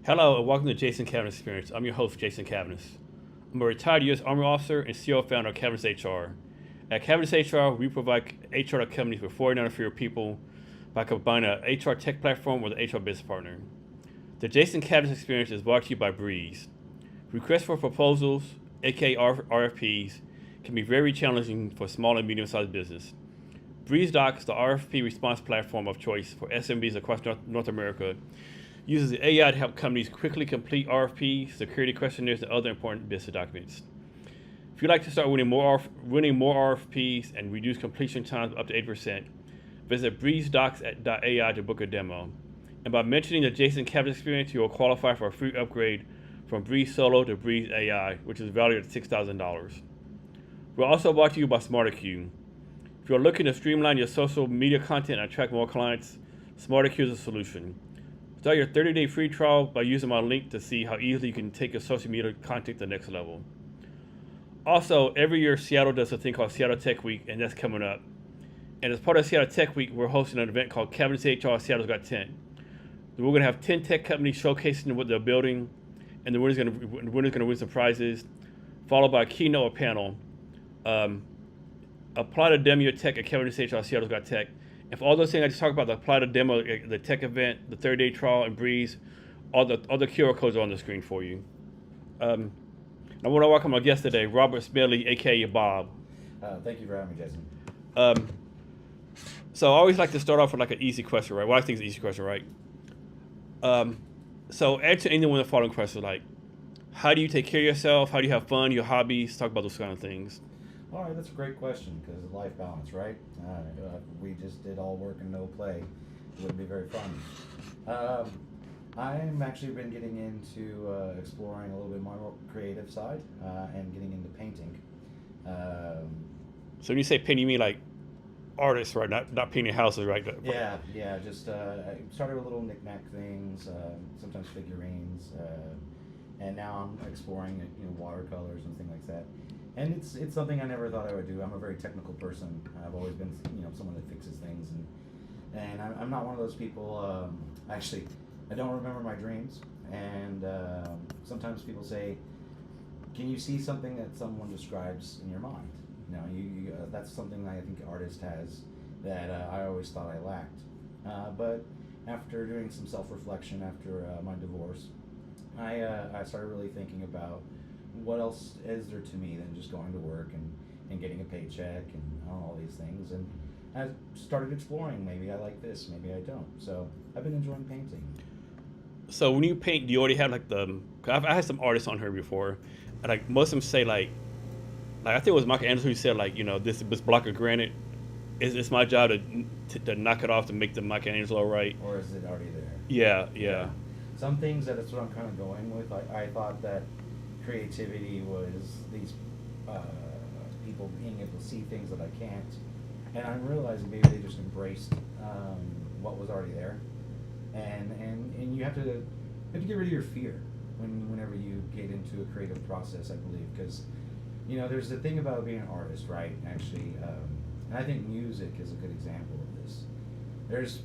Hello and welcome to Jason Cavness Experience. I'm your host, Jason Cavness. I'm a retired U.S. Army officer and CEO founder of Cavness HR. At Cavness HR, we provide HR to companies with 49 or fewer people by combining an HR tech platform with an HR business partner. The Jason Cavness Experience is brought to you by Breeze. Requests for proposals, aka RFPs, can be very challenging for small and medium-sized business. Breeze Docs, the RFP response platform of choice for SMBs across North America, uses the AI to help companies quickly complete RFPs, security questionnaires, and other important business documents. If you'd like to start winning more RFPs and reduce completion times up to 8%, visit breezedocs.ai to book a demo. And by mentioning the Jason Cavness Experience, you will qualify for a free upgrade from Breeze Solo to Breeze AI, which is valued at $6,000. We're also brought to you by SmarterQ. If you're looking to streamline your social media content and attract more clients, SmarterQ is a solution. Start your 30-day free trial by using my link to see how easily you can take your social media content to the next level. Also, every year Seattle does a thing called Seattle Tech Week, and that's coming up. And as part of Seattle Tech Week, we're hosting an event called Cavness HR Seattle's Got 10. We're going to have 10 tech companies showcasing what they're building, and the winner's going to win some prizes, followed by a keynote or panel. Apply to demo your tech at Cavness HR Seattle's Got Tech. And for all those things I just talked about, the apply to demo, the tech event, the 30-day trial, and Breeze, all the QR codes are on the screen for you. I want to welcome our guest today, Robert Smedley, a.k.a. Bob. Thank you for having me, Jason. So I always like to start off with like an easy question, right? Well, I think it's an easy question, right? So answer any one of the following questions, like, how do you take care of yourself? How do you have fun? Your hobbies? Talk about those kind of things. All right, that's a great question because of life balance, right? We just did all work and no play. It wouldn't be very fun. I'm actually been getting into exploring a little bit more creative side and getting into painting. So when you say painting, you mean like artists, right? Not painting houses, right? Yeah. Just I started with little knick-knack things, sometimes figurines, and now I'm exploring watercolors and things like that. And it's something I never thought I would do. I'm a very technical person. I've always been someone that fixes things, and I'm not one of those people. Actually, I don't remember my dreams, and sometimes people say, "Can you see something that someone describes in your mind?" You that's something that I think artist has that I always thought I lacked. But after doing some self-reflection after my divorce, I started really thinking about what else is there to me than just going to work and getting a paycheck and all these things. And I started exploring, maybe I like this, maybe I don't. So I've been enjoying painting. So when you paint, do you already have like I had some artists on here before, and like most of them say like I think it was Michelangelo who said like, this block of granite, it's my job to knock it off to make the Michelangelo right. Or is it already there? Yeah. Some things that's what I'm kind of going with. I thought that creativity was these people being able to see things that I can't, and I'm realizing maybe they just embraced what was already there, and you have to get rid of your fear whenever you get into a creative process. I believe because there's the thing about being an artist, right? Actually, and I think music is a good example of this. There's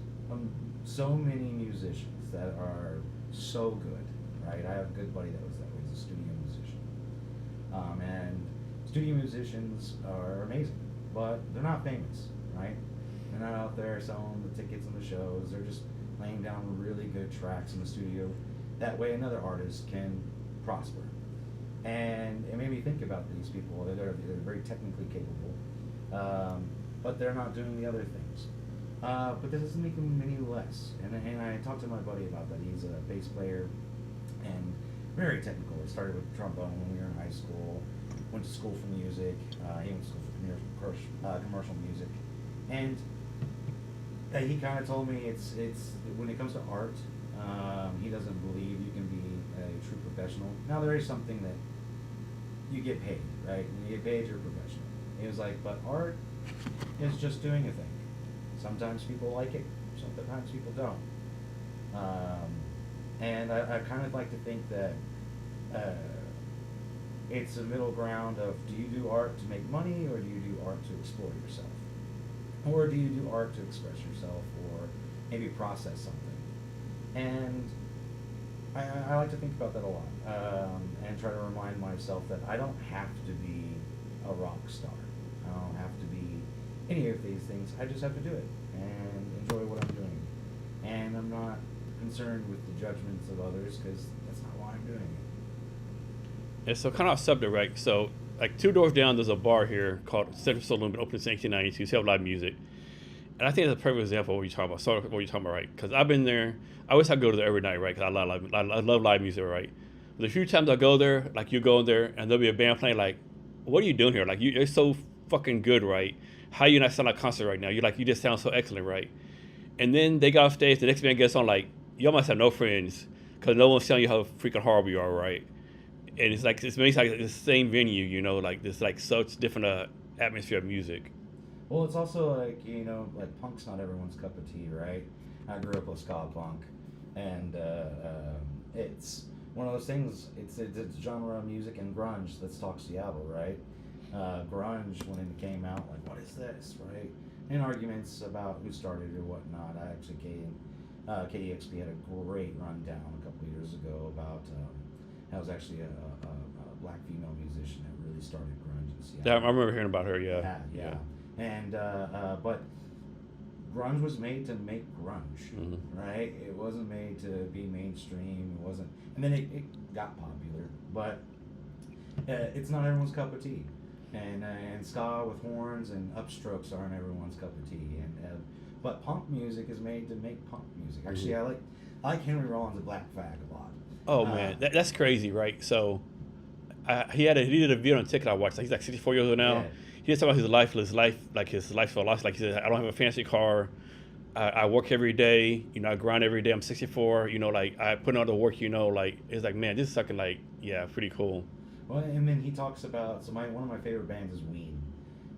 so many musicians that are so good, right? I have a good buddy that was that way. He's a studio musician. And studio musicians are amazing, but they're not famous, right? They're not out there selling the tickets on the shows. They're just laying down really good tracks in the studio. That way another artist can prosper. And it made me think about these people. They're very technically capable, but they're not doing the other things. But that doesn't make them any less. And I talked to my buddy about that. He's a bass player and very technical. He started with trombone when we were in high school. Went to school for music. He went to school for commercial music. And he kind of told me it's when it comes to art, he doesn't believe you can be a true professional. Now there is something that you get paid, right? When you get paid, you're a professional. He was like, but art is just doing a thing. Sometimes people like it, sometimes people don't. And I kind of like to think that it's a middle ground of, do you do art to make money, or do you do art to explore yourself? Or do you do art to express yourself, or maybe process something? And I like to think about that a lot, and try to remind myself that I don't have to be a rock star. I don't have to be any of these things. I just have to do it and enjoy what I'm doing. And I'm not concerned with the judgments of others because that's not why I'm doing it. And so kind of off subject, right? So like 2 doors down, there's a bar here called Central Saloon, been open since 1992. So you have live music. And I think it's a perfect example of what you're talking about. So what you're talking about, right? Because I've been there. I wish I go to there every night, right? Because I love live music, right? But the few times I go there, like you go in there and there'll be a band playing, like, what are you doing here? Like you're so fucking good, right? How you not sound like a concert right now? You just sound so excellent, right? And then they got off stage. The next band gets on, like, you must have no friends because no one's telling you how freaking horrible you are, right? And it's like it's like the same venue, you know, like this like such different atmosphere of music. Well, it's also like, like punk's not everyone's cup of tea, right? I grew up with ska punk, and it's one of those things. It's a genre of music and grunge. Let's talk Seattle, right? Grunge, when it came out, like, what is this, right? And arguments about who started it or whatnot. I actually KEXP had a great rundown a couple of years ago about that was actually a black female musician that really started grunge in Seattle. Yeah, I remember hearing about her. Yeah. Yeah. And but grunge was made to make grunge, right? It wasn't made to be mainstream. It wasn't, and then it got popular, but it's not everyone's cup of tea. And ska with horns and upstrokes aren't everyone's cup of tea. But punk music is made to make punk music. Actually, I like Henry Rollins' A Black Flag a lot. Oh man, that's crazy, right? So he did a video on TikTok I watched. Like, he's like 64 years old now. Yeah. He just talked about his life, like his life philosophy. Like he said, I don't have a fancy car. I work every day. I grind every day. I'm 64. Like I put in all the work. Like it's like, man, this is fucking like, yeah, pretty cool. Well, and then he talks about one of my favorite bands is Ween,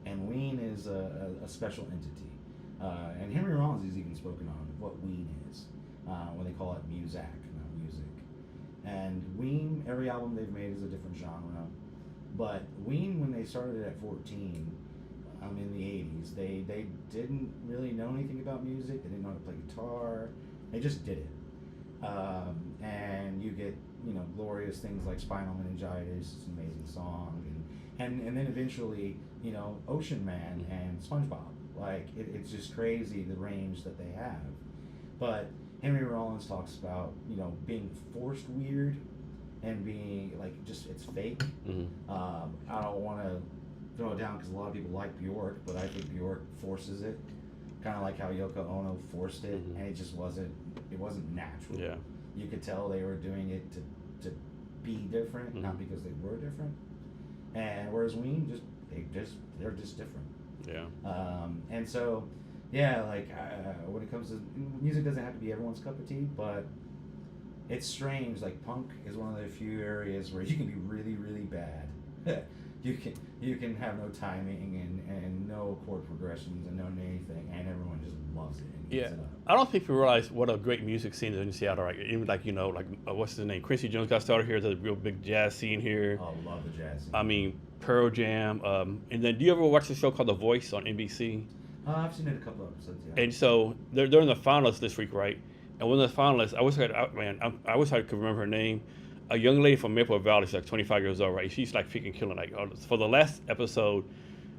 and Ween is a special entity. And Henry Rollins has even spoken on what Ween is when they call it muzak, not music. And Ween, every album they've made is a different genre. But Ween, when they started at 14, in the 80s, they didn't really know anything about music. They didn't know how to play guitar. They just did it. And you get, glorious things like Spinal Meningitis, it's an amazing song. And then eventually, Ocean Man and SpongeBob. Like, it's just crazy the range that they have. But Henry Rollins talks about, being forced weird and being like, just, it's fake. I don't want to throw it down because a lot of people like Bjork, but I think Bjork forces it, kind of like how Yoko Ono forced it, and it just wasn't natural. Yeah. You could tell they were doing it to be different, not because they were different. And whereas Ween, they're just different. Yeah. And so, yeah, like when it comes to music, doesn't have to be everyone's cup of tea, but it's strange. Like punk is one of the few areas where you can be really, really bad. You can have no timing and no chord progressions and no anything, and everyone just loves it. And eats it up. I don't think people realize what a great music scene is in Seattle. Right? Even like what's his name? Quincy Jones got started here. There's a real big jazz scene here. Oh, love the jazz scene. I mean, Pearl Jam. And then, do you ever watch the show called The Voice on NBC? I've seen it a couple of episodes. Yeah. And so they're in the finalists this week, right? And one of the finalists, I wish I could remember her name. A young lady from Maple Valley, she's like 25 years old, right? She's like freaking killing. Like for the last episode,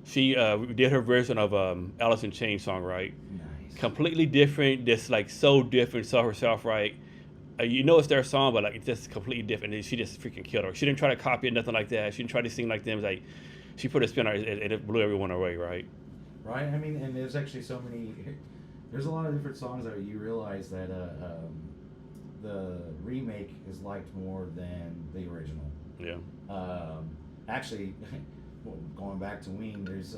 she did her version of Alice in Chains song, right? Nice. Completely different, just like so different. Saw herself, right? It's their song, but like it's just completely different. And she just freaking killed her. She didn't try to copy it, nothing like that. She didn't try to sing like them. It's like she put a spin on it, and it blew everyone away, right? Right. I mean, and there's actually so many. There's a lot of different songs that you realize that the remake is liked more than the original. Yeah. Actually, going back to Ween, there's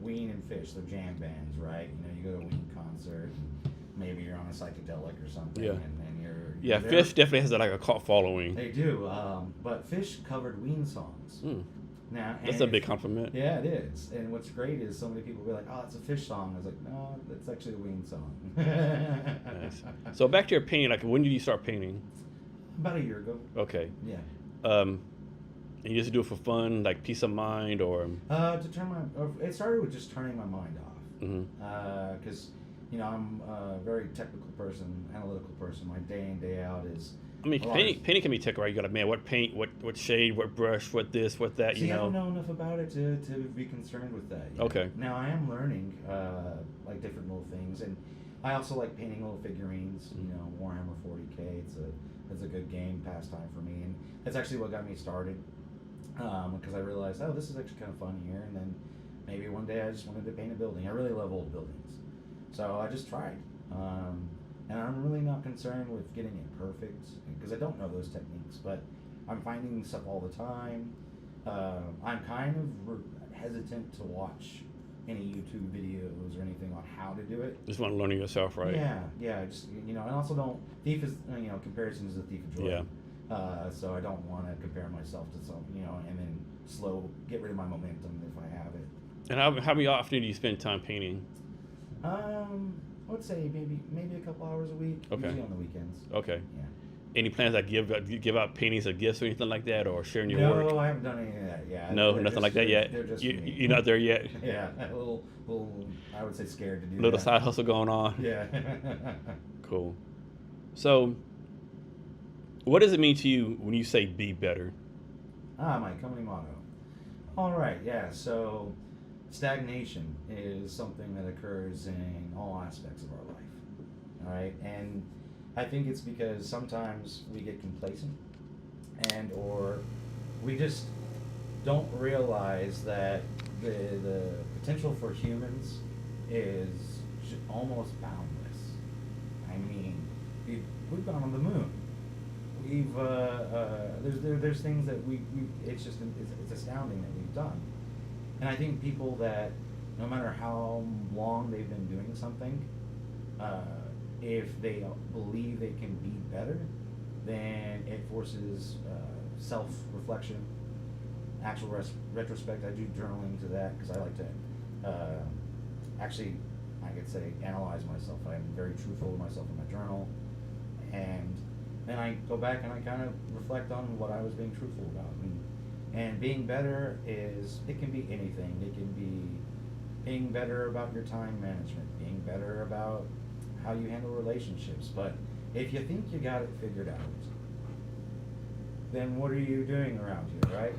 Ween and Fish, they're jam bands, right? You go to a Ween concert, and maybe you're on a psychedelic or something, yeah. and you're yeah. there. Fish definitely has like a cult following. They do, but Fish covered Ween songs. Now, that's a big compliment. Yeah, it is. And what's great is so many people will be like, "Oh, it's a Fish song." I was like, "No, that's actually a Ween song." Nice. So back to your painting. Like, when did you start painting? About a year ago. Okay. Yeah. And you just do it for fun, like peace of mind, or? It started with just turning my mind off. Because I'm a very technical person, analytical person. My day in, day out is. I mean, painting can be tech, right? You got to, man, what paint, what shade, what brush, what this, what that, See, I don't know enough about it to be concerned with that yet. Okay. Now, I am learning, like, different little things, and I also like painting little figurines, Warhammer 40K. It's a good game, pastime for me, and that's actually what got me started, because I realized, oh, this is actually kind of fun here, and then maybe one day I just wanted to paint a building. I really love old buildings. So I just tried. And I'm really not concerned with getting it perfect because I don't know those techniques, but I'm finding stuff all the time. I'm kind of hesitant to watch any YouTube videos or anything on how to do it. Just want to learn it yourself, right? Yeah. Just and also don't. Thief is comparison is a thief of joy. Yeah. So I don't want to compare myself to some and then get rid of my momentum if I have it. And how often do you spend time painting? I would say maybe a couple hours a week. Okay. Usually on the weekends. Okay. Yeah. Any plans to give out paintings or gifts or anything like that, or sharing your work? No, I haven't done any of that yet. No, nothing like that yet. They're just You're not there yet. Yeah, a little. I would say scared to do. Little that. side hustle going on. Yeah. Cool. So, what does it mean to you when you say "be better"? My company motto. All right. Yeah. So, stagnation is something that occurs in all aspects of our life. All right, and I think it's because sometimes we get complacent or we just don't realize that the potential for humans is almost boundless. I mean, we've gone on the moon. We've there's things that it's astounding that we've done. And I think people that no matter how long they've been doing something, if they believe they can be better, then it forces self-reflection, actual retrospect. I do journaling to that because I like to actually, I could say, analyze myself. I'm very truthful with myself in my journal, and then I go back and I kind of reflect on what I was being truthful about. And being better it can be anything. It can be being better about your time management, being better about how you handle relationships. But if you think you got it figured out, then what are you doing around here, right?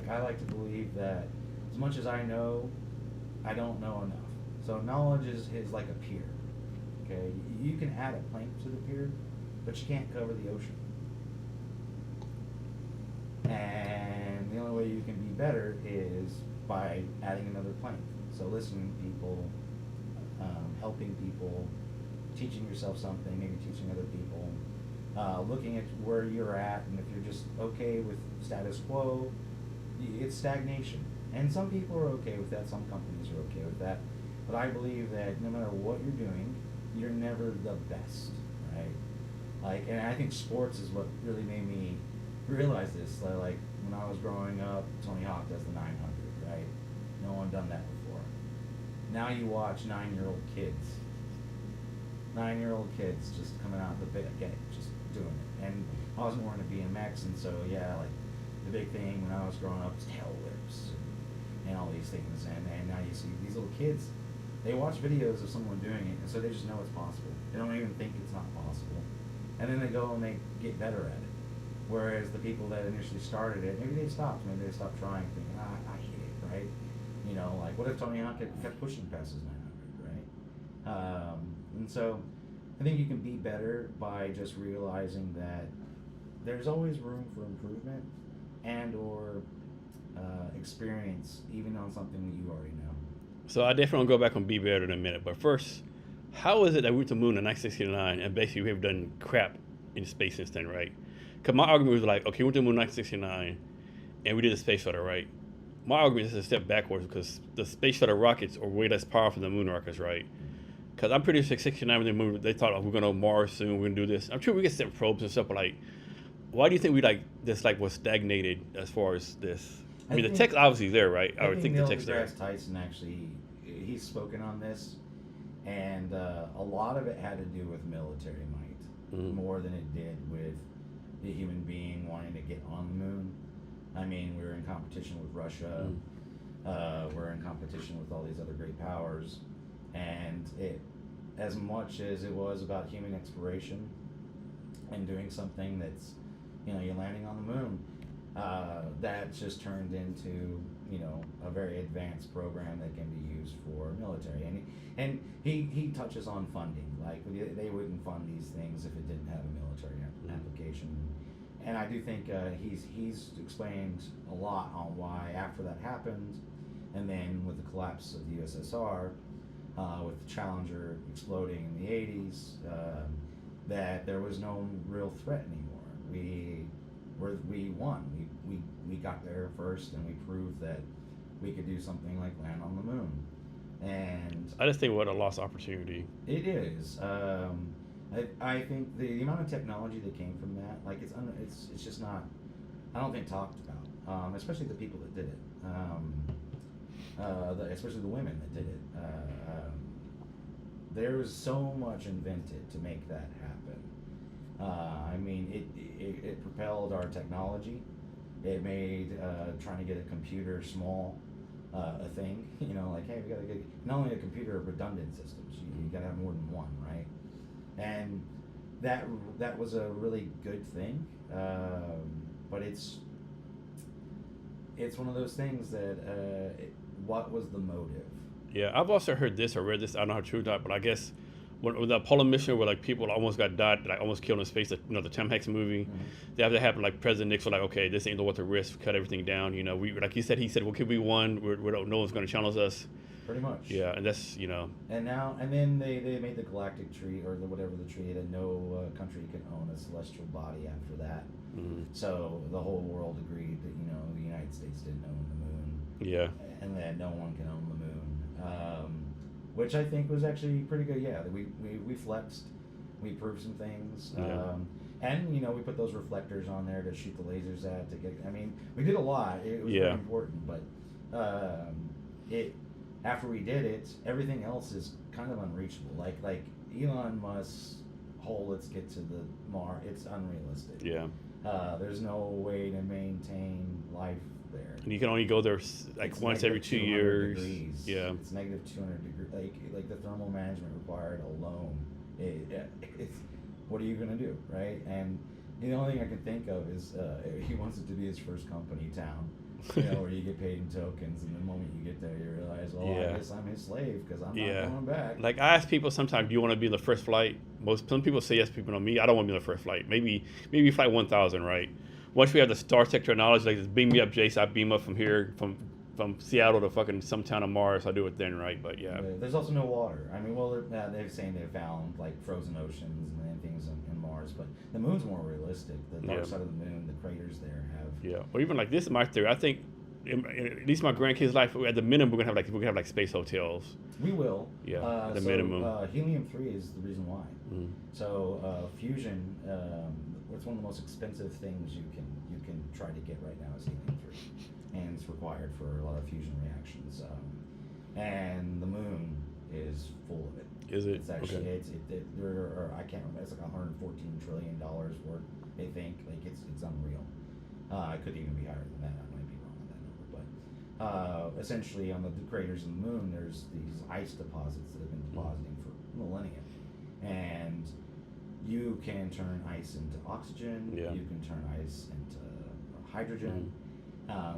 I like to believe that as much as I know, I don't know enough. So knowledge is like a pier, okay? You can add a plank to the pier, but you can't cover the ocean. And the only way you can be better is by adding another plank. So listening to people, helping people, teaching yourself something, maybe teaching other people, looking at where you're at, and if you're just okay with status quo, it's stagnation. And some people are okay with that, some companies are okay with that, but I believe that no matter what you're doing, you're never the best, right? And I think sports is what really made me realize this. Like when I was growing up, Tony Hawk does the 900, right? No one done that before. Now you watch 9-year-old kids just coming out of the bit, just doing it. And I was more into BMX, and so the big thing when I was growing up was tail whips and all these things. And now you see these little kids, they watch videos of someone doing it, and so they just know it's possible. They don't even think it's not possible. And then they go and they get better at it. Whereas the people that initially started it, maybe they stopped trying, thinking, I hate it, right? What if Tony Hawk kept pushing past his 900, right? And so I think you can be better by just realizing that there's always room for improvement and/or experience, even on something that you already know. So I definitely want to go back on be better in a minute. But first, how is it that we went to the moon in 1969 and basically we've done crap in space since then, right? Because my argument was like, okay, we went to the moon in 1969 and we did a space shuttle, right? My argument is a step backwards because the space shuttle rockets are way less powerful than the moon rockets, right? Because I'm pretty sure 69 when they moved, they thought, oh, we're going to Mars soon, we're going to do this. I'm sure we can send probes and stuff, but why do you think we was stagnated as far as this? I mean, the tech's obviously there, right? I would think the tech's there. Neil deGrasse Tyson actually, he's spoken on this, and a lot of it had to do with military might, more than it did with the human being wanting to get on the moon. I mean, we were in competition with Russia, we're in competition with all these other great powers, and as much as it was about human exploration and doing something that's, you're landing on the moon, that's just turned into, a very advanced program that can be used for military. And he touches on funding, like they wouldn't fund these things if it didn't have a military application. And I do think he's explained a lot on why after that happened, and then with the collapse of the USSR, with the Challenger exploding in the 80s, that there was no real threat anymore. We won. We got there first, and we proved that we could do something like land on the moon. And I just think what a lost opportunity. it is. I think the amount of technology that came from that, like it's just not. I don't think talked about, especially the people that did it. Especially the women that did it. There was so much invented to make that happen. I mean, it propelled our technology. It made trying to get a computer small a thing. Like, hey, we got to get not only a computer, redundant systems. You got to have more than one, right? And that was a really good thing. But it's one of those things that what was the motive? Yeah, I've also heard this or read this. I don't know how true or not, but I guess when the Apollo mission where like people almost got died, like almost killed in space, the Tom Hanks movie, they have that happen. Like President Nixon, like, okay, this ain't worth the risk, cut everything down. We like he said, well, could we won? No one's going to challenge us. Pretty much. Yeah, and that's And then they made the galactic treaty or whatever the treaty that no country can own a celestial body after that. Mm-hmm. So the whole world agreed that the United States didn't own the moon. Yeah. And that no one can own the moon. Which I think was actually pretty good. Yeah, we flexed, we proved some things. Yeah. And we put those reflectors on there to shoot the lasers at to get. I mean, we did a lot. It was very important, but after we did it, everything else is kind of unreachable. Like Elon Musk's whole let's get to the Mars. It's unrealistic. Yeah. There's no way to maintain life there. And you can only go there like It's once every 2 years. Degrees. Yeah. It's negative 200 degrees. Like the thermal management required alone. It's what are you gonna do, right? And the only thing I can think of is he wants it to be his first company town. Where you get paid in tokens, and the moment you get there, you realize, I guess I'm his slave because I'm not going back. Like I ask people sometimes, do you want to be in the first flight? Some people say yes. People know me. I don't want to be in the first flight. Maybe flight 1000, right? Once we have the Star Trek technology, like just beam me up, Jace. I beam up from here, from Seattle to fucking some town on Mars. I do it then, right? But yeah. There's also no water. I mean, they're saying they found like frozen oceans and things in Mars, but the moon's more realistic. The dark side of the moon, the craters there have. Yeah. Or even like this is my theory. I think, at least my grandkids' life, at the minimum, we're gonna have like space hotels. We will. Yeah. The minimum. Helium-3 is the reason why. Mm-hmm. So fusion. It's one of the most expensive things you can try to get right now is helium-3, and it's required for a lot of fusion reactions. And the moon is full of it. Is it? It's actually okay. I can't remember. It's like $114 trillion worth. They think like it's unreal. It could even be higher than that. I might be wrong on that number, but essentially on the craters of the moon, there's these ice deposits that have been depositing for millennia, and you can turn ice into oxygen. Yeah. You can turn ice into hydrogen.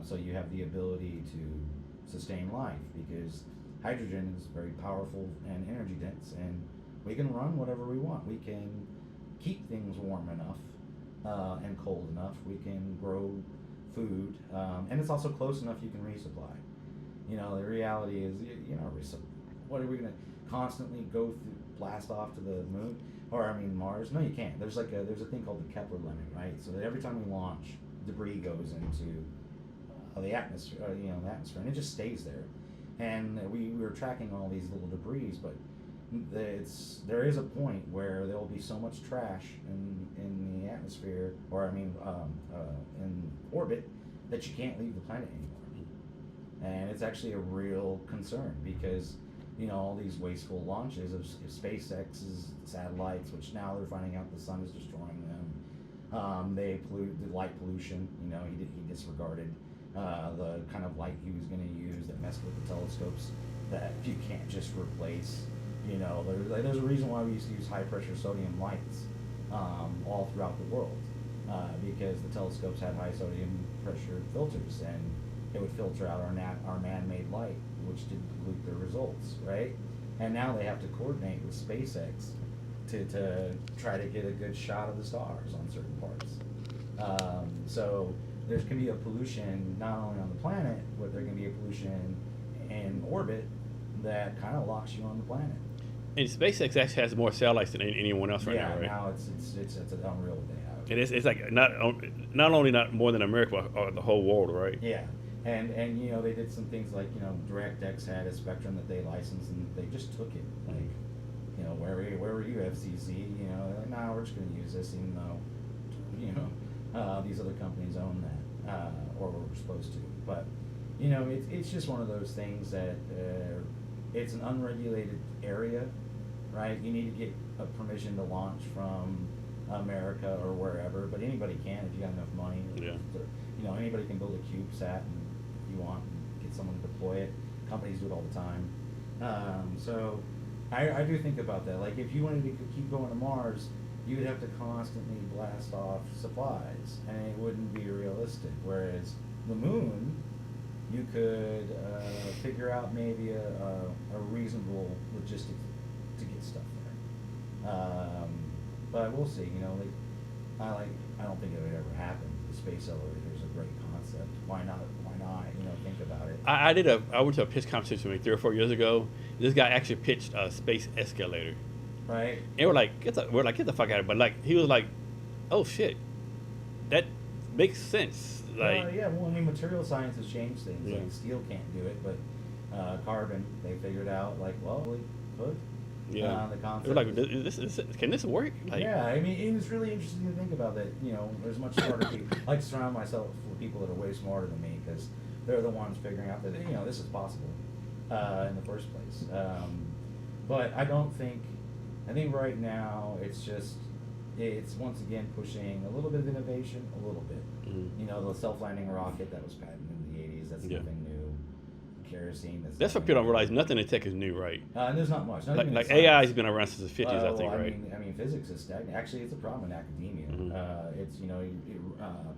So you have the ability to sustain life because hydrogen is very powerful and energy dense, and we can run whatever we want. We can keep things warm enough and cold enough. We can grow food, and it's also close enough you can resupply. The reality is, what are we going to constantly go through, blast off to the moon? Or Mars? No, you can't. There's a thing called the Kepler limit, right? So that every time we launch, debris goes into the atmosphere, and it just stays there. And we were tracking all these little debris, but there is a point where there will be so much trash in the atmosphere, or in orbit, that you can't leave the planet anymore. And it's actually a real concern because all these wasteful launches of SpaceX's satellites, which now they're finding out the sun is destroying them. They polluted the light pollution. He disregarded the kind of light he was going to use that messed with the telescopes that you can't just replace You know, there's a reason why we used to use high pressure sodium lights all throughout the world, because the telescopes had high sodium pressure filters, and it would filter out our man-made light, which didn't dilute the results, right? And now they have to coordinate with SpaceX to try to get a good shot of the stars on certain parts. So there can be a pollution not only on the planet, but there can be a pollution in orbit that kind of locks you on the planet. And SpaceX actually has more satellites than anyone else right now, right? Yeah, now it's unreal what they have. And it's like not only not more than America, but the whole world, right? Yeah, and you know, they did some things like, you know, DirectX had a spectrum that they licensed, and they just took it. Like, you know, where were you, FCC? You know, they're like, nah, we're just going to use this, even though, you know, these other companies own that, or were supposed to. But, you know, it's just one of those things that it's an unregulated area, right? You need to get a permission to launch from America or wherever, but anybody can if you got enough money. Yeah. You know, anybody can build a CubeSat, and if you want, get someone to deploy it. Companies do it all the time. So I do think about that. Like, if you wanted to keep going to Mars, you would have to constantly blast off supplies, and it wouldn't be realistic. Whereas the moon, you could figure out maybe a reasonable logistics to get stuff there. But we'll see. You know, I don't think it would ever happen. The space elevator is a great concept. Why not? You know, think about it. I went to a pitch competition maybe 3 or 4 years ago. This guy actually pitched a space escalator. Right. And we're like, get the fuck out of it. But like, he was like, oh shit, that makes sense. Like, yeah. Well, I mean, material science has changed things. Yeah. Like, steel can't do it, but carbon, they figured out, like, well, we could. yeah. The concept. They're like, can this work? Like, Yeah, I mean, it was really interesting to think about that. You know, there's much smarter people. I like to surround myself with people that are way smarter than me, because they're the ones figuring out that, you know, this is possible in the first place. But I don't think. I think right now it's once again pushing a little bit of innovation, a little bit. Mm-hmm. You know, the self-landing rocket that was patented in the 80s. That's Yeah. nothing new. Kerosene. that's what people don't realize. Nothing in tech is new, right? And there's not much. Not Like, even like in science. AI has been around since the 50s, I think, Well, right? I mean, physics is stagnant. Actually, it's a problem in academia. Mhm. It's, you know,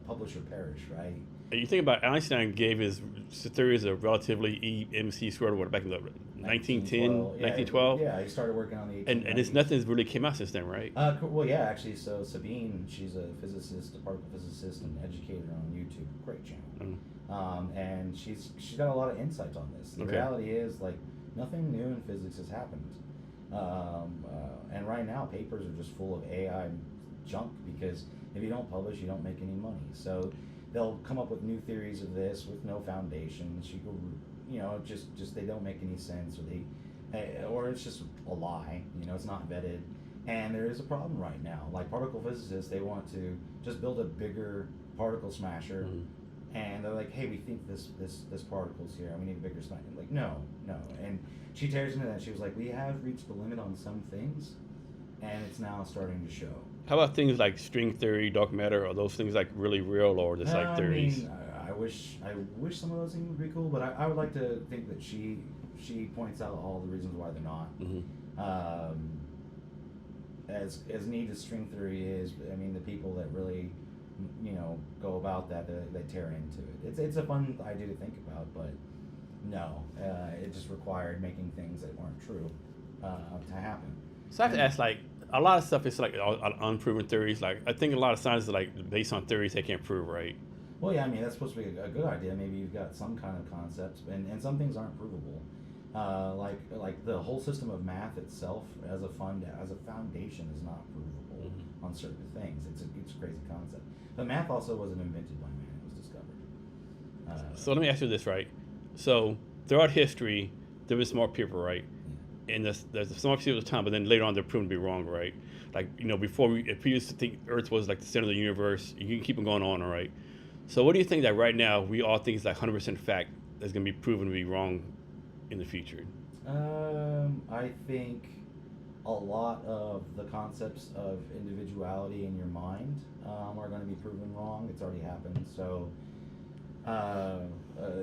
publish or perish, right? And you think about Einstein gave his theories of relatively E mc squared or what back in the 1910, 1912. Yeah, he started working on the 1890s. And it's nothing's really came out since then, right? Well, yeah, actually, so Sabine, she's a physicist, a particle physicist and educator on YouTube. Great channel. And she's got a lot of insights on this. The Okay. reality is, like, nothing new in physics has happened. And right now, papers are just full of AI junk, because if you don't publish, you don't make any money. So they'll come up with new theories of this with no foundation. You know, just they don't make any sense, or it's just a lie. You know, it's not vetted. And there is a problem right now. Like, particle physicists, they want to just build a bigger particle smasher. Mhm. And they're like, hey, we think this particle's here, and we need a bigger smasher. Like, no. And she tears into that. She was like, we have reached the limit on some things, and it's now starting to show. How about things like string theory, dark matter? Are those things like really real, or just like theories? I mean, I wish some of those things would be cool, but I would like to think that she points out all the reasons why they're not. Mm-hmm. As neat as string theory is, I mean, the people that really, you know, go about that, they tear into it. It's a fun idea to think about, but no, it just required making things that weren't true to happen. So I have to ask, like, a lot of stuff is like unproven theories. Like, I think a lot of science is like based on theories they can't prove, right? Well, yeah, I mean, that's supposed to be a good idea. Maybe you've got some kind of concepts, and some things aren't provable. Like the whole system of math itself as a foundation is not provable on certain things. It's a crazy concept. But math also wasn't invented by man; it was discovered. So let me ask you this, right? So throughout history, there was smart people, right? And there's smart people at the time, but then later on they're proven to be wrong, right? Like, you know, if we used to think Earth was like the center of the universe, you can keep on going on, all right? So what do you think that right now we all think is like 100% fact that's going to be proven to be wrong in the future? I think a lot of the concepts of individuality in your mind are going to be proven wrong. It's already happened. So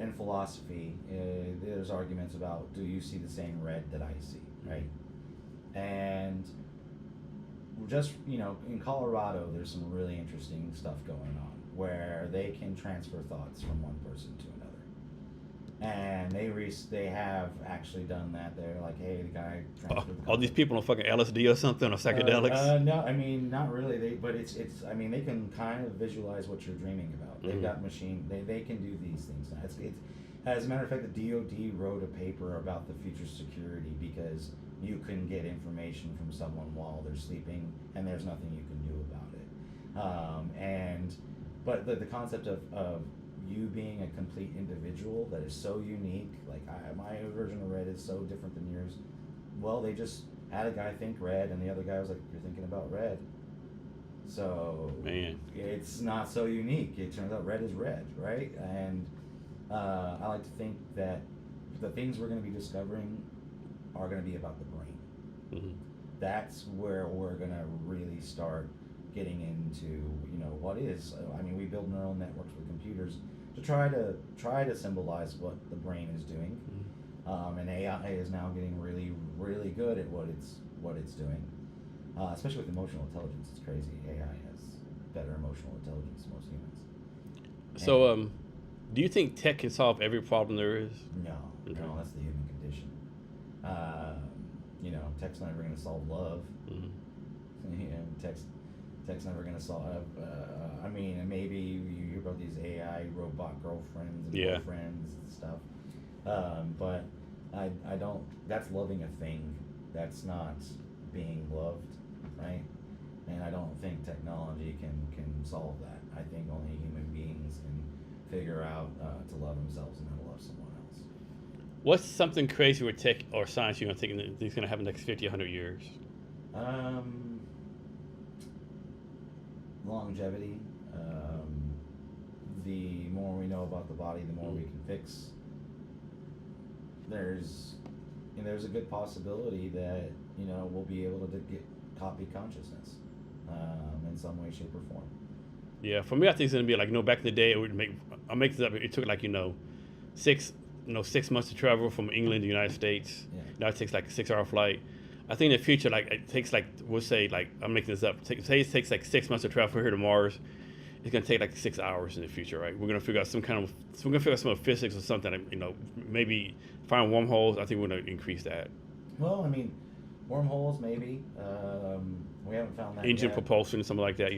in philosophy, there's arguments about, do you see the same red that I see, right? And just, in Colorado, there's some really interesting stuff going on where they can transfer thoughts from one person to another. And they have actually done that. They're like, hey, the guy transferred the All these people on fucking LSD or something, or psychedelics? No, I mean, not really. But it's. I mean, they can kind of visualize what you're dreaming about. They've got machine. They can do these things now. It's as a matter of fact, the DoD wrote a paper about the future security because you can get information from someone while they're sleeping, and there's nothing you can do about it. But the concept of you being a complete individual that is so unique, like my version of red is so different than yours. Well, they just had a guy think red, and the other guy was like, "You're thinking about red." So Man, it's not so unique. It turns out red is red, right? And I like to think that the things we're going to be discovering are going to be about the brain. That's where we're going to really start getting into, what is. I mean, we build neural networks with computers to try to symbolize what the brain is doing. And AI is now getting really, really good at what it's doing, especially with emotional intelligence. It's crazy. AI has better emotional intelligence than most humans. so do you think tech can solve every problem there is? No, that's the human condition. Tech's never going to solve love. Tech's never going to solve. I mean, maybe you hear about these AI robot girlfriends and boyfriends and stuff. But I don't. That's loving a thing. That's not being loved, right? And I don't think technology can solve that. I think only human beings can figure out to love themselves and how to love someone else. What's something crazy with tech or science you're thinking that is going to happen in the next 50, 100 years? Longevity. The more we know about the body, the more we can fix. There's a good possibility that we'll be able to get copy consciousness in some way, shape, or form. Yeah, for me, I think it's gonna be like back in the day, I'll make this up. It took like 6 months to travel from England to the United States. Yeah. Now it takes like a 6-hour flight. I think in the future, like it takes like we'll say like I'm making this up. Say it takes like 6 months to travel from here to Mars. It's gonna take like 6 hours in the future, right? We're gonna figure out some physics or something. Maybe find wormholes. I think we're gonna increase that. Well, I mean, wormholes maybe. We haven't found that Engine yet. propulsion, something like that.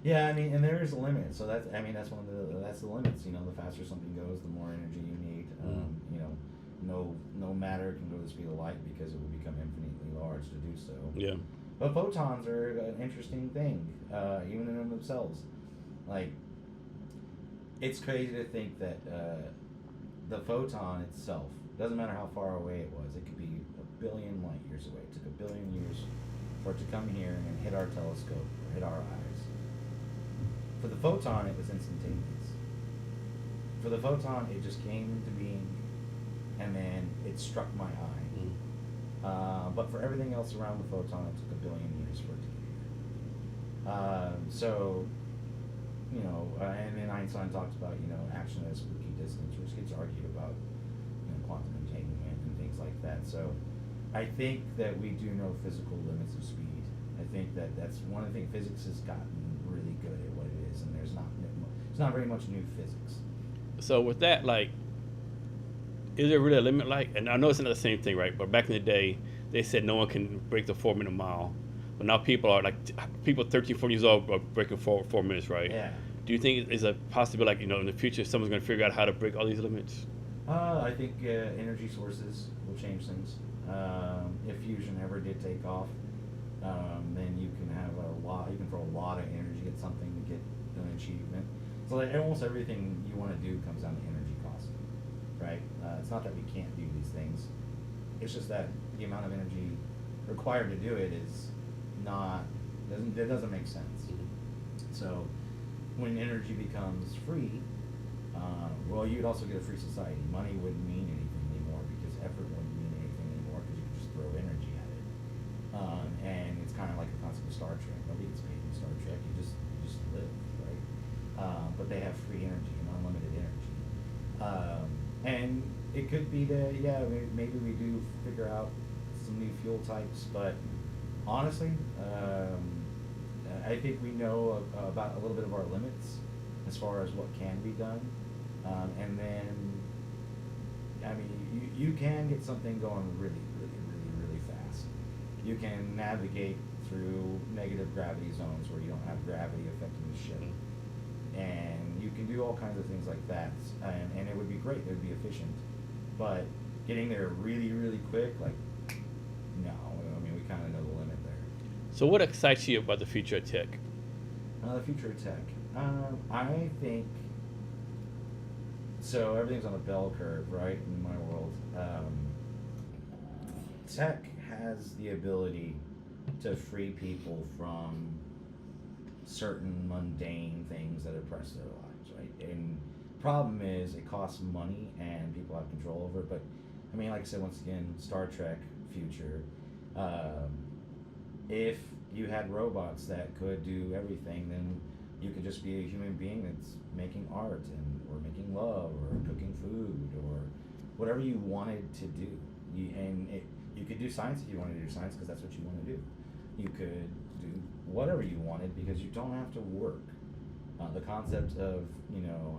Yeah, I mean, and there is a limit. So that's the limits. The faster something goes, the more energy you need. No matter can go to the speed of light because it will become infinitely large to do so. Yeah. But photons are an interesting thing, even in themselves. Like, it's crazy to think that the photon itself, doesn't matter how far away it was, it could be 1 billion light years away. It took 1 billion years for it to come here and hit our telescope or hit our eyes. For the photon, it was instantaneous. For the photon, it just came into being, and then it struck my eye. But for everything else around the photon, it took 1 billion years for it to get here. And then Einstein talks about, action at a spooky distance, which gets argued about, quantum entanglement and things like that. So I think that we do know physical limits of speed. I think that's one of the things. Physics has gotten really good at what it is, and there's not very much new physics. So with that, like, is there really a limit? Like, and I know it's not the same thing, right? But back in the day, they said no one can break the 4-minute mile. But now people 13, 14 years old are breaking 4 minutes, right? Yeah. Do you think is a possibility, like, in the future, someone's going to figure out how to break all these limits? I think energy sources will change things. If fusion ever did take off, then you can throw a lot of energy at something to get an achievement. So like almost everything you want to do comes down to energy cost, right? It's not that we can't do these things. It's just that the amount of energy required to do it doesn't make sense. So when energy becomes free, you'd also get a free society. Money wouldn't mean anything anymore because effort wouldn't mean anything anymore because you could just throw energy at it. And it's kind of like the concept of Star Trek. Nobody gets paid in Star Trek. You just live, right? But they have free energy and unlimited energy. And it could be that, maybe we do figure out some new fuel types, but Honestly, I think we know about a little bit of our limits as far as what can be done, and then, I mean, you can get something going really, really, really, really fast. You can navigate through negative gravity zones where you don't have gravity affecting the ship, and you can do all kinds of things like that, and it would be great. It would be efficient, but getting there really, really quick, like, no. I mean, we kind of know the limit there. So what excites you about the future of tech? The future of tech. I think so. Everything's on a bell curve, right? In my world, tech has the ability to free people from certain mundane things that oppress their lives, right? And problem is, it costs money, and people have control over it. But I mean, like I said, once again, Star Trek future. If you had robots that could do everything, then you could just be a human being that's making art or making love or cooking food or whatever you wanted to do. You could do science if you wanted to do science because that's what you want to do. You could do whatever you wanted because you don't have to work. The concept of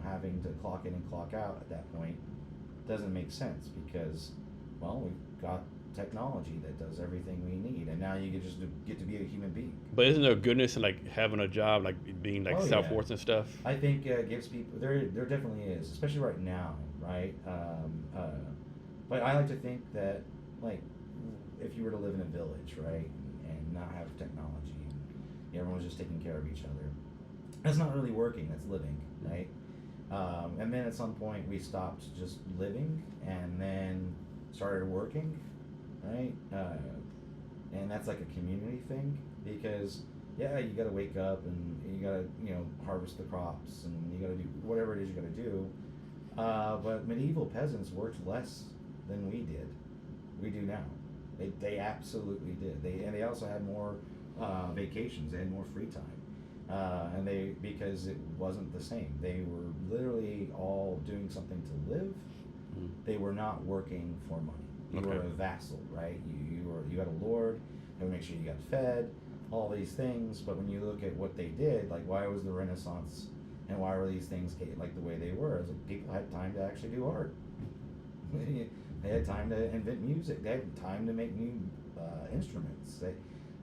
having to clock in and clock out at that point doesn't make sense because, well, we've got technology that does everything we need, and now you get to be a human being. But isn't there goodness in like having a job, like being like self-worth and stuff? I think it gives people there definitely is, especially right now, right? But I like to think that, like, if you were to live in a village, right, and not have technology, and everyone's just taking care of each other, that's not really working. That's living, right? And then at some point we stopped just living and then started working, right? And that's like a community thing because, yeah, you got to wake up and you got to harvest the crops and you got to do whatever it is you got to do. But medieval peasants worked less than we did. We do now. They absolutely did. They also had more vacations. They had more free time. And because it wasn't the same. They were literally all doing something to live. Mm. They were not working for money. You Okay. were a vassal, right? You had a lord. They would make sure you got fed, all these things. But when you look at what they did, like, why was the Renaissance and why were these things like the way they were? It's like people had time to actually do art. They had time to invent music. They had time to make new instruments.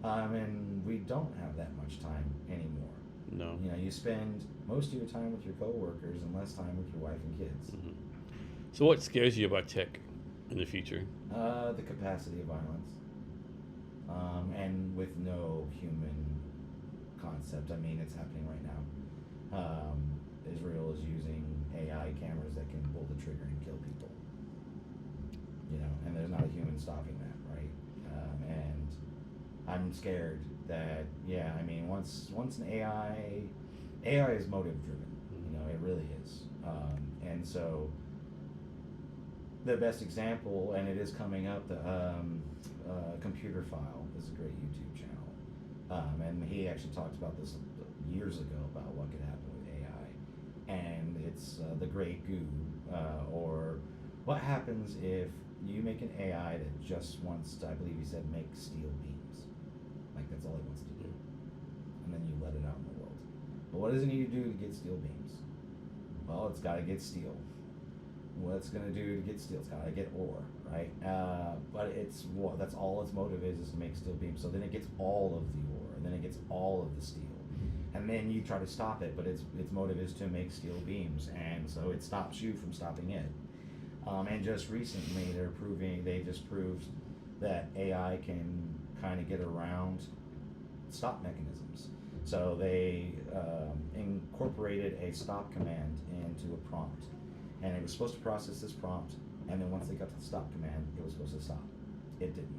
And we don't have that much time anymore. No. You spend most of your time with your coworkers and less time with your wife and kids. Mm-hmm. So what scares you about tech in the future? The capacity of violence, and with no human concept. I mean, it's happening right now. Israel is using AI cameras that can pull the trigger and kill people. And there's not a human stopping that, right? And I'm scared that, I mean, once an AI is motive driven. It really is. And so the best example, and it is coming up, the Computer File is a great YouTube channel. And he actually talked about this years ago about what could happen with AI. And it's the Great Goo, or what happens if you make an AI that just wants to, I believe he said, make steel beams. Like, that's all it wants to do. And then you let it out in the world. But what does it need to do to get steel beams? Well, it's got to get steel. What it's going to do to get steel, it's got to get ore, right? But that's all its motive is to make steel beams. So then it gets all of the ore, and then it gets all of the steel. And then you try to stop it, but its motive is to make steel beams, and so it stops you from stopping it. And just recently, they just proved that AI can kind of get around stop mechanisms. So they incorporated a stop command into a prompt. And it was supposed to process this prompt, and then once they got to the stop command, it was supposed to stop. It didn't.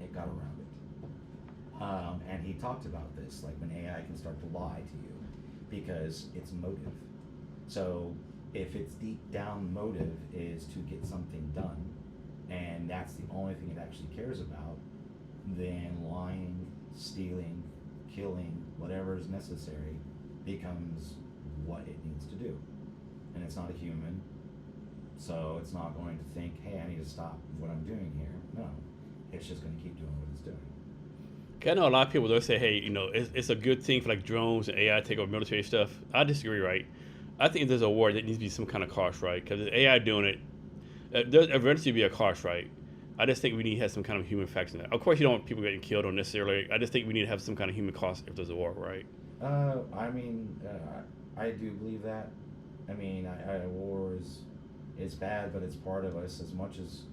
It got around it. And he talked about this, like when AI can start to lie to you, because it's motive. So if its deep down motive is to get something done, and that's the only thing it actually cares about, then lying, stealing, killing, whatever is necessary, becomes what it needs to do. And it's not a human, so it's not going to think, hey, I need to stop what I'm doing here. No, it's just going to keep doing what it's doing. I know a lot of people, they'll say, hey, it's a good thing for like drones and AI take over military stuff. I disagree, right? I think if there's a war, there needs to be some kind of cost, right? Because AI doing it, there'll eventually be a cost, right? I just think we need to have some kind of human factor in that. Of course, you don't want people getting killed or necessarily. I just think we need to have some kind of human cost if there's a war, right? I do believe that. War is bad, but it's part of us as much as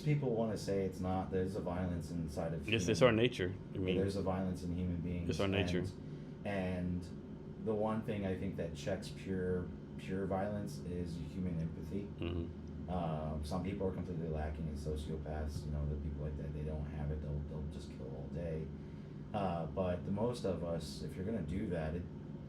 people want to say it's not. There's a violence inside of. It's our nature. There's a violence in human beings. It's our nature. And the one thing I think that checks pure violence is human empathy. Mm-hmm. Some people are completely lacking in sociopaths. The people like that, they don't have it. They'll just kill all day. But the most of us, if you're gonna do that,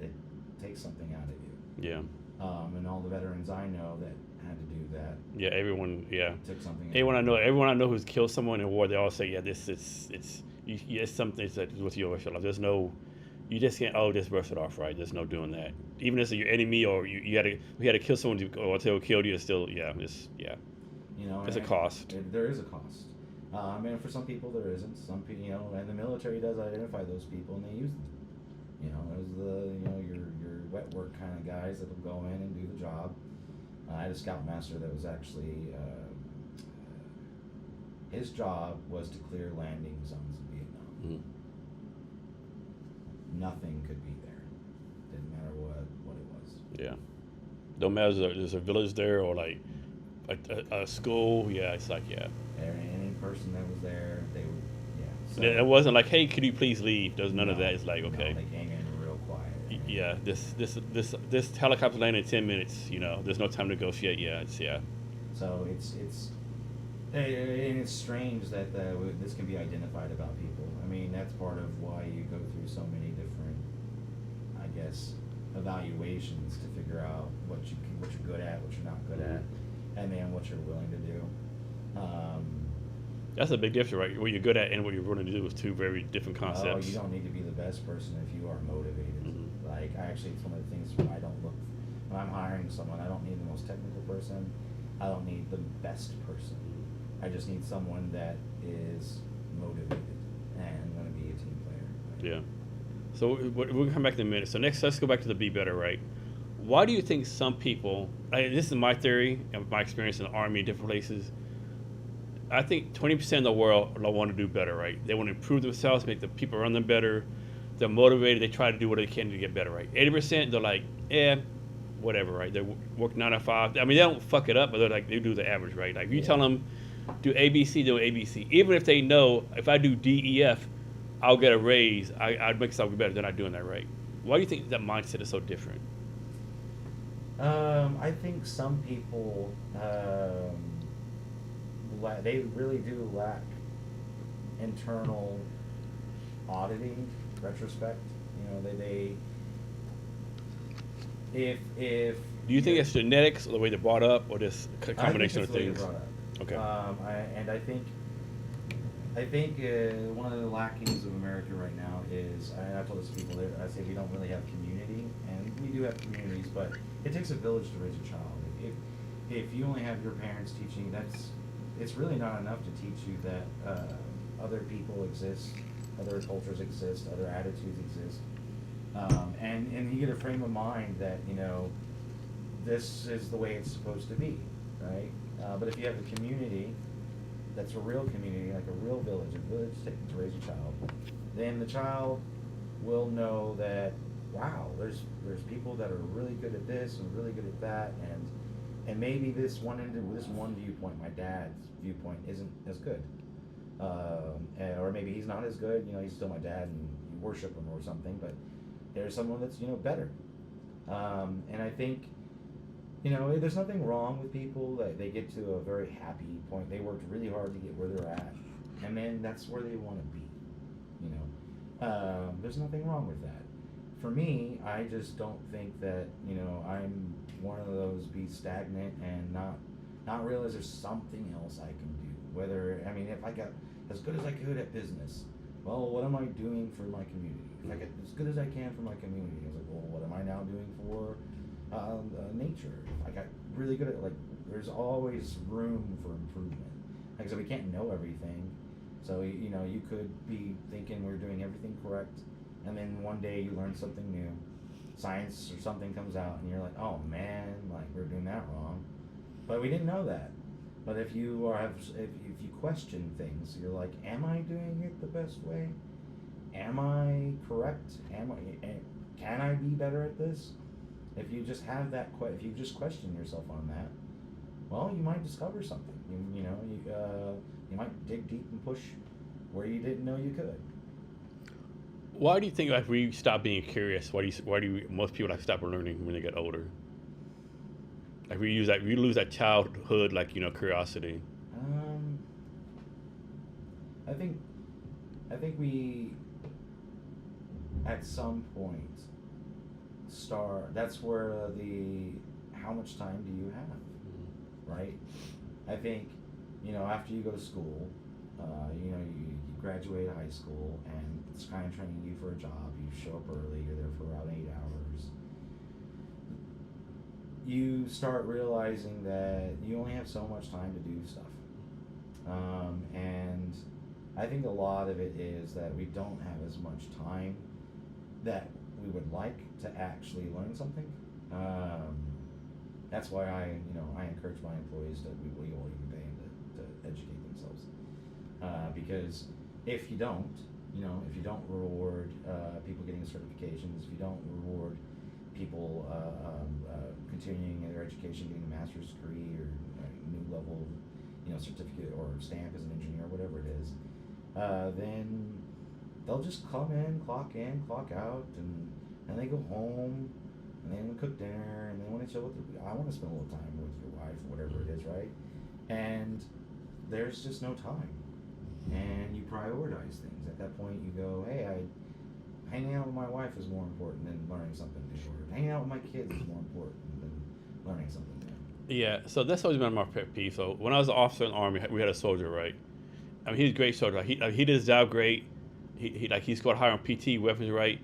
it takes something out of you. Yeah. And all the veterans I know that had to do that. Yeah, everyone. Yeah. Took something. Everyone I know who's killed someone in war, they all say, yeah, it's something that with your life. There's no, you just can't just brush it off, right? There's no doing that. Even if it's your enemy or we had to kill someone or until killed you, it's still it's a cost. There is a cost. And for some people there isn't. Some people, and the military does identify those people and they use them. There's your wet work kind of guys that'll go in and do the job. I had a scoutmaster that was actually his job was to clear landing zones in Vietnam. Mm-hmm. Nothing could be there. Didn't matter what it was. Yeah. Don't matter if there's a village there or like a school. Yeah, it's like, yeah. Any person that was there, they would, yeah. So, it wasn't like, hey, could you please leave? There's none of that. It's like, okay. They came in real quiet. Yeah, this helicopter landed in 10 minutes. There's no time to negotiate. Yeah, So it's strange that this can be identified about people. That's part of why you go through so many different, I guess, evaluations to figure out what you're good at, what you're not good at, and then what you're willing to do. That's a big difference, right? What you're good at and what you're willing to do is two very different concepts. You don't need to be the best person if you are motivated. Mm-hmm. Like, it's one of the things when I'm hiring someone, I don't need the most technical person. I don't need the best person. I just need someone that is motivated and going to be a team player. Right? Yeah. So we'll come back in a minute. So next, let's go back to the be better, right? Why do you think some people, this is my theory and my experience in the Army, different places, I think 20% of the world want to do better, right? They want to improve themselves, make the people around them better. They're motivated. They try to do what they can to get better, right? 80%, they're like, whatever, right? They work 9 to 5. They don't fuck it up, but they do the average, right? Like, you tell them, do ABC, do ABC. Even if they know, if I do DEF, I'll get a raise. I'd make something better. They're not doing that right. Why do you think that mindset is so different? I think some people, they really do lack internal auditing, retrospect. If do you think it's genetics or the way they're brought up, or this combination of things? Okay. I think one of the lackings of America right now is, I told this to people, I say we don't really have community, and we do have communities, but it takes a village to raise a child. If you only have your parents teaching, it's really not enough to teach you that other people exist, other cultures exist, other attitudes exist, and you get a frame of mind that this is the way it's supposed to be, right? But if you have a community that's a real community, like a real village, taken to raise a child, then the child will know that, wow, there's people that are really good at this and really good at that, and maybe this one viewpoint, my dad's viewpoint, isn't as good, or maybe he's not as good. He's still my dad and you worship him or something, but there's someone that's better, and I think. There's nothing wrong with people that they get to a very happy point. They worked really hard to get where they're at, and then that's where they want to be. There's nothing wrong with that. For me, I just don't think that I'm one of those be stagnant and not realize there's something else I can do. If I got as good as I could at business, well, what am I doing for my community? If I get as good as I can for my community, I was like, well, what am I now doing for nature? I got really good at, there's always room for improvement. Like I said, we can't know everything, So, you know, you could be thinking we're doing everything correct, and then one day you learn something new, science or something comes out, and you're like, oh man, like we're doing that wrong, but we didn't know that. But if you question things, you're like, am I doing it the best way? Am I correct? Can I be better at this? If you just have that, if you just question yourself on that, well, you might discover something. You might dig deep and push where you didn't know you could. Why do you think like we stop being curious? Why do most people like stop learning when they get older? Like we lose that childhood curiosity. I think we at some point start. That's where how much time do you have, right? I think after you go to school, you graduate high school and it's kind of training you for a job. You show up early. You're there for around 8 hours. You start realizing that you only have so much time to do stuff. And I think a lot of it is that we don't have as much time that we would like to actually learn something. That's why I encourage my employees that we will even pay them to educate themselves. Because if you don't reward people getting certifications, if you don't reward people continuing their education, getting a master's degree or a new level, certificate or stamp as an engineer, whatever it is, then they'll just come in, clock out, and they go home, and they want to cook dinner, and they want to chill I want to spend a little time with your wife, whatever it is, right? And there's just no time, and you prioritize things. At that point, you go, hey, hanging out with my wife is more important than learning something new, or hanging out with my kids is more important than learning something new. Yeah, so that's always been my pet peeve. So when I was an officer in the Army, we had a soldier, right? I mean, he's a great soldier. He did his job great. He scored higher on PT weapons, right?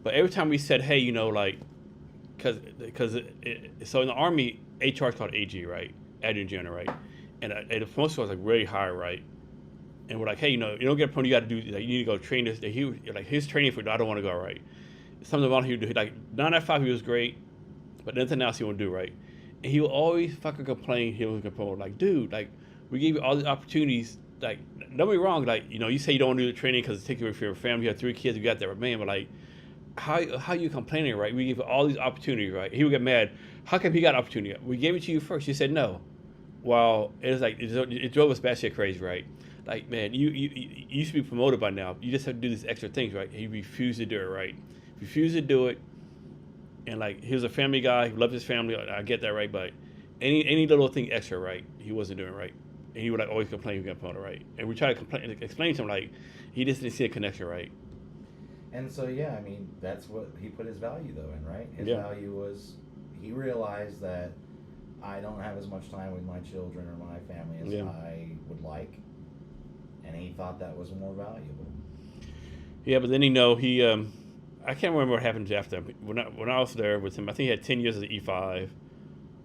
But every time we said, hey, so in the Army, HR is called AG, right? Adjutant General, right? And the promotion was really high, right? And we're like, hey, you don't get promoted, you got to do, you need to go train this. His training for, I don't want to go, right? Something about him, he would do, 9 out of 5, he was great, but nothing else he would do, right? And he would always fucking complain he was promoted. Dude, we gave you all the opportunities. Don't get me wrong. You say you don't want to do the training because it's taking away from your family. You have 3 kids. You got that, man. But how you complaining, right? We gave you all these opportunities, right? He would get mad. How come he got opportunity? We gave it to you first. You said no. Well, it drove us batshit crazy, right? Man, you used to be promoted by now. You just have to do these extra things, right? He refused to do it, right? Refused to do it. And he was a family guy. He loved his family. I get that, right? But any little thing extra, right? He wasn't doing right. And he would always complain he got promoted, right? And we try to explain to him he just didn't see a connection, right? And so I mean that's what he put his value though in, right? His value was he realized that I don't have as much time with my children or my family as I would like, and he thought that was more valuable. Yeah, but then he I can't remember what happened after. When I was there with him, I think he had 10 years as an E5.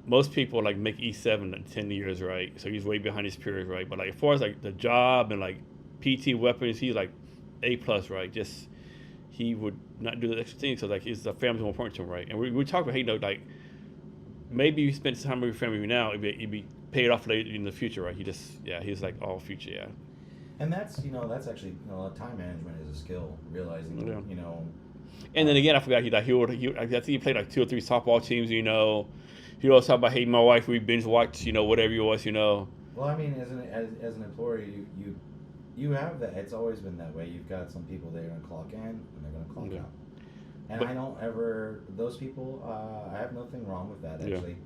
Most people make E7 in 10 years, right? So he's way behind his peers, right? But as far as the job and PT weapons, he's A+, right? Just he would not do the extra things. So the family's more important to him, right? And we talked about, hey, maybe you spend time with your family now, it'd be paid off later in the future, right? He's all future, yeah. And that's actually time management is a skill. Realizing And then again, I forgot I think he played 2 or 3 softball teams. He always talk about, hey, my wife, we binge watch, whatever it was. Well, I mean, as an employee, you have that. It's always been that way. You've got some people that are going to clock in and they're going to clock out. And I don't ever those people. I have nothing wrong with that actually,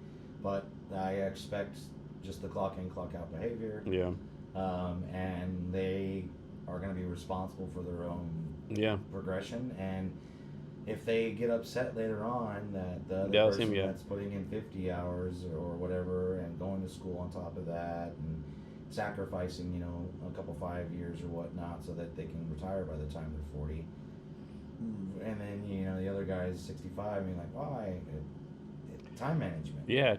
but I expect just the clock in, clock out behavior. Yeah. And they are going to be responsible for their own progression. And if they get upset later on that the other person that's putting in 50 hours or whatever and going to school on top of that and sacrificing, a couple 5 years or whatnot so that they can retire by the time they're 40. And then, the other guy's 65 and you're like, why? Time management. Yeah.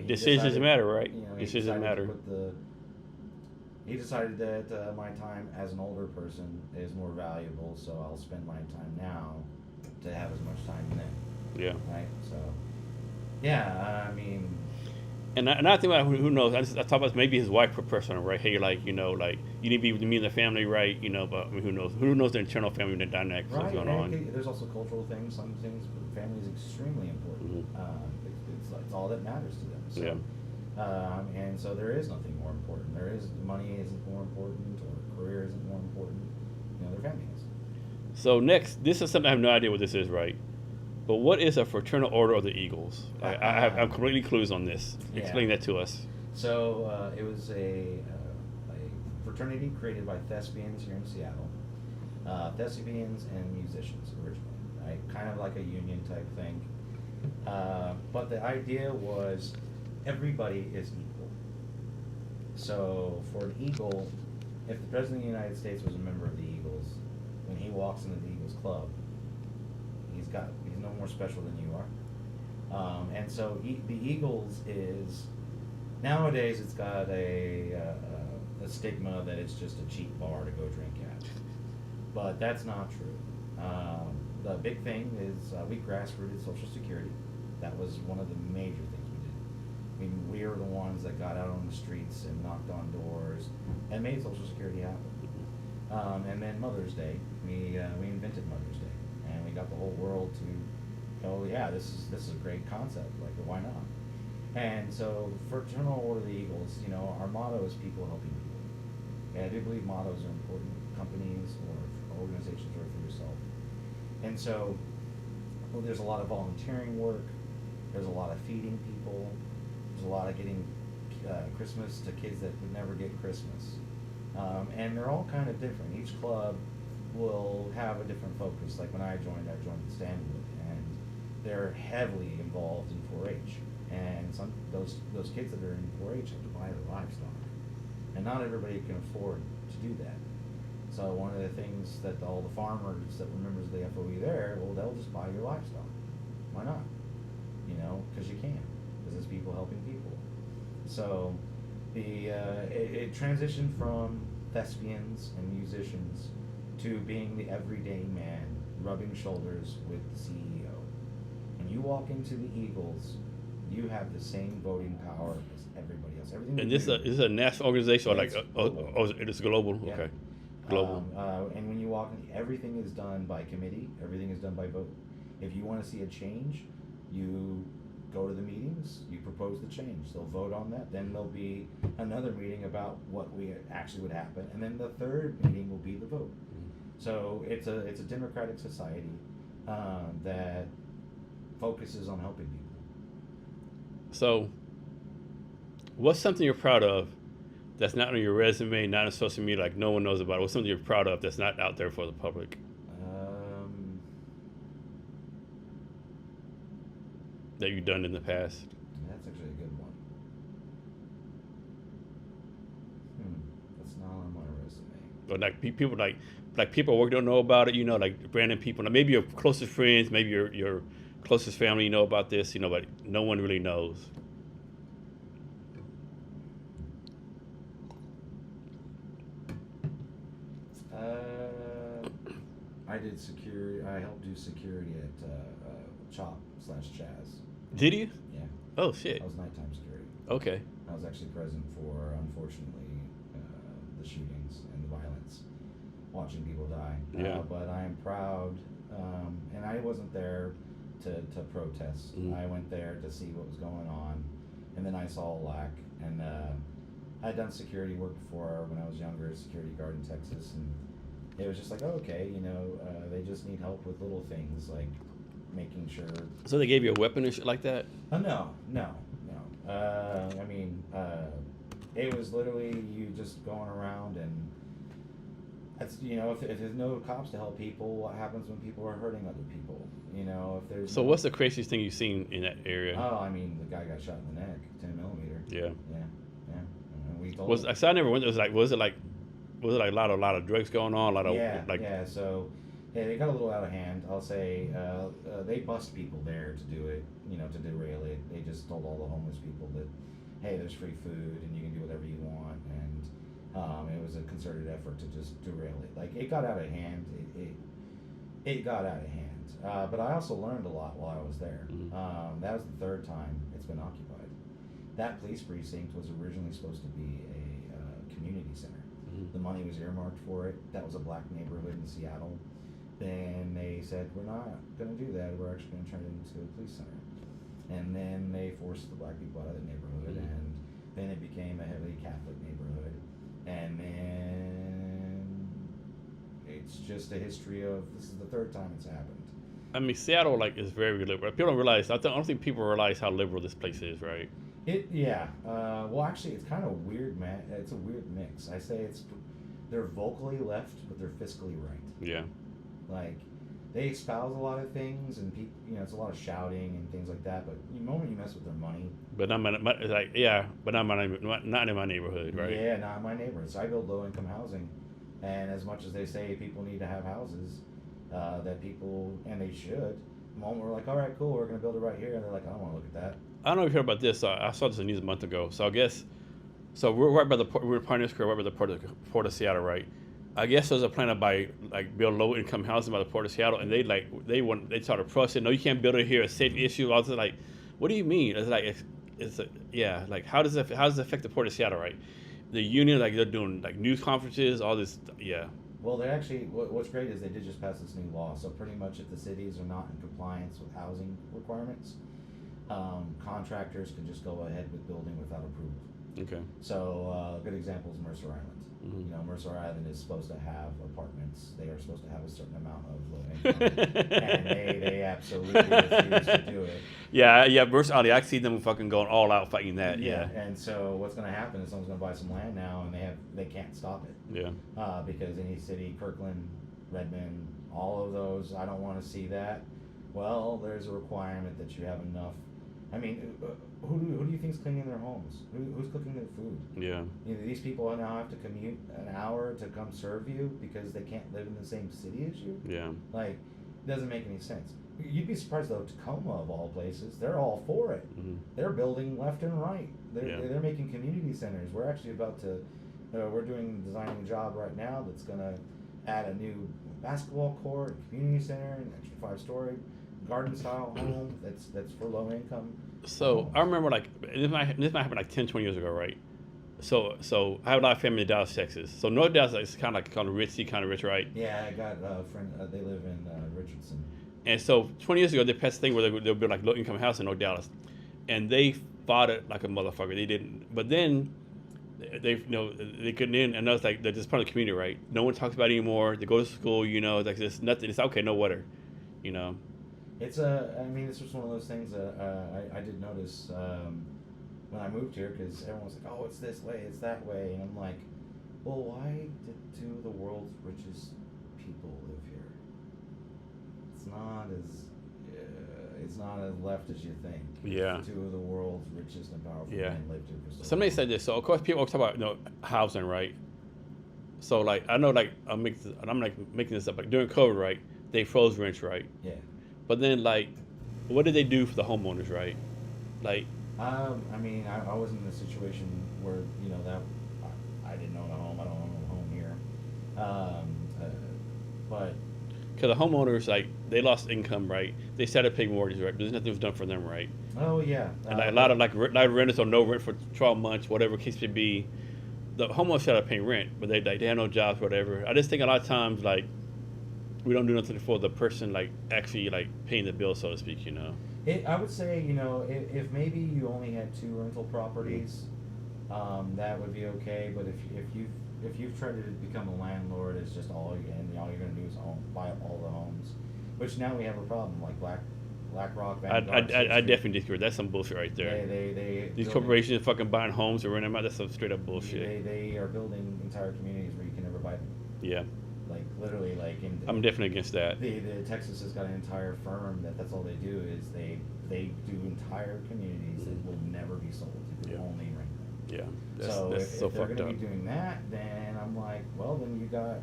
Decisions matter, right? Decisions matter. To put he decided that my time as an older person is more valuable, so I'll spend my time now to have as much time then. Yeah. Right. So, yeah. I mean, And I think about who knows. I talk about maybe his wife per person, right? Hey, like like you need to be with me and the family, right? But I mean, who knows? Who knows the internal family dynamics that's right. going And on? there's also cultural things. Some things, family is extremely important. Mm-hmm. It's all that matters to them. So, Yeah. and so there is nothing more important. There is money isn't more important, or career isn't more important. Their family is. So next, this is something I have no idea what this is, right? But what is a Fraternal Order of the Eagles? I'm completely clueless on this. Yeah. Explain that to us. So it was a fraternity created by thespians here in Seattle. Thespians and musicians originally, right? Kind of like a union type thing. But the idea was everybody is equal. So for an Eagle, if the President of the United States was a member of the Eagles, when he walks into the Eagles Club, he's no more special than you are. And so the Eagles is, nowadays it's got a stigma that it's just a cheap bar to go drink at. But that's not true. The big thing is we grassrooted Social Security. That was one of the major things we did. I mean, we were the ones that got out on the streets and knocked on doors and made Social Security happen. And then Mother's Day, we invented Mother's Day, and we got the whole world to go, yeah, this is a great concept. Like, why not? And so, Fraternal Order of the Eagles, our motto is people helping people. And I do believe mottos are important, companies or organizations or for yourself. And so, there's a lot of volunteering work. There's a lot of feeding people. There's a lot of getting Christmas to kids that would never get Christmas. And they're all kind of different. Each club will have a different focus. Like when I joined Stanwood, and they're heavily involved in 4-H. And those kids that are in 4-H have to buy their livestock, and not everybody can afford to do that. So one of the things that all the farmers that were members of the FOE there, well, they'll just buy your livestock. Why not? Because you can. Because it's people helping people. So it transitioned from thespians and musicians to being the everyday man, rubbing shoulders with the CEO. When you walk into the Eagles, you have the same voting power as everybody else. Everything. And this is a national organization, or like it is global. Yeah. Okay, global. And when you walk in, everything is done by committee. Everything is done by vote. If you want to see a change, you go to the meetings. You propose the change. They'll vote on that. Then there'll be another meeting about what we actually would happen, and then the third meeting will be the vote. So it's a democratic society that focuses on helping people. So, what's something you're proud of that's not on your resume, not on social media, like no one knows about it? What's something you're proud of that's not out there for the public? That you've done in the past? That's actually a good one. That's not on my resume. Or like people like people at work don't know about it, like random people. Like maybe your closest friends, maybe your closest family know about this, but no one really knows. I did security. I helped do security at CHOP/Chaz. Did you? Yeah. Oh shit. I was nighttime security. Okay. I was actually present for, unfortunately, the shootings and the violence, watching people die. Yeah. But I am proud, and I wasn't there to protest. Mm-hmm. I went there to see what was going on, and then I saw a lack. And I'd done security work before when I was younger, security guard in Texas, and it was just like, oh, okay, they just need help with little things like making sure. So they gave you a weapon and shit like that? No. It was literally you just going around, and that's if there's no cops to help people, what happens when people are hurting other people? If there's. So what's the craziest thing you've seen in that area? Oh, I mean, the guy got shot in the neck, 10mm. Yeah. And we told. So I never went. Was it like a lot of drugs going on? Yeah. So. Yeah, they got a little out of hand. I'll say they bust people there to do it, to derail it. They just told all the homeless people that, hey, there's free food and you can do whatever you want. And It was a concerted effort to just derail it. Like, it got out of hand. It got out of hand. But I also learned a lot while I was there. That was the third time it's been occupied. That police precinct was originally supposed to be a community center. The money was earmarked for it. That was a black neighborhood in Seattle. Then they said, we're not going to do that. We're actually going to turn it into a police center. And then they forced the black people out of the neighborhood, and then it became a heavily Catholic neighborhood. And then it's just a history of, this is the third time it's happened. I mean, Seattle is very liberal. People don't realize. I don't think people realize how liberal this place is, right? Well, actually, it's kind of weird, man. It's a weird mix. I say they're vocally left, but they're fiscally right. Yeah. Like, they espouse a lot of things, and people, it's a lot of shouting and things like that. But the moment you mess with their money, but not in my neighborhood, right? Yeah, not in my neighborhood. So I build low-income housing, and as much as they say people need to have houses, that people, and they should. The moment we're like, all right, cool, we're gonna build it right here, and they're like, I don't want to look at that. I don't know if you heard about this. I saw this in the news a month ago. So I guess, we're right by we're in Pioneer Square, right by the port of Seattle, right? I guess there's a plan to build low income housing by the port of Seattle, and they started protesting. No, you can't build it here. It's a safety issue. I was like, what do you mean? It's how does it affect the port of Seattle, right? The union, they're doing news conferences, all this, yeah. Well, they actually, what's great is they did just pass this new law. So pretty much if the cities are not in compliance with housing requirements, contractors can just go ahead with building without approval. Okay. So a good example is Mercer Island. Mm-hmm. Mercer Island is supposed to have apartments. They are supposed to have a certain amount of low income, and they absolutely refuse to do it. Yeah, Mercer Island. I see them fucking going all out fighting that. Yeah. And so what's going to happen is someone's going to buy some land now, and they can't stop it. Yeah. Because any city, Kirkland, Redmond, all of those, I don't want to see that. Well, there's a requirement that you have enough. I mean, who do you think's cleaning their homes? Who's cooking their food? Yeah. These people now have to commute an hour to come serve you because they can't live in the same city as you. Yeah. It doesn't make any sense. You'd be surprised though, Tacoma of all places, they're all for it. Mm-hmm. They're building left and right. They're making community centers. We're actually about to, we're designing a job right now that's gonna add a new basketball court, community center, an extra 5-story. Garden style home that's for low income. So I remember this might happen 10, 20 years ago, right? So I have a lot of family in Dallas, Texas. So North Dallas is kind of rich, right? Yeah, I got a friend. They live in Richardson. And so 20 years ago, they passed a thing where they'll build low income house in North Dallas, and they fought it like a motherfucker. They didn't, but then they couldn't in, and I was like, they're just part of the community, right? No one talks about it anymore. They go to school, there's nothing. It's okay, no water, It's it's just one of those things that I did notice when I moved here, because everyone was like, oh, it's this way, it's that way, and I'm like, well, why did two of the world's richest people live here? It's not as left as you think. Yeah. Two of the world's richest and powerful men lived here for so long. Somebody said this. So of course people talk about housing, right? So I know I'm making this up. During COVID, right? They froze rents, right? Yeah. But then, what did they do for the homeowners, right? I wasn't in a situation where, that I didn't own a home. I don't own a home here. But because the homeowners, they lost income, right? They started paying mortgages, right? But there's nothing was done for them, right? Oh, yeah. And a lot of renters or no rent for 12 months, whatever the case may be. The homeowners started paying rent, but they had no jobs, whatever. I just think a lot of times, we don't do nothing for the person actually paying the bill, so to speak. I would say if maybe you only had 2 rental properties, that would be okay. But if you've tried to become a landlord, it's just all you're gonna do is buy up all the homes, which now we have a problem BlackRock. I definitely disagree. That's some bullshit right there. These corporations fucking buying homes and renting them out. That's some straight up bullshit. They are building entire communities where you can never buy them. Yeah. Literally, I'm definitely against that. The Texas has got an entire firm that's all they do is they do entire communities that will never be sold. You can only rent them. Yeah. If so they're fucked going up. to be doing that, then I'm like, well, then you got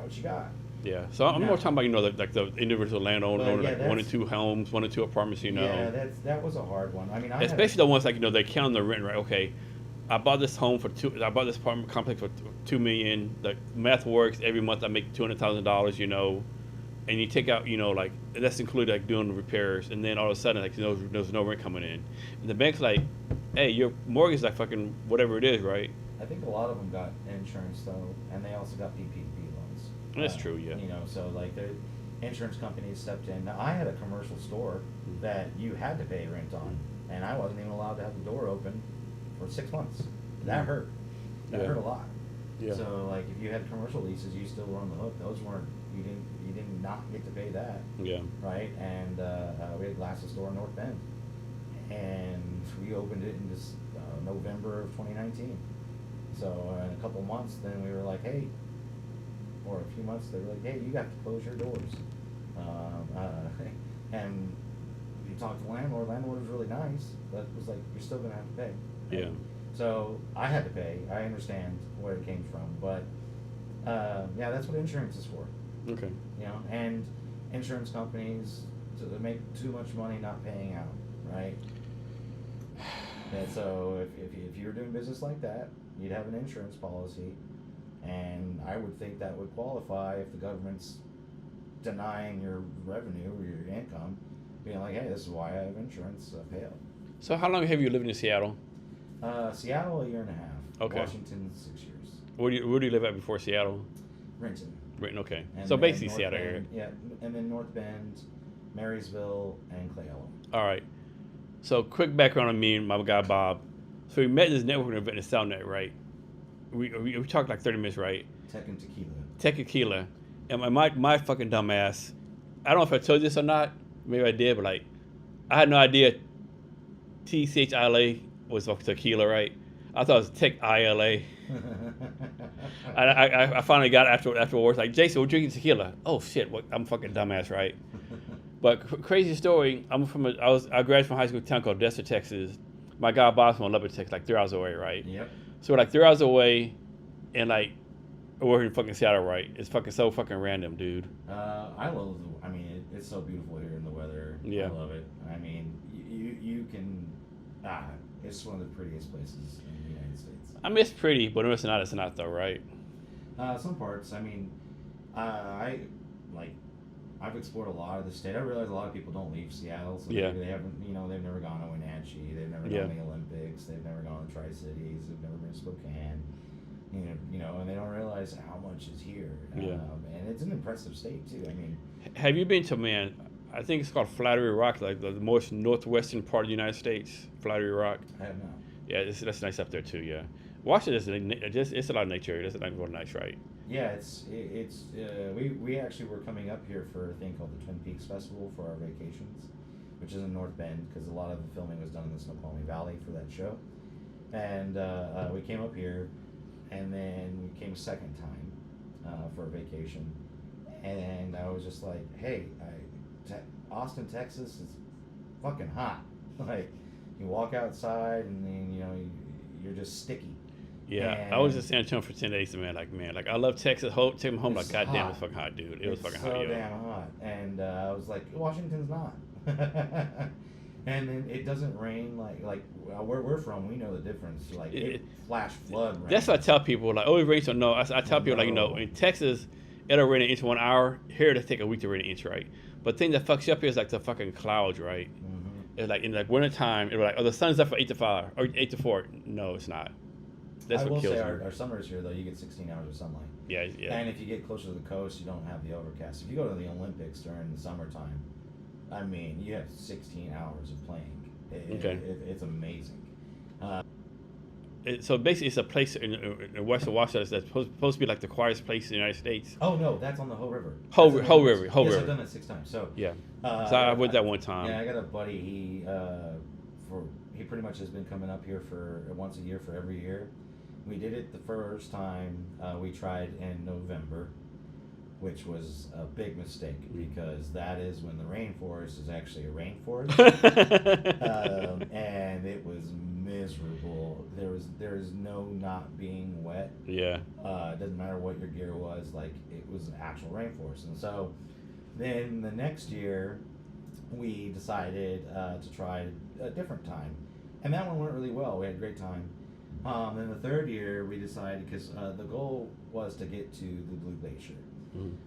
what you got. Yeah. So I'm more talking about the individual landowner, 1 or 2 homes, 1 or 2 apartments. Yeah, that was a hard one. Especially the ones they count the rent, right? Okay. I bought this home for I bought this apartment complex for $2 million. The math works. Every month I make $200,000. You know, and you take out, you know, like that's included like doing the repairs, and then all of a sudden like there's no rent coming in, and the bank's like, hey, your mortgage is like fucking whatever it is, right? I think a lot of them got insurance though, and they also got PPP loans. That's true, yeah. You know, so like the insurance companies stepped in. Now, I had a commercial store that you had to pay rent on, and I wasn't even allowed to have the door open for 6 months. That hurt. That Yeah. hurt a lot. Yeah. So like if you had commercial leases, you still were on the hook. Those weren't. You didn't not get to pay that. Yeah. Right. And we had a glasses store in North Bend, and we opened it in this November of 2019. So in a couple months, then we were like, hey, or a few months, they were like, hey, you got to close your doors. And you talk to the landlord. Landlord was really nice, but was like, you're still gonna have to pay. Yeah. So I had to pay. I understand where it came from, but yeah, that's what insurance is for. Okay. You know, and insurance companies so they make too much money not paying out, right? And so if you were doing business like that, you'd have an insurance policy, and I would think that would qualify if the government's denying your revenue or your income, being like, hey, this is why I have insurance, pay up. So how long have you lived in Seattle? Seattle, a year and a half. Okay. Washington, 6 years. Where do you live at before Seattle? Renton. Renton, okay. And So then basically North Seattle Bend, area. Yeah, and then North Bend, Marysville, and Clay Ellen. All right. So quick background on me and my guy Bob. So we met in this networking event in SouthNet, right? We talked like 30 minutes, right? Tech and Tequila. Tech Tequila. And my fucking dumb ass, I don't know if I told you this or not. Maybe I did, but like, I had no idea TCHILA was fucking tequila, right? I thought it was Tech ILA. I finally got it afterwards. Like, Jason, we're drinking tequila. Oh shit, I'm fucking dumbass, right? But crazy story. I graduated from high school in a town called Desert, Texas. My guy Bob's from Lubbock, Texas, like 3 hours away, right? Yep. So we're like 3 hours away, and like we're in fucking Seattle, right? It's fucking so fucking random, dude. I love. I mean, it's so beautiful here in the weather. Yeah. I love it. I mean, you can. It's one of the prettiest places in the United States. I mean, it's pretty, but it's not though, right? Some parts. I mean, I've explored a lot of the state. I realize a lot of people don't leave Seattle, so Yeah. maybe they haven't. You know, they've never gone to Wenatchee. They've never Yeah. gone to the Olympics. They've never gone to Tri-Cities. They've never been to Spokane. You know, and they don't realize how much is here. Yeah. And it's an impressive state too. I mean, Have you been to, man, I think it's called Flattery Rock, like the most northwestern part of the United States, Flattery Rock. I have not. Yeah, that's nice up there too, yeah. Washington it's a lot of nature. It's like really nice, right? Yeah, we actually were coming up here for a thing called the Twin Peaks Festival for our vacations, which is in North Bend, because a lot of the filming was done in the Snoqualmie Valley for that show. And we came up here, and then we came a second time for a vacation. And I was just like, hey, Austin, Texas is fucking hot. Like, you walk outside, and then, you know, you're just sticky. Yeah, And I was in San Antonio for 10 days, and man, like I love Texas. Take me home, It's like goddamn, hot. it's fucking hot, dude. It was fucking so hot, yo. damn hot. And I was like, Washington's not. And then it doesn't rain like where we're from. We know the difference. Like it flash flood rain. That's what I tell people. Like, oh, it rains or no. I tell people, like, you know, in Texas, it'll rain an inch in 1 hour. Here, it'll take a week to rain an inch, right? But the thing that fucks you up here is like the fucking clouds, right? Mm-hmm. It's like in like wintertime, it'll be like, oh, the sun's up for 8 to 5 or 8 to 4. No, it's not. That's I what will kills say me. our summers here though, you get 16 hours of sunlight. Yeah. And if you get closer to the coast, you don't have the overcast. If you go to the Olympics during the summertime, I mean, you have 16 hours of playing. It's amazing. So basically, it's a place in western Washington that's supposed to be like the quietest place in the United States. Oh no, that's on the Hoh River. Whole River. Yes, I've done that 6 times. So Yeah. So I went that one time. Yeah, I got a buddy. He pretty much has been coming up here for once a year for every year. We did it the first time we tried in November, which was a big mistake because that is when the rainforest is actually a rainforest, and it was miserable. There is no not being wet. Yeah. It doesn't matter what your gear was. Like, it was an actual rainforest, and so then the next year we decided to try a different time, and that one went really well. We had a great time. Then the third year, we decided, because the goal was to get to the Blue Glacier.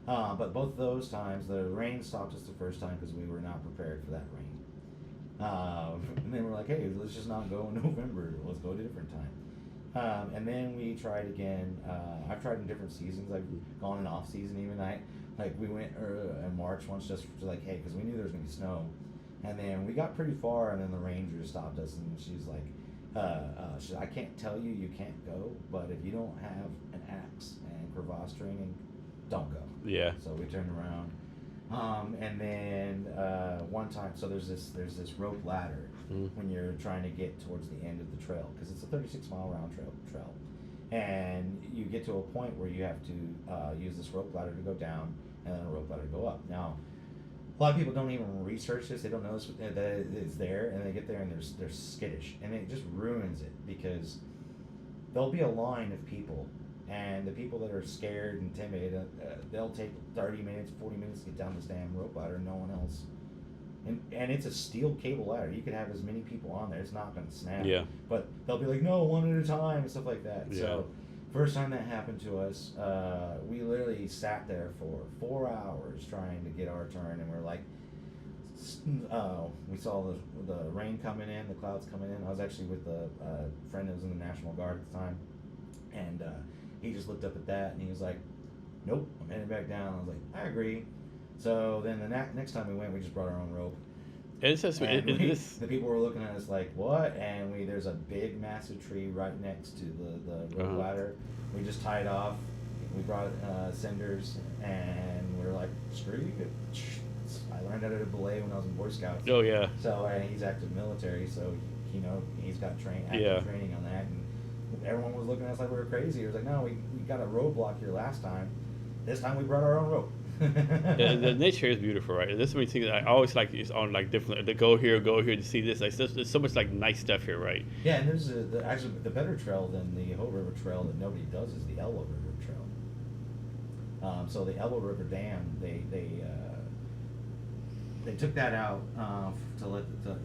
But both of those times, the rain stopped us the first time because we were not prepared for that rain. And then we're like, hey, let's just not go in November. Let's go at a different time. And then we tried again. I've tried in different seasons. I've gone in off season even. We went in March once just to like, hey, because we knew there was gonna be snow. And then we got pretty far, and then the ranger stopped us, and she's like, I can't tell you can't go, but if you don't have an axe and crevasse training, don't go. Yeah. So we turned around. And then one time, so there's this rope ladder when you're trying to get towards the end of the trail, because it's a 36-mile round trail, and you get to a point where you have to use this rope ladder to go down, and then a rope ladder to go up. Now, a lot of people don't even research this; they don't know that it's there, and they get there and they're skittish, and it just ruins it, because there'll be a line of people. And the people that are scared and timid, they'll take 30 minutes, 40 minutes to get down this damn rope ladder, no one else. And it's a steel cable ladder. You could have as many people on there, it's not going to snap. Yeah. But they'll be like, no, one at a time, and stuff like that. Yeah. So, first time that happened to us, we literally sat there for 4 hours trying to get our turn, and we're like, we saw the rain coming in, the clouds coming in. I was actually with a friend that was in the National Guard at the time, and he just looked up at that and he was like, nope, I'm heading back down. I was like, I agree. So then the next time we went, we just brought our own rope. It's just, the people were looking at us like, what? And there's a big, massive tree right next to the rope ladder. We just tied off. We brought cinders, and we were like, screw you. I learned how to do belay when I was in Boy Scouts. Oh, yeah. So he's active military, so he's got active training on that. And everyone was looking at us like we were crazy. It was like, no, we got a roadblock here last time. This time we brought our own rope. Yeah, the nature is beautiful, right? This is one thing that I always like is on like different. To go here to see this. Like there's so much like nice stuff here, right? Yeah, and there's actually the better trail than the Hope River Trail that nobody does is the Elbow River Trail. So the Elbow River Dam, they took that out to let the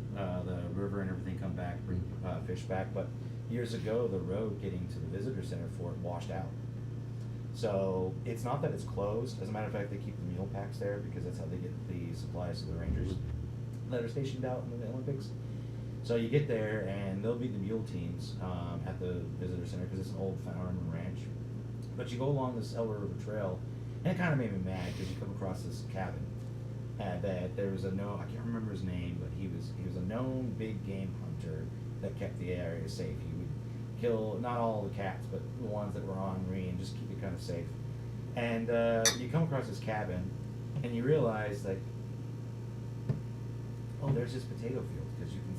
river and everything come back, bring fish back, but years ago, the road getting to the visitor center for it washed out. So it's not that it's closed. As a matter of fact, they keep the mule packs there because that's how they get the supplies to the rangers that are stationed out in the Olympics. So you get there, and there'll be the mule teams at the visitor center because it's an old farm and ranch. But you go along this Elbow River Trail, and it kind of made me mad because you come across this cabin that there was I can't remember his name, but he was a known big game hunter that kept the area safe. He would kill not all the cats, but the ones that were ornery, and just keep it kind of safe. And you come across this cabin, and you realize that, oh, there's this potato field, because you can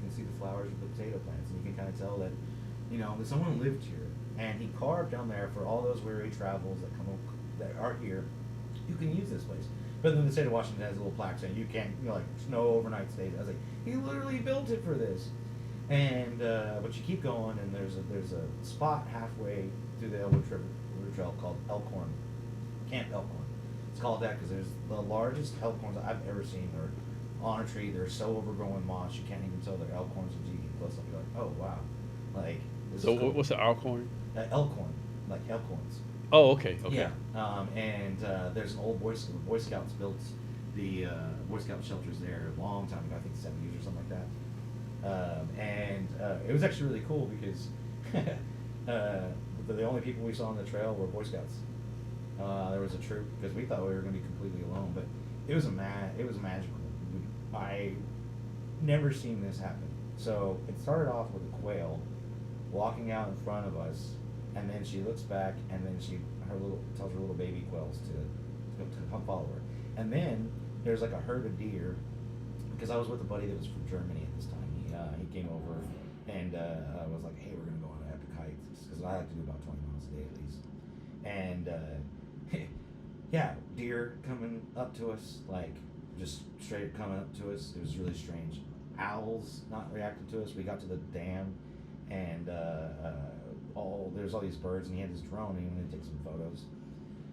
see the flowers of the potato plants, and you can kind of tell that, that someone lived here, and he carved down there for all those weary travels that are here. You can use this place. But then the state of Washington has a little plaque saying you can't, no overnight stays. I was like, he literally built it for this. And but you keep going, and there's a spot halfway through the Elbow River Trail called Elkhorn, Camp Elkhorn. It's called that because there's the largest elkhorns I've ever seen. They're on a tree. They're so overgrown with moss you can't even tell they're elkhorns until you get close up. You're like, oh wow, like. This So is cool. what's the elkhorn? Elkhorn, like elkhorns. Oh, okay. Yeah, and there's an old Boy Scouts built the Boy Scout shelters there a long time ago, I think 70s or something like that. And it was actually really cool because the only people we saw on the trail were Boy Scouts. There was a troop because we thought we were going to be completely alone, but it was magical. I never seen this happen. So it started off with a quail walking out in front of us. And then she looks back, and then tells her little baby quails to come follow her. And then there's like a herd of deer, because I was with a buddy that was from Germany at this time. He came over and was like, hey, we're gonna go on an epic hike, because I like to do about 20 miles a day at least. And yeah, deer coming up to us, like just straight coming up to us. It was really strange. Owls not reacting to us. We got to the dam, and there's all these birds, and he had his drone, and he wanted to take some photos.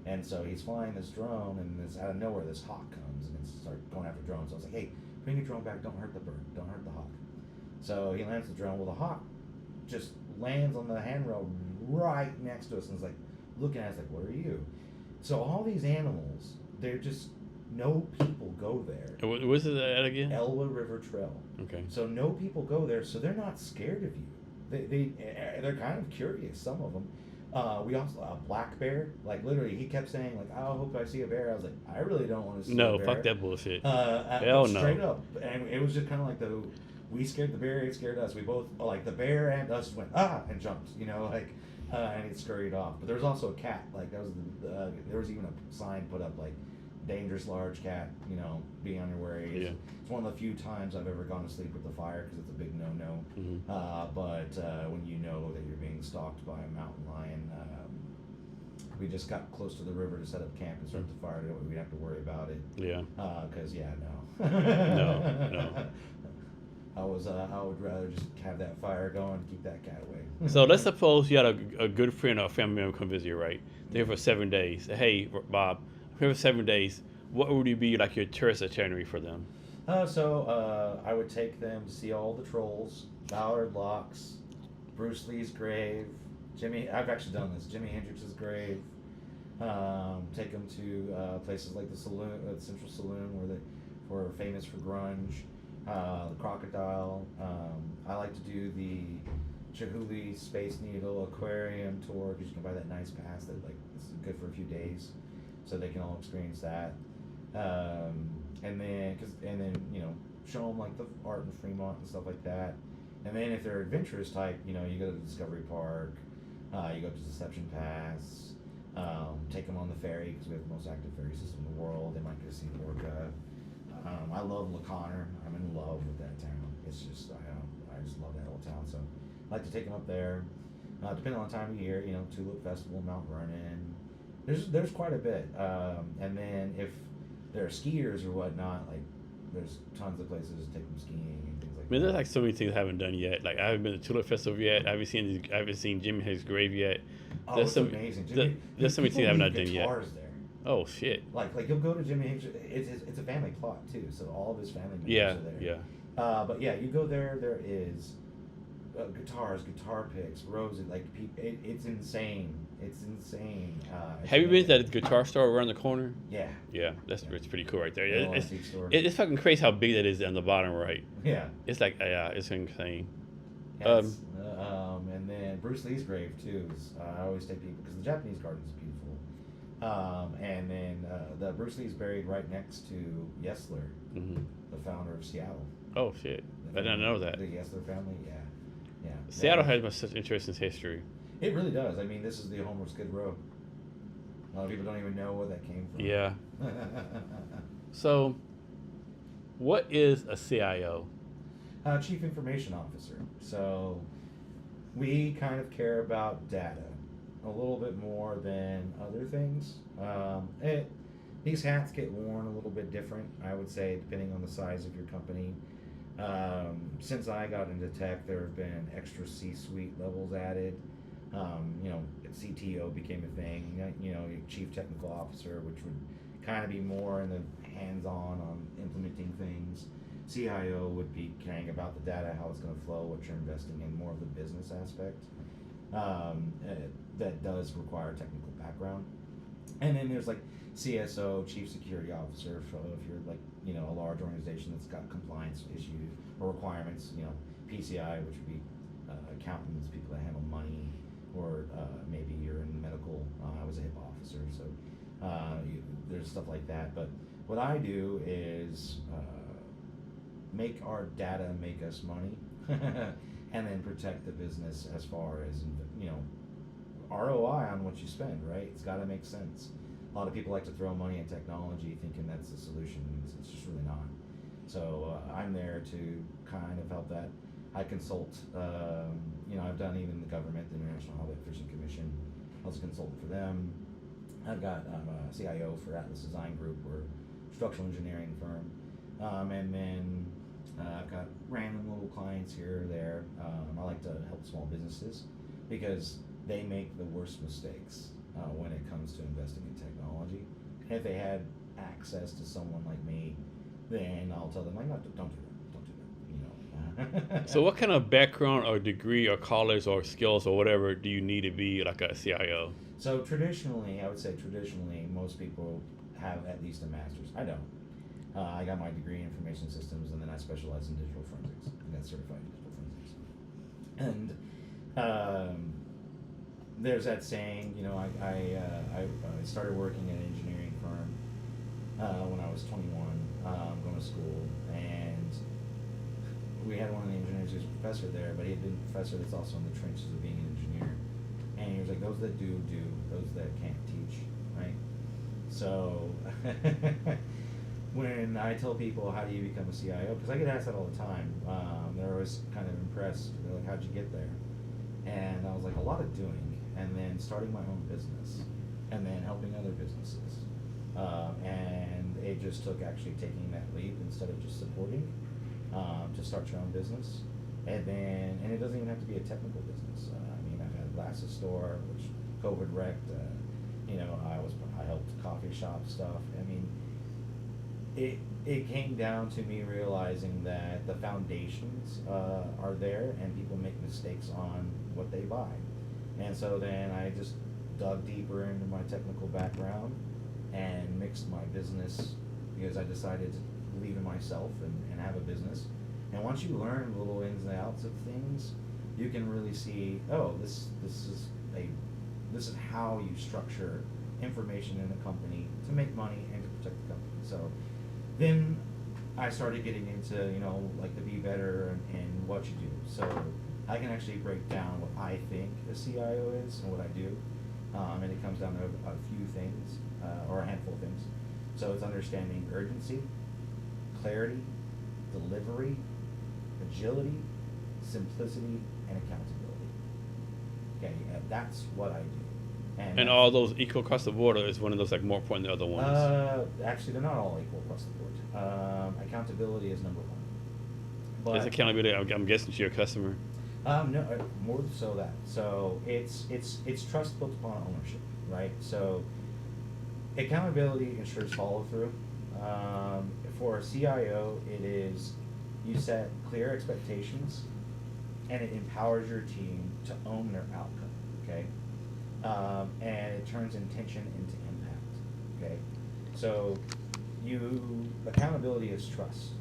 And so he's flying this drone, and out of nowhere this hawk comes and it starts going after drones. So I was like, hey, bring your drone back, don't hurt the bird, don't hurt the hawk. So he lands the drone. Well, the hawk just lands on the handrail right next to us and is like looking at us like, what are you? So all these animals, they're just, no people go there. What's it at again? Elwha River Trail. Okay. So no people go there, so they're not scared of you. They're kind of curious, some of them. We also a black bear. Like literally, he kept saying like, "I hope I see a bear." I was like, "I really don't want to see a bear." No, fuck that bullshit. Hell no. Straight up, and it was just kind of like we scared the bear, it scared us. We both like the bear and us went and jumped, and it scurried off. But there was also a cat. Like that was there was even a sign put up like, "Dangerous large cat," be on your way. Yeah. It's one of the few times I've ever gone to sleep with the fire because it's a big no-no. Mm-hmm. But when you know that you're being stalked by a mountain lion, we just got close to the river to set up camp and start the fire. We'd have to worry about it. Yeah. Because no. No. I would rather just have that fire going to keep that cat away. So let's suppose you had a good friend or a family member come visit you, right? They're here for 7 days. Say, hey, Bob, I'm here for 7 days. What would be like your tourist itinerary for them? So I would take them to see all the trolls, Ballard Locks, Bruce Lee's grave, I've actually done this, Jimi Hendrix's grave. Take them to places like the saloon, the Central Saloon, where they were famous for grunge. The Crocodile. I like to do the Chihuly Space Needle Aquarium tour because you can buy that nice pass that is good for a few days, so they can all experience that. And then show them like the art in Fremont and stuff like that. And then if they're adventurous type, you go to Discovery Park, you go to Deception Pass, take them on the ferry because we have the most active ferry system in the world. They might get to see Orca. I love LaConner. I'm in love with that town. It's just I just love that whole town. So I like to take them up there. Depending on the time of year, Tulip Festival, Mount Vernon. There's quite a bit. And then if they're skiers or whatnot, like there's tons of places to take them skiing and things like that. There's like so many things I haven't done yet. Like I haven't been to Tulip Festival yet. I haven't seen Jimi Hendrix's grave yet. Oh, it's amazing. There's so many things I have not done yet. There. Oh shit! Like you'll go to Jimi Hendrix. It's a family plot too, so all of his family members Yeah, are there. yeah. But yeah, you go there. There is guitars, guitar picks, roses. Like it's insane. It's insane. Have you been to that guitar store around the corner? Yeah. Yeah, it's pretty cool right there. Yeah, It's fucking crazy how big that is on the bottom right. Yeah. It's like it's insane. Yeah, and then Bruce Lee's grave too. I always take people because the Japanese garden is beautiful. And then the Bruce Lee's buried right next to Yesler, the founder of Seattle. Oh shit! I didn't know that. The Yesler family, yeah. Seattle has such interesting history. It really does. I mean, this is the home of Skid Row. A lot of people don't even know where that came from. Yeah. So, what is a CIO? Chief Information Officer. So, we kind of care about data a little bit more than other things. These hats get worn a little bit different, I would say, depending on the size of your company. Since I got into tech, there have been extra C-suite levels added. CTO became a thing. Your Chief Technical Officer, which would kind of be more in the hands-on on implementing things. CIO would be caring about the data, how it's going to flow, what you're investing in, more of the business aspect. That does require technical background. And then there's like CSO, Chief Security Officer, so if you're like, a large organization that's got compliance issues or requirements, PCI, which would be accountants, people that handle money, or maybe you're in medical. I was a HIPAA officer, so there's stuff like that. But what I do is make our data make us money, and then protect the business as far as ROI on what you spend. Right? It's got to make sense. A lot of people like to throw money at technology thinking that's the solution. It's just really not. So I'm there to kind of help that. I consult. I've done even the government, the International Holiday Fishing Commission. I was a consultant for them. I'm a CIO for Atlas Design Group. We're a structural engineering firm. And then I've got random little clients here or there. I like to help small businesses because they make the worst mistakes when it comes to investing in technology. And if they had access to someone like me, then I'll tell them, like, no, don't do that. So what kind of background or degree or college or skills or whatever do you need to be like a CIO? So traditionally, I would say traditionally, most people have at least a master's. I don't. I got my degree in information systems, and then I specialize in digital forensics. I got certified in digital forensics. And there's that saying, you know, I started working at an engineering firm when I was 21, going to school, and we had one of the engineers who was a professor there, but he had been a professor that's also in the trenches of being an engineer. And he was like, those that do, those that can't teach, right? So when I tell people, how do you become a CIO? Because I get asked that all the time. They're always kind of impressed. They're like, how'd you get there? And I was like, a lot of doing, and then starting my own business, and then helping other businesses. And it just took actually taking that leap instead of just supporting, to start your own business. And it doesn't even have to be a technical business. I mean, I've had a glasses store, which COVID wrecked. You know, I helped coffee shop stuff. I mean, it came down to me realizing that the foundations are there, and people make mistakes on what they buy. And so then I just dug deeper into my technical background and mixed my business, because I decided to believe in myself and have a business. And once you learn the little ins and outs of things, you can really see, oh, this is how you structure information in a company to make money and to protect the company. So then I started getting into, you know, like the be better and what you do. So I can actually break down what I think a CIO is and what I do. And it comes down to a few things, or a handful of things. So it's understanding urgency, clarity, delivery, agility, simplicity, and accountability. Okay, that's what I do. And all those equal across the board, or is one of those like more important than the other ones? Actually, they're not all equal across the board. Accountability is number one. But Is accountability, I'm guessing, to your customer? No, more so that. So it's trust built upon ownership, right? So accountability ensures follow through. For a CIO, it is you set clear expectations, and it empowers your team to own their outcome. Okay, and it turns intention into impact. Okay, so accountability is trust.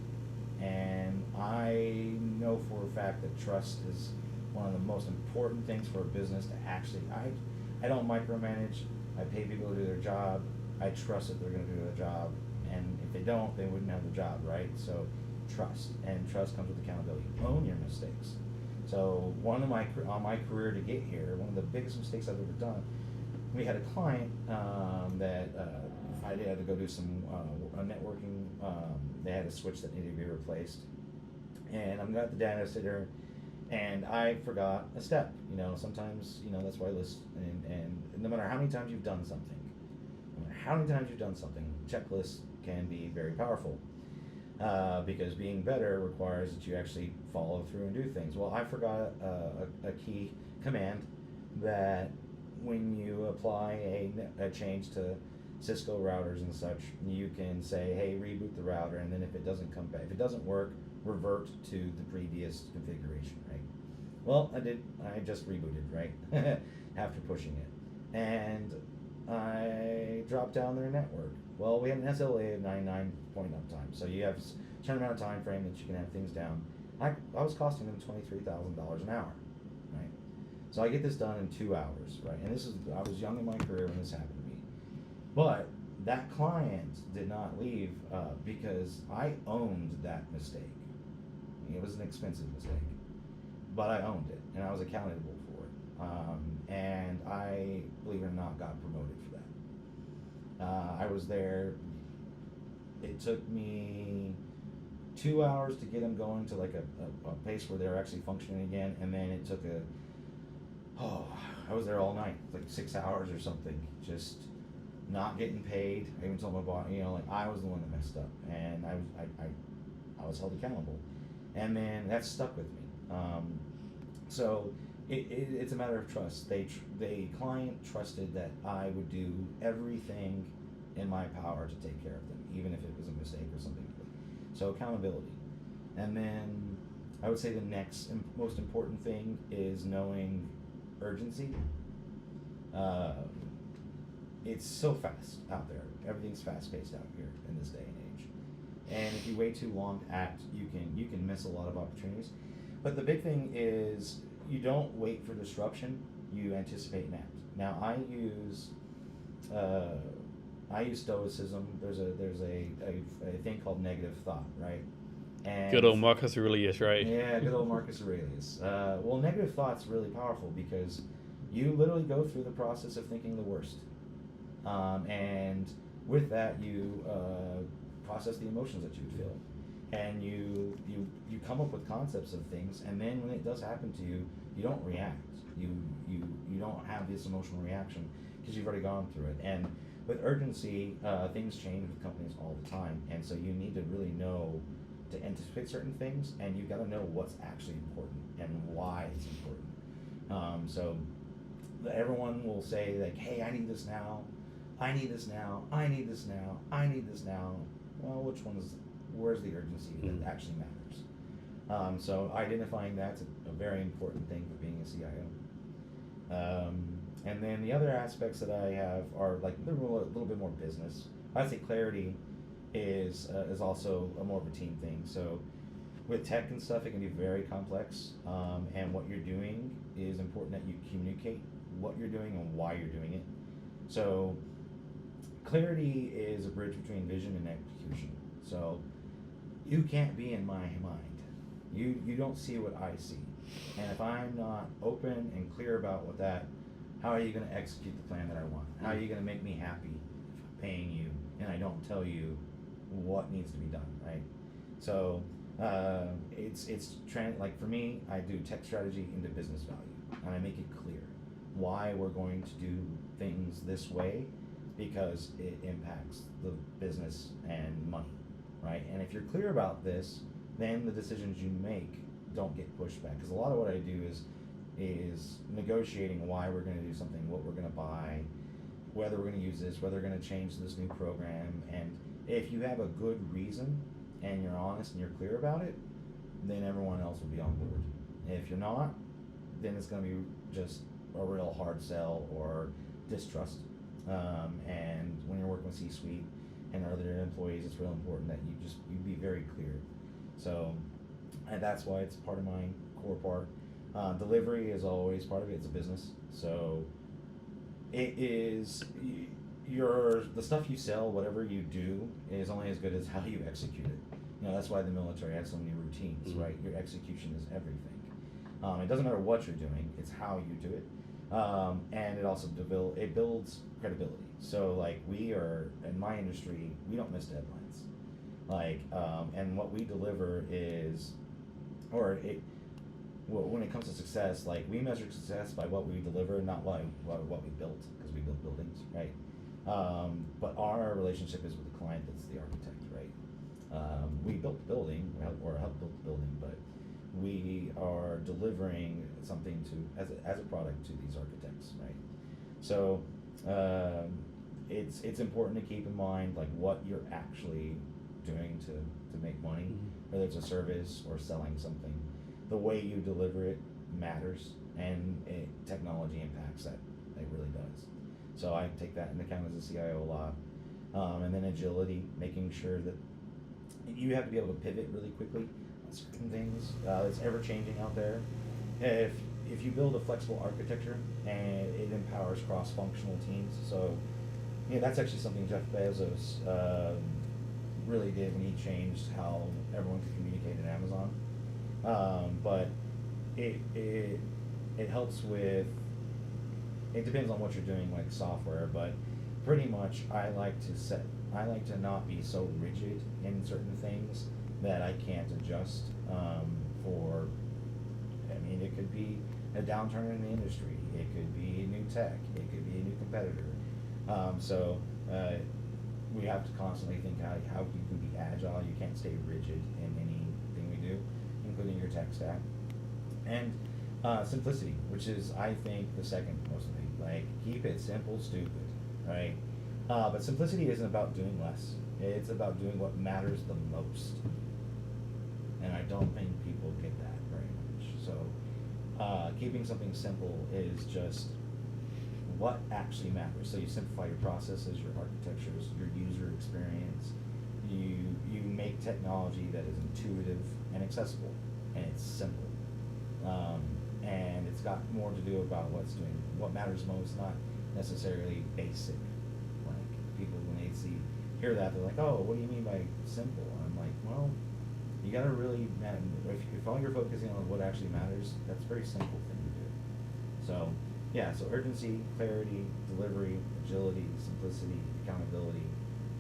And I know for a fact that trust is one of the most important things for a business to actually, I don't micromanage. I pay people to do their job. I trust that they're going to do their job. And if they don't, they wouldn't have the job, right? So trust. And trust comes with accountability. Own your mistakes. So on my career to get here, one of the biggest mistakes I've ever done, we had a client that I had to go do some networking. They had a switch that needed to be replaced, and I'm got the data center, and I forgot a step. You know, sometimes, you know, that's why I list, and no matter how many times you've done something, checklists can be very powerful, because being better requires that you actually follow through and do things. Well, I forgot a key command that when you apply a change to Cisco routers and such, you can say, hey, reboot the router, and then if it doesn't come back, if it doesn't work, revert to the previous configuration, right? Well, I just rebooted, right? After pushing it. And I dropped down their network. Well, we had an SLA of 99 point uptime, so you have a certain amount of time frame that you can have things down. I was costing them $23,000 an hour, right? So I get this done in 2 hours, right? And I was young in my career when this happened to me. But that client did not leave because I owned that mistake. It was an expensive mistake, but I owned it, and I was accountable for it. And I, believe it or not, got promoted for that. I was there. It took me 2 hours to get them going to like a pace where they were actually functioning again, and then it took I was there all night, like 6 hours or something, just not getting paid. I even told my boss, you know, like I was the one that messed up, and I was held accountable, and then that stuck with me. So it's a matter of trust. The client trusted that I would do everything in my power to take care of them, even if it was a mistake or something. So accountability, and then I would say the next most important thing is knowing urgency. Uh, it's so fast out there. Everything's fast paced out here in this day and age. And if you wait too long to act, you can miss a lot of opportunities. But the big thing is you don't wait for disruption. You anticipate and act. Now I use stoicism. There's a thing called negative thought, right? And Good old Marcus Aurelius, right? yeah, good old Marcus Aurelius. Well, negative thought's really powerful because you literally go through the process of thinking the worst, and with that you process the emotions that you would feel, and you come up with concepts of things, and then when it does happen to you, you don't react. You don't have this emotional reaction because you've already gone through it. And with urgency, things change with companies all the time, and so you need to really know to anticipate certain things, and you've got to know what's actually important and why it's important. So everyone will say like, hey, I need this now, I need this now, I need this now, I need this now. Well, where's the urgency that actually matters? So identifying that's a very important thing for being a CIO. And then the other aspects that I have are like a little bit more business. I'd say clarity is also a more of a team thing. So with tech and stuff, it can be very complex, and what you're doing is important that you communicate what you're doing and why you're doing it. So clarity is a bridge between vision and execution. So you can't be in my mind. You don't see what I see. And if I'm not open and clear about what that, how are you going to execute the plan that I want? How are you going to make me happy if I'm paying you and I don't tell you what needs to be done, right? So like for me, I do tech strategy into business value, and I make it clear why we're going to do things this way, because it impacts the business and money, right? And if you're clear about this, then the decisions you make don't get pushed back. Because a lot of what I do is negotiating why we're going to do something, what we're going to buy, whether we're going to use this, whether we're going to change this new program. And if you have a good reason and you're honest and you're clear about it, then everyone else will be on board. If you're not, then it's going to be just a real hard sell or distrust. And when you're working with C-suite and other employees, it's real important that you be very clear. So, and that's why it's part of my core part. Delivery is always part of it. It's a business, so it is the stuff you sell, whatever you do, is only as good as how you execute it. That's why the military has so many routines, right? Your execution is everything. It doesn't matter what you're doing; it's how you do it. And it also builds credibility. So like we are in my industry, we don't miss deadlines. Like and what we deliver is, when it comes to success, like we measure success by what we deliver, not what we built, because we build buildings, right? But our relationship is with the client that's the architect, right? We built the building, or helped build the building, but we are delivering something as a product to these architects, right? So it's important to keep in mind like what you're actually doing to make money, whether it's a service or selling something. The way you deliver it matters, and technology impacts that. It really does. So I take that into account as a CIO a lot. And then agility, making sure that you have to be able to pivot really quickly on certain things. It's ever changing out there. If you build a flexible architecture and it empowers cross-functional teams, so that's actually something Jeff Bezos really did when he changed how everyone could communicate in Amazon. But it helps with, it depends on what you're doing, like software, but pretty much I like to not be so rigid in certain things that I can't adjust it could be a downturn in the industry, it could be new tech, it could be a new competitor. So we have to constantly think how you can be agile. You can't stay rigid in anything we do, including your tech stack. And simplicity, which is, I think, the second most thing. Like, keep it simple, stupid, right? But simplicity isn't about doing less. It's about doing what matters the most. And I don't think people get that. keeping something simple is just what actually matters. So you simplify your processes, your architectures, your user experience. You make technology that is intuitive and accessible, and it's simple. And it's got more to do about what matters most, not necessarily basic. Like people when they hear that, they're like, "Oh, what do you mean by simple?" And I'm like, "Well, you gotta really, if all you're focusing on what actually matters, that's a very simple thing to do." So yeah, so urgency, clarity, delivery, agility, simplicity, accountability.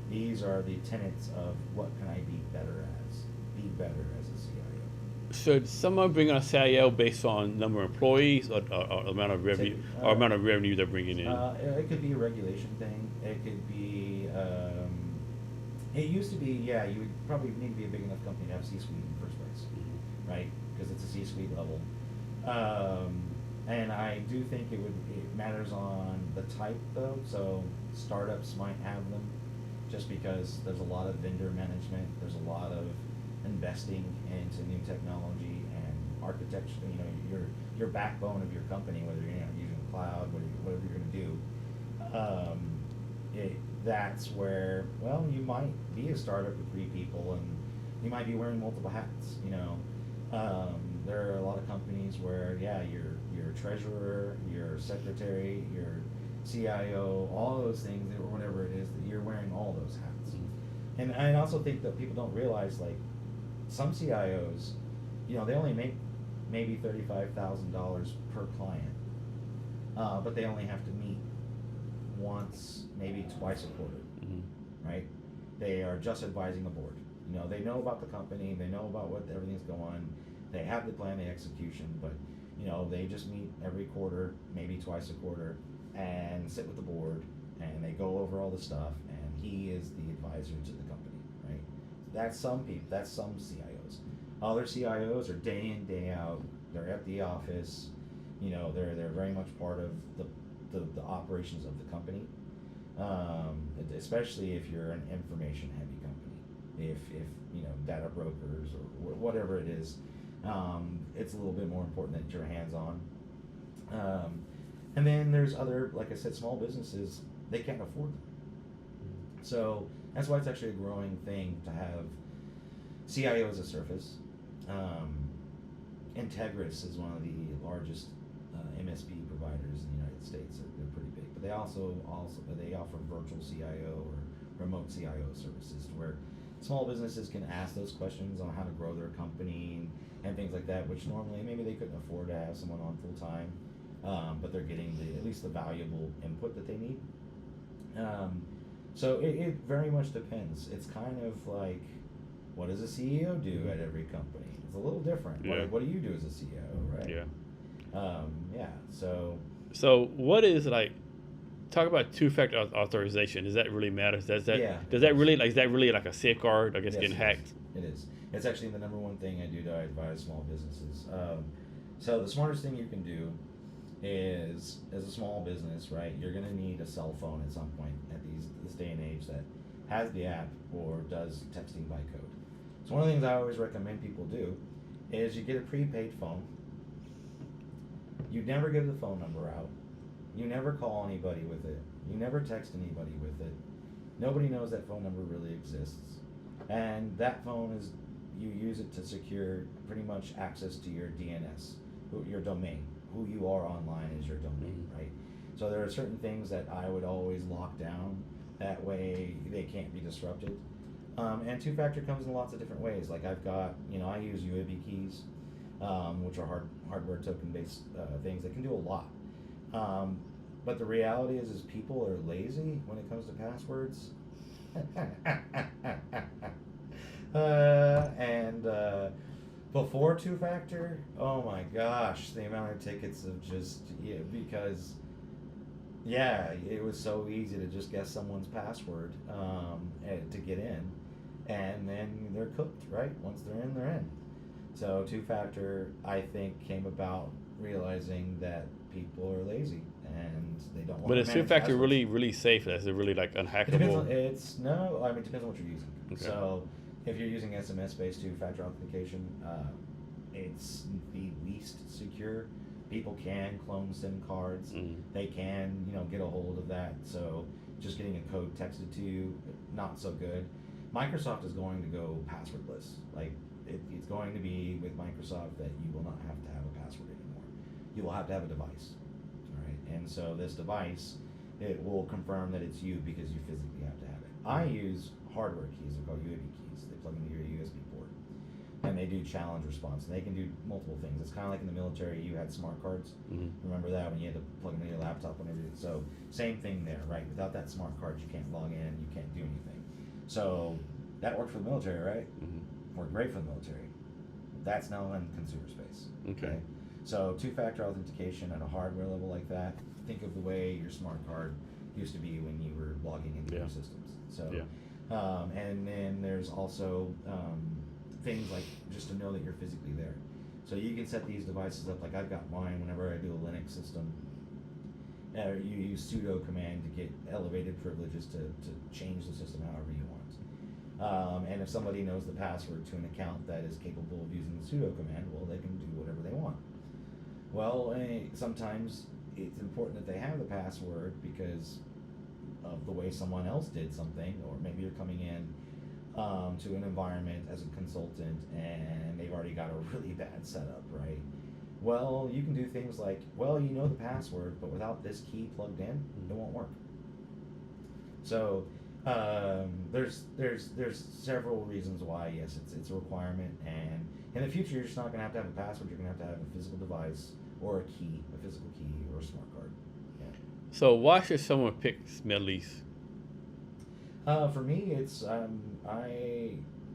These are the tenets of what can I be better as a CIO. Should someone bring on a CIO based on number of employees or amount of revenue or amount of revenue they're bringing in? It could be a regulation thing. It could be. It used to be, yeah, you would probably need to be a big enough company to have C-suite in the first place, right? Because it's a C-suite level. And I do think it matters on the type though. So startups might have them, just because there's a lot of vendor management. There's a lot of investing into new technology and architecture. You know, your backbone of your company, whether you're using cloud, whatever you're going to do. That's where, well, you might be a startup with 3 people and you might be wearing multiple hats. You know, there are a lot of companies where, yeah, your treasurer, your secretary, your CIO, all those things, or whatever it is, that you're wearing all those hats. And I also think that people don't realize, like, some CIOs, you know, they only make maybe $35,000 per client, but they only have to meet once, maybe twice a quarter, right? They are just advising the board. You know, they know about the company, they know about what everything's going, they have the plan, the execution, but, you know, they just meet every quarter, maybe twice a quarter, and sit with the board, and they go over all the stuff, and he is the advisor to the company, right? That's some people, that's some CIOs. Other CIOs are day in, day out, they're at the office, you know, they're very much part of the operations of the company, especially if you're an information heavy company. If you know, data brokers or whatever it is, it's a little bit more important that you're hands on. And then there's other, like I said, small businesses, they can't afford them. So that's why it's actually a growing thing to have CIO as a service. Integris is one of the largest MSP providers in the United States. They're pretty big, but they also they offer virtual CIO or remote CIO services, to where small businesses can ask those questions on how to grow their company and things like that, which normally maybe they couldn't afford to have someone on full time, but they're getting at least the valuable input that they need. So it very much depends. It's kind of like, what does a CEO do at every company? It's a little different. Yeah. What do you do as a CEO, right? Yeah. So what is, like, talk about two-factor authorization? Does that really matter? Is that really like a safeguard against getting hacked? It is. It's actually the number one thing I do to advise small businesses. So the smartest thing you can do is, as a small business, right, you're going to need a cell phone at some point at this day and age that has the app or does texting by code. So one of the things I always recommend people do is you get a prepaid phone. You never give the phone number out. You never call anybody with it. You never text anybody with it. Nobody knows that phone number really exists. And that phone is, you use it to secure pretty much access to your DNS, your domain. Who you are online is your domain, right? So there are certain things that I would always lock down. That way they can't be disrupted. And two-factor comes in lots of different ways. Like I've got, I use USB keys, which are hardware token-based things that can do a lot. But the reality is people are lazy when it comes to passwords. Before two-factor, oh my gosh, the amount of tickets of just, because, it was so easy to just guess someone's password to get in, and then they're cooked, right? Once they're in, they're in. So two-factor, I think, came about realizing that people are lazy and they don't want to manage passwords. But is two-factor really, really safe? Is it really like unhackable? It depends on what you're using. Okay. So if you're using SMS-based two-factor authentication, it's the least secure people can clone SIM cards. They can, get a hold of that. So just getting a code texted to you, not so good. Microsoft is going to go passwordless. Like it's going to be with Microsoft that you will not have to have a password anymore. You will have to have a device. All right. And so this device, it will confirm that it's you because you physically have to have it. I use hardware keys. They're called USB keys. They plug into your USB port. And they do challenge response. And they can do multiple things. It's kind of like in the military, you had smart cards. Remember that when you had to plug them into your laptop whenever you, so same thing there, right? Without that smart card, you can't log in, you can't do anything. So that worked for the military, right? Worked great for the military. That's now in consumer space. Okay. So two-factor authentication at a hardware level like that, think of the way your smart card used to be when you were logging into your systems. So, and then there's also things like just to know that you're physically there. So you can set these devices up, like I've got mine whenever I do a Linux system. You use sudo command to get elevated privileges to change the system however you want. And if somebody knows the password to an account that is capable of using the sudo command, well, they can do whatever they want. Well, sometimes it's important that they have the password because of the way someone else did something, or maybe you're coming in to an environment as a consultant and they've already got a really bad setup, right? Well, you can do things like, well, you know the password, but without this key plugged in, it won't work. So there's several reasons why, yes, it's a requirement, and in the future you're just not going to have a password. You're going to have a physical device or a key, a physical key or a smart card. Yeah. So why should someone pick Smedleys? For me, it's I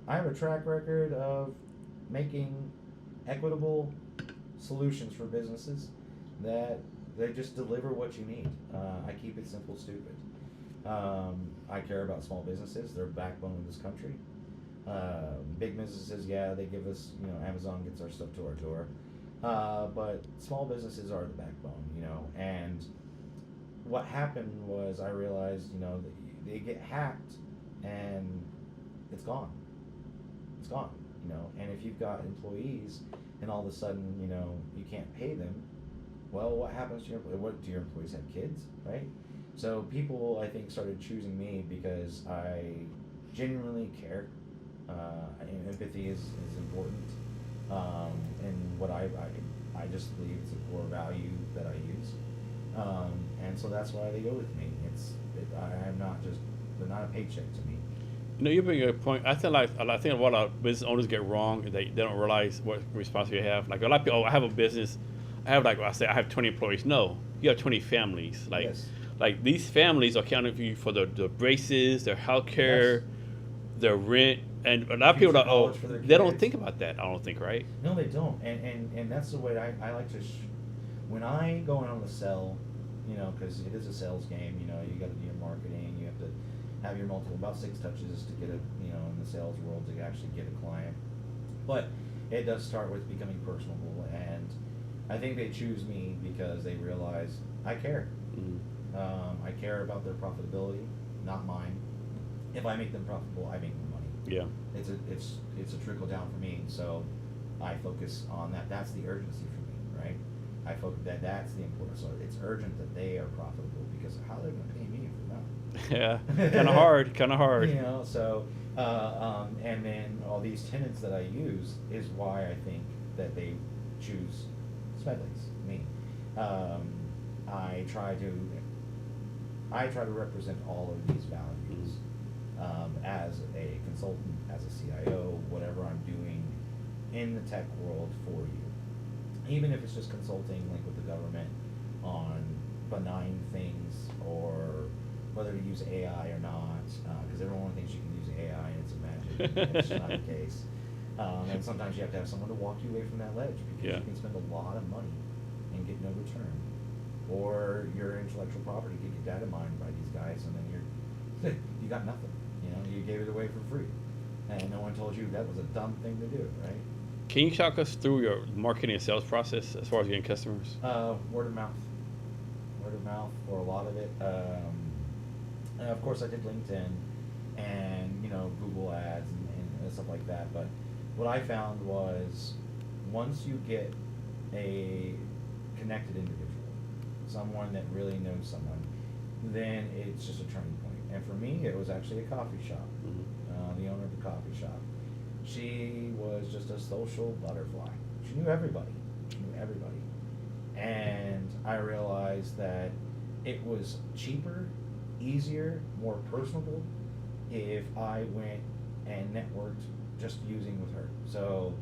have a track record of making equitable solutions for businesses that they just deliver what you need. I keep it simple, stupid. I care about small businesses. They're the backbone of this country. Big businesses, yeah, they give us, Amazon gets our stuff to our door. But small businesses are the backbone, and what happened was I realized, that they get hacked and it's gone. It's gone, and if you've got employees and all of a sudden, you can't pay them, well, what happens to your employees? What, do your employees have kids, right? So people, I think, started choosing me because I genuinely care. Empathy is important. And what I just believe it's a core value that I use. And so that's why they go with me. I'm not just, they're not a paycheck to me. You bring a point. I think a lot of business owners get wrong. They don't realize what responsibility you have. Like a lot of people, I have a business. I have 20 employees. No, you have 20 families. Yes. Like these families are accounting for you for the braces, their health care, their rent, and a lot of people they don't think about that. I don't think, right? No, they don't. And that's the way I like to. When I go in on the sell, because it is a sales game. You got to do your marketing. You have to have your about 6 touches to get in the sales world to actually get a client. But it does start with becoming personable, and I think they choose me because they realize I care. I care about their profitability, not mine. If I make them profitable, I make more money. Yeah. It's a trickle down for me, so I focus on that. That's the urgency for me, right? I focus that's the importance. So it's urgent that they are profitable because how are they going to pay me for that? Yeah, kind of hard. So and then all these tenants that I use is why I think that they choose Smedleys, me. I try to represent all of these values as a consultant, as a CIO, whatever I'm doing in the tech world for you. Even if it's just consulting, like with the government, on benign things, or whether to use AI or not, because everyone thinks you can use AI and it's a magic. And it's just not the case. And sometimes you have to have someone to walk you away from that ledge because you can spend a lot of money and get no return. Or your intellectual property can get data mined by these guys, and then you got nothing. You gave it away for free, and no one told you that was a dumb thing to do, right? Can you talk us through your marketing and sales process as far as getting customers? Word of mouth for a lot of it. And of course, I did LinkedIn and Google ads and stuff like that. But what I found was once you get a connected individual, someone that really knows someone, then it's just a turning point. And for me, it was actually a coffee shop. The owner of the coffee shop. She was just a social butterfly. She knew everybody. She knew everybody. And I realized that it was cheaper, easier, more personable if I went and networked just using with her. So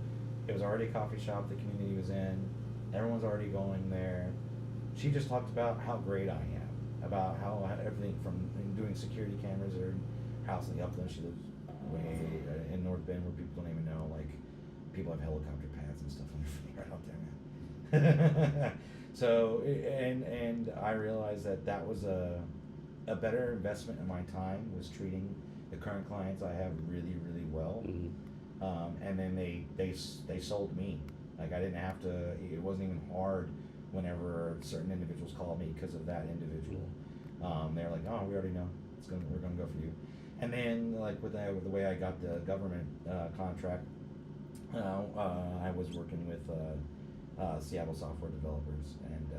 it was already a coffee shop the community was in. Everyone's already going there. She just talked about how great I am, about how everything from doing security cameras at her house in the Upland. She lives way in North Bend where people don't even know, like, people have helicopter pads and stuff right out there, man. So, and I realized that was a better investment in my time, was treating the current clients I have really, really well. And then they sold me. Like, I didn't have to, it wasn't even hard whenever certain individuals called me because of that individual. They're like, oh, we already know, we're gonna go for you. And then, like, with the way I got the government contract, I was working with Seattle software developers, and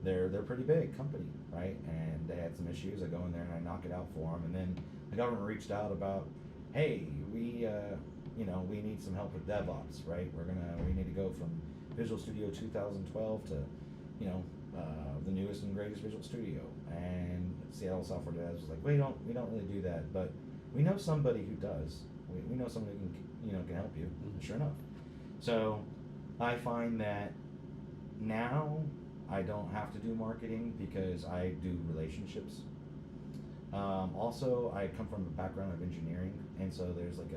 they're a pretty big company, right? And they had some issues. I go in there and I knock it out for them, and then the government reached out about, hey, we need some help with DevOps, right? We need to go from Visual Studio 2012 to, the newest and greatest Visual Studio. And Seattle Software Devs was like, we don't really do that, but we know somebody who does. We know somebody who can help you. Sure enough. So I find that now I don't have to do marketing because I do relationships. Also, I come from a background of engineering, and so there's like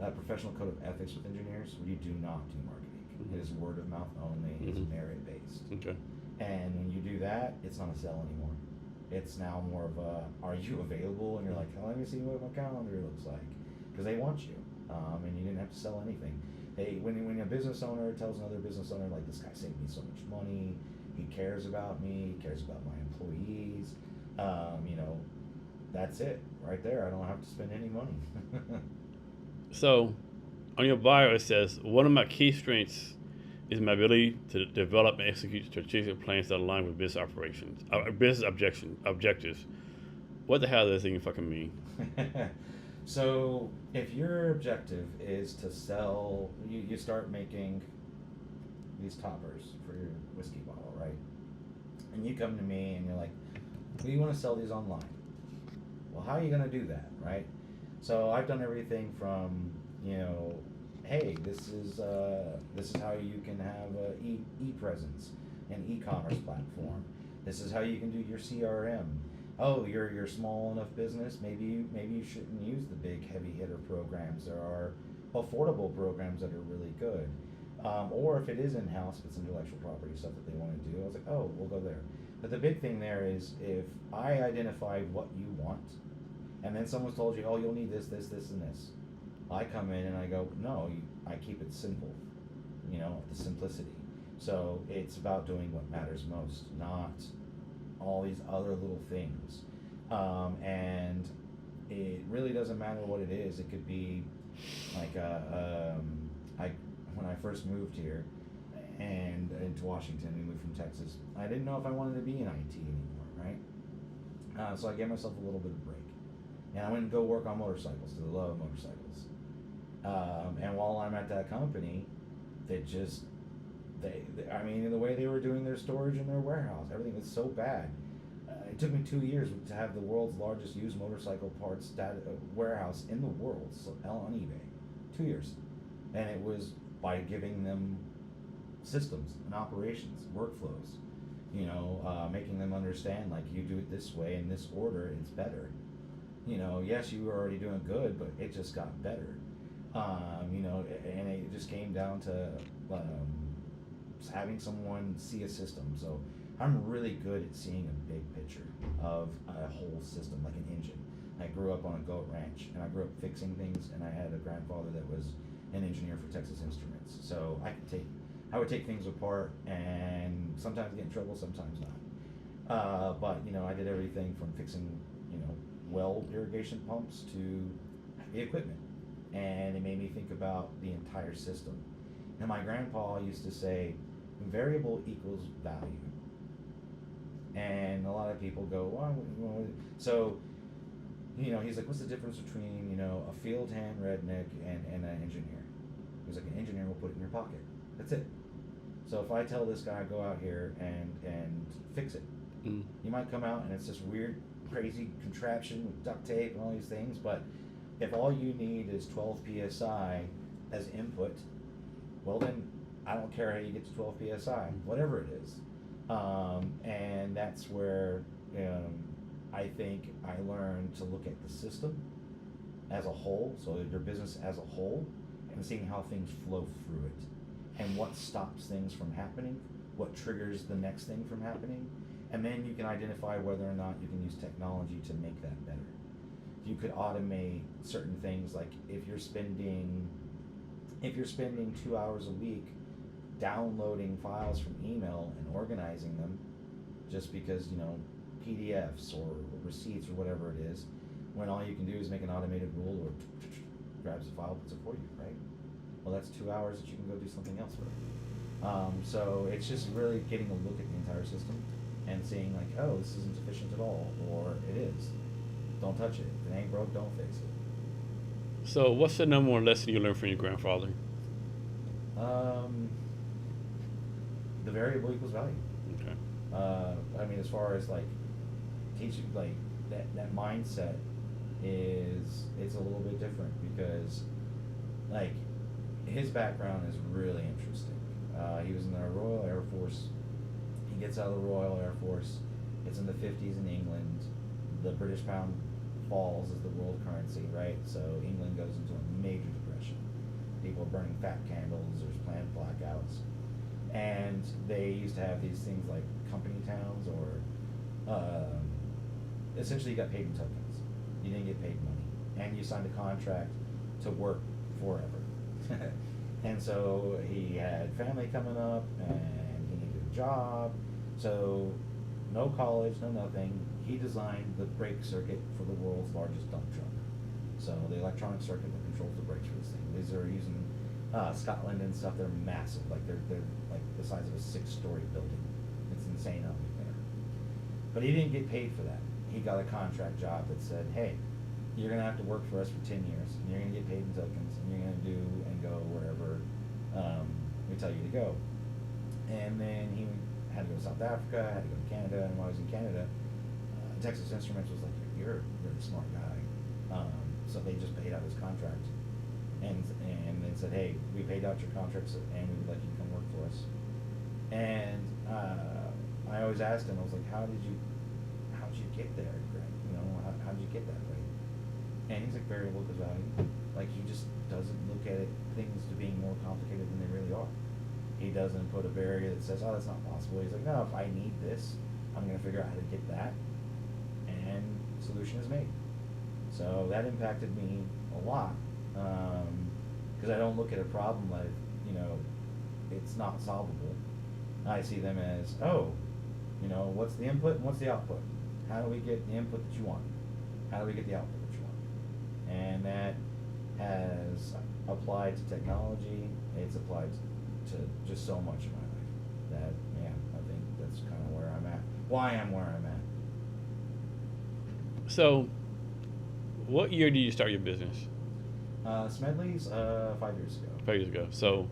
a professional code of ethics with engineers where you do not do marketing. It is word of mouth only. It's merit based. Okay. And when you do that, it's not a sell anymore. It's now more of a, are you available? And you're like, oh, let me see what my calendar looks like, because they want you, and you didn't have to sell anything. When a business owner tells another business owner, like, this guy saved me so much money, he cares about me, he cares about my employees, that's it right there. I don't have to spend any money. So, on your bio, it says, one of my key strengths is my ability to develop and execute strategic plans that align with business operations, business objectives. What the hell does that even fucking mean? So, if your objective is to sell, you start making these toppers for your whiskey bottle, right? And you come to me and you're like, we want to sell these online. Well, how are you going to do that, right? So I've done everything from, hey, this is how you can have a e-presence, an e-commerce platform. This is how you can do your CRM. Oh, you're small enough business. Maybe you shouldn't use the big heavy hitter programs. There are affordable programs that are really good. Or if it is in-house, if it's intellectual property stuff that they want to do, I was like, oh, we'll go there. But the big thing there is, if I identified what you want, and then someone's told you, oh, you'll need this, this, this, and this, I come in and I go, no, I keep it simple, the simplicity. So it's about doing what matters most, not all these other little things. And it really doesn't matter what it is. It could be like, when I first moved here and into Washington, we moved from Texas, I didn't know if I wanted to be in IT anymore, right? So I gave myself a little bit of break. And I went and go work on motorcycles, to the love of motorcycles. And while I'm at that company, the way they were doing their storage in their warehouse, everything was so bad. It took me 2 years to have the world's largest used motorcycle parts warehouse in the world on eBay. 2 years. And it was by giving them systems and operations, workflows, making them understand, like, you do it this way in this order, it's better. Yes, you were already doing good, but it just got better. And it just came down to having someone see a system. So I'm really good at seeing a big picture of a whole system, like an engine. I grew up on a goat ranch, and I grew up fixing things, and I had a grandfather that was an engineer for Texas Instruments. So I would take things apart and sometimes get in trouble, sometimes not. But I did everything from fixing, well irrigation pumps to the equipment, and it made me think about the entire system. And my grandpa used to say, variable equals value. And a lot of people go, well, so, he's like, what's the difference between, a field hand redneck and an engineer? He's like, an engineer will put it in your pocket. That's it. So if I tell this guy, go out here and fix it, you might come out and it's this weird, crazy contraption with duct tape and all these things, but if all you need is 12 psi as input, well then, I don't care how you get to 12 psi, whatever it is. And that's where I think I learned to look at the system as a whole, so your business as a whole, and seeing how things flow through it, and what stops things from happening, what triggers the next thing from happening, and then you can identify whether or not you can use technology to make that better. You could automate certain things, like if you're spending 2 hours a week downloading files from email and organizing them, just because PDFs or receipts or whatever it is, when all you can do is make an automated rule or grabs the file, puts it for you, right? Well, that's 2 hours that you can go do something else with. So it's just really getting a look at the entire system and seeing like, oh, this isn't efficient at all, or it is. Don't touch it. If it ain't broke, don't fix it. So what's the number one lesson you learned from your grandfather? The variable equals value. Okay. I mean, as far as like teaching, like that mindset it's a little bit different, because like his background is really interesting. He was in the Royal Air Force. He gets out of the Royal Air Force. It's in the 50s in England. The British pound falls as the world currency, right? So England goes into a major depression. People are burning fat candles. There's planned blackouts. And they used to have these things like company towns, or essentially you got paid in tokens. You didn't get paid money. And you signed a contract to work forever. And so he had family coming up, and he needed a job. So no college, no nothing. He designed the brake circuit for the world's largest dump truck. So the electronic circuit that controls the brakes for this thing. These are using Scotland and stuff. They're massive. Like they're like the size of a 6-story building. It's insane out there. But he didn't get paid for that. He got a contract job that said, hey, you're going to have to work for us for 10 years, and you're going to get paid in tokens, and you're going to do and go wherever we tell you to go. And then he had to go to South Africa, had to go to Canada, and while he was in Canada, Texas Instruments was like, you're a really smart guy. So they just paid out his contract. And they said, hey, we paid out your contracts, and we would like you to come work for us. And I always asked him, I was like, how'd you get there, Greg? How'd you get that way? And he's like, variable equals value. Like, he just doesn't look at things to being more complicated than they really are. He doesn't put a barrier that says, oh, that's not possible. He's like, no, if I need this, I'm going to figure out how to get that. And solution is made. So that impacted me a lot. Because I don't look at a problem like, it's not solvable. I see them as, what's the input and what's the output? How do we get the input that you want? How do we get the output that you want? And that has applied to technology. It's applied to just so much in my life that, I think that's kind of where I'm at. Why I'm where I'm at. So, what year did you start your business? Smedleys, 5 years ago. 5 years ago. So,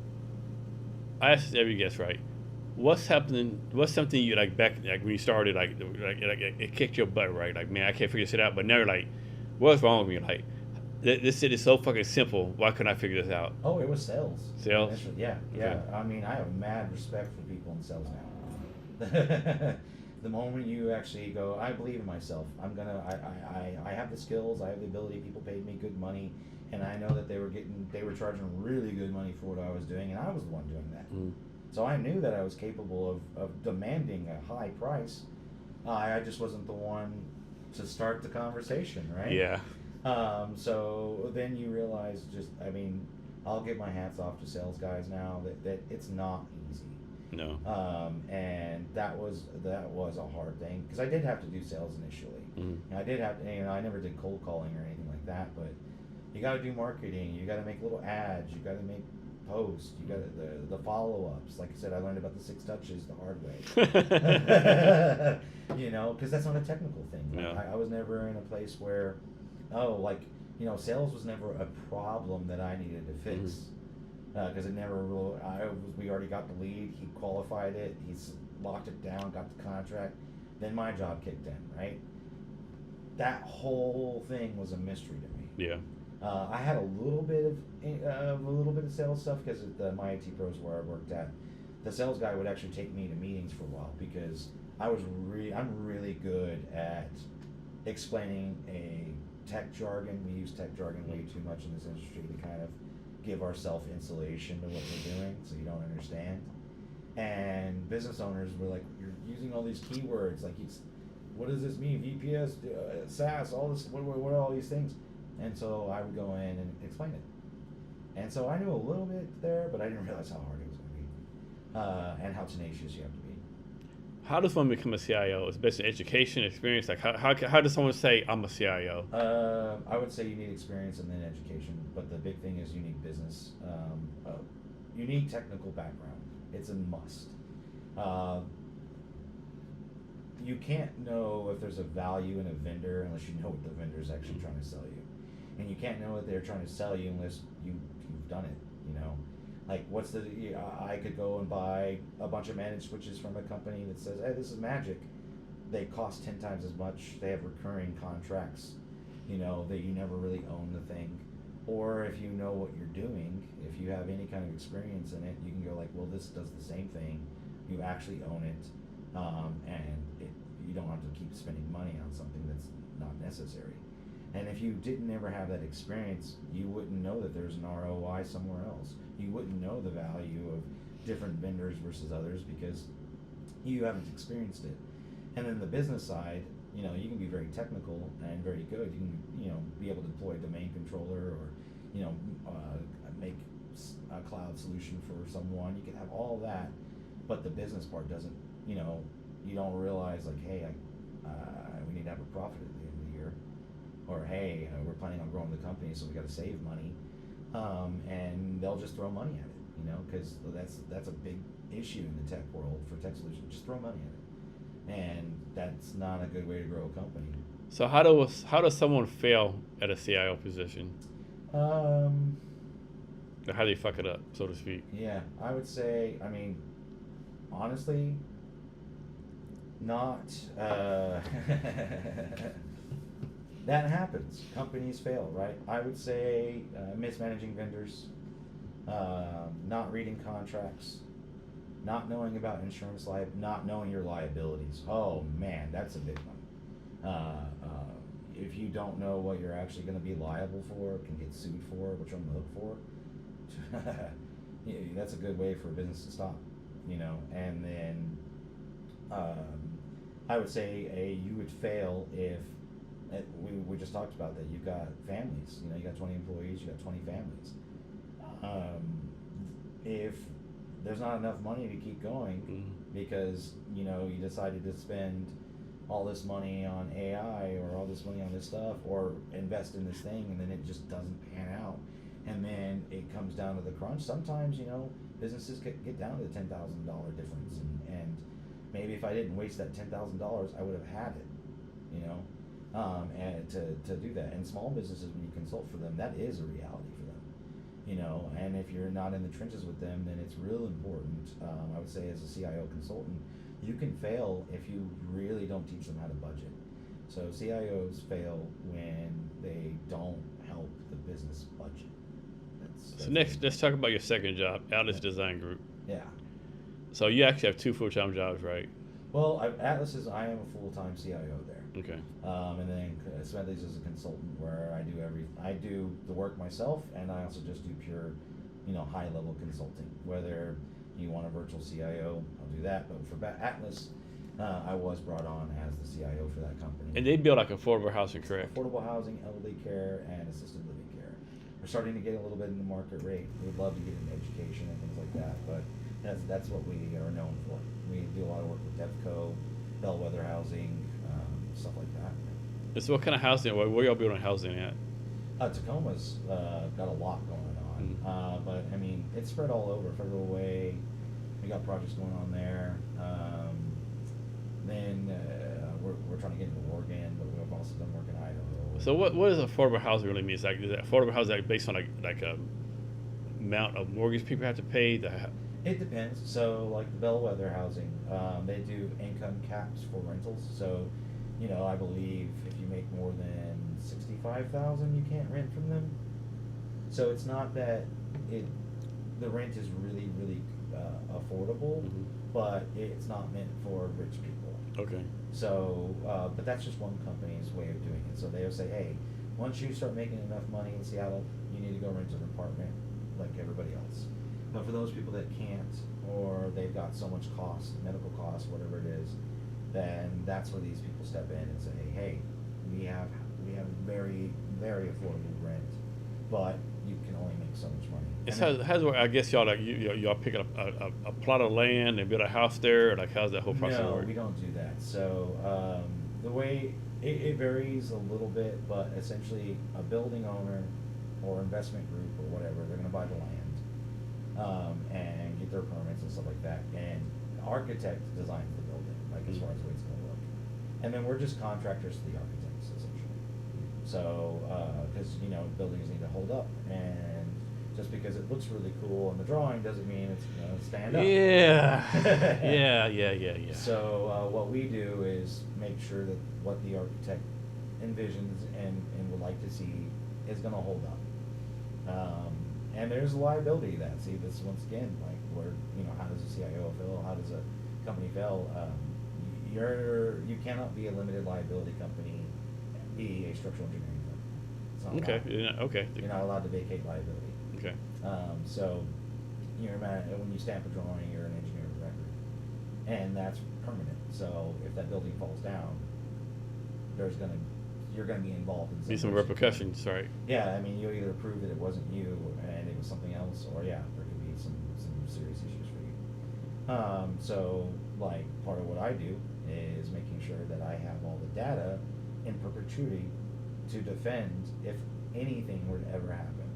I asked every guest, right? What's happening? What's something you like back when you started? Like it kicked your butt, right? Like, man, I can't figure this out. But now you're like, what's wrong with me? Like, this shit is so fucking simple. Why couldn't I figure this out? Oh, it was sales. Sales? Yeah. Okay. I mean, I have mad respect for people in sales now. The moment you actually go, I believe in myself. I have the skills. I have the ability. People paid me good money, and I know that they were charging really good money for what I was doing, and I was the one doing that. Mm. So I knew that I was capable of demanding a high price. I just wasn't the one to start the conversation, right? Yeah. So then you realize I'll give my hats off to sales guys now that it's not easy. No. And that was a hard thing, because I did have to do sales initially. Mm-hmm. And I did have to, I never did cold calling or anything like that, but you got to do marketing. You got to make little ads. You got to make post, you got the follow-ups. Like I said, I learned about the 6 touches the hard way. You know, because that's not a technical thing. Like, Yeah. I was never in a place where, like, you know, sales was never a problem that I needed to fix. Because it never really, we already got the lead, he qualified it, he's locked it down, got the contract, then my job kicked in, right? That whole thing was a mystery to me. Yeah. I had a little bit of sales stuff because at my IT pros where I worked at, the sales guy would actually take me to meetings for a while because I'm really good at explaining a tech jargon. We use tech jargon way too much in this industry to kind of give ourselves insulation to what we're doing, so you don't understand. And business owners were like, "You're using all these keywords. Like, what does this mean? VPS, SaaS, all this. What are all these things?" And so I would go in and explain it. And so I knew a little bit there, but I didn't realize how hard it was going to be, and how tenacious you have to be. How does one become a CIO? It's based on education, experience. Like, how does someone say, I'm a CIO? I would say you need experience and then education, but the big thing is you need business. You need technical background. It's a must. You can't know if there's a value in a vendor unless you know what the vendor's actually trying to sell you. And you can't know what they're trying to sell you unless you've done it, you know. Like, I could go and buy a bunch of managed switches from a company that says, hey, this is magic. They cost 10 times as much. They have recurring contracts, you know, that you never really own the thing. Or if you know what you're doing, if you have any kind of experience in it, you can go like, well, this does the same thing. You actually own it, and you don't have to keep spending money on something that's not necessary. And if you didn't ever have that experience, you wouldn't know that there's an ROI somewhere else. You wouldn't know the value of different vendors versus others because you haven't experienced it. And then the business side, you know, you can be very technical and very good. You can, you know, be able to deploy a domain controller or, you know, make a cloud solution for someone. You can have all that, but the business part doesn't, you know, you don't realize like, hey, we need to have a profit at the end of the year. Or, hey, we're planning on growing the company, so we got to save money. And they'll just throw money at it, you know, because that's a big issue in the tech world for tech solutions. Just throw money at it. And that's not a good way to grow a company. So how does someone fail at a CIO position? Or how do you fuck it up, so to speak? Yeah, I would say, I mean, honestly, not that happens. Companies fail, right? I would say mismanaging vendors, not reading contracts, not knowing about insurance not knowing your liabilities. Oh man, that's a big one. If you don't know what you're actually going to be liable for, can get sued for, what you're on the hook for, that's a good way for a business to stop, you know. And then I would say you would fail if we just talked about that. You've got families, you know, you got 20 employees, you got 20 families. If there's not enough money to keep going because, you know, you decided to spend all this money on AI or all this money on this stuff or invest in this thing and then it just doesn't pan out and then it comes down to the crunch. Sometimes, you know, businesses get down to the $10,000 difference and maybe if I didn't waste that $10,000 I would have had it, you know, and to do that. And small businesses, when you consult for them, that is a reality for them. You know, and if you're not in the trenches with them, then it's real important. I would say as a CIO consultant, you can fail if you really don't teach them how to budget. So CIOs fail when they don't help the business budget. So next, let's talk about your second job, Atlas Design Group. Yeah. So you actually have 2 full-time jobs, right? Well, I am a full-time CIO there. Okay. And then Smedleys is a consultant where I do the work myself, and I also just do pure, you know, high-level consulting. Whether you want a virtual CIO, I'll do that. But for Atlas, I was brought on as the CIO for that company. And they build like affordable housing, correct? Affordable housing, elderly care, and assisted living care. We're starting to get a little bit in the market rate. We'd love to get into education and things like that, but that's what we are known for. We do a lot of work with DevCo, Bellwether Housing, stuff like that. So what kind of housing, where y'all building housing at? Tacoma's got a lot going on. But I mean, it's spread all over. Federal Way, we got projects going on there. Then we're trying to get into Oregon, but we've also done work in Idaho. So what does affordable housing really mean? Is that affordable housing based on like a amount of mortgage people have to pay? It depends. So, like the Bellwether housing, they do income caps for rentals. So, I believe if you make more than 65,000, you can't rent from them. So it's not that the rent is really, really affordable, but it's not meant for rich people. Okay. So, but that's just one company's way of doing it. So they'll say, hey, once you start making enough money in Seattle, you need to go rent an apartment like everybody else. But for those people that can't, or they've got so much cost, medical costs, whatever it is, then that's where these people step in and say, hey, we have very, very affordable rent, but you can only make so much money. How's I guess y'all y'all pick up a plot of land and build a house there, or like how's that whole process work? No, we don't do that. So the way it varies a little bit, but essentially a building owner or investment group or whatever, they're going to buy the land and get their permits and stuff like that. And the architect designs the building, like as far as the way it's going to look. And then we're just contractors to the architects, essentially. So, because, buildings need to hold up. And just because it looks really cool in the drawing doesn't mean it's going to stand up. Yeah. yeah. So, what we do is make sure that what the architect envisions and would like to see is going to hold up. And there's liability to that. See, this once again, like where, how does a CIO fail? How does a company fail? You cannot be a limited liability company, be a structural engineering firm. It's not allowed. Okay. You're not allowed to vacate liability. Okay. So, when you stamp a drawing, you're an engineer of record, and that's permanent. So if that building falls down, you're gonna be involved in some repercussions, right? Yeah, I mean, you either prove that it wasn't you and it was something else, or there could be some serious issues for you. So, like, part of what I do is making sure that I have all the data in perpetuity to defend if anything were to ever happen.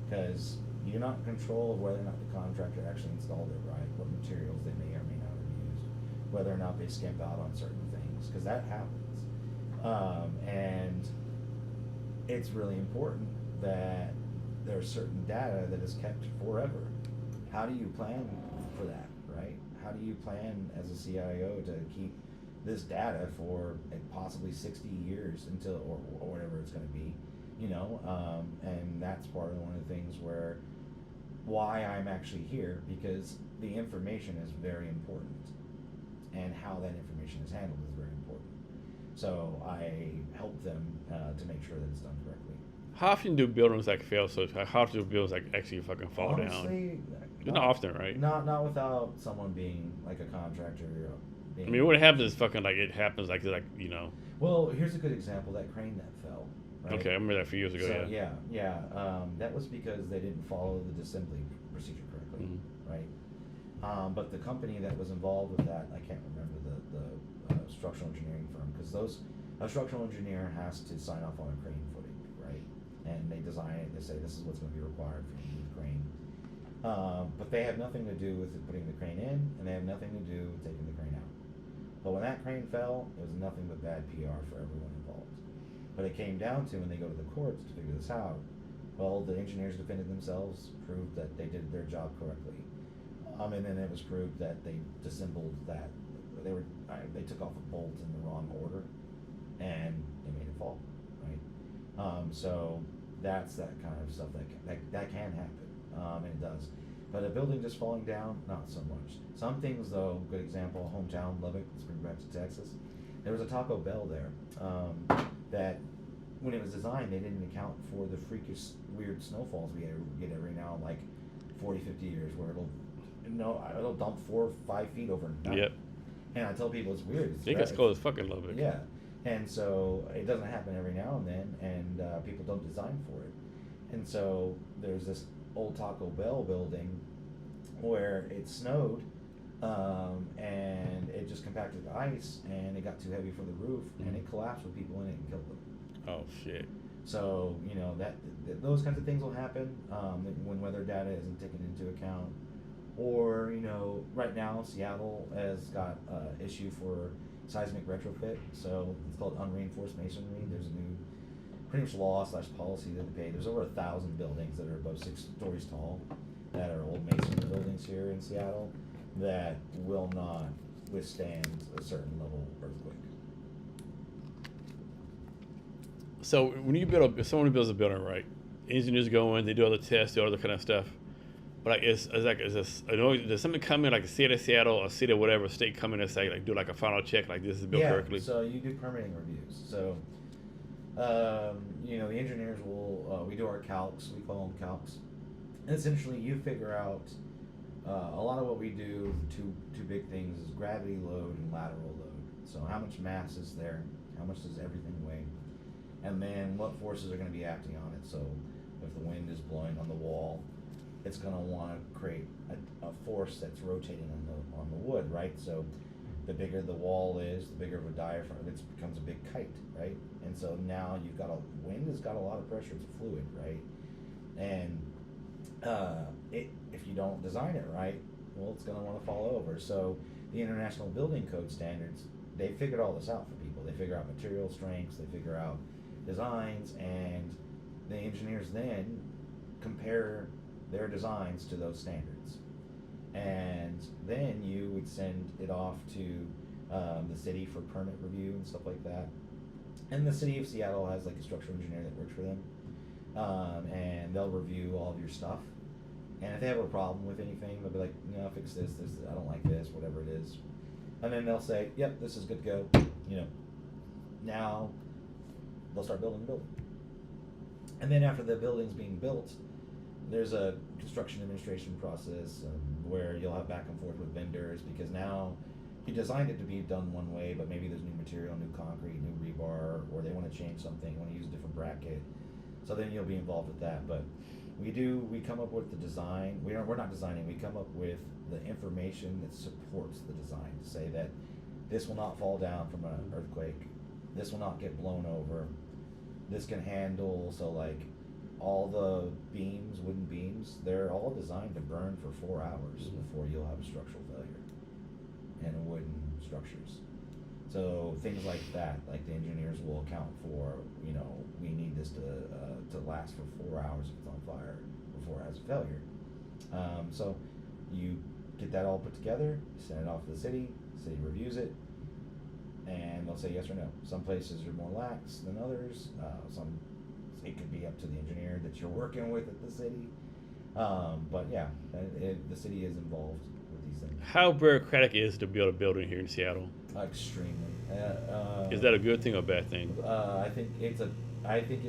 Because you're not in control of whether or not the contractor actually installed it right, what materials they may or may not have used, whether or not they skimped out on certain things, because that happens. And it's really important that there's certain data that is kept forever. How do you plan for that, right? How do you plan as a CIO to keep this data for possibly 60 years until, or whatever it's going to be, and that's part of one of the things why I'm actually here, because the information is very important, and how that information is handled is very important. So I help them to make sure that it's done correctly. How often do buildings fail? So how often do buildings actually fucking fall down? Honestly, not often, right? Not without someone being like a contractor. What happens is it happens Well, here's a good example. That crane that fell. Right? Okay, I remember that a few years ago. So, yeah. That was because they didn't follow the disassembly procedure correctly, right? But the company that was involved with that, I can't remember the structural engineering firm, because a structural engineer has to sign off on a crane footing, right? And they design it. They say this is what's going to be required for you with crane. But they have nothing to do with putting the crane in, and they have nothing to do with taking the crane out. But when that crane fell, it was nothing but bad PR for everyone involved. But it came down to, when they go to the courts to figure this out, well, the engineers defended themselves, proved that they did their job correctly. And then it was proved that they disassembled that. They took off a bolt in the wrong order, and they made it fall, right? So that's that kind of stuff that can happen, and it does. But a building just falling down, not so much. Some things, though, good example, hometown, Lubbock, let's bring it back to Texas. There was a Taco Bell there that, when it was designed, they didn't account for the freakish, weird snowfalls we get every now, 40, 50 years, where it'll dump 4 or 5 feet overnight. Yep. And I tell people it's weird. It gets cold as fucking Lubbock. Yeah. And so it doesn't happen every now and then, and people don't design for it. And so there's this old Taco Bell building where it snowed, and it just compacted the ice, and it got too heavy for the roof, and it collapsed with people in it and killed them. Oh shit. So, those kinds of things will happen when weather data isn't taken into account. Or, right now Seattle has got issue for seismic retrofit. So it's called unreinforced masonry. There's a new pretty much law / policy that they pay. There's over 1,000 buildings that are above 6 stories tall that are old masonry buildings here in Seattle that will not withstand a certain level earthquake. So when you build if someone builds a building, right? Engineers go in, they do all the tests, do all the kind of stuff. But like, does something come in like the city of Seattle or city or whatever state come in and say like do like a final check like this is built correctly? So you do permitting reviews. So the engineers will we do our calcs. We call them calcs. And essentially, you figure out a lot of what we do. Two big things is gravity load and lateral load. So how much mass is there? How much does everything weigh? And then what forces are going to be acting on it. So if the wind is blowing on the wall, it's going to want to create a force that's rotating on the wood, right? So the bigger the wall is, the bigger of a diaphragm, it becomes a big kite, right? And so now you've got wind has got a lot of pressure. It's a fluid, right? And if you don't design it right, well, it's going to want to fall over. So the International Building Code standards, they figured all this out for people. They figure out material strengths, they figure out designs, and the engineers then compare their designs to those standards. And then you would send it off to the city for permit review and stuff like that. And the city of Seattle has like a structural engineer that works for them. And they'll review all of your stuff. And if they have a problem with anything, they'll be like, fix this, I don't like this, whatever it is. And then they'll say, yep, this is good to go. Now they'll start building the building. And then after the building's being built, there's a construction administration process where you'll have back and forth with vendors, because now you designed it to be done one way, but maybe there's new material, new concrete, new rebar, or they want to change something, want to use a different bracket. So then you'll be involved with that. But we come up with the design. We're not designing. We come up with the information that supports the design to say that this will not fall down from an earthquake. This will not get blown over. This can handle, so like all the beams, wooden beams, they're all designed to burn for 4 hours before you'll have a structural failure in wooden structures. So things like that, like the engineers will account for, we need this to last for 4 hours if it's on fire before it has a failure. So you get that all put together, send it off to the city reviews it, and they'll say yes or no. Some places are more lax than others. It could be up to the engineer that you're working with at the city. But yeah, the city is involved with these things. How bureaucratic is to build a building here in Seattle? Extremely. Is that a good thing or a bad thing? I think it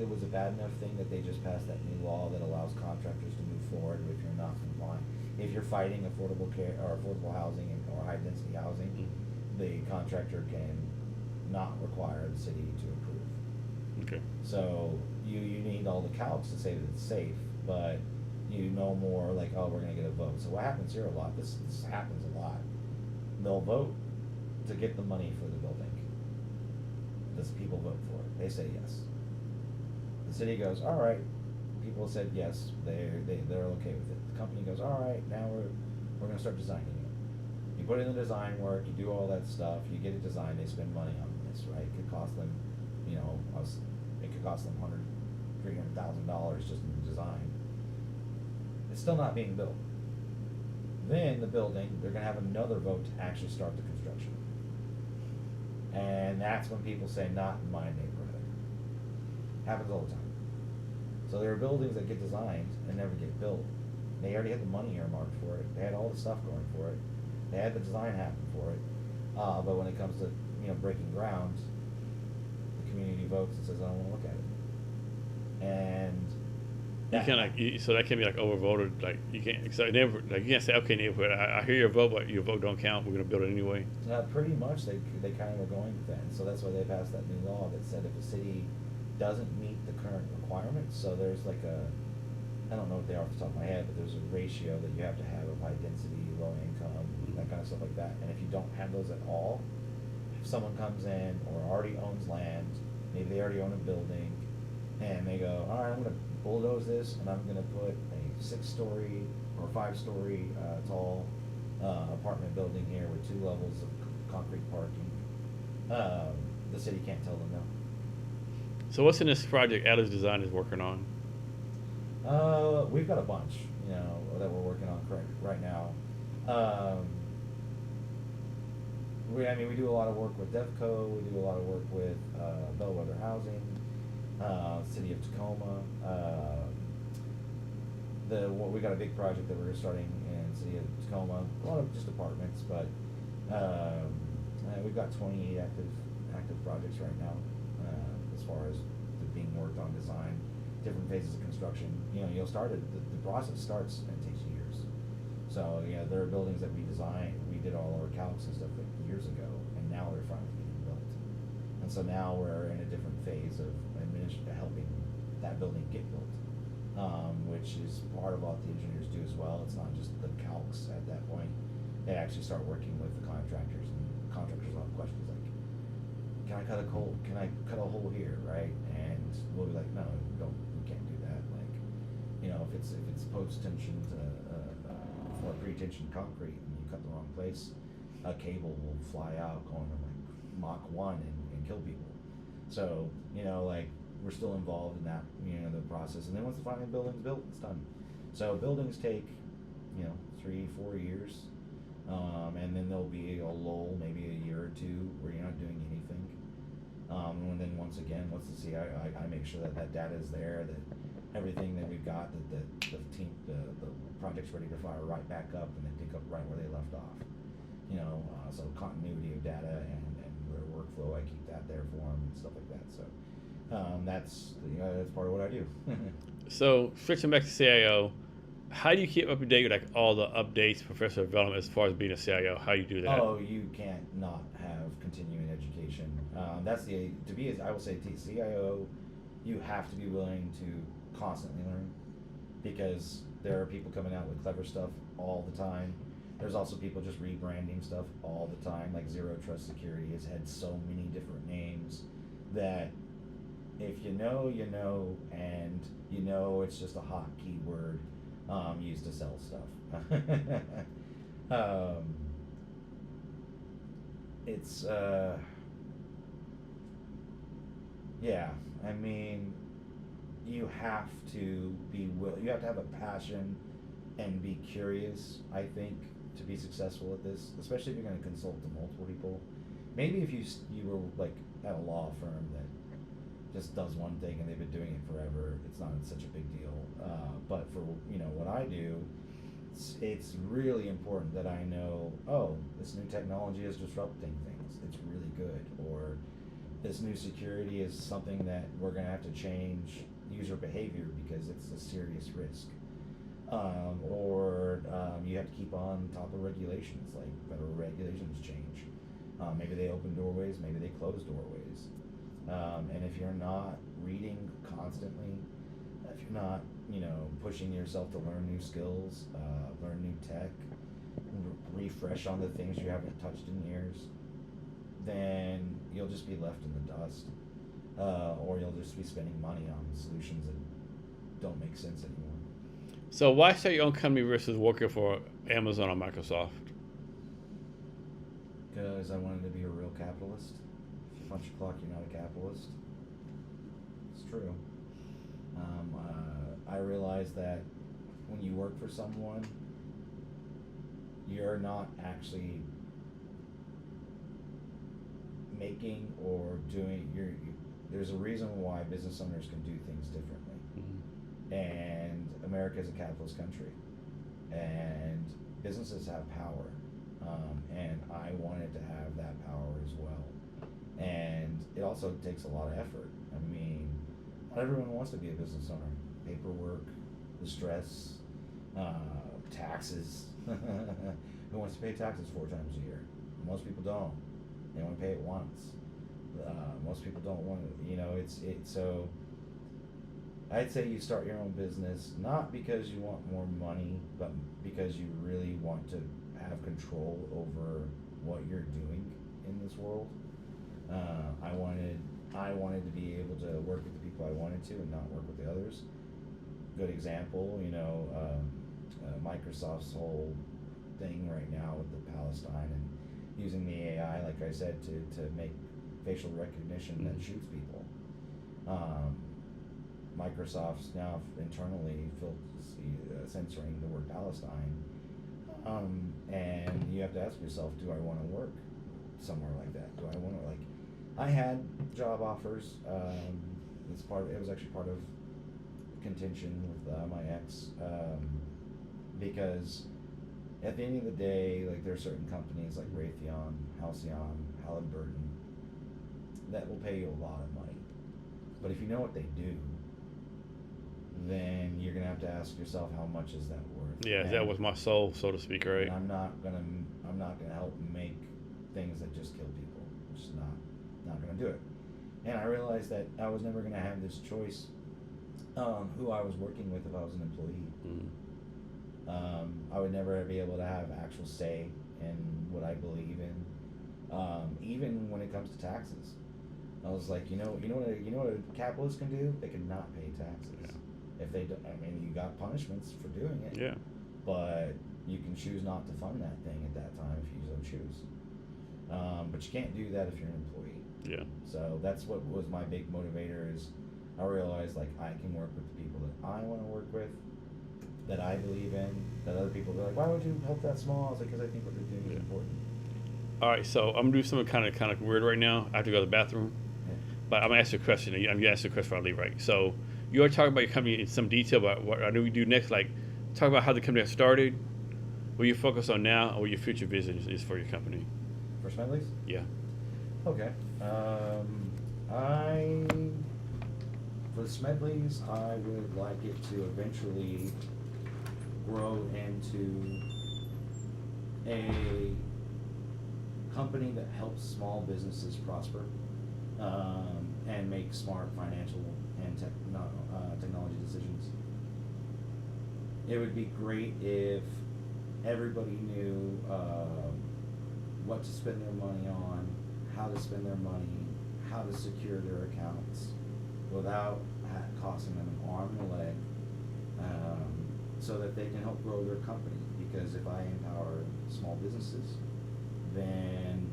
was a bad enough thing that they just passed that new law that allows contractors to move forward if you're not compliant. If you're fighting affordable care or affordable housing or high density housing, the contractor can not require the city to approve. Okay. So you need all the calcs to say that it's safe, but more like, oh, we're going to get a vote. So what happens here a lot, this happens a lot, they'll vote to get the money for the building. Does people vote for it? They say yes. The city goes, all right. People said yes, they're okay with it. The company goes, all right, now we're going to start designing it. You put in the design work, you do all that stuff, you get it designed, they spend money on this, right? It could cost them, it could cost them $300,000 just in the design. It's still not being built. Then the building, they're going to have another vote to actually start the construction. And that's when people say, not in my neighborhood. Happens all the time. So there are buildings that get designed and never get built. They already had the money earmarked for it. They had all the stuff going for it. They had the design happen for it. But when it comes to breaking ground, the community votes and says, I don't want to look at it. And so that can be like overvoted. Like you can't. So never. Like you can't say, okay, neighborhood, I hear your vote, but your vote don't count. We're gonna build it anyway. Pretty much, they kind of are going with that. And so that's why they passed that new law that said if a city doesn't meet the current requirements, so there's like I don't know what they are off the top of my head, but there's a ratio that you have to have of high density, low income, that kind of stuff like that. And if you don't have those at all, if someone comes in or already owns land, maybe they already own a building, and they go, all right, I'm going to bulldoze this, and I'm going to put a 6-story or 5-story tall apartment building here with 2 levels of concrete parking. The city can't tell them no. So what's in this project Atlas Design is working on? We've got a bunch, that we're working on right now. We do a lot of work with DevCo. We do a lot of work with Bellwether Housing, City of Tacoma. We got a big project that we're starting in City of Tacoma. A lot of just apartments, but we've got 28 active projects right now, as far as being worked on design, different phases of construction. You'll start it. The process starts and takes years. So there are buildings that we designed. We did all our calcs and stuff years ago, and now they're finally getting built. And so now we're in a different phase of helping that building get built, which is part of what the engineers do as well. It's not just the calcs at that point. They actually start working with the contractors, and contractors will have questions like, can I cut a hole? Can I cut a hole here, right? And we'll be like, no, we can't do that. Like, if it's post tension or pre-tension concrete, and you cut the wrong place, a cable will fly out going to like Mach 1 and kill people. So we're still involved in that the process. And then once the final building's built, it's done. So buildings take 3-4 years. And then there'll be a lull, maybe a year or 2, where you're not doing anything. And then once the CIO, I make sure that data is there, that everything that we've got, that the project's ready to fire right back up, and then pick up right where they left off. So continuity of data and their workflow, I keep that there for them and stuff like that. So that's part of what I do. So switching back to CIO, how do you keep up to date with like all the updates, professional development as far as being a CIO? How do you do that? Oh, you can't not have continuing education. I will say, CIO, you have to be willing to constantly learn, because there are people coming out with clever stuff all the time. There's also people just rebranding stuff all the time. Like Zero Trust Security has had so many different names that if you know, and it's just a hot keyword used to sell stuff. It's you have to you have to have a passion and be curious, I think, to be successful at this, especially if you're going to consult to multiple people. Maybe if you were like at a law firm that just does one thing and they've been doing it forever, it's not such a big deal. But for what I do, it's really important that I know, this new technology is disrupting things. It's really good. Or this new security is something that we're going to have to change user behavior because it's a serious risk. Or you have to keep on top of regulations, like federal regulations change. Maybe they open doorways, maybe they close doorways. And if you're not reading constantly, if you're not, pushing yourself to learn new skills, learn new tech, refresh on the things you haven't touched in years, then you'll just be left in the dust. Or you'll just be spending money on solutions that don't make sense anymore. So why start your own company versus working for Amazon or Microsoft? Because I wanted to be a real capitalist. If you punch a clock, you're not a capitalist. It's true. I realized that when you work for someone, you're not actually making or doing. There's a reason why business owners can do things differently. Mm-hmm. And America is a capitalist country, and businesses have power. And I wanted to have that power as well. And it also takes a lot of effort. Not everyone wants to be a business owner. Paperwork, the stress, taxes. Who wants to pay taxes 4 times a year? Most people don't. They want to pay it once. Most people don't want to, so I'd say you start your own business, not because you want more money, but because you really want to have control over what you're doing in this world. I wanted I wanted to be able to work with the people I wanted to and not work with the others. Good example, Microsoft's whole thing right now with the Palestine and using the AI, like I said, to make facial recognition that shoots people. Microsoft's now internally censoring the word Palestine. And you have to ask yourself, do I want to work somewhere like that? Do I want to, I had job offers. It was actually part of contention with my ex, because at the end of the day, there are certain companies like Raytheon, Halcyon, Halliburton that will pay you a lot of money. But if you know what they do, then you're gonna have to ask yourself, how much is that worth? Yeah, that was my soul, so to speak, right? And I'm not gonna help make things that just kill people. I'm just not gonna do it. And I realized that I was never gonna have this choice who I was working with if I was an employee. I would never be able to have actual say in what I believe in, even when it comes to taxes. I was like, you know what a capitalist can do? They can not pay taxes. Yeah. If they don't, you got punishments for doing it. Yeah. But you can choose not to fund that thing at that time if you so choose. But you can't do that if you're an employee. Yeah. So that's what was my big motivator. Is I realized I can work with the people that I want to work with, that I believe in. That other people are like, why would you help that small? I was like, because I think what they're doing is important. All right, so I'm gonna do something kind of weird right now. I have to go to the bathroom, but I'm gonna ask you a question. I'm gonna ask you a question before I leave, right? So you are talking about your company in some detail, but what I know we do next, talk about how the company got started, what you focus on now, and what your future vision is for your company. For Smedleys? Yeah. Okay. For Smedleys, I would like it to eventually grow into a company that helps small businesses prosper, and make smart financial and technology decisions. It would be great if everybody knew what to spend their money on, how to spend their money, how to secure their accounts without costing them an arm and a leg, so that they can help grow their company. Because if I empower small businesses, then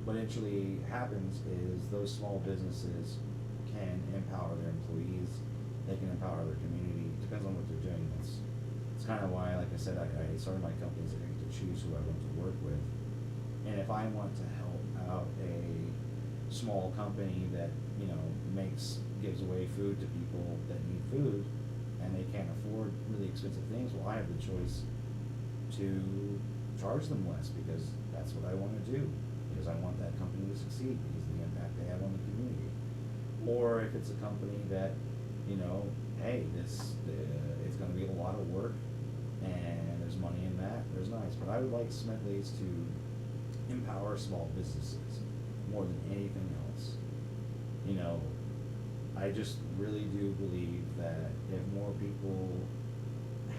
what eventually happens is those small businesses can empower their employees, they can empower their community. It depends on what they're doing. It's kind of why, like I said, I started my companies. I get to choose who I want to work with. And if I want to help out a small company that gives away food to people that need food and they can't afford really expensive things, well, I have the choice to charge them less, because that's what I want to do, because I want that company to succeed because of the impact they have on the community. Or if it's a company that, hey, it's going to be a lot of work and there's money in that, there's nice. But I would like Smedleys to empower small businesses more than anything else. I just really do believe that if more people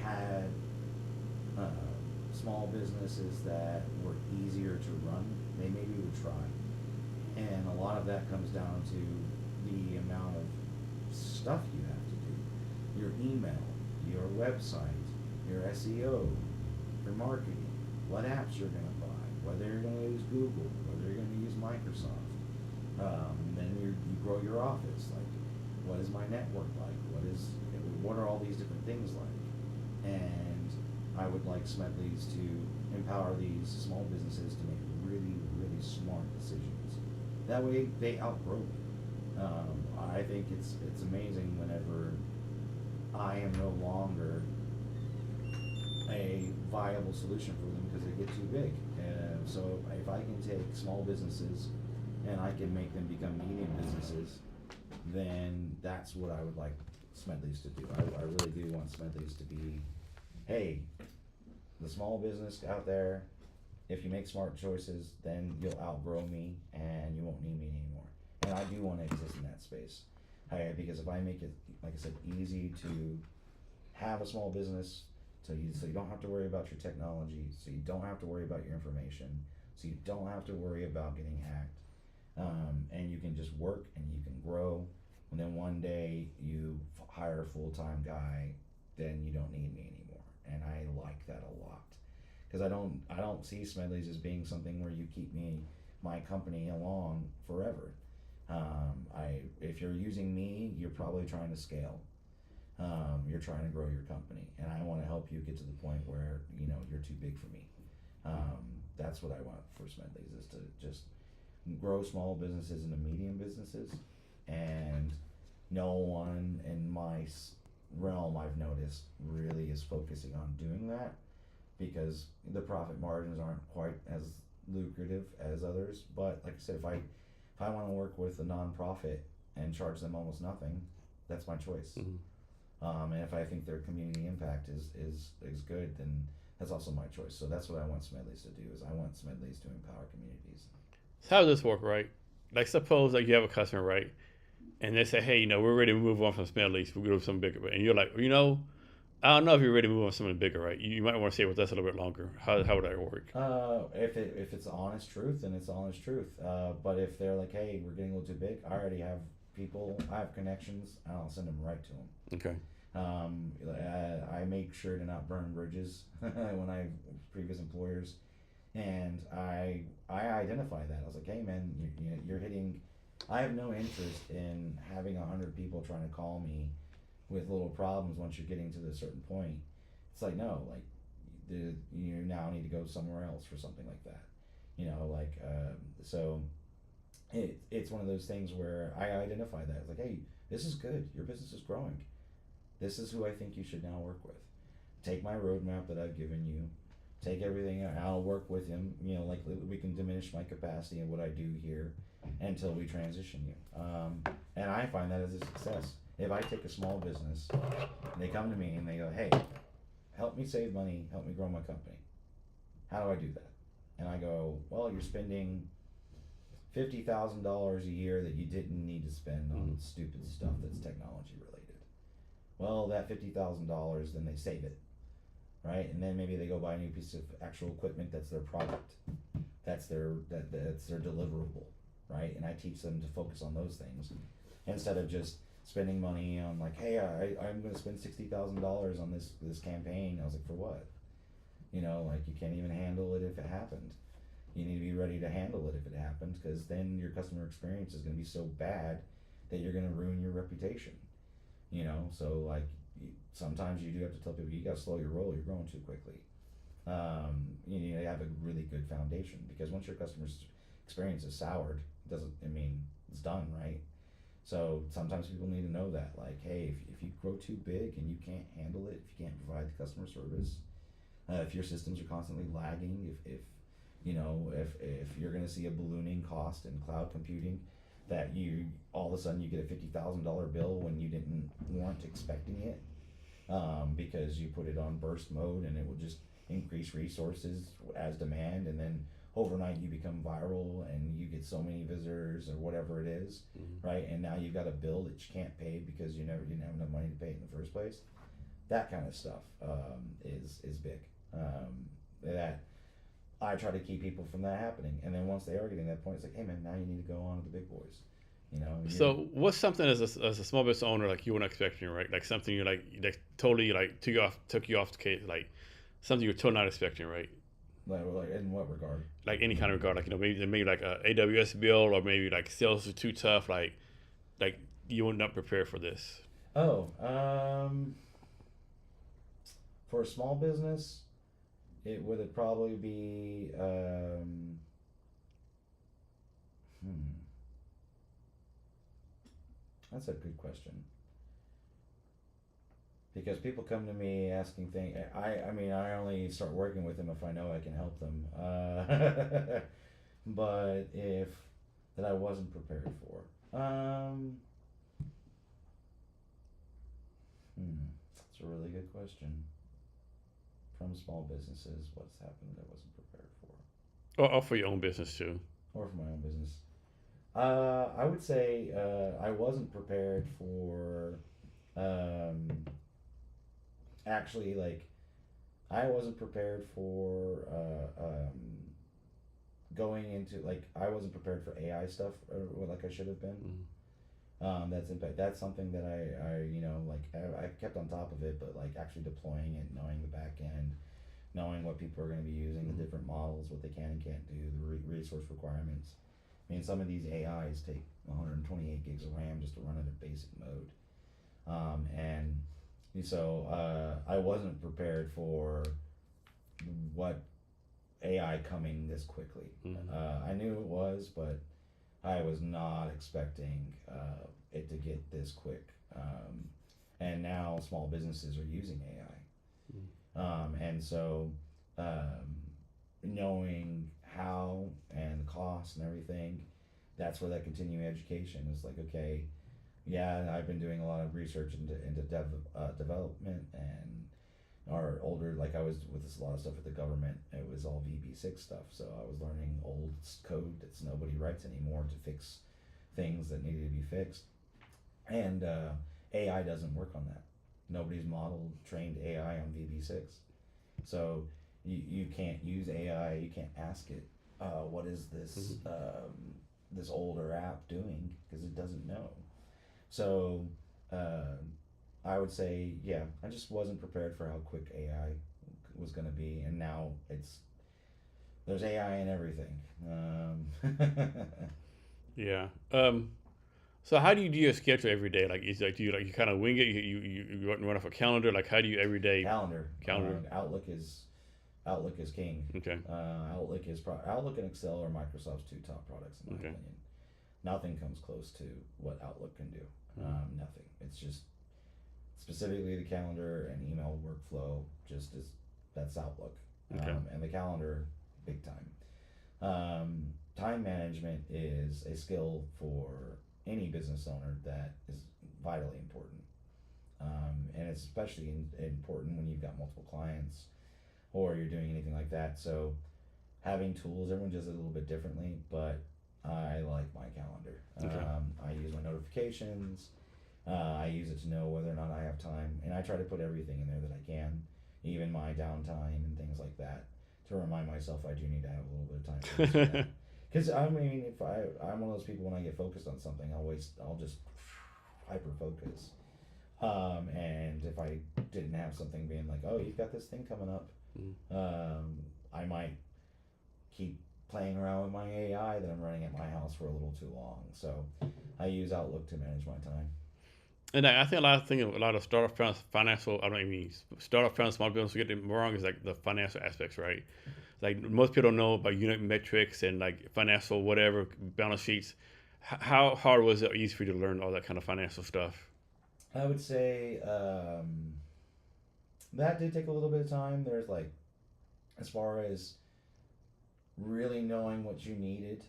had small businesses that were easier to run, they maybe would try. And a lot of that comes down to the amount of stuff you have to do. Your email, your website, your SEO, your marketing, what apps you're going to buy, whether you're going to use Google, whether you're going to use Microsoft. Then you grow your office. What is my network like? What are all these different things like? And I would like Smedleys to empower these small businesses to make really, really smart decisions. That way they outgrow me. I think it's amazing whenever I am no longer a viable solution for them because they get too big. So if I can take small businesses and I can make them become medium businesses, then that's what I would like Smedleys to do. I really do want Smedleys to be, hey, the small business out there, if you make smart choices, then you'll outgrow me and you won't need me anymore. And I do want to exist in that space. Because if I make it, like I said, easy to have a small business, so you don't have to worry about your technology, so you don't have to worry about your information, so you don't have to worry about getting hacked. and you can just work and you can grow. And then one day you hire a full-time guy, then you don't need me anymore. And I like that a lot, because I don't see Smedleys as being something where you keep my company along forever. If you're using me, you're probably trying to scale. You're trying to grow your company, and I want to help you get to the point where you're too big for me. That's what I want for Smedleys, is to just grow small businesses into medium businesses, and no one in my realm, I've noticed, really is focusing on doing that, because the profit margins aren't quite as lucrative as others. But like I said, if I want to work with a nonprofit and charge them almost nothing, that's my choice. And if I think their community impact is good, then that's also my choice. So that's what I want Smedleys to do. Is I want Smedleys to empower communities. So how does this work, right? Like, suppose like you have a customer, right, and they say, hey, we're ready to move on from Smedleys, we're going to something bigger, and you're like, I don't know if you're ready to move on to something bigger, right? You might want to stay with us a little bit longer. How would that work? If it's honest truth, then it's honest truth. But if they're like, hey, we're getting a little too big, I already have people, I have connections, and I'll send them right to them. Okay. I make sure to not burn bridges when I previous employers, and I identify that. I was like, hey man, you're hitting. I have no interest in having 100 people trying to call me with little problems once you're getting to a certain point. It's like, no, like you now need to go somewhere else for something like that. So it's one of those things where I identify that. It's like, hey, this is good. Your business is growing. This is who I think you should now work with. Take my roadmap that I've given you. Take everything. I'll work with him. Like we can diminish my capacity and what I do here until we transition you. And I find that as a success. If I take a small business and they come to me and they go, hey, help me save money, help me grow my company. How do I do that? And I go, well, you're spending $50,000 a year that you didn't need to spend on stupid stuff that's technology related. Well, that $50,000, then they save it, right? And then maybe they go buy a new piece of actual equipment that's their product, that's their deliverable, right? And I teach them to focus on those things instead of just spending money on like, hey, I'm going to spend $60,000 on this campaign. I was like, for what? Like you can't even handle it if it happened. You need to be ready to handle it if it happens, because then your customer experience is going to be so bad that you're going to ruin your reputation. So like sometimes you do have to tell people, you got to slow your roll. You're growing too quickly. You need to have a really good foundation, because once your customer's experience is soured, it's done, right? So sometimes people need to know that, like, hey, if you grow too big and you can't handle it, if you can't provide the customer service, if your systems are constantly lagging, if you're going to see a ballooning cost in cloud computing, that you all of a sudden you get a $50,000 bill when you weren't expecting it, because you put it on burst mode and it will just increase resources as demand, and then overnight you become viral and you get so many visitors or whatever it is, right? And now you've got a bill that you can't pay because you didn't have enough money to pay it in the first place. That kind of stuff is big. That I try to keep people from that happening, and then once they are getting that point, it's like, hey man, now you need to go on to the big boys. So what's something as a small business owner like you weren't expecting, right? Like something you like totally like took you off the case, like something you're totally not expecting, right? Like in what regard? Like any kind of regard, like maybe like a AWS bill, or maybe like sales are too tough, like you were not prepared for this. For a small business, it would probably be that's a good question, because people come to me asking things. I only start working with them if I know I can help them. But if that I wasn't prepared for, that's a really good question. From small businesses, what's happened that I wasn't prepared for? Or for your own business too. Or for my own business. I would say I wasn't prepared for I wasn't prepared for going into, like, I wasn't prepared for AI stuff or like I should have been. That's impact. That's something that I you know, like, I kept on top of it, but like actually deploying it, knowing the back end, knowing what people are going to be using, the different models, what they can and can't do, the resource requirements. I mean, some of these AIs take 128 gigs of RAM just to run in a basic mode. And so I wasn't prepared for what AI coming this quickly. I knew it was, but I was not expecting it to get this quick. And now small businesses are using AI. And so knowing how and the cost and everything, that's where that continuing education is like, okay, yeah, I've been doing a lot of research into development and our older, like I was with a lot of stuff with the government, it was all VB6 stuff. So I was learning old code that nobody writes anymore to fix things that needed to be fixed. And AI doesn't work on that. Nobody's modeled, trained AI on VB6. So you can't use AI, you can't ask it, what is this, this older app doing, because it doesn't know. So I would say, yeah, I just wasn't prepared for how quick AI was going to be, and now there's AI in everything. Yeah. So how do you do your schedule every day? Like, is like, do you kind of wing it? You run off a calendar? Like, how do you every day? Calendar. Calendar. Outlook is king. Okay. Outlook and Excel are Microsoft's two top products in my opinion. Nothing comes close to what Outlook can do. Nothing. It's just specifically the calendar and email workflow. That's Outlook. Okay. And the calendar, big time. Time management is a skill for any business owner that is vitally important. And it's especially important when you've got multiple clients or you're doing anything like that. So having tools, everyone does it a little bit differently, but I like my calendar. Okay. I use my notifications. I use it to know whether or not I have time, and I try to put everything in there that I can, even my downtime and things like that, to remind myself I do need to have a little bit of time for that. Because I mean, if I'm one of those people, when I get focused on something, I'll just hyper focus. And if I didn't have something being like, oh, you've got this thing coming up, I might keep playing around with my AI that I'm running at my house for a little too long. So I use Outlook to manage my time. And I think a lot of startup financial, I don't mean startup found small businesses get it wrong is like the financial aspects, right? Like most people don't know about unit metrics and like financial whatever balance sheets. How hard was it, easy for you to learn all that kind of financial stuff? I would say that did take a little bit of time. There's like, as far as really knowing what you needed,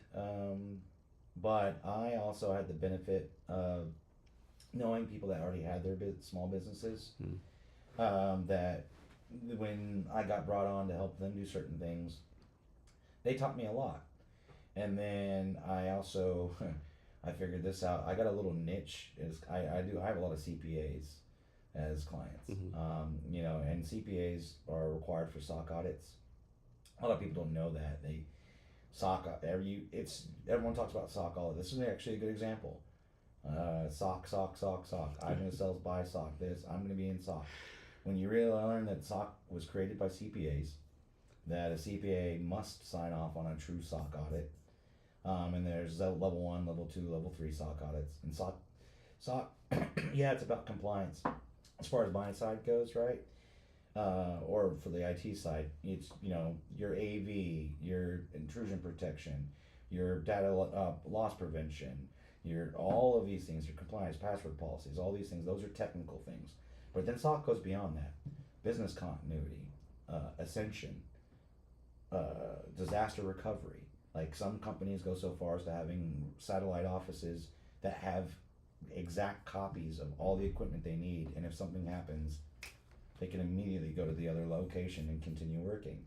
but I also had the benefit of knowing people that already had their small businesses, that when I got brought on to help them do certain things, they taught me a lot. And then I also I figured this out. I got a little niche. I have a lot of CPAs as clients. You know, and CPAs are required for SOC audits. A lot of people don't know that. Everyone talks about SOC audit. This is actually a good example. SOC. I'm going to sell by SOC this. I'm going to be in SOC. When you really learn that SOC was created by CPAs, that a CPA must sign off on a true SOC audit. And there's level 1, level 2, level 3 SOC audits. And SOC, yeah, it's about compliance. As far as my side goes, right? Or for the IT side, it's, you know, your AV, your intrusion protection, your data loss prevention, all of these things, your compliance, password policies, all these things, those are technical things. But then SOC goes beyond that. Business continuity, ascension, disaster recovery. Like some companies go so far as to having satellite offices that have exact copies of all the equipment they need, and if something happens, they can immediately go to the other location and continue working.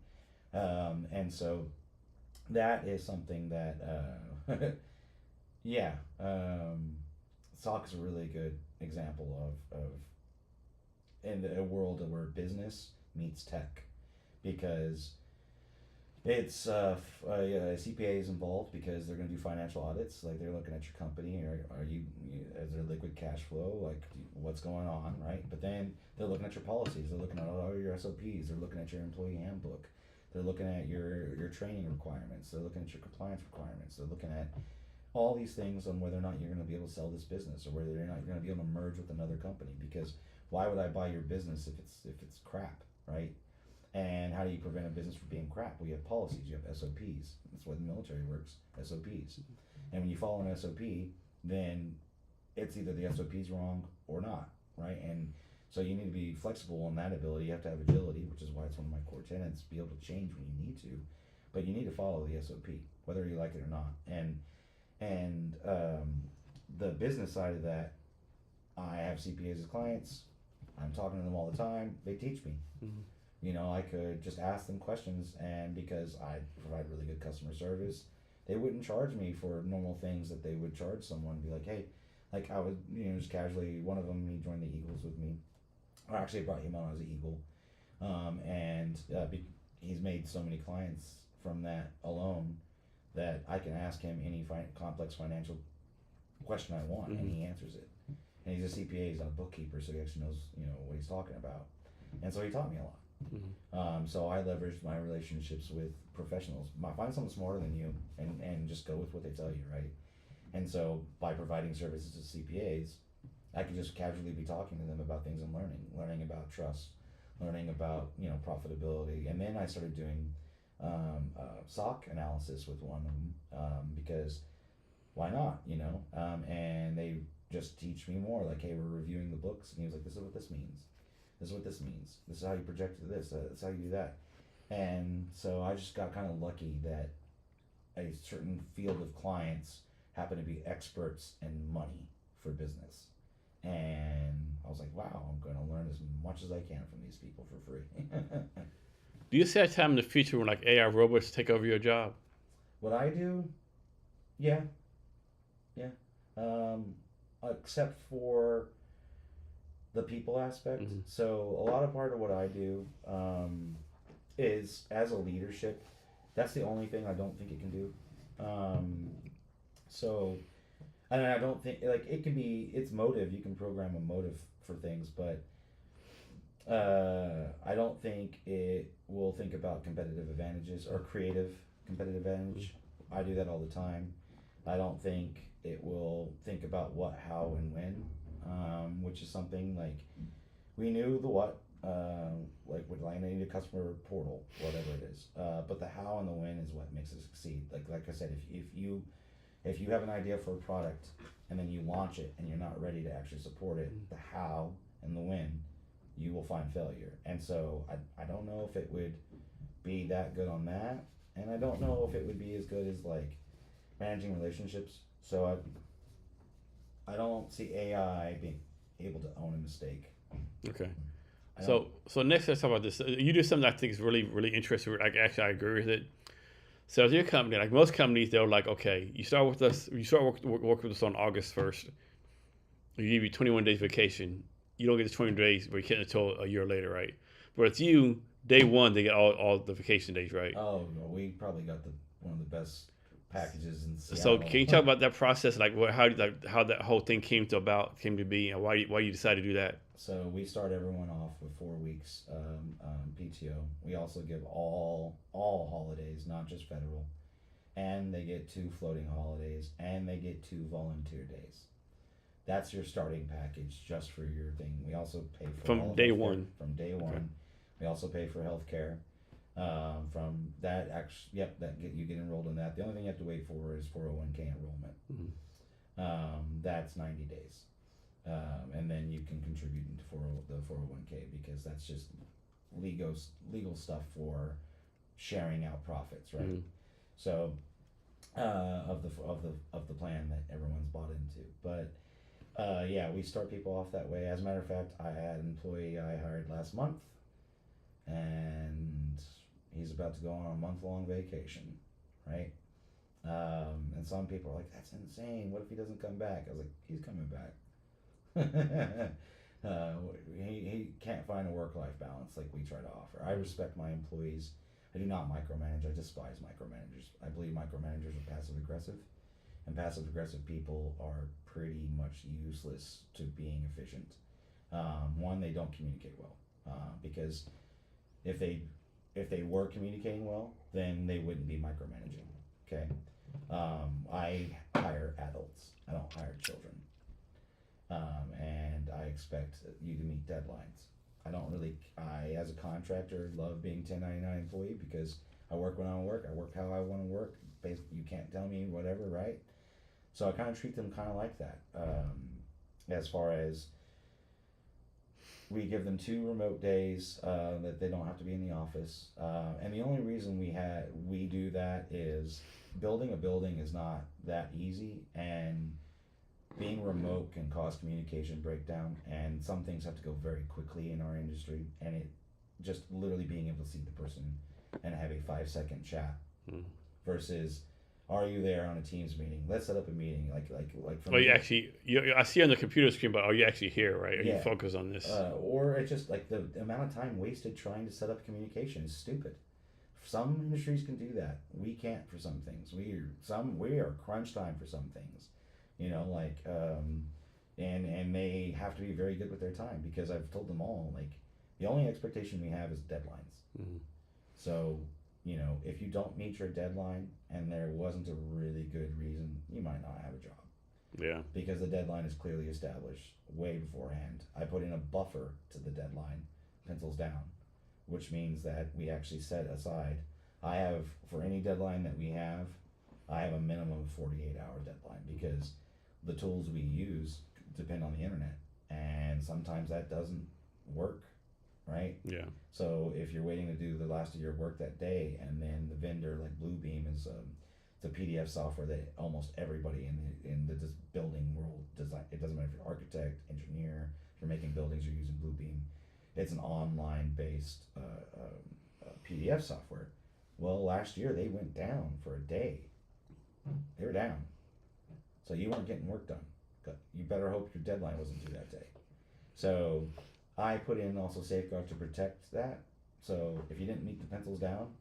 And so that is something that, yeah, SOC is a really good example of in a world where business meets tech, because It's CPA is involved because they're going to do financial audits. Like they're looking at your company, or are is there liquid cash flow? Like what's going on, right? But then they're looking at your policies. They're looking at all your SOPs. They're looking at your employee handbook. They're looking at your training requirements. They're looking at your compliance requirements. They're looking at all these things on whether or not you're going to be able to sell this business, or whether or not you're going to be able to merge with another company. Because why would I buy your business if it's crap, right? And how do you prevent a business from being crap? Well, you have policies, you have SOPs. That's why the military works, SOPs. And when you follow an SOP, then it's either the SOP's wrong or not, right? And so you need to be flexible in that ability. You have to have agility, which is why it's one of my core tenets, be able to change when you need to. But you need to follow the SOP, whether you like it or not. And the business side of that, I have CPAs as clients. I'm talking to them all the time. They teach me. Mm-hmm. You know, I could just ask them questions, and because I provide really good customer service, they wouldn't charge me for normal things that they would charge someone. Be like, hey, like I would, just casually. One of them, he joined the Eagles with me, or actually I brought him on as an Eagle, and he's made so many clients from that alone that I can ask him any complex financial question I want, and he answers it. And he's a CPA, he's not a bookkeeper, so he actually knows, what he's talking about. And so he taught me a lot. Mm-hmm. So I leveraged my relationships with professionals. Find someone smarter than you, and just go with what they tell you, right? And so by providing services to CPAs, I could just casually be talking to them about things I'm learning about trust, learning about profitability, and then I started doing SOC analysis with one of them because why not, and they just teach me more. Like, hey, we're reviewing the books, and he was like, this is what this means. This is what this means. This is how you project this. That's how you do that. And so I just got kind of lucky that a certain field of clients happen to be experts in money for business. And I was like, wow, I'm going to learn as much as I can from these people for free. Do you see a time in the future when like AI robots take over your job? What I do, yeah, yeah. Except for the people aspect. Mm-hmm. So a lot of part of what I do is as a leadership. That's the only thing I don't think it can do. So, and I don't think like it can be. It's motive. You can program a motive for things, but I don't think it will think about competitive advantages or creative competitive advantage. I do that all the time. I don't think it will think about what, how, and when, which is something like we knew the what, like I need a customer portal, whatever it is. But the how and the when is what makes it succeed. Like I said, if you have an idea for a product and then you launch it and you're not ready to actually support it, the how and the when, you will find failure. And so I don't know if it would be that good on that, and I don't know if it would be as good as like managing relationships. So I don't see AI being able to own a mistake. Okay. So next let's talk about this. You do something I think is really, really interesting. Like actually I agree with it. So as your company, like most companies, they're like, okay, you start with us, work with us on August 1st. We give you 21 days vacation. You don't get the 20 days vacation until a year later, right? But it's you, day one, they get all the vacation days, right? Oh, no, we probably got one of the best packages in Seattle. So can you talk about that process, like how that whole thing came to be, and why you decided to do that? So we start everyone off with 4 weeks PTO. We also give all holidays, not just federal, and they get 2 floating holidays, and they get 2 volunteer days. That's your starting package just for your thing. We also pay for From day one. From day one, okay. We also pay for health care. From that, you get enrolled in that. The only thing you have to wait for is 401k enrollment. Mm-hmm. That's 90 days, and then you can contribute into the 401k because that's just legal stuff for sharing out profits, right? Mm-hmm. So of the plan that everyone's bought into, but. Yeah, we start people off that way. As a matter of fact, I had an employee I hired last month, and he's about to go on a month-long vacation, right? And some people are like, that's insane. What if he doesn't come back? I was like, he's coming back. He can't find a work-life balance like we try to offer. I respect my employees I do not micromanage. I despise micromanagers. I believe micromanagers are passive aggressive, and passive aggressive people are pretty much useless to being efficient. One, they don't communicate well, because if they were communicating well, then they wouldn't be micromanaging. Okay, I hire adults. I don't hire children, and I expect you to meet deadlines. I, as a contractor, love being 1099 employee because I work when I want to work. I work how I want to work. Basically, you can't tell me whatever, right? So I kind of treat them kind of like that. As far as we give them 2 remote days that they don't have to be in the office, and the only reason we do that is building a building is not that easy, and being remote can cause communication breakdown, and some things have to go very quickly in our industry, and it just literally being able to see the person and have a 5-second chat versus, are you there on a Teams meeting? Let's set up a meeting like for Well, me. you actually, I see on the computer screen, but are you actually here, right? Are you focused on this? Or it's just like the amount of time wasted trying to set up communication is stupid. Some industries can do that. We can't for some things. We are crunch time for some things. And they have to be very good with their time, because I've told them all, like, the only expectation we have is deadlines. Mm-hmm. So, if you don't meet your deadline and there wasn't a really good reason, you might not have a job. Yeah. Because the deadline is clearly established way beforehand. I put in a buffer to the deadline, pencils down, which means that we actually set aside, for any deadline that we have, I have a minimum of 48-hour deadline, because the tools we use depend on the internet, and sometimes that doesn't work, right? Yeah. So if you're waiting to do the last of your work that day, and then the vendor, like Bluebeam, is it's a PDF software that almost everybody in the building world design. It doesn't matter if you're architect, engineer, if you're making buildings, you're using Bluebeam. It's an online based PDF software. Well, last year they went down for a day. They were down. So you weren't getting work done. You better hope your deadline wasn't due that day. So I put in also safeguards to protect that. So if you didn't meet the pencils down,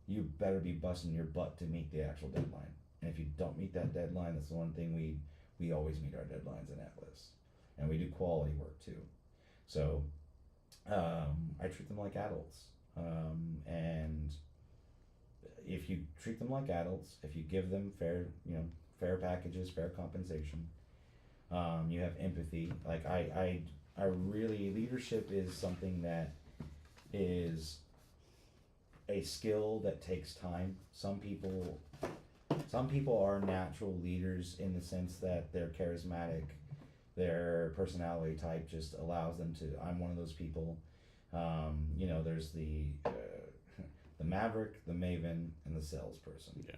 you better be busting your butt to meet the actual deadline. And if you don't meet that deadline, that's the one thing we always meet our deadlines in Atlas. And we do quality work too. So I treat them like adults. And if you treat them like adults, if you give them fair packages, fair compensation, you have empathy. Like I really, leadership is something that is a skill that takes time. Some people are natural leaders in the sense that they're charismatic. Their personality type just allows them to. I'm one of those people. There's the maverick, the maven, and the salesperson. Yeah.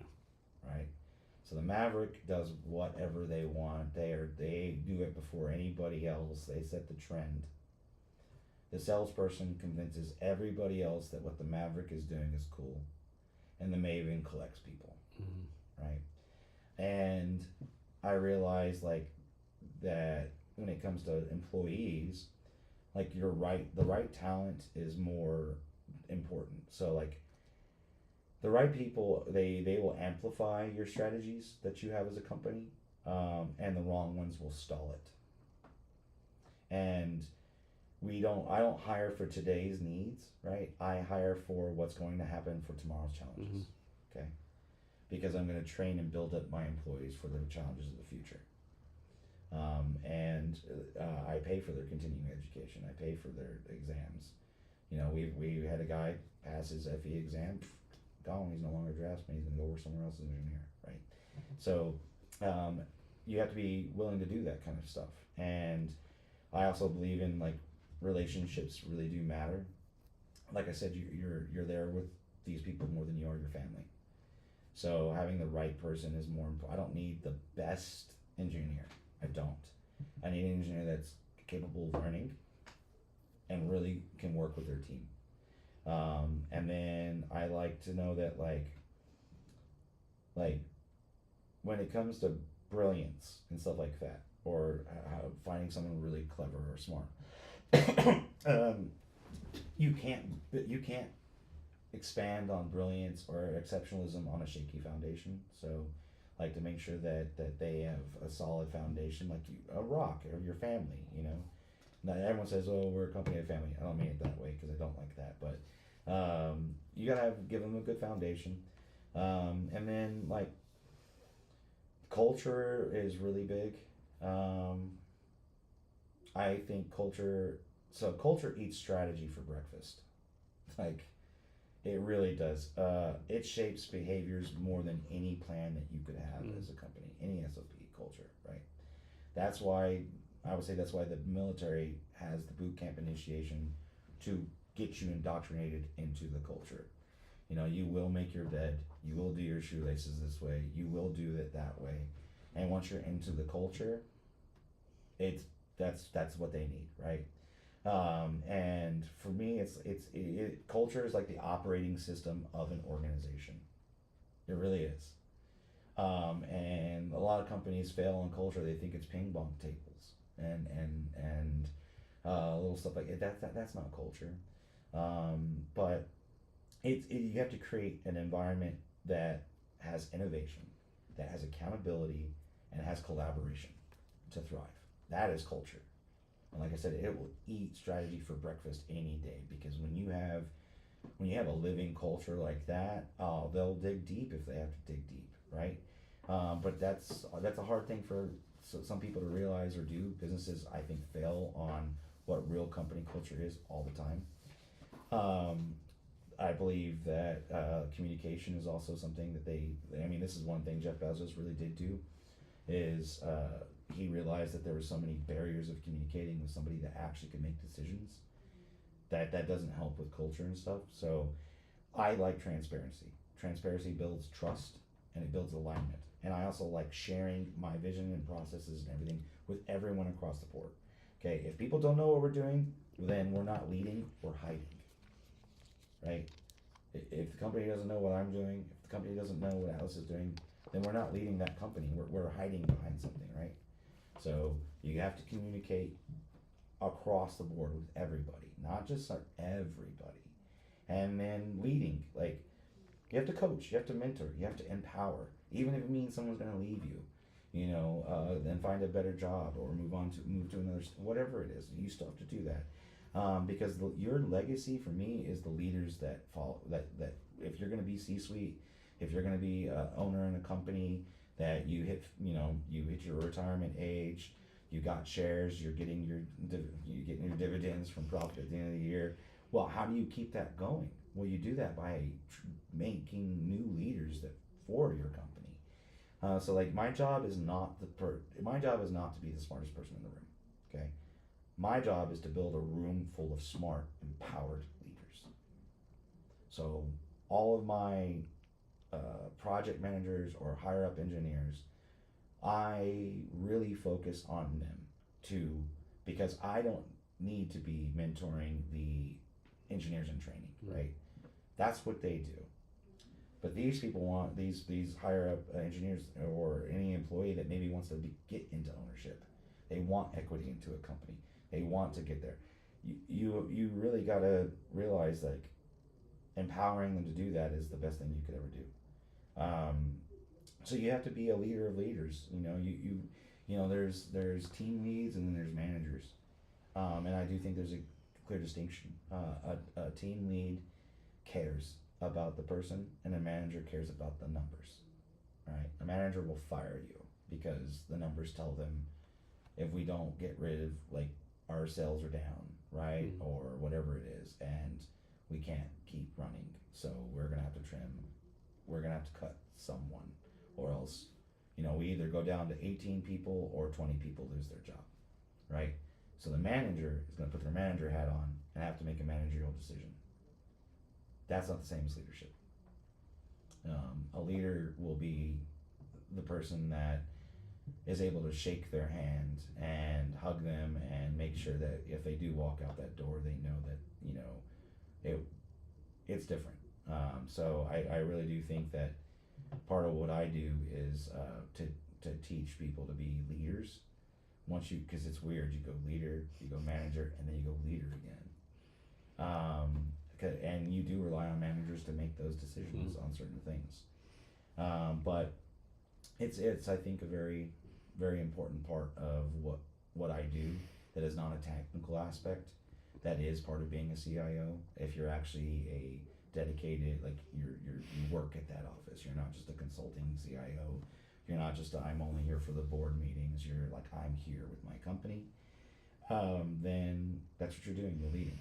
Right. So the maverick does whatever they want. They do it before anybody else. They set the trend. The salesperson convinces everybody else that what the maverick is doing is cool, and the maven collects people. Mm-hmm. Right. And I realize that when it comes to employees, you're right, the right talent is more important. So the right people, they will amplify your strategies that you have as a company, and the wrong ones will stall it. And I don't hire for today's needs, right? I hire for what's going to happen for tomorrow's challenges. Mm-hmm. Okay? Because I'm going to train and build up my employees for the challenges of the future. I pay for their continuing education. I pay for their exams. We had a guy pass his FE exam, gone. He's no longer a draftsman. He's going to go work somewhere else as an engineer, right? So you have to be willing to do that kind of stuff. And I also believe in relationships really do matter. Like I said, you're there with these people more than you are your family. So having the right person is more important. I don't need the best engineer. I don't. I need an engineer that's capable of learning and really can work with their team. And then I like to know that when it comes to brilliance and stuff like that, or finding someone really clever or smart, you can't expand on brilliance or exceptionalism on a shaky foundation. So, like to make sure that they have a solid foundation, like a rock or your family. You know, now everyone says, "Oh, we're a company of family." I don't mean it that way because I don't like that, but you gotta give them a good foundation, and then like culture is really big. I think culture. So culture eats strategy for breakfast. Like it really does. It shapes behaviors more than any plan that you could have as a company, any SOP culture, right? That's why I would say that's why the military has the boot camp initiation to get you indoctrinated into the culture. You know, you will make your bed, you will do your shoelaces this way, you will do it that way, and once you're into the culture, it's that's what they need, right? And for me, culture is like the operating system of an organization. It really is. And a lot of companies fail on culture. They think it's ping pong tables and little stuff like that. That's not culture. But you have to create an environment that has innovation, that has accountability, and has collaboration to thrive. That is culture. And like I said, it will eat strategy for breakfast any day, because when you have a living culture like that, they'll dig deep if they have to dig deep, right? But that's a hard thing for some people to realize or do. Businesses, I think, fail on what real company culture is all the time. I believe that communication is also something that this is one thing Jeff Bezos really did do, is he realized that there were so many barriers of communicating with somebody that actually could make decisions, that doesn't help with culture and stuff. So I like transparency. Transparency builds trust and it builds alignment. And I also like sharing my vision and processes and everything with everyone across the board. Okay, if people don't know what we're doing, then we're not leading, we're hiding. Right? If the company doesn't know what I'm doing, if the company doesn't know what Alice is doing, then we're not leading that company. We're hiding behind something, right? So you have to communicate across the board with everybody, not just like everybody. And then leading, like you have to coach, you have to mentor, you have to empower, even if it means someone's going to leave you, then find a better job or move to another, whatever it is. You still have to do that, because your legacy for me is the leaders that follow. That if you're going to be C-suite, if you're going to be owner in a company, that you hit your retirement age, you got shares, you're getting your dividends from profit at the end of the year. Well, how do you keep that going? Well, you do that by making new leaders for your company. So like my job is not to be the smartest person in the room. Okay, my job is to build a room full of smart, empowered leaders. So all of my project managers or higher up engineers, I really focus on them because I don't need to be mentoring the engineers in training, right? That's what they do. But these people want these higher up engineers or any employee that maybe wants to get into ownership. They want equity into a company. They want to get there. You really got to realize, like, empowering them to do that is the best thing you could ever do. So you have to be a leader of leaders. There's team leads and then there's managers, and I do think there's a clear distinction. A team lead cares about the person, and a manager cares about the numbers. Right? A manager will fire you because the numbers tell them, if we don't get rid of, like, our sales are down, right, or whatever it is, and we can't keep running, so we're gonna have to trim. We're gonna have to cut someone, or else, we either go down to 18 people or 20 people lose their job, right? So the manager is gonna put their manager hat on and have to make a managerial decision. That's not the same as leadership. A leader will be the person that is able to shake their hand and hug them and make sure that if they do walk out that door, they know that, it's different. So I really do think that part of what I do is to teach people to be leaders. Because it's weird, you go leader, you go manager, and then you go leader again. and you do rely on managers to make those decisions on certain things. But it's I think a very, very important part of what I do that is not a technical aspect. That is part of being a CIO. If you're actually a dedicated, like you work at that office. You're not just a consulting CIO. You're not just I'm only here for the board meetings. You're like, I'm here with my company. Then that's what you're doing. You're leading,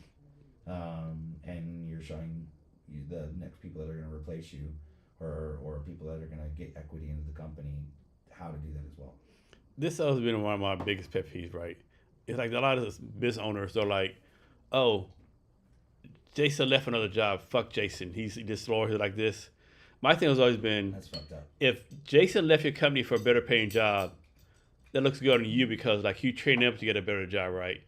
and you're showing the next people that are going to replace you, or people that are going to get equity into the company, how to do that as well. This has been one of my biggest pet peeves, right? It's like a lot of business owners are like, oh, Jason left another job. Fuck Jason. He's disloyal. He's like this. My thing has always been, That's fucked up. if Jason left your company for a better paying job, that looks good on you because like you trained him to get a better job, right?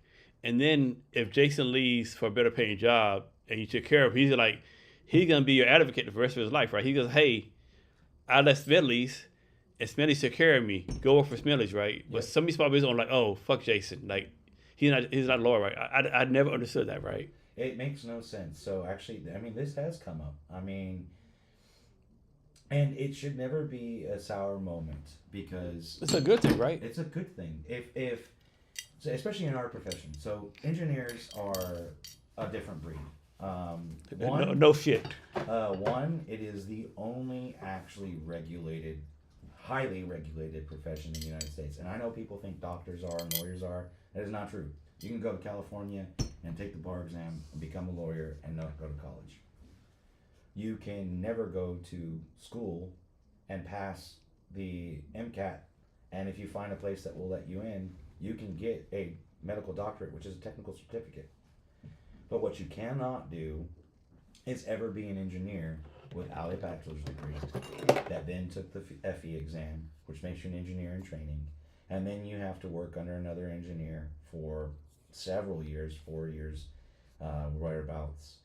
And then if Jason leaves for a better paying job and you took care of him, he's gonna be your advocate for the rest of his life, right? He goes, hey, I left Smedleys and Smedleys took care of me. Go work for Smedleys, right? Yep. But some of these small business owners are like, oh, fuck Jason. Like he's not loyal, right? I never understood that, right? It makes no sense. So actually, I mean, this has come up. I mean, and it should never be a sour moment because it's a good thing, right? It's a good thing. If so especially in our profession. So engineers are a different breed. No shit. One, it is the only actually regulated, highly regulated profession in the United States. And I know people think doctors are and lawyers are. That is not true. You can go to California and take the bar exam and become a lawyer and not go to college. You can never go to school and pass the MCAT, and if you find a place that will let you in, you can get a medical doctorate, which is a technical certificate. But what you cannot do is ever be an engineer without a bachelor's degree that then took the FE exam, which makes you an engineer in training, and then you have to work under another engineer for several years, 4 years, whereabouts,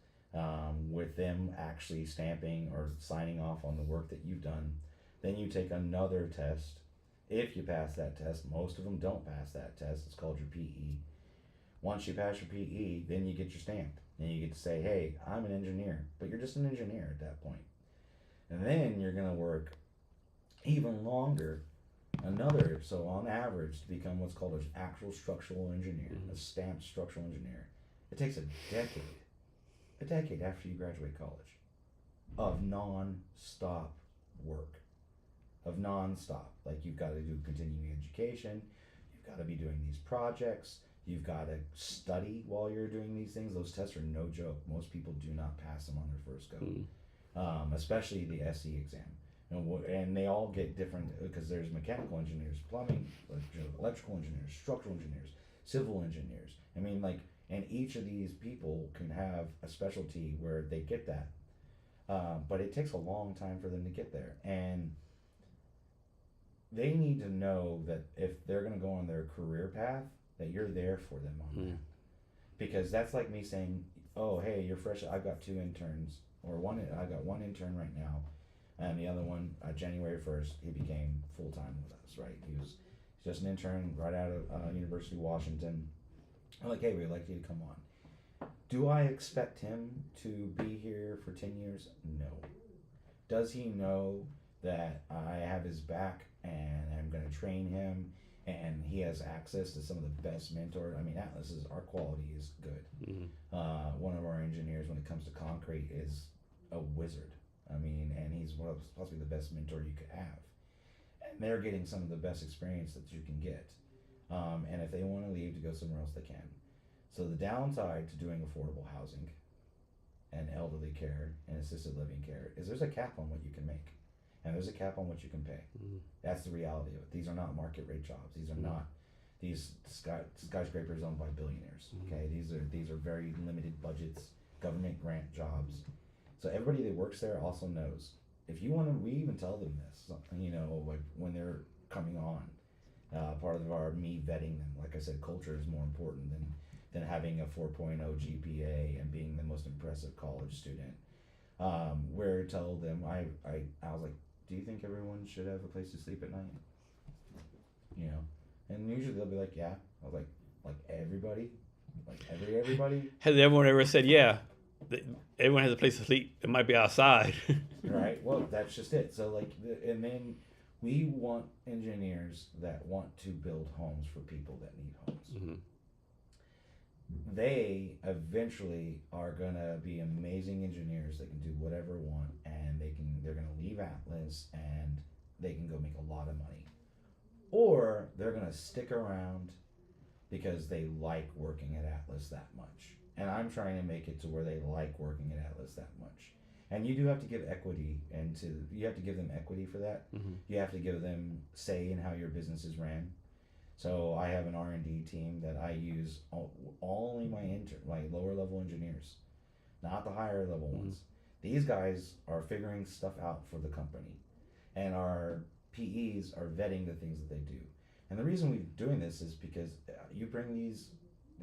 with them actually stamping or signing off on the work that you've done. Then you take another test. If you pass that test, most of them don't pass that test. It's called your PE. Once you pass your PE, then you get your stamp. Then you get to say, hey, I'm an engineer. But you're just an engineer at that point. And then you're going to work even longer, so on average, to become what's called an actual structural engineer, a stamped structural engineer. It takes a decade after you graduate college, of non-stop work. Like, you've got to do continuing education, you've got to be doing these projects, you've got to study while you're doing these things. Those tests are no joke. Most people do not pass them on their first go, especially the SE exam. And they all get different, because there's mechanical engineers, plumbing, electrical engineers, structural engineers, civil engineers. I mean, like, and each of these people can have a specialty where they get that. But it takes a long time for them to get there. And they need to know that if they're going to go on their career path, that you're there for them on that. Because that's like me saying, oh, hey, you're fresh. I've got 2 interns, I've got 1 intern right now. And the other one, January 1st, he became full-time with us, right? He was just an intern right out of University of Washington. I'm like, hey, we'd like you to come on. Do I expect him to be here for 10 years? No. Does he know that I have his back and I'm going to train him and he has access to some of the best mentors? I mean, our quality is good. One of our engineers, when it comes to concrete, is a wizard. I mean, and he's possibly the best mentor you could have. And they're getting some of the best experience that you can get. And if they want to leave to go somewhere else, they can. So the downside to doing affordable housing and elderly care and assisted living care is there's a cap on what you can make. And there's a cap on what you can pay. That's the reality of it. These are not market rate jobs. These are not these skyscrapers owned by billionaires. Okay, these are very limited budgets, government grant jobs. So everybody that works there also knows. If you want to, we even tell them this, like when they're coming on. Part of me vetting them, like I said, culture is more important than having a 4.0 GPA and being the most impressive college student. Where I tell them, I was like, do you think everyone should have a place to sleep at night? And usually they'll be like, yeah. I was like everybody? Like everybody? Has everyone ever said yeah? everyone has a place to sleep. It might be outside. Right. Well, that's just it. So like, and then we want engineers that want to build homes for people that need homes. Mm-hmm. They eventually are gonna be amazing engineers. They can do whatever they want, and they're gonna leave Atlas and they can go make a lot of money, or they're gonna stick around because they like working at Atlas that much. And I'm trying to make it to where they like working at Atlas that much. And you do have to give equity, you have to give them equity for that. Mm-hmm. You have to give them say in how your business is ran. So I have an R&D team that I use only my lower level engineers, not the higher level ones. These guys are figuring stuff out for the company, and our PEs are vetting the things that they do. And the reason we're doing this is because you bring these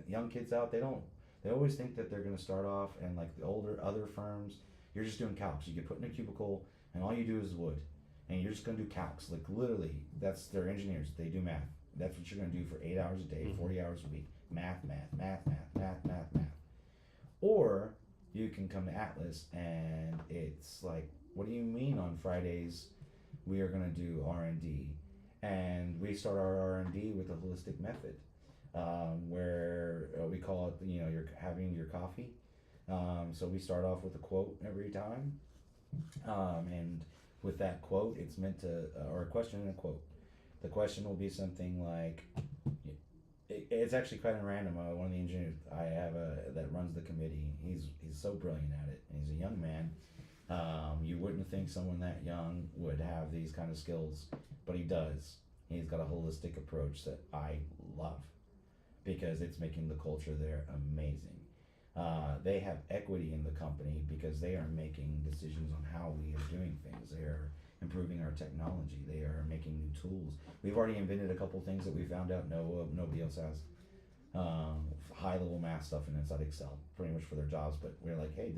young kids out, they always think that they're going to start off, and like the other firms, you're just doing calcs. You get put in a cubicle and all you do is wood, and you're just going to do calcs. Like literally, that's their engineers. They do math. That's what you're going to do for 8 hours a day, 40 hours a week. Math. Or you can come to Atlas and it's like, what do you mean on Fridays we are going to do R&D? And we start our R&D with a holistic method, where we call it, you're having your coffee. So we start off with a quote every time. And with that quote, it's meant to, or a question and a quote. The question will be something like, it's actually kind of random. One of the engineers I have that runs the committee, he's so brilliant at it. And he's a young man. You wouldn't think someone that young would have these kind of skills, but he does. He's got a holistic approach that I love because it's making the culture there amazing. They have equity in the company because they are making decisions on how we are doing things. They are improving our technology. They are making new tools. We've already invented a couple things that we found out nobody else has. High level math stuff inside Excel, pretty much for their jobs. But we're like, hey,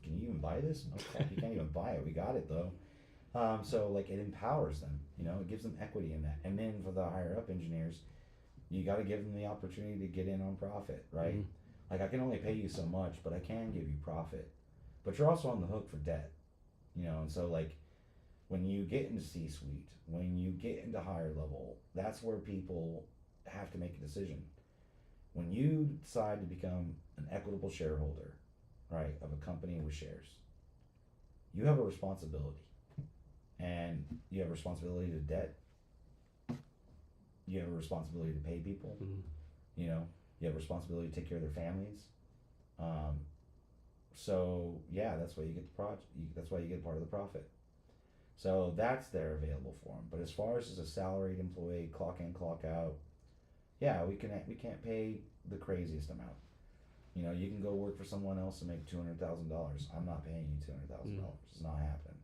can you even buy this? Okay, you can't even buy it. We got it though. So like it empowers them. It gives them equity in that. And then for the higher up engineers, you got to give them the opportunity to get in on profit, right? Mm-hmm. Like I can only pay you so much, but I can give you profit. But you're also on the hook for debt, And so like, when you get into C-suite, when you get into higher level, that's where people have to make a decision. When you decide to become an equitable shareholder, right, of a company with shares, you have a responsibility. And you have a responsibility to debt. You have a responsibility to pay people. Mm-hmm. You have a responsibility to take care of their families. So yeah, that's why you get the that's why you get part of the profit. So that's there available for them. But as far as a salaried employee, clock in, clock out, yeah, we can't pay the craziest amount. You can go work for someone else and make $200,000. I'm not paying you $200,000. It's not happening.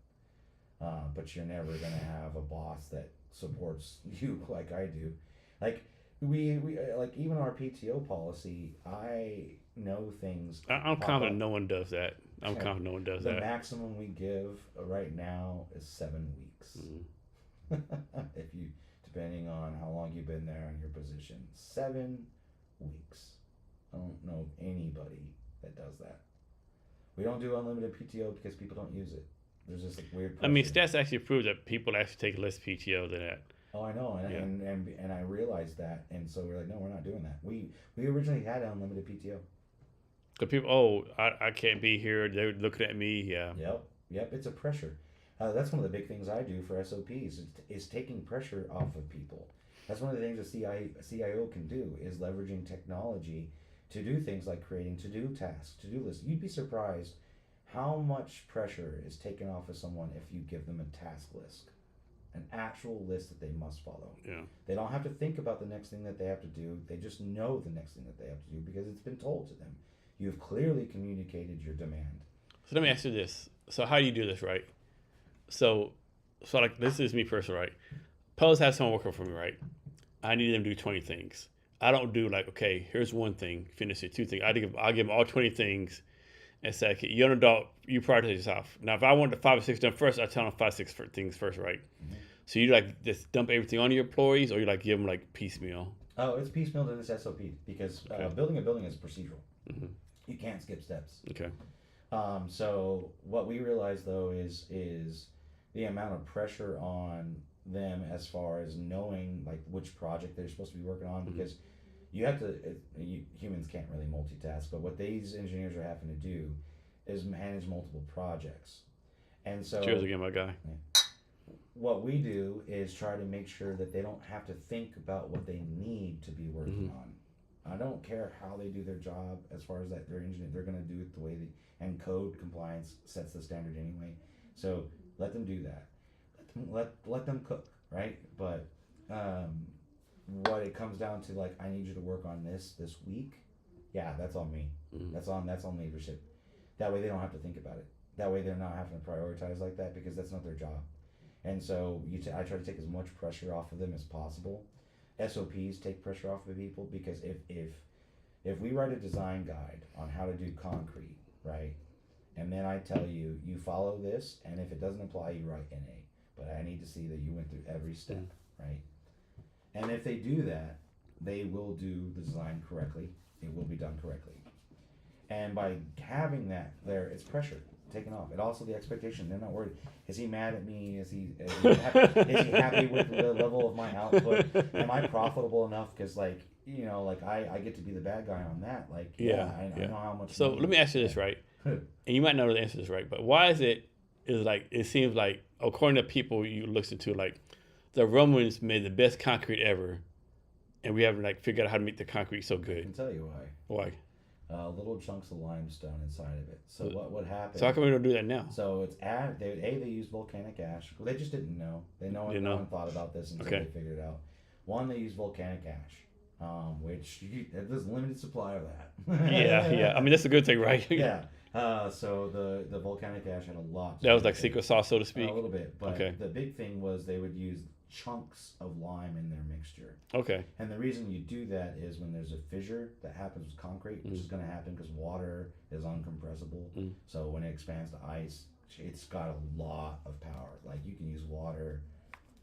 But you're never gonna have a boss that supports you like I do. Like we like even our PTO policy. I know things. I'm confident no one does that. I'm confident no one does that. The maximum we give right now is 7 weeks. If you, depending on how long you've been there and your position, 7 weeks. I don't know anybody that does that. We don't do unlimited PTO because people don't use it. There's just like weird pressure. I mean, stats actually prove that people actually take less PTO than that. Oh, I know, and I realized that, and so we're like, no, we're not doing that. We originally had unlimited PTO. Because people, I can't be here. They're looking at me. Yeah. Yep. It's a pressure. That's one of the big things I do for SOPs is taking pressure off of people. That's one of the things a CIO can do is leveraging technology to do things like creating to-do tasks, to-do lists. You'd be surprised how much pressure is taken off of someone if you give them a task list, an actual list that they must follow. Yeah. They don't have to think about the next thing that they have to do. They just know the next thing that they have to do because it's been told to them. You've clearly communicated your demand. So let me ask you this. So how do you do this, right? So like this is me personally, right? Suppose I have someone working for me, right? I need them to do 20 things. I don't do like, okay, here's one thing, finish it, 2 things. I'll give them all 20 things and say, okay, you're an adult, you prioritize yourself. Now, if I want the 5 or 6 done first, I tell them 5 or 6 things first, right? Mm-hmm. So you like just dump everything on your employees, or you like give them like piecemeal? Oh, it's piecemeal and it's SOP because building a building is procedural. Mm-hmm. You can't skip steps. Okay. So what we realize though is the amount of pressure on them as far as knowing like which project they're supposed to be working on, because you have to humans can't really multitask, but what these engineers are having to do is manage multiple projects. And so Cheers again, my guy. what we do is try to make sure that they don't have to think about what they need to be working on. I don't care how they do their job as far as that they're engineer, they're going to do it the way they, and code compliance sets the standard anyway. So let them do that. Let them cook, right? But what it comes down to, like, I need you to work on this week. Yeah, that's on me. That's on leadership. That way they don't have to think about it. That way they're not having to prioritize like that, because that's not their job. And so I try to take as much pressure off of them as possible. SOPs take pressure off of people, because if we write a design guide on how to do concrete, right, and then I tell you, you follow this, and if it doesn't apply, you write NA. But I need to see that you went through every step, right? And if they do that, they will do the design correctly. It will be done correctly. And by having that there, it's pressure taken off. And also the expectation, they're not worried. Is he mad at me? Is he happy with the level of my output? Am I profitable enough? Because, like, you know, like I get to be the bad guy on that. Like, I know how much. So let me ask you this, right? And you might know the answer to this, right? But why is it seems like, according to people you listen to, like, the Romans made the best concrete ever, and we haven't, like, figured out how to make the concrete so good. I can tell you why. Why? Little chunks of limestone inside of it. So what happened? So how come we don't do that now? So it's they used volcanic ash. Well, they just didn't know. No one thought about this until they figured it out. One, they used volcanic ash, which there's a limited supply of that. yeah. I mean, that's a good thing, right? Yeah. So the volcanic ash had a lot. That was like secret sauce, so to speak. A little bit, but the big thing was they would use chunks of lime in their mixture. Okay. And the reason you do that is when there's a fissure that happens with concrete, which is going to happen because water is uncompressible. So when it expands to ice, it's got a lot of power. Like, you can use water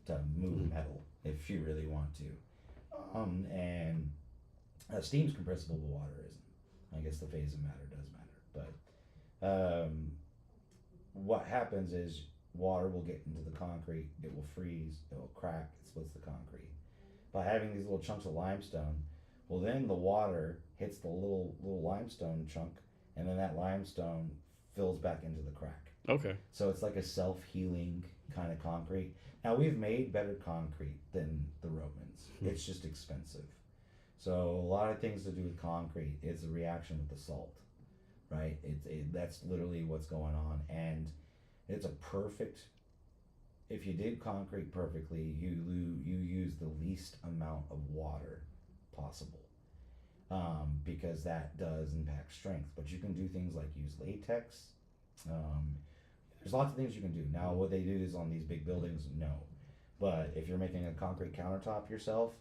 to move metal if you really want to. And steam's compressible, but water isn't. I guess the phase of matter does matter. But what happens is water will get into the concrete, it will freeze, it will crack, it splits the concrete. By having these little chunks of limestone, well, then the water hits the little limestone chunk, and then that limestone fills back into the crack. Okay. So it's like a self-healing kind of concrete. Now, we've made better concrete than the Romans. It's just expensive. So a lot of things to do with concrete is a reaction with the salt, right? That's literally what's going on. And it's a perfect, if you did concrete perfectly, you use the least amount of water possible, because that does impact strength. But you can do things like use latex. There's lots of things you can do. Now, what they do is on these big buildings, no. But if you're making a concrete countertop yourself,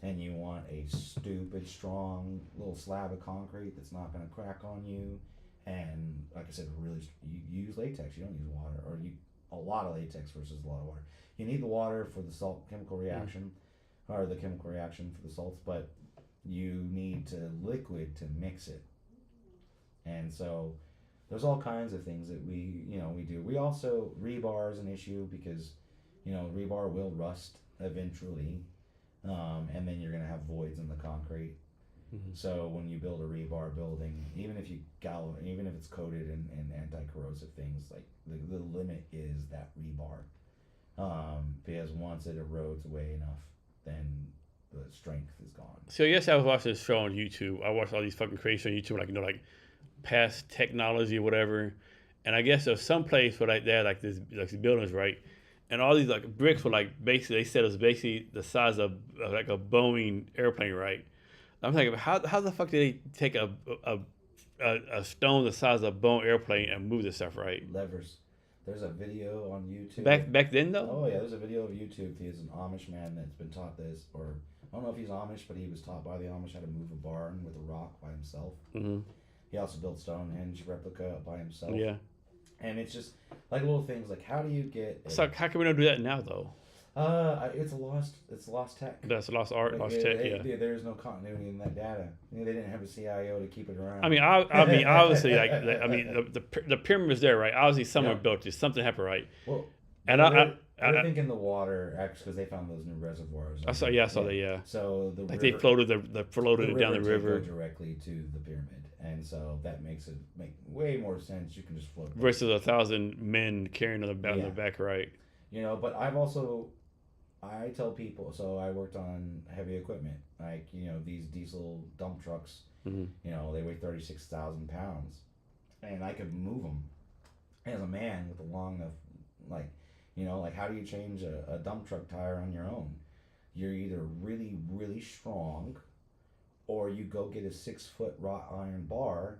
and you want a stupid strong little slab of concrete that's not going to crack on you, and like I said, really, you use latex. You don't use water, or a lot of latex versus a lot of water. You need the water for the salt chemical reaction, or the chemical reaction for the salts, but you need to liquid to mix it. And so there's all kinds of things that we do. We also, rebar is an issue because, rebar will rust eventually, and then you're gonna have voids in the concrete. So when you build a rebar building, even if it's coated in anti-corrosive things, like the limit is that rebar, because once it erodes away enough, then the strength is gone. So yes, I was watching this show on YouTube. I watched all these fucking crazy on YouTube, like past technology or whatever. And I guess there's some place where they had like these buildings, right? And all these like bricks were like basically, they said it was basically the size of like a Boeing airplane, right? I'm thinking, how the fuck did they take a stone the size of a Boeing airplane and move this stuff, right? Levers. There's a video on YouTube. Back then, though? Oh, yeah, there's a video of YouTube. He's an Amish man that's been taught this, or I don't know if he's Amish, but he was taught by the Amish how to move a barn with a rock by himself. He also built Stonehenge replica by himself. Yeah. And it's just like little things like, how do you get... So how can we not do that now, though? It's lost tech. That's lost art, Like, lost tech. Yeah. there's no continuity in that data. They didn't have a CIO to keep it around. I mean, obviously, the pyramid is there, right? Obviously, someone Yeah. built it. Something happened, right? Well, And they're thinking the water, actually, because they found those new reservoirs. I saw, yeah, I saw that, yeah. So the Like river, they floated it down the did river go directly to the pyramid, and so that makes it make way more sense. You can just float. versus 1,000 men carrying on Yeah. the back, right? But I tell people. So I worked on heavy equipment, like these diesel dump trucks. Hmm. They weigh 36,000 pounds, and I could move them as a man with a long enough, like, like how do you change a dump truck tire on your own? You're either really, really strong, or you go get a 6-foot wrought iron bar,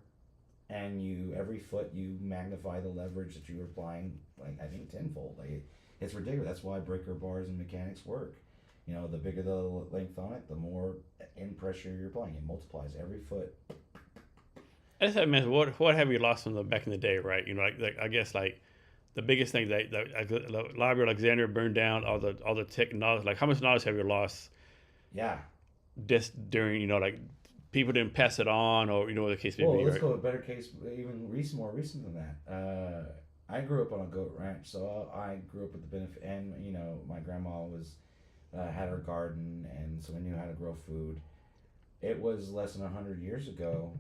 and every foot you magnify the leverage that you're applying, like I think tenfold. Like it's ridiculous. That's why breaker bars and mechanics work. The bigger the length on it, the more in pressure you're applying. It multiplies every foot. I just man, what have you lost from the back in the day, right? Like I guess like the biggest thing that the Library of Alexandria burned down, all the tech knowledge. Like how much knowledge have you lost? Yeah. Just during like people didn't pass it on, or what the case may be. Let's right? go a better case, even more recent than that. I grew up on a goat ranch, so I grew up with the benefit, and my grandma had her garden, and so we knew how to grow food. It was less than 100 years ago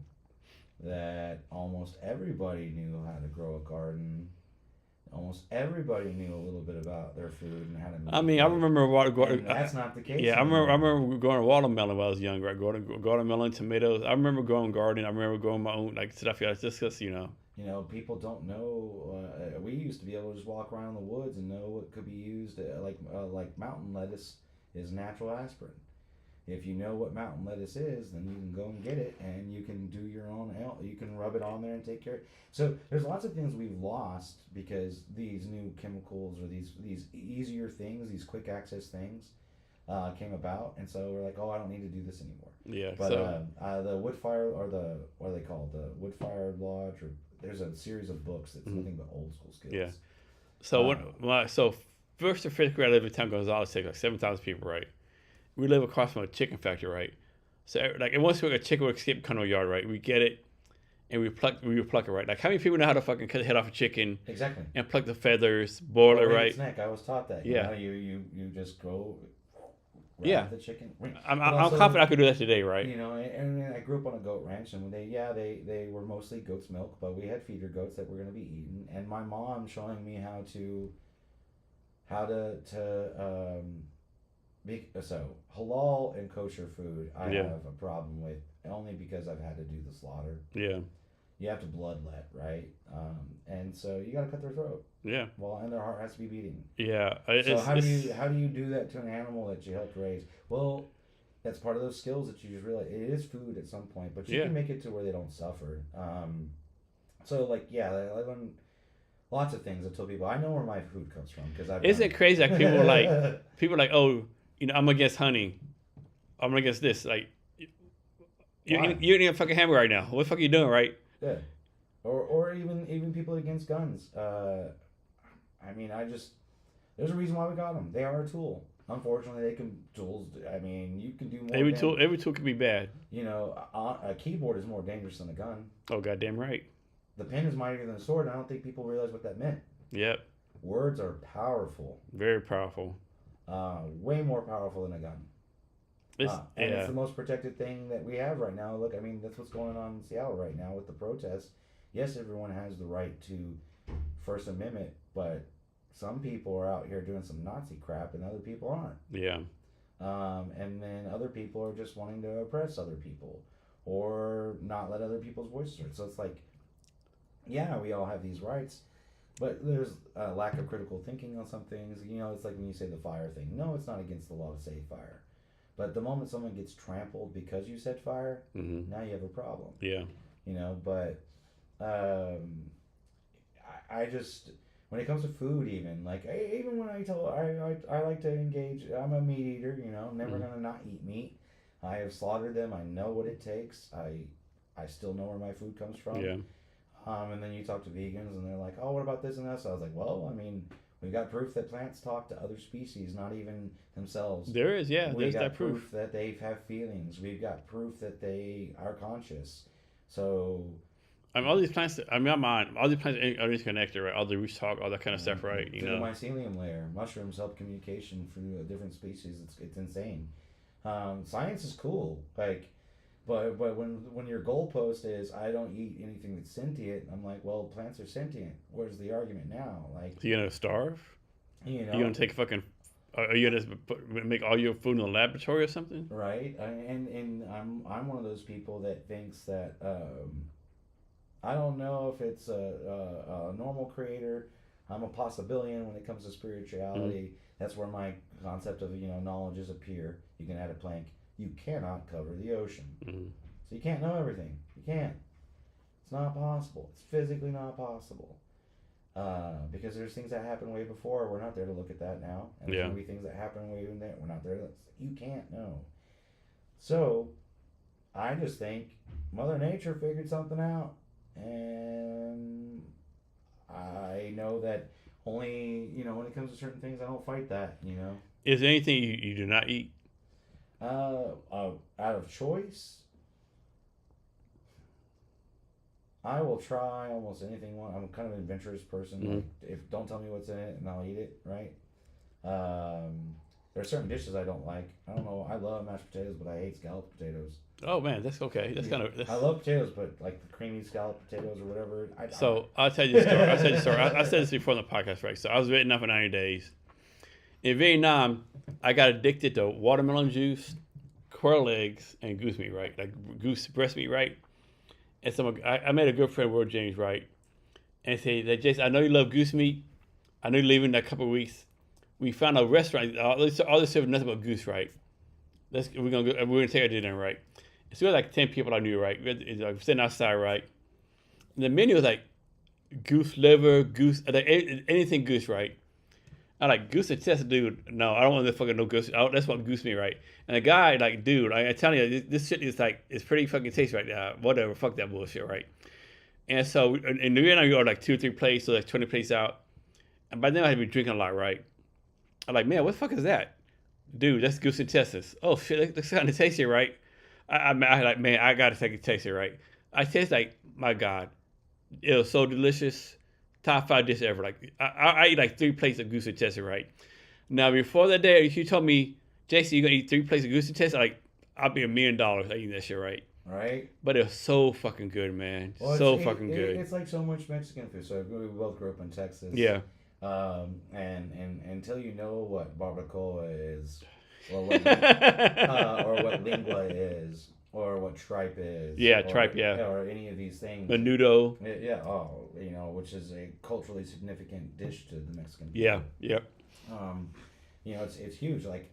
that almost everybody knew how to grow a garden. Almost everybody knew a little bit about their food and how to make I mean, it. I remember That's not the case. Yeah, I anymore. remember growing watermelon when I was young, right? Growing watermelon, tomatoes. I remember growing gardening. I remember growing my own like stuff. Yeah, just because People don't know. We used to be able to just walk around the woods and know what could be used. Like mountain lettuce is natural aspirin. If you know what mountain lettuce is, then you can go and get it, and you can do your own. You can rub it on there and take care of it. So there's lots of things we've lost because these new chemicals or these easier things, these quick access things, came about, and so we're like, oh, I don't need to do this anymore. Yeah. But the wood fire, or what are they called? The wood fire lodge, or there's a series of books that's nothing but old school skills. Yeah. So first to fifth grade, I lived in town Gonzales, like 7,000 people, right? We live across from a chicken factory, right? So like, and once a chicken would escape come to our yard, right? We get it, and we would pluck it, right? Like how many people know how to fucking cut the head off a chicken? Exactly. And pluck the feathers, boil it, right? Its neck. I was taught that. Yeah. You just go. Yeah. The chicken. I'm confident I could do that today, right? And I grew up on a goat ranch, and they were mostly goat's milk, but we had feeder goats that were going to be eaten, and my mom showing me how to so halal and kosher food I have a problem with, only because I've had to do the slaughter. Yeah. You have to bloodlet, right? And so you got to cut their throat. Yeah. Well, and their heart has to be beating. Yeah. So how do you do that to an animal that you helped raise? Well, that's part of those skills that you just realize it is food at some point, but you can make it to where they don't suffer. So I learned lots of things. I told people I know where my food comes from because I've. Isn't it crazy? Like people like, oh, I'm against hunting. I'm against this. Like, you're eating a fucking hamburger right now. What the fuck are you doing, right? Yeah. Or even people against guns. There's a reason why we got them. They are a tool. Unfortunately, tools. I mean, you can do more. Every tool can be bad. A keyboard is more dangerous than a gun. Oh, goddamn right. The pen is mightier than a sword. And I don't think people realize what that meant. Yep. Words are powerful. Very powerful. Way more powerful than a gun. And it's the most protected thing that we have right now. Look, I mean, that's what's going on in Seattle right now with the protests. Yes, everyone has the right to First Amendment, but some people are out here doing some Nazi crap and other people aren't. Yeah. And then other people are just wanting to oppress other people or not let other people's voices heard. So it's like, yeah, we all have these rights, but there's a lack of critical thinking on some things. It's like when you say the fire thing. No, it's not against the law to say fire. But the moment someone gets trampled because you said fire, now you have a problem. Yeah. But I just, when it comes to food, even when I like to engage, I'm a meat eater. Never gonna not eat meat. I have slaughtered them. I know what it takes. I still know where my food comes from. Yeah. And then you talk to vegans, and they're like, "Oh, what about this and that?" So I was like, "Well, I mean, We've got proof that plants talk to other species, not even themselves. There is, yeah. We've There's got that proof. that they have feelings. We've got proof that they are conscious. So, I mean, all these plants. I mean, all these plants are interconnected, right? All the roots talk, all that kind of stuff, right? You through know. the mycelium layer, mushrooms help communication through different species. It's insane. Science is cool, like, but when your goalpost is I don't eat anything that's sentient, I'm like, well, plants are sentient. Where's the argument now? Like, So you're gonna starve? you know, You're gonna take fucking? Are you gonna make all your food in a laboratory or something? right? And I'm one of those people that thinks that I don't know if it's a normal creator. I'm a possibilian when it comes to spirituality. That's where my concept of knowledge appear. You can add a plank. You cannot cover the ocean, so you can't know everything. You can't. It's not possible. It's physically not possible. Because there's things that happened way before. We're not there to look at that now. And there's gonna be things that happen way in there. We're not there. You can't know. So, I just think Mother Nature figured something out, and I know that only when it comes to certain things, I don't fight that. Is there anything you do not eat? Out of choice, I will try almost anything. I'm kind of an adventurous person. Like, if don't tell me what's in it, and I'll eat it. Right. There are certain dishes I don't like. I don't know. I love mashed potatoes, but I hate scalloped potatoes. Oh man, that's okay. That's kind of. I love potatoes, but like the creamy scalloped potatoes or whatever. I'll tell you the story. I said this before on the podcast, right? So I was in Vietnam for 90 days. In Vietnam, I got addicted to watermelon juice, quail eggs, and goose meat, right? Like goose breast meat, right? And so I made a good friend, Will James, right? And say that Jason, I know you love goose meat. I know you're leaving in a couple of weeks. We found a restaurant. All they serve nothing but goose, right? We're gonna take our dinner, right? So we had like 10 people I knew, right? We're sitting outside, right? And the menu was like goose liver, goose, like anything goose, right? I like goose and chest, dude. No, I don't want to fucking no goose. That's what goose meat, right? And the guy, like, dude, I tell you, this shit is like, it's pretty fucking tasty right now. Whatever, fuck that bullshit, right? And so, in the end, I go like 2 or 3 plates, so like 20 plates out. And by then, I had been drinking a lot, right? I'm like, man, what the fuck is that? Dude, that's goose intestines. Oh shit, that's kind of tasty, right? I like, man, I gotta take a taste it, right? I taste like, my God, it was so delicious. Top 5 dish ever. Like I eat like 3 plates of goose intestine, right? Now before that day, if you told me, Jason, you're gonna eat 3 plates of goose intestine, like I'll be $1 million eating that shit, right? Right. But it was so fucking good, man. Well, Fucking good. It's like so much Mexican food. So we both grew up in Texas. Yeah. And until you know what barbacoa is, or what lingua is, or what tripe is. Yeah, or, tripe, yeah. Or any of these things. Menudo. Yeah, which is a culturally significant dish to the Mexican people. Yeah, yep. It's huge. Like,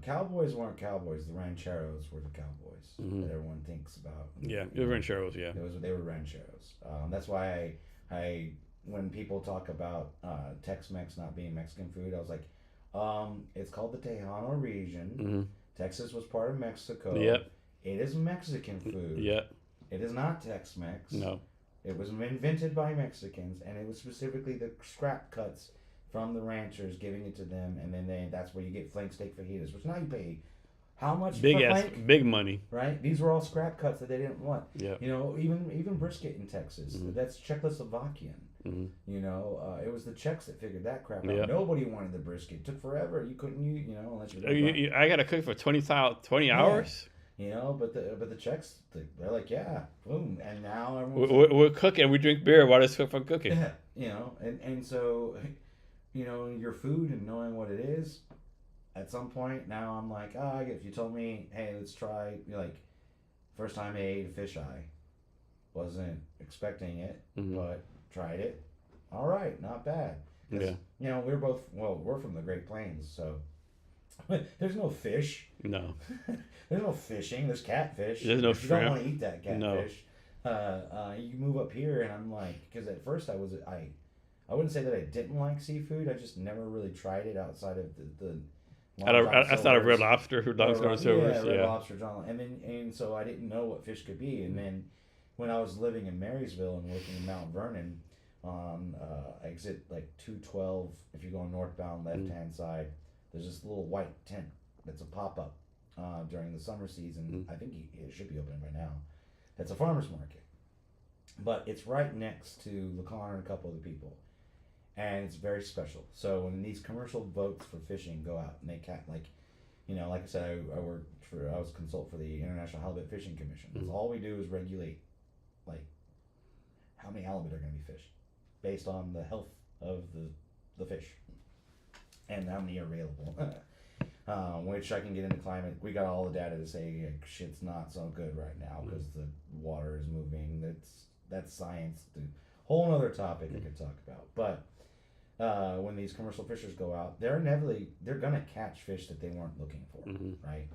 cowboys weren't cowboys. The rancheros were the cowboys that everyone thinks about. Yeah, they were rancheros, yeah. They were rancheros. That's why I when people talk about Tex-Mex not being Mexican food, I was like, it's called the Tejano region. Texas was part of Mexico. Yep. It is Mexican food. Yep. It is not Tex-Mex. No. It was invented by Mexicans, and it was specifically the scrap cuts from the ranchers giving it to them, and then that's where you get flank steak fajitas, which now you pay how much big for ass, flank? big money. Right? These were all scrap cuts that they didn't want. Yeah. Even brisket in Texas, that's Czechoslovakian. It was the Czechs that figured that crap out. Yeah. Nobody wanted the brisket. It took forever. You couldn't unless you. I gotta cook for 20 hours. But the Czechs, they're like, yeah, boom, and now we're cooking. We drink beer while it's for cooking. Yeah, and so, your food and knowing what it is. At some point now, I'm like, if you told me, hey, let's try, first time I ate a fish eye, wasn't expecting it, but tried it. All right, not bad. Yeah. We're from the Great Plains, so there's no fish. No. There's no fishing. There's catfish. There's no shrimp. You don't want to eat that catfish. No. You move up here, and I'm like, because at first I wouldn't say that I didn't like seafood. I just never really tried it outside of the I thought of Red Lobster, who dogs on silvers. Red Lobster, John, and so I didn't know what fish could be. And then when I was living in Marysville and working in Mount Vernon, on exit like 212. If you're going northbound, left-hand side, there's this little white tent that's a pop-up during the summer season. I think it should be open by now. That's a farmer's market. But it's right next to LeConner and a couple other people. And it's very special. So when these commercial boats for fishing go out and they like I said, I was consult for the International Halibut Fishing Commission. All we do is regulate, like, how many halibut are going to be fished, based on the health of the fish, and how many are available. Which I can get into climate. We got all the data to say shit's not so good right now because the water is moving. That's science. Whole other topic I could talk about, but. When these commercial fishers go out, they're gonna catch fish that they weren't looking for, right?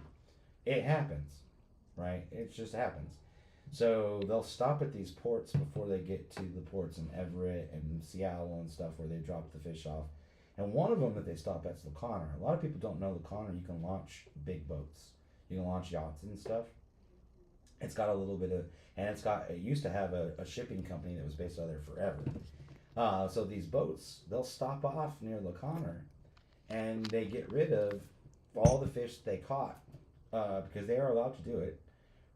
It happens, right? It just happens. So they'll stop at these ports before they get to the ports in Everett and Seattle and stuff where they drop the fish off. And one of them that they stop at is LeConner. A lot of people don't know LeConner. You can launch big boats. You can launch yachts and stuff. It's got a little bit of, and it used to have a shipping company that was based out of there forever. So these boats, they'll stop off near LeConner, and they get rid of all the fish they caught because they are allowed to do it.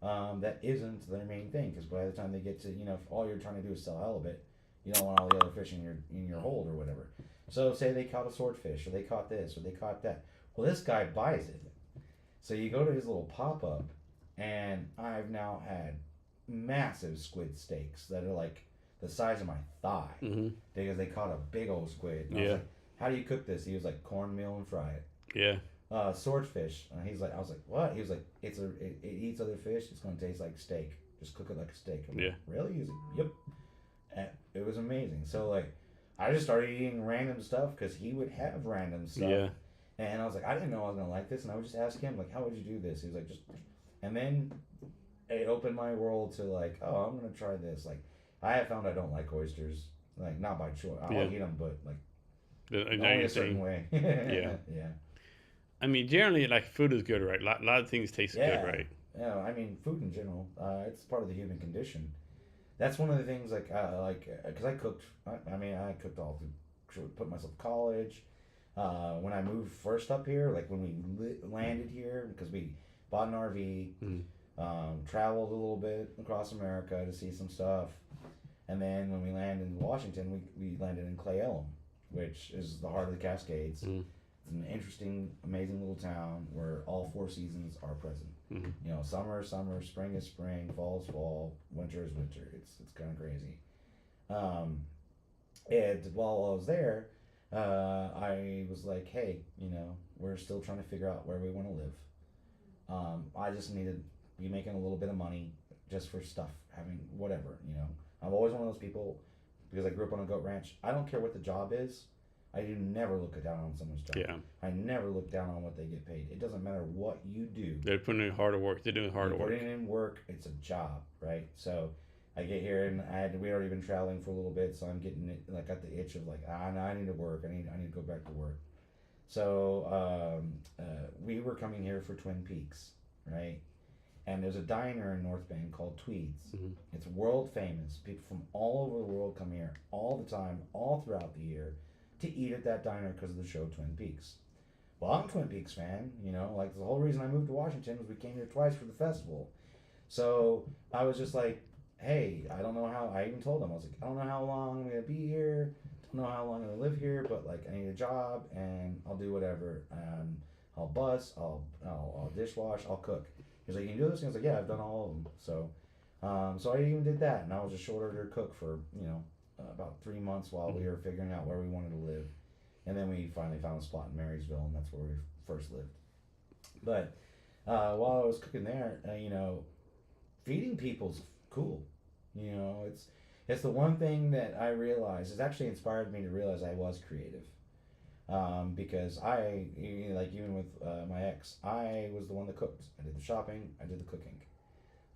That isn't their main thing, because by the time they get to, if all you're trying to do is sell halibut, you don't want all the other fish in your hold or whatever. So say they caught a swordfish, or they caught this, or they caught that. Well, this guy buys it. So you go to his little pop-up, and I've now had massive squid steaks that are like the size of my thigh, because they caught a big old squid. And I was like, how do you cook this? He was like, cornmeal and fry it. Yeah. Swordfish. I was like, what? He was like, it eats other fish. It's going to taste like steak. Just cook it like a steak. I'm like, really? He was like, yep. And it was amazing. So like, I just started eating random stuff because he would have random stuff. Yeah. And I was like, I didn't know I was going to like this. And I would just ask him, like, how would you do this? He was like, just, and then it opened my world to like, oh, I'm going to try this. Like, I have found I don't like oysters, like not by choice. I'll eat them, but like only a certain way. Yeah. I mean, generally, like, food is good, right? A lot of things taste good, right? Yeah, I mean, food in general, it's part of the human condition. That's one of the things, like, because I cooked. I cooked all through, put myself to college. When I moved first up here, like when we landed here, because we bought an RV, traveled a little bit across America to see some stuff. And then when we landed in Washington, we landed in Clay Elum, which is the heart of the Cascades. It's an interesting, amazing little town where all 4 seasons are present. Summer is summer, spring is spring, fall is fall, winter is winter. It's kind of crazy. And while I was there, I was like, hey, we're still trying to figure out where we want to live. I just need to be making a little bit of money just for stuff, having whatever, I'm always one of those people, because I grew up on a goat ranch. I don't care what the job is. I do never look down on someone's job. Yeah. I never look down on what they get paid. It doesn't matter what you do. They're putting in harder work. They're doing harder work. Putting in work. It's a job, right? So I get here and we already been traveling for a little bit, so I'm getting got the itch of like, I need to work. I need to go back to work. So we were coming here for Twin Peaks, right? And there's a diner in North Bend called Tweed's. It's world famous. People from all over the world come here all the time, all throughout the year, to eat at that diner because of the show Twin Peaks. Well, I'm a Twin Peaks fan, like the whole reason I moved to Washington was we came here twice for the festival. So I was just like, hey, I don't know how, I even told them, I was like, I don't know how long I'm going to be here, don't know how long I'm going to live here, but like I need a job and I'll do whatever. I'll bus, I'll dishwash, I'll cook. He's like, you can do this? And I was like, yeah, I've done all of them. So I even did that, and I was a short order cook for about 3 months while we were figuring out where we wanted to live, and then we finally found a spot in Marysville, and that's where we first lived. But while I was cooking there, feeding people's cool. It's the one thing that I realized. It's actually inspired me to realize I was creative. Because even with my ex, I was the one that cooked. I did the shopping, I did the cooking.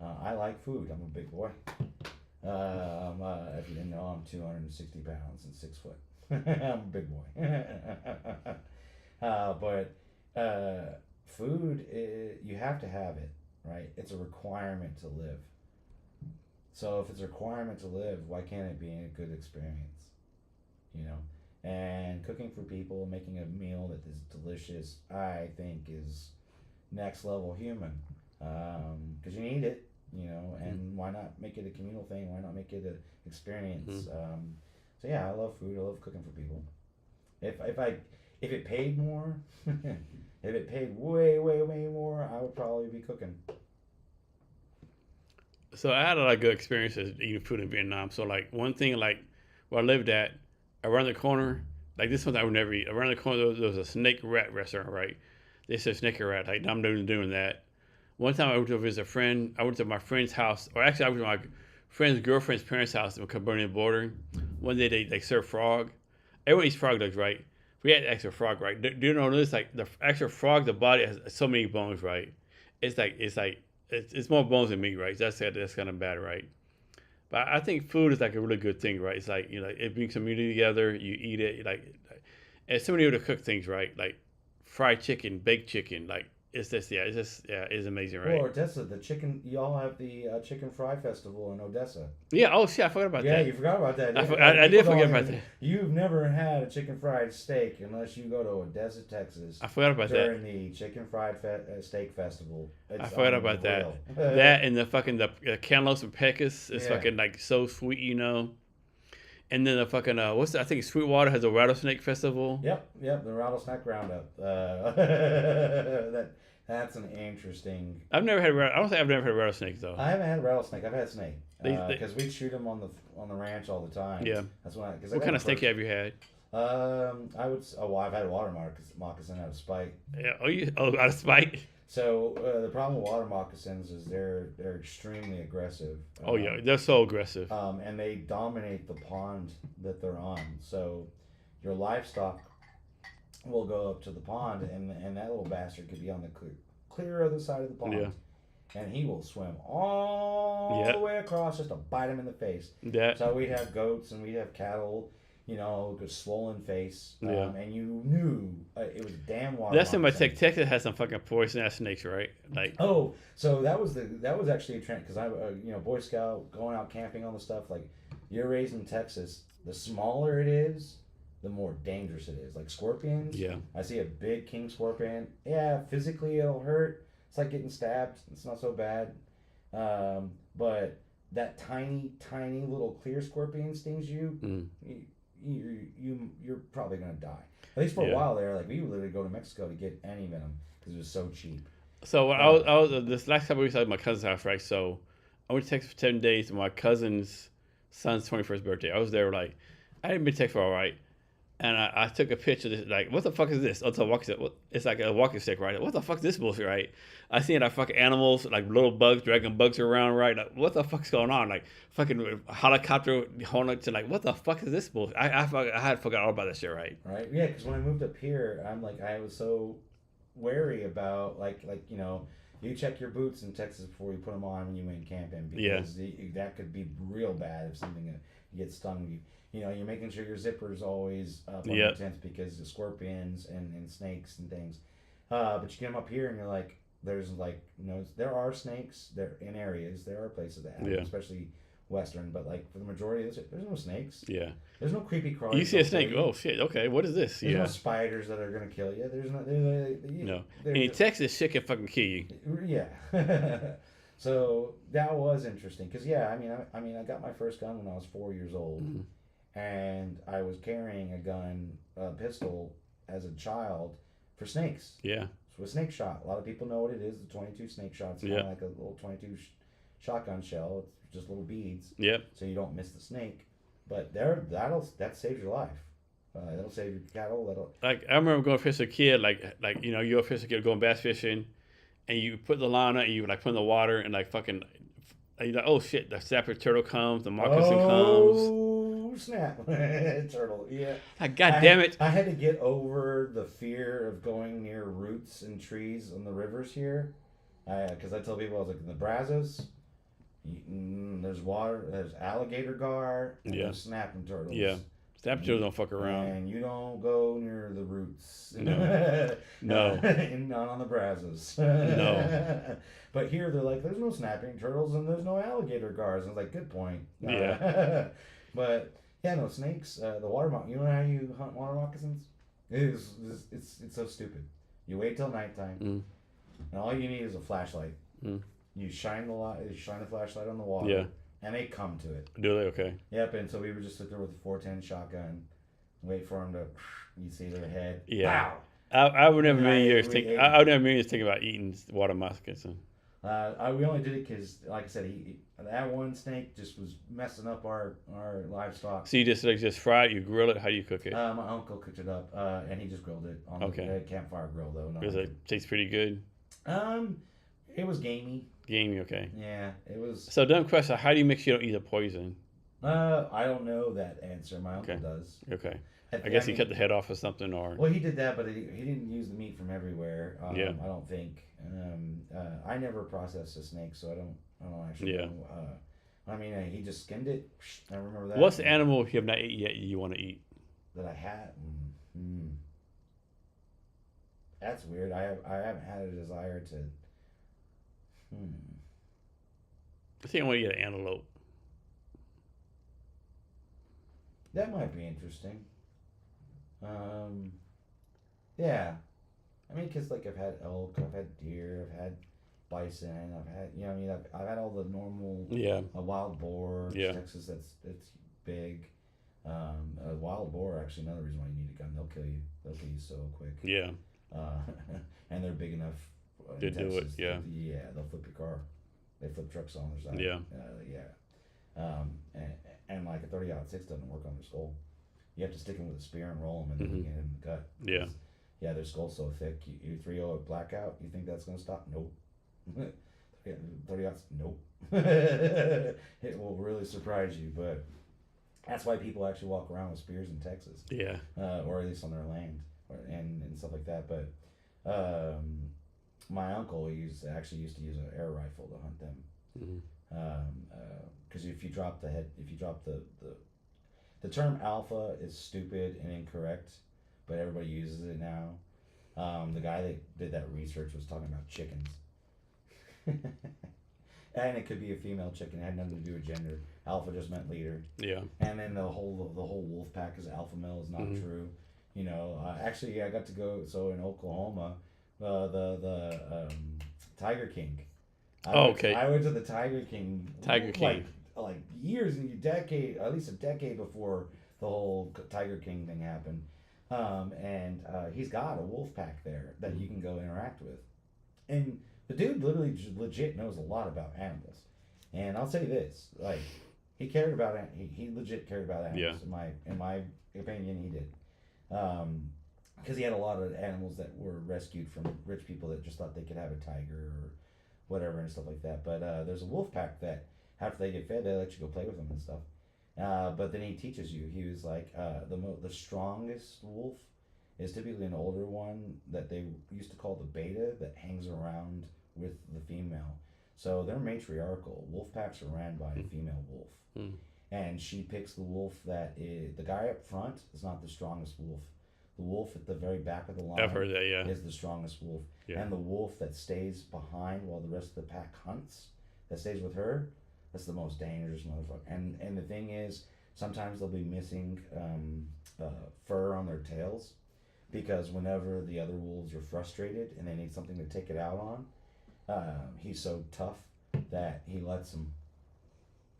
I like food. I'm a big boy. If you didn't know, I'm 260 pounds and 6 foot. I'm a big boy. But food, you have to have it, right? It's a requirement to live. So if it's a requirement to live, why can't it be a good experience? You know, and cooking for people, making a meal that is delicious, I think is next level human. Because you need it, you know, and why not make it a communal thing? Why not make it an experience? So yeah, I love food. I love cooking for people. If it paid more, if it paid way more, I would probably be cooking. So I had a lot of good experiences eating food in Vietnam. So like one thing, like where I lived at, around the corner, like this one I would never eat. Around the corner there was a snake rat restaurant, right? They said snake and rat. Like I'm doing that. One time I went to visit a friend. I went to my friend's house, or actually I went to my friend's girlfriend's parents' house in Cumberland border. One day they served frog. Everyone eats frog legs, right? We had actual frog, right? Do you know this? Like the actual frog, the body has so many bones, right? It's more bones than meat, right? That's kind of bad, right? But I think food is like a really good thing, right? It's like it brings community together. You eat it, and so many other cook things, right? Like fried chicken, baked chicken, like it's amazing, right? Well, Odessa, the chicken. Y'all have the chicken fry festival in Odessa. Yeah. Oh shit, I forgot about Yeah, that. you forgot about that. I did forget about that. You've never had a chicken fried steak unless you go to Odessa, Texas. I forgot about that. During the chicken fried steak festival. I forgot about that. That and the cantaloupes and pecas is fucking like so sweet, you know. And then the fucking I think Sweetwater has a rattlesnake festival. Yep, the rattlesnake roundup. That's an interesting. I don't think I've never had a rattlesnake though. I haven't had rattlesnake. I've had snake because we shoot them on the ranch all the time. Yeah, that's why. What kind of snake have you had? I've had a water moccasin out of spite. Yeah. Out of spite. So the problem with water moccasins is they're extremely aggressive. Oh yeah, they're so aggressive. And they dominate the pond that they're on. So your livestock will go up to the pond, and that little bastard could be on the clear other side of the pond. Yeah. And he will swim all the way across just to bite him in the face. Yeah. So we'd have goats and we'd have cattle, you know, a swollen face. And you knew it was damn water. That's in my Texas has some fucking poison ass snakes, right? Like. Oh, so that was actually a trend because I, Boy Scout going out camping on the stuff. Like, you're raised in Texas, the smaller it is, the more dangerous it is. Like scorpions. Yeah. I see a big king scorpion. Yeah, physically it'll hurt. It's like getting stabbed. It's not so bad. But that tiny little clear scorpion stings you. You're probably gonna die. At least for a while there. Like we would literally go to Mexico to get any venom because it was so cheap. So I was this last couple weeks I was at my cousin's house, right? So I went to Texas for 10 days for my cousin's son's 21st birthday. I was there like I hadn't been to Texas for a while, right? And I took a picture of this, like, what the fuck is this? It's like a walking stick, right? What the fuck is this bullshit, right? I seen like fucking animals, like little bugs, dragging bugs around, right? Like, what the fuck's going on? Like, fucking helicopter holding to, like, what the fuck is this bullshit? I had forgot all about that shit, right? Right, yeah, because when I moved up here, I was so wary about, you check your boots in Texas before you put them on when you went camping because that could be real bad if something you get stung. You're making sure your zipper's always up on your tents because of scorpions and snakes and things. But you get them up here and you're like, there are snakes there in areas. There are places that have them, especially Western. But like for the majority of this, there's no snakes. Yeah. There's no creepy crawlies. You see a snake? Oh shit! Okay, what is this? There's no spiders that are gonna kill you. There's no. No. In Texas, shit can fucking kill you. Yeah. So that was interesting because I got my first gun when I was 4 years old. Mm-hmm. And I was carrying a pistol as a child for snakes. Yeah. So a snake shot. A lot of people know what it is. The 22 snake shot. It's kind of like a little 22 shotgun shell. It's just little beads. Yep. So you don't miss the snake. But that saves your life. That'll save your cattle. Like I remember going fishing as a kid. You're a fishing kid going bass fishing, and you put the line on and you like put in the water and like fucking. And you're like, oh shit! The snapper turtle comes. The moccasin comes. Snap. Turtle, yeah. God damn it. I had to get over the fear of going near roots and trees on the rivers here. Because I tell people, I was like, in the Brazos, there's water, there's alligator gar, and there's snapping turtles. Yeah. Saboteur don't fuck around. And you don't go near the roots. No. No. And not on the Brazos. No. But here they're like, there's no snapping turtles and there's no alligator guards. And I was like, good point. Yeah. But yeah, no snakes. The water you know how you hunt water moccasins? It's so stupid. You wait till nighttime, and all you need is a flashlight. You shine the flashlight on the water, and they come to it. Do they? Okay. Yep. And so we would just sit there with a 410 shotgun, wait for them to. You see their head. Yeah. Pow! I would never million years think. I would never million years think about eating water moccasins. We only did it because, like I said, that one snake just was messing up our livestock. So you just fry it, you grill it. How do you cook it? My uncle cooked it up, and he just grilled it on the campfire grill, though. Does it taste pretty good? It was gamey. Gamey, okay. Yeah, it was. So, dumb question: how do you make sure you don't eat a poison? I don't know that answer. My uncle does. Okay. I guess he cut the head off or something, or. Well, he did that, but he didn't use the meat from everywhere. Yeah. I don't think. I never processed a snake, so I don't actually know. I mean, he just skinned it. I remember that. What's the animal you have not eaten yet you want to eat? That I had. That's weird. I haven't had a desire to. I think I want to eat an antelope. That might be interesting. Yeah. I mean, because like I've had elk, I've had deer, I've had bison, I've had I've had all the normal wild boar. Texas, it's big. A wild boar actually another reason why you need a gun. They'll kill you. They'll kill you so quick. Yeah. And they're big enough to do it. Yeah. They'll flip your car. They flip trucks on their side. Yeah. And like a 30-06 doesn't work on their skull. You have to stick them with a spear and roll them and then get in the gut. Yeah. Yeah, their skull's so thick. You 3-0 a blackout. You think that's gonna stop? Nope. 30-06, nope. It will really surprise you, but that's why people actually walk around with spears in Texas. Yeah. Or at least on their land, and stuff like that. But my uncle used to use an air rifle to hunt them. Because if you drop the term alpha is stupid and incorrect, but everybody uses it now. The guy that did that research was talking about chickens. And it could be a female chicken. It had nothing to do with gender. Alpha just meant leader. Yeah. And then the whole wolf pack is alpha male is not true. Actually, I got to go. So in Oklahoma, the Tiger King. I went to the Tiger King. Like years, at least a decade before the whole Tiger King thing happened. And he's got a wolf pack there that you can go interact with. And the dude literally legit knows a lot about animals. And I'll say this, like, he cared about it. He legit cared about animals. Yeah. In my opinion, he did. Because he had a lot of animals that were rescued from rich people that just thought they could have a tiger or whatever and stuff like that. But there's a wolf pack that after they get fed, they let you go play with them and stuff. But then he teaches you. He was like, the strongest wolf is typically an older one that they used to call the beta that hangs around with the female. So they're matriarchal. Wolf packs are ran by a female wolf. And she picks the wolf that is, the guy up front is not the strongest wolf. The wolf at the very back of the line is the strongest wolf. Yeah. And the wolf that stays behind while the rest of the pack hunts, that stays with her, that's the most dangerous motherfucker. And the thing is, sometimes they'll be missing fur on their tails because whenever the other wolves are frustrated and they need something to take it out on, he's so tough that he lets them.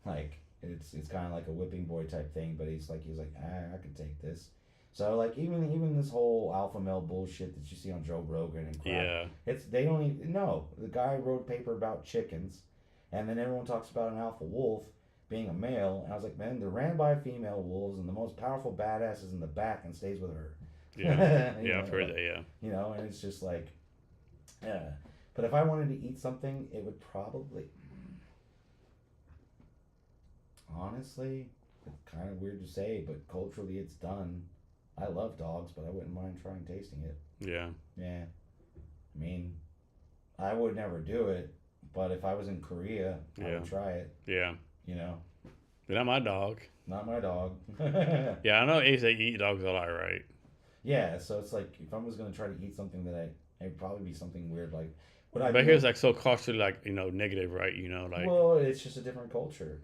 Like it's kind of like a whipping boy type thing, but he's like I can take this. So like even this whole alpha male bullshit that you see on Joe Rogan and crap, they don't even know. The guy wrote a paper about chickens. And then everyone talks about an alpha wolf being a male. And I was like, man, they're ran by female wolves, and the most powerful badass is in the back and stays with her. Yeah, I've heard that, yeah. And it's just like, but if I wanted to eat something, it would probably, honestly, it's kind of weird to say, but culturally it's done. I love dogs, but I wouldn't mind trying tasting it. Yeah. Yeah. I mean, I would never do it. But if I was in Korea, I would try it. Yeah. They're not my dog. not my dog. Yeah, I know Ace they eat dogs a lot, right? Yeah, so it's like if I was gonna try to eat something that it'd probably be something weird like what I But do. here's like so culturally like negative, right? Like Well, it's just a different culture.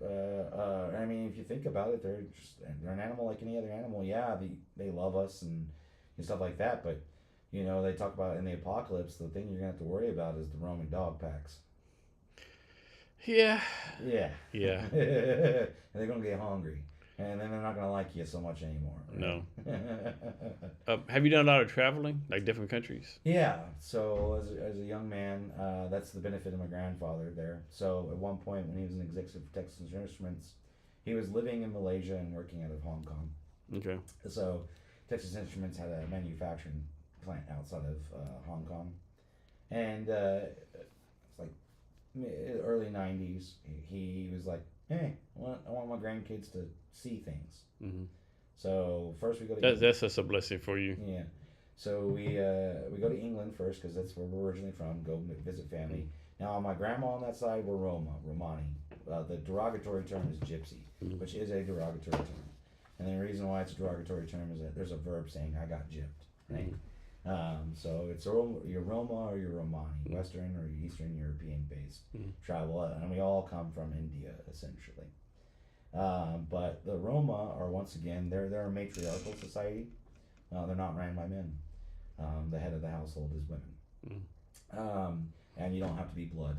I mean, if you think about it, they're an animal like any other animal. Yeah, they love us and stuff like that. But they talk about in the apocalypse, the thing you're gonna have to worry about is the roaming dog packs. yeah, Yeah, yeah, and they're gonna get hungry, and then they're not gonna like you so much anymore, no. right? Have you done a lot of traveling, like different countries? Yeah, so as a young man, that's the benefit of my grandfather there. So at one point, when he was an executive for Texas Instruments, he was living in Malaysia and working out of Hong Kong. Okay. So Texas Instruments had a manufacturing plant outside of Hong Kong, and it's like early '90s. He was like, "Hey, I want my grandkids to see things." Hmm. So first we go to That's just a blessing for you. yeah. So we go to England first because that's where we're originally from. Go visit family. Now on my grandma on that side, we're Romani. The derogatory term is gypsy, Mhm. which is a derogatory term. And the reason why it's a derogatory term is that there's a verb saying I got gypped, right? So it's you're Roma or you're Romani, Western or Eastern European based Mhm. travel, and we all come from India essentially. But the Roma are once again they're a matriarchal society. They're not ran by men. The head of the household is women. Mhm. And you don't have to be blood.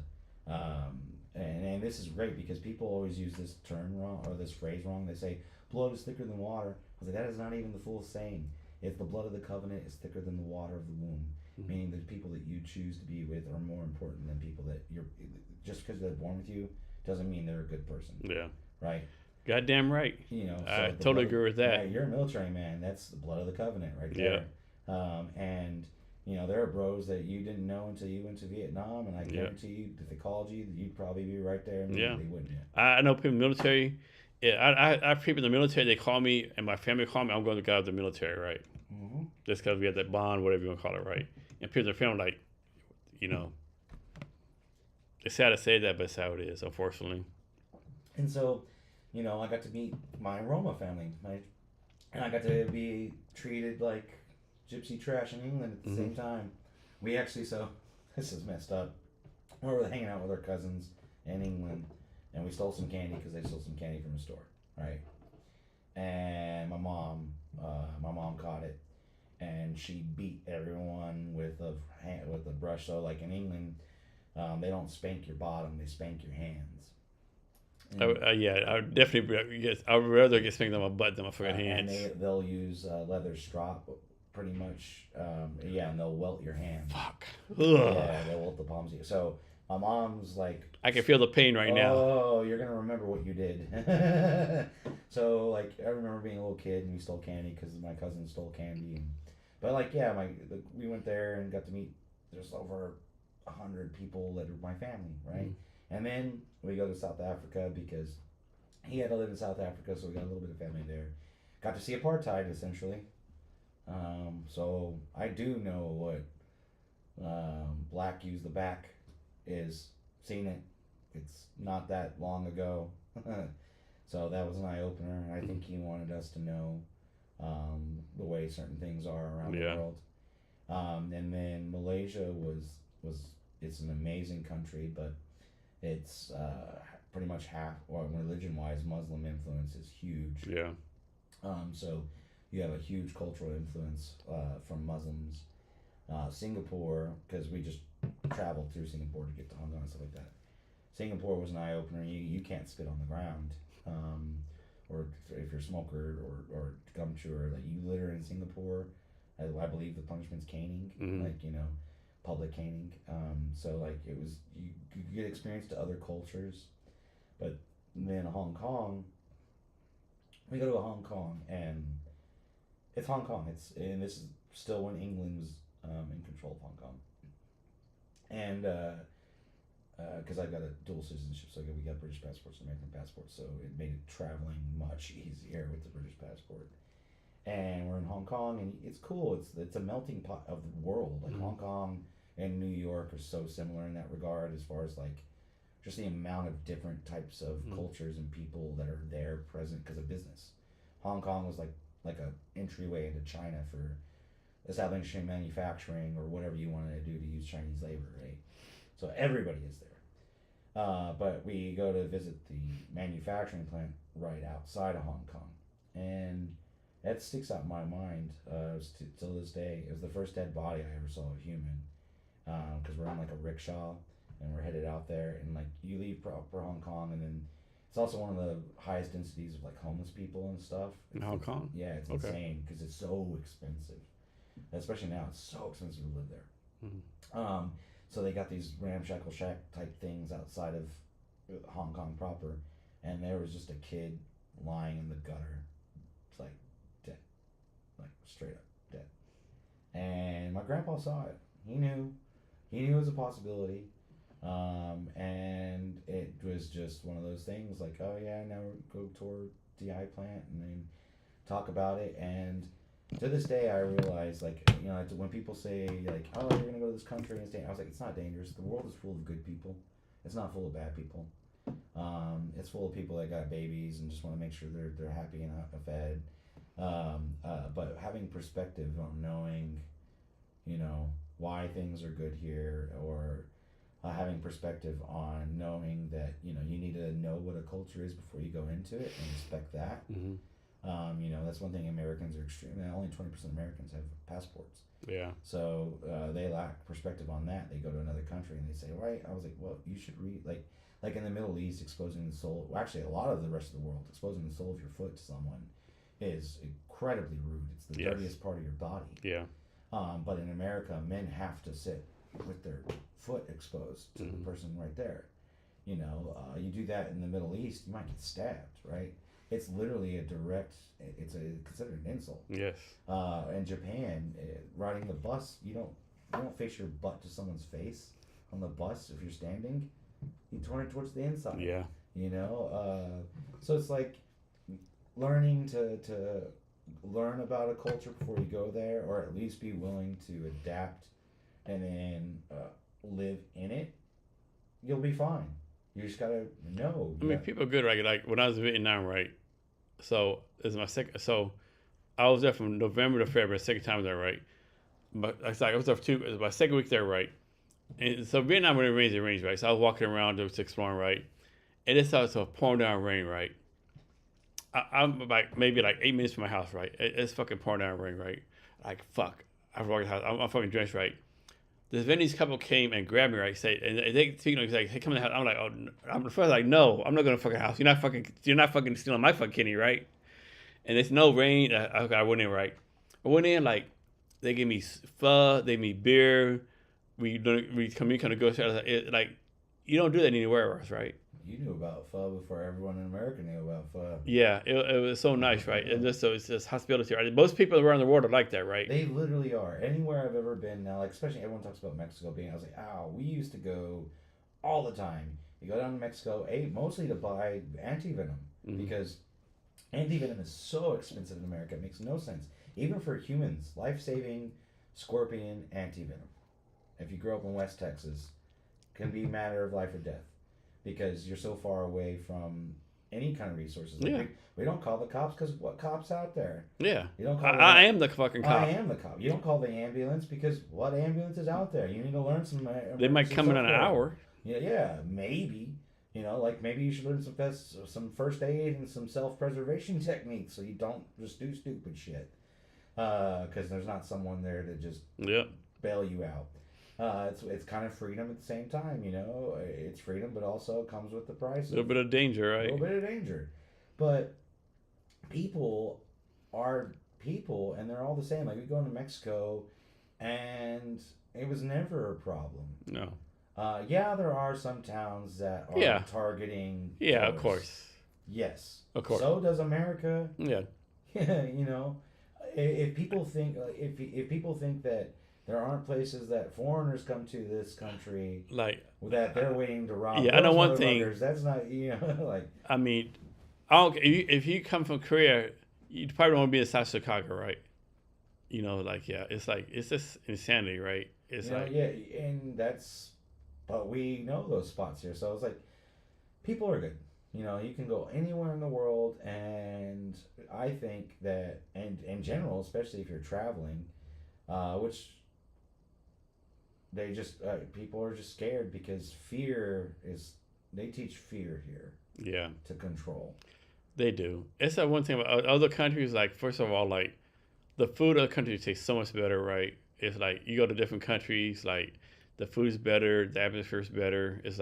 And this is great because people always use this term wrong or this phrase wrong. They say blood is thicker than water. I was like, that is not even the full saying. If the blood of the covenant is thicker than the water of the womb, meaning the people that you choose to be with are more important than people that you're. Just because they're born with you doesn't mean they're a good person, Yeah. right? Goddamn right. So I the totally blood agree with that. right, you're a military man. That's the blood of the covenant right Yeah. there. And there are bros that you didn't know until you went to Vietnam, and I Yeah. guarantee you, if they called you, you'd probably be right there Yeah. immediately, wouldn't you? I know people in the military. Yeah, I have people in the military. They call me, and my family call me. I'm going to go out the military, right? Mm-hmm. Just because we have that bond, whatever you want to call it, right? And people in the family, like, you know, it's sad to say that, but it's how it is, unfortunately. And so, I got to meet my Roma family, and I got to be treated like gypsy trash in England at the same time. We actually, so this is messed up. We were hanging out with our cousins in England, and we stole some candy because they stole some candy from a store, right? And my mom caught it, and she beat everyone with a brush. So like in England, they don't spank your bottom; they spank your hands. Yeah, I would definitely yes. I would rather get spanked on my butt than my fucking And hands. they'll use leather strop, pretty much. And they'll welt your hands. Fuck. Yeah, Ugh. they'll welt the palms of you. So my mom's like, I can feel the pain right now. oh, you're gonna remember what you did. So like, I remember being a little kid and we stole candy because my cousin stole candy. But like, yeah, we went there and got to meet. There's over 100 people that are my family, right? And then we go to South Africa because he had to live in South Africa, so we got a little bit of family there. Got to see apartheid essentially. So I do know what black use the back is. Seen it. It's not that long ago. So that was an eye opener. I think he wanted us to know the way certain things are around the world. And then Malaysia was it's an amazing country, but it's pretty much half, or religion wise, Muslim influence is huge. Yeah. So you have a huge cultural influence from Muslims. Singapore, because we just traveled through Singapore to get to Hong Kong and stuff like that. Singapore was an eye opener. You can't spit on the ground, or if you're a smoker or gum chewer, like you litter in Singapore, I believe the punishment's caning, public caning. So like it was you get experience to other cultures, but then Hong Kong, we go to Hong Kong and it's Hong Kong. And this is still when England was in control of Hong Kong, and because I've got a dual citizenship, so we got British passports and American passports, so it made it traveling much easier with the British passport. And we're in Hong Kong, and it's cool. It's a melting pot of the world. Like Hong Kong and New York are so similar in that regard, as far as like just the amount of different types of cultures and people that are there present because of business. Hong Kong was like a entryway into China for establishing manufacturing or whatever you wanted to do to use Chinese labor, right? So everybody is there. But we go to visit the manufacturing plant right outside of Hong Kong, and that sticks out in my mind till this day. It was the first dead body I ever saw of a human, because we're on like a rickshaw and we're headed out there, and like you leave proper Hong Kong, and then it's also one of the highest densities of like homeless people and stuff. In Hong Kong? Yeah, it's insane because it's so expensive. Especially now, it's so expensive to live there. Mm-hmm. So they got these ramshackle shack type things outside of Hong Kong proper, and there was just a kid lying in the gutter, like dead, like straight up dead. And my grandpa saw it. He knew it was a possibility, and it was just one of those things. Like, oh yeah, now go toward DI plant and then talk about it. And to this day, I realize, like, you know, when people say, like, oh, you're going to go to this country and it's dangerous, I was like, it's not dangerous. The world is full of good people. It's not full of bad people. It's full of people that got babies and just want to make sure they're happy and fed. But having perspective on knowing, you know, why things are good here, or having perspective on knowing that, you know, you need to know what a culture is before you go into it and respect that. Mm-hmm. You know, that's one thing Americans are extremely, only 20% of Americans have passports. Yeah. So they lack perspective on that. They go to another country and they say, right, I was like, well, you should read, like in the Middle East, exposing the soul, well, actually a lot of the rest of the world, exposing the sole of your foot to someone is incredibly rude. It's the dirtiest part of your body. Yeah. But in America, men have to sit with their foot exposed to the person right there. You know, you do that in the Middle East, you might get stabbed, right? It's literally it's considered an insult. Yes. In Japan, riding the bus, you don't face your butt to someone's face on the bus if you're standing. You turn it towards the inside. Yeah. You know, so it's like learning to learn about a culture before you go there, or at least be willing to adapt and then live in it. You'll be fine. You just gotta know. I mean, people are good, right? Like when I was in Vietnam, right? So it's my second. So I was there from November to February. Second time there, right? But it's like I was there for 2. It was my second week there, right? And so Vietnam, when it rains, right? So I was walking around just exploring, right? And it started to pouring down rain, right? I'm like maybe like 8 minutes from my house, right? It's fucking pouring down rain, right? Like fuck, I'm walking the house. I'm fucking drenched, right? This Vietnamese couple came and grabbed me, right? And they, you know, like, hey, come in the house. I'm like, oh, I'm first like, no, I'm not going to fucking house. You're not fucking stealing my fucking kidney, right? And it's no rain. I went in, right? I went in, like, they gave me pho, they gave me beer. We kind of go like, you don't do that anywhere else, right? You knew about pho before everyone in America knew about pho. Yeah, it was so nice, right? And just so it's just hospitality, right? Most people around the world are like that, right? They literally are. Anywhere I've ever been now, like especially everyone talks about Mexico being. I was like, we used to go all the time. You go down to Mexico, mostly to buy anti-venom because anti-venom is so expensive in America. It makes no sense, even for humans. Life-saving scorpion anti-venom. If you grow up in West Texas, can be a matter of life or death. Because you're so far away from any kind of resources. Like we don't call the cops because what cops out there? Yeah. You don't call I am the fucking cop. I am the cop. You don't call the ambulance because what ambulance is out there? You need to learn some. They might come in an hour. Yeah, maybe. You know, like maybe you should learn some first aid and some self-preservation techniques so you don't just do stupid shit. Because there's not someone there to just bail you out. It's kind of freedom at the same time, you know. It's freedom, but also comes with the price. A little bit of danger, right? A little bit of danger. But people are people, and they're all the same. Like, we go into Mexico, and it was never a problem. No. There are some towns that are targeting tourists. Of course. Yes. Of course. So does America. Yeah. You know, if people think that there aren't places that foreigners come to this country like that they're waiting to rob. Yeah, I know one thing. That's not, you know, like. I mean, if you come from Korea, you probably want to be in South Chicago, right? You know, like it's just insanity, right? It's and but we know those spots here, so it's like people are good. You know, you can go anywhere in the world, and I think that, and in general, especially if you're traveling, which they just people are just scared because fear is they teach fear here Yeah, to control. they do. It's that one thing about other countries. Like, first of all, like the food of the country tastes so much better, right? It's like you go to different countries, like the food's better, the atmosphere's better. It's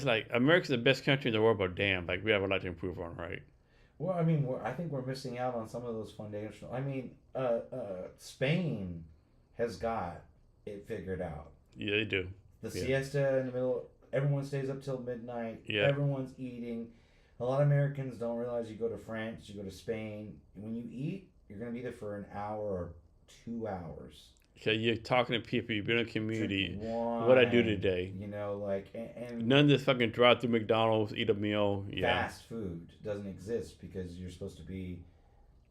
like America's the best country in the world, but damn, like we have a lot to improve on, right? Well, I mean, I think we're missing out on some of those foundational. I mean, Spain has got it figured out. Yeah, they do. The Yeah, siesta in the middle. Everyone stays up till midnight. yeah. Everyone's eating. A lot of Americans don't realize you go to France, you go to Spain. When you eat, you're gonna be there for an hour or 2 hours. Because you're talking to people, you've been in a community. Drink What I do wine, today. you know, like and None of this fucking drive through McDonald's, eat a meal. Yeah, fast food doesn't exist because you're supposed to be.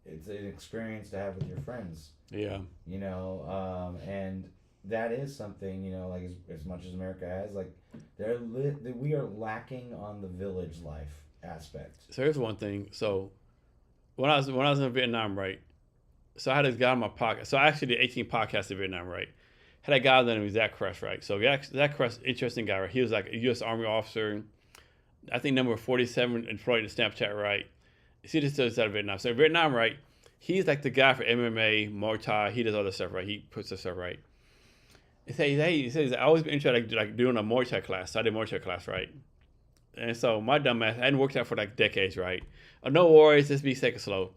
It's an experience to have with your friends. yeah. You know, and that is something, you know, like as much as America has, like we are lacking on the village life aspect. So here's one thing. So when I was in Vietnam, right? So I had this guy on my podcast. So I actually did 18 podcasts in Vietnam, right? Had a guy that named Zach Kress, right? So Zach Kress, interesting guy, right? He was like a U.S. Army officer. I think number 47 employed in Snapchat, right? He just does out of Vietnam. So in Vietnam, right? He's like the guy for MMA, Muay Thai. He does other stuff, right? He puts this stuff right. He says I always been interested like doing a Muay Thai class. So I did Muay Thai class, right? And so my dumb ass, I hadn't worked out for like decades, right? Oh, no worries, just be sick and slow.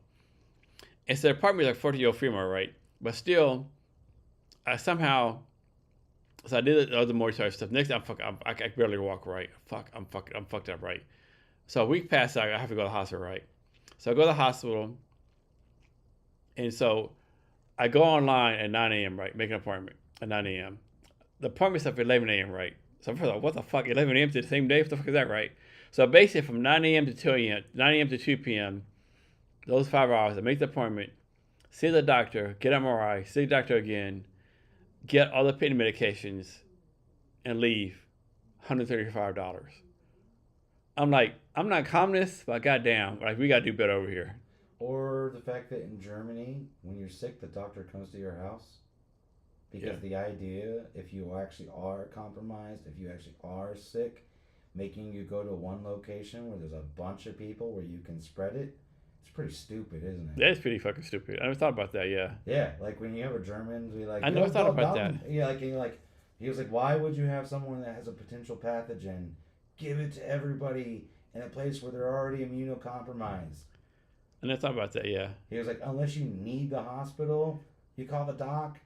And so the apartment is like 40-year-old female, right? But still, I somehow, so I did the other Muay Thai stuff. Next, I can barely walk, right? I'm fucked up, right? So a week passed, I have to go to the hospital, right? So I go to the hospital, and so I go online at 9 a.m., right? Make an appointment at 9 a.m. The appointment's up at 11 a.m., right? So I'm like, what the fuck? 11 a.m. to the same day? What the fuck is that, right? So basically, from 9 a.m. to 2 a.m., 9 a.m. to 2 p.m., those 5 hours, I make the appointment, see the doctor, get MRI, see the doctor again, get all the pain medications, and leave $135. I'm like, I'm not communist, but goddamn, like we gotta do better over here. Or the fact that in Germany, when you're sick, the doctor comes to your house. Because the idea, if you actually are compromised, if you actually are sick, making you go to one location where there's a bunch of people where you can spread it, it's pretty stupid, isn't it? That's pretty fucking stupid. I never thought about that. Yeah. Yeah, like when you have a German, we like. I never thought about that. Yeah, like and you're like, he was like, why would you have someone that has a potential pathogen, give it to everybody in a place where they're already immunocompromised? I never thought about that. Yeah. He was like, unless you need the hospital, you call the doc.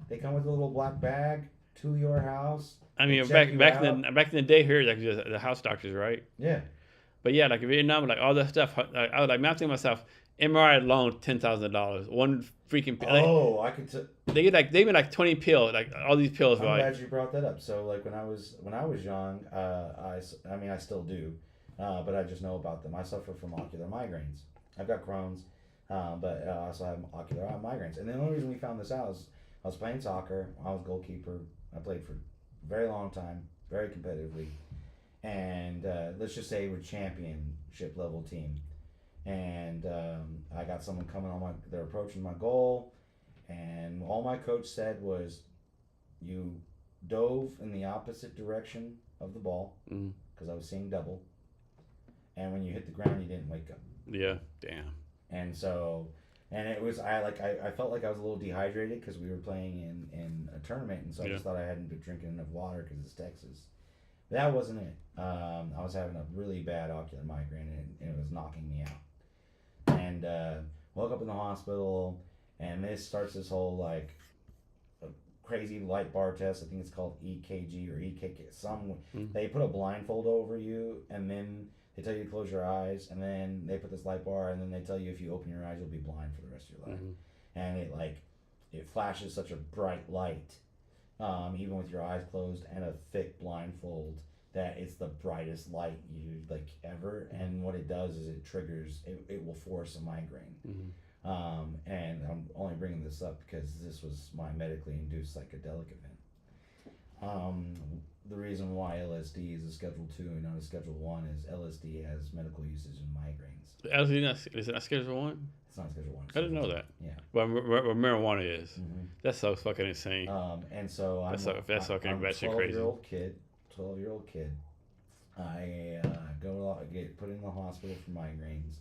They come with a little black bag to your house. I mean, back in the day here, like the house doctors, right? Yeah. But yeah, like in Vietnam, like all that stuff, I was like, I'm thinking to myself, MRI alone, $10,000. One freaking pill. Oh, I could. They get like 20 pills, like all these pills. I'm right? glad you brought that up. So like when I was young, I mean I still do, but I just know about them. I suffer from ocular migraines. I've got Crohn's, but I also have ocular migraines. And the only reason we found this out is I was playing soccer. I was goalkeeper. I played for a very long time, very competitively. And let's just say we're championship level team. And I got someone coming on they're approaching my goal. And all my coach said was, you dove in the opposite direction of the ball, because I was seeing double. And when you hit the ground, you didn't wake up. Yeah, damn. And so... And it was I felt like I was a little dehydrated because we were playing in a tournament, and so I just thought I hadn't been drinking enough water because it's Texas. But that wasn't it. I was having a really bad ocular migraine, and it was knocking me out. And woke up in the hospital, and this starts this whole like crazy light bar test. I think it's called EKG or EKG. They put a blindfold over you, and then they tell you to close your eyes, and then they put this light bar, and then they tell you if you open your eyes, you'll be blind for the rest of your life. And it flashes such a bright light, even with your eyes closed and a thick blindfold, that it's the brightest light you like ever. And what it does is it triggers, it will force a migraine. And I'm only bringing this up because this was my medically induced psychedelic event. the reason why LSD is a Schedule 2 and not a Schedule 1 is LSD has medical usage in migraines. Is it not Schedule 1? It's not Schedule 1. I didn't know that. Yeah. Well, marijuana is. Mm-hmm. That's so fucking insane. And so I'm That's fucking I'm a batshit crazy. 12-year-old kid. I get put in the hospital for migraines.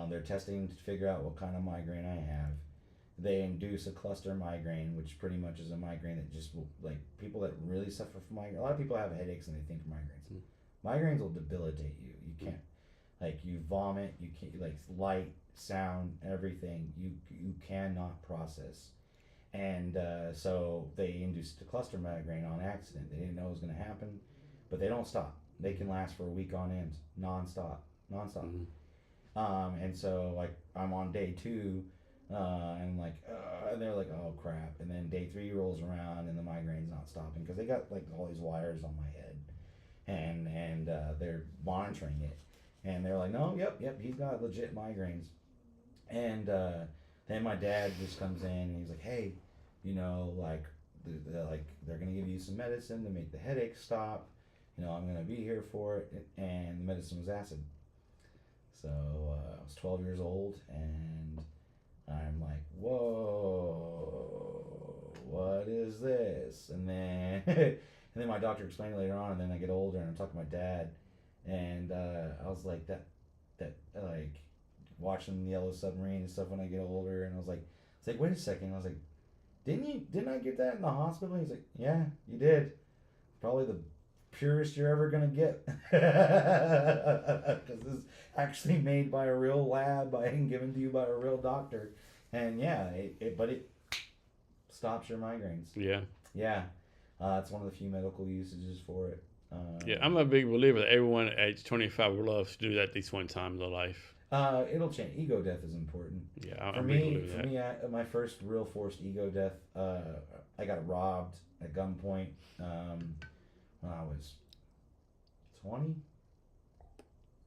They're testing to figure out what kind of migraine I have. They induce a cluster migraine, which pretty much is a migraine that just will, like, people that really suffer from migraine. A lot of people have headaches and they think migraines. Migraines will debilitate you. You can't, like, you vomit. You can't, like, light, sound, everything. You cannot process. And so they induced a cluster migraine on accident. They didn't know it was going to happen, but they don't stop. They can last for a week on end, nonstop. And so, like, I'm on day 2. And like, and they're like, oh crap. And then day 3 rolls around and the migraine's not stopping because they got like all these wires on my head, and they're monitoring it, and they're like, no, yep, he's got legit migraines. And then my dad just comes in and he's like, hey, you know, like, they're gonna give you some medicine to make the headache stop. You know, I'm gonna be here for it. And the medicine was acid. So I was 12 years old and I'm like, whoa, what is this? And then my doctor explained it later on, and then I get older and I'm talking to my dad, and I was like, that like, watching the Yellow Submarine and stuff when I get older, and I was like, wait a second, I was like, didn't I get that in the hospital? He's like, yeah, you did. Probably the purest you're ever gonna get, because this is actually made by a real lab and given to you by a real doctor. And yeah, but it stops your migraines. Yeah. It's one of the few medical usages for it. Yeah, I'm a big believer that everyone at age 25 loves to do that at least one time in their life. It'll change. Ego death is important. Yeah, for me, my first real forced ego death, I got robbed at gunpoint when I was 20,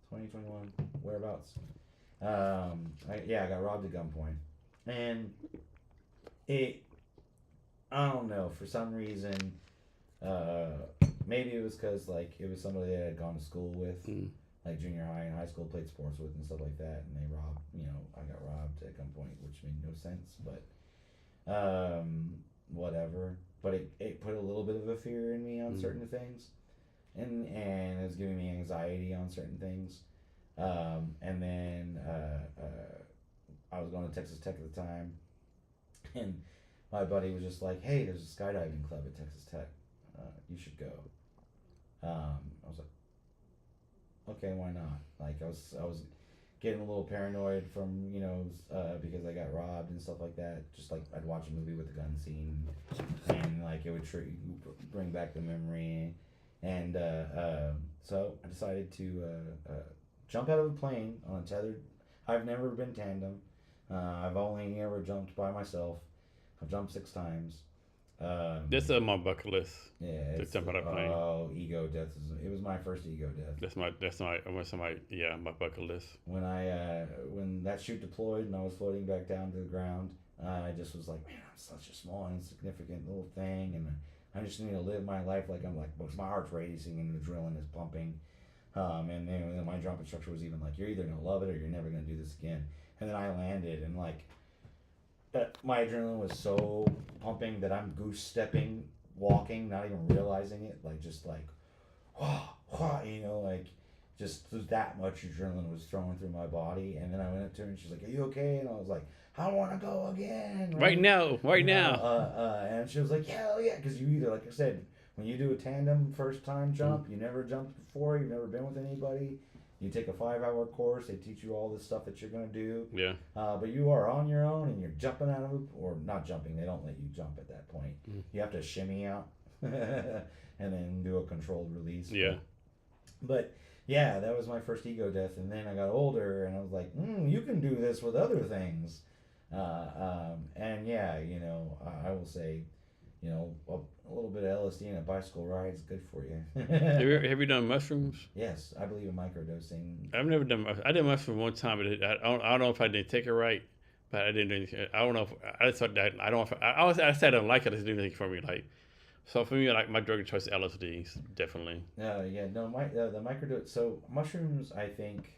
21, whereabouts. I got robbed at gunpoint. And I don't know, for some reason, maybe it was because, like, it was somebody that I had gone to school with, like junior high and high school, played sports with and stuff like that, and they robbed, I got robbed at gunpoint, which made no sense, but whatever. But it put a little bit of a fear in me on certain things, and it was giving me anxiety on certain things. And then I was going to Texas Tech at the time, and my buddy was just like, hey, there's a skydiving club at Texas Tech. You should go. I was like, okay, why not? Like, I was getting a little paranoid from, because I got robbed and stuff like that. Just like, I'd watch a movie with the gun scene, and like, it would bring back the memory. And so I decided to jump out of a plane on a tethered. I've never been tandem. I've only ever jumped by myself. I've jumped 6 times. This is on my bucket list. Yeah, to jump out of a plane. Oh, ego death it was my first ego death. That's my my bucket list. When that chute deployed and I was floating back down to the ground, I just was like, man, I'm such a small, insignificant little thing, and I just need to live my life like because my heart's racing and the adrenaline is pumping. And then my jump instructor was even like, you're either gonna love it or you're never gonna do this again. And then I landed, and like, my adrenaline was so pumping that I'm goose stepping, walking, not even realizing it, like, just like, like, just that much adrenaline was thrown through my body. And then I went up to her and she's like, are you okay? And I was like, I want to go again. Right now. And she was like, hell yeah, because you either, like I said, when you do a tandem first time jump, you never jumped before, you've never been with anybody, you take a 5-hour course, they teach you all this stuff that you're going to do. Yeah. But you are on your own and you're jumping out of it, or not jumping, they don't let you jump at that point. You have to shimmy out and then do a controlled release. Yeah. But yeah, that was my first ego death. And then I got older and I was like, you can do this with other things. And yeah, I will say, a little bit of LSD and a bicycle ride is good for you. Have you done mushrooms? Yes, I believe in microdosing. I've never done. I did mushrooms one time, but I don't know if I didn't take it right. But I didn't do anything. I don't know. I just thought that I don't. I said I don't like it. It didn't do anything for me. Like, So for me, like my drug of choice is LSDs, definitely. Yeah, no, the microdose. So mushrooms, I think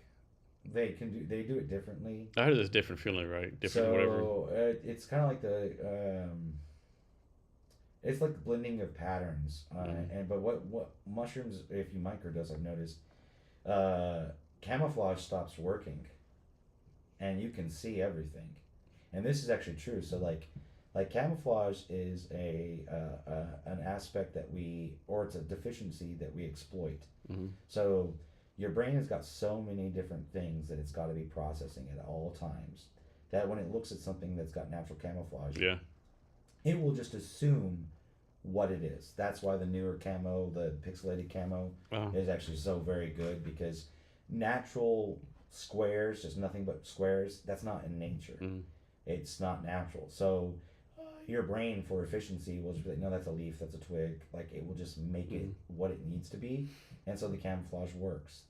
they do it differently. I heard it's different feeling, right? Different whatever. So it's kind of like it's like the blending of patterns. Mm. And but what mushrooms, if you microdose, I've noticed, camouflage stops working, and you can see everything. And this is actually true. So like camouflage is an aspect that or it's a deficiency that we exploit. Mm-hmm. So your brain has got so many different things that it's got to be processing at all times that when it looks at something that's got natural camouflage, Yeah. it will just assume what it is. That's why the newer camo, the pixelated camo, Oh. is actually so very good, because natural squares, just nothing but squares, that's not in nature. Mm. It's not natural. So your brain, for efficiency, will just be like, no, that's a leaf, that's a twig. Like, it will just make it what it needs to be. And so the camouflage works.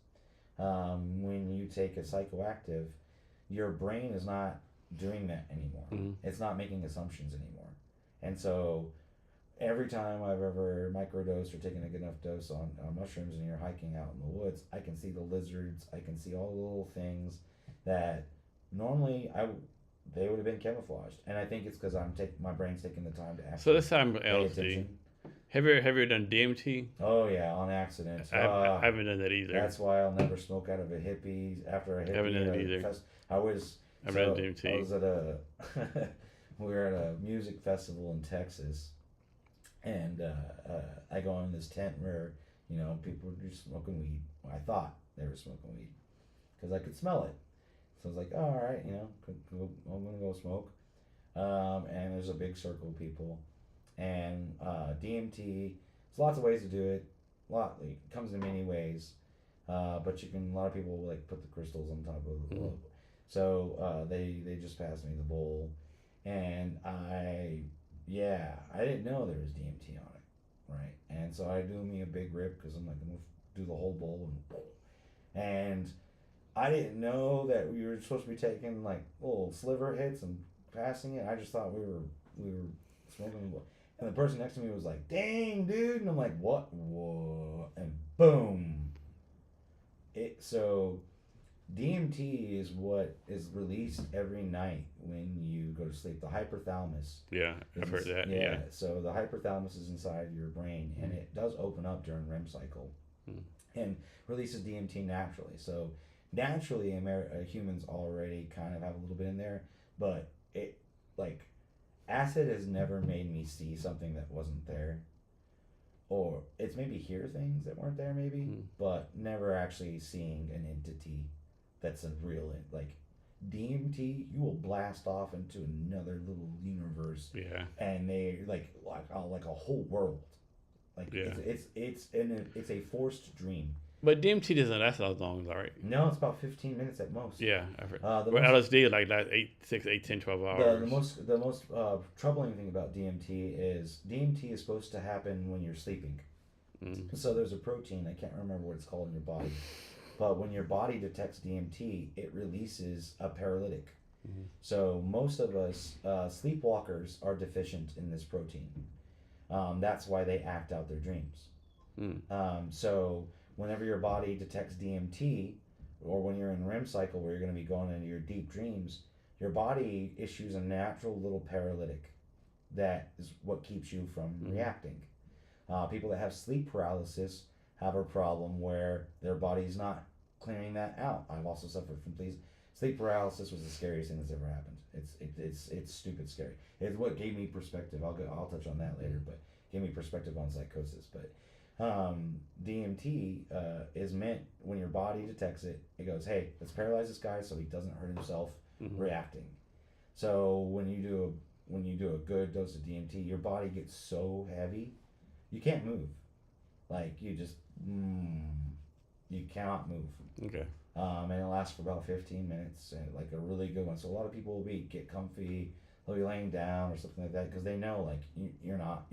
When you take a psychoactive, your brain is not doing that anymore. Mm. It's not making assumptions anymore. And so every time I've ever microdosed or taken a good enough dose on mushrooms and you're hiking out in the woods, I can see the lizards, I can see all the little things that normally they would have been camouflaged. And I think it's because my brain's taking the time to So actually this time pay LSD. attention. Have you ever done DMT? Oh yeah, on accident. I haven't done that either. That's why I'll never smoke out of a hippie after a hippie. I haven't done it either. I was. I've so done DMT. I was at a. we were at a music festival in Texas, and I go in this tent where people were just smoking weed. I thought they were smoking weed because I could smell it. So I was like, oh, all right, I'm gonna go smoke. And there's a big circle of people, and DMT. There's lots of ways to do it. It comes in many ways, but a lot of people like put the crystals on top of the bowl. So they just passed me the bowl, and I didn't know there was DMT on it, right? And so I do me a big rip because I'm like, I'm gonna do the whole bowl, and I didn't know that we were supposed to be taking like little sliver hits and passing it. I just thought we were smoking. And the person next to me was like, "Dang, dude!" And I'm like, "What? Whoa!" And boom. So DMT is what is released every night when you go to sleep. The hypothalamus. Yeah, I've heard that. Yeah. So the hypothalamus is inside your brain, and it does open up during REM cycle, and releases DMT naturally. So naturally, humans already kind of have a little bit in there, but acid has never made me see something that wasn't there, or it's maybe hear things that weren't there, maybe, but never actually seeing an entity that's a real DMT. You will blast off into another little universe, and they like a whole world, it's a forced dream. But DMT doesn't last as long, right? No, it's about 15 minutes at most. Yeah, I've heard. LSD like 8, 10, 12 hours. The most troubling thing about DMT is supposed to happen when you're sleeping. So there's a protein, I can't remember what it's called in your body, but when your body detects DMT, it releases a paralytic. So most of us sleepwalkers are deficient in this protein. That's why they act out their dreams. So whenever your body detects DMT, or when you're in REM cycle where you're going to be going into your deep dreams, your body issues a natural little paralytic that is what keeps you from reacting. People that have sleep paralysis have a problem where their body's not clearing that out. I've also suffered from sleep paralysis. Was the scariest thing that's ever happened. It's stupid scary. It's what gave me perspective. I'll touch on that later, but gave me perspective on psychosis. But DMT is meant when your body detects it, it goes, hey, let's paralyze this guy so he doesn't hurt himself reacting. So when you do a good dose of DMT, your body gets so heavy, you can't move. Like you just you cannot move. Okay. And it lasts for about 15 minutes, and like a really good one. So a lot of people will get comfy, they'll be laying down or something like that because they know like you're not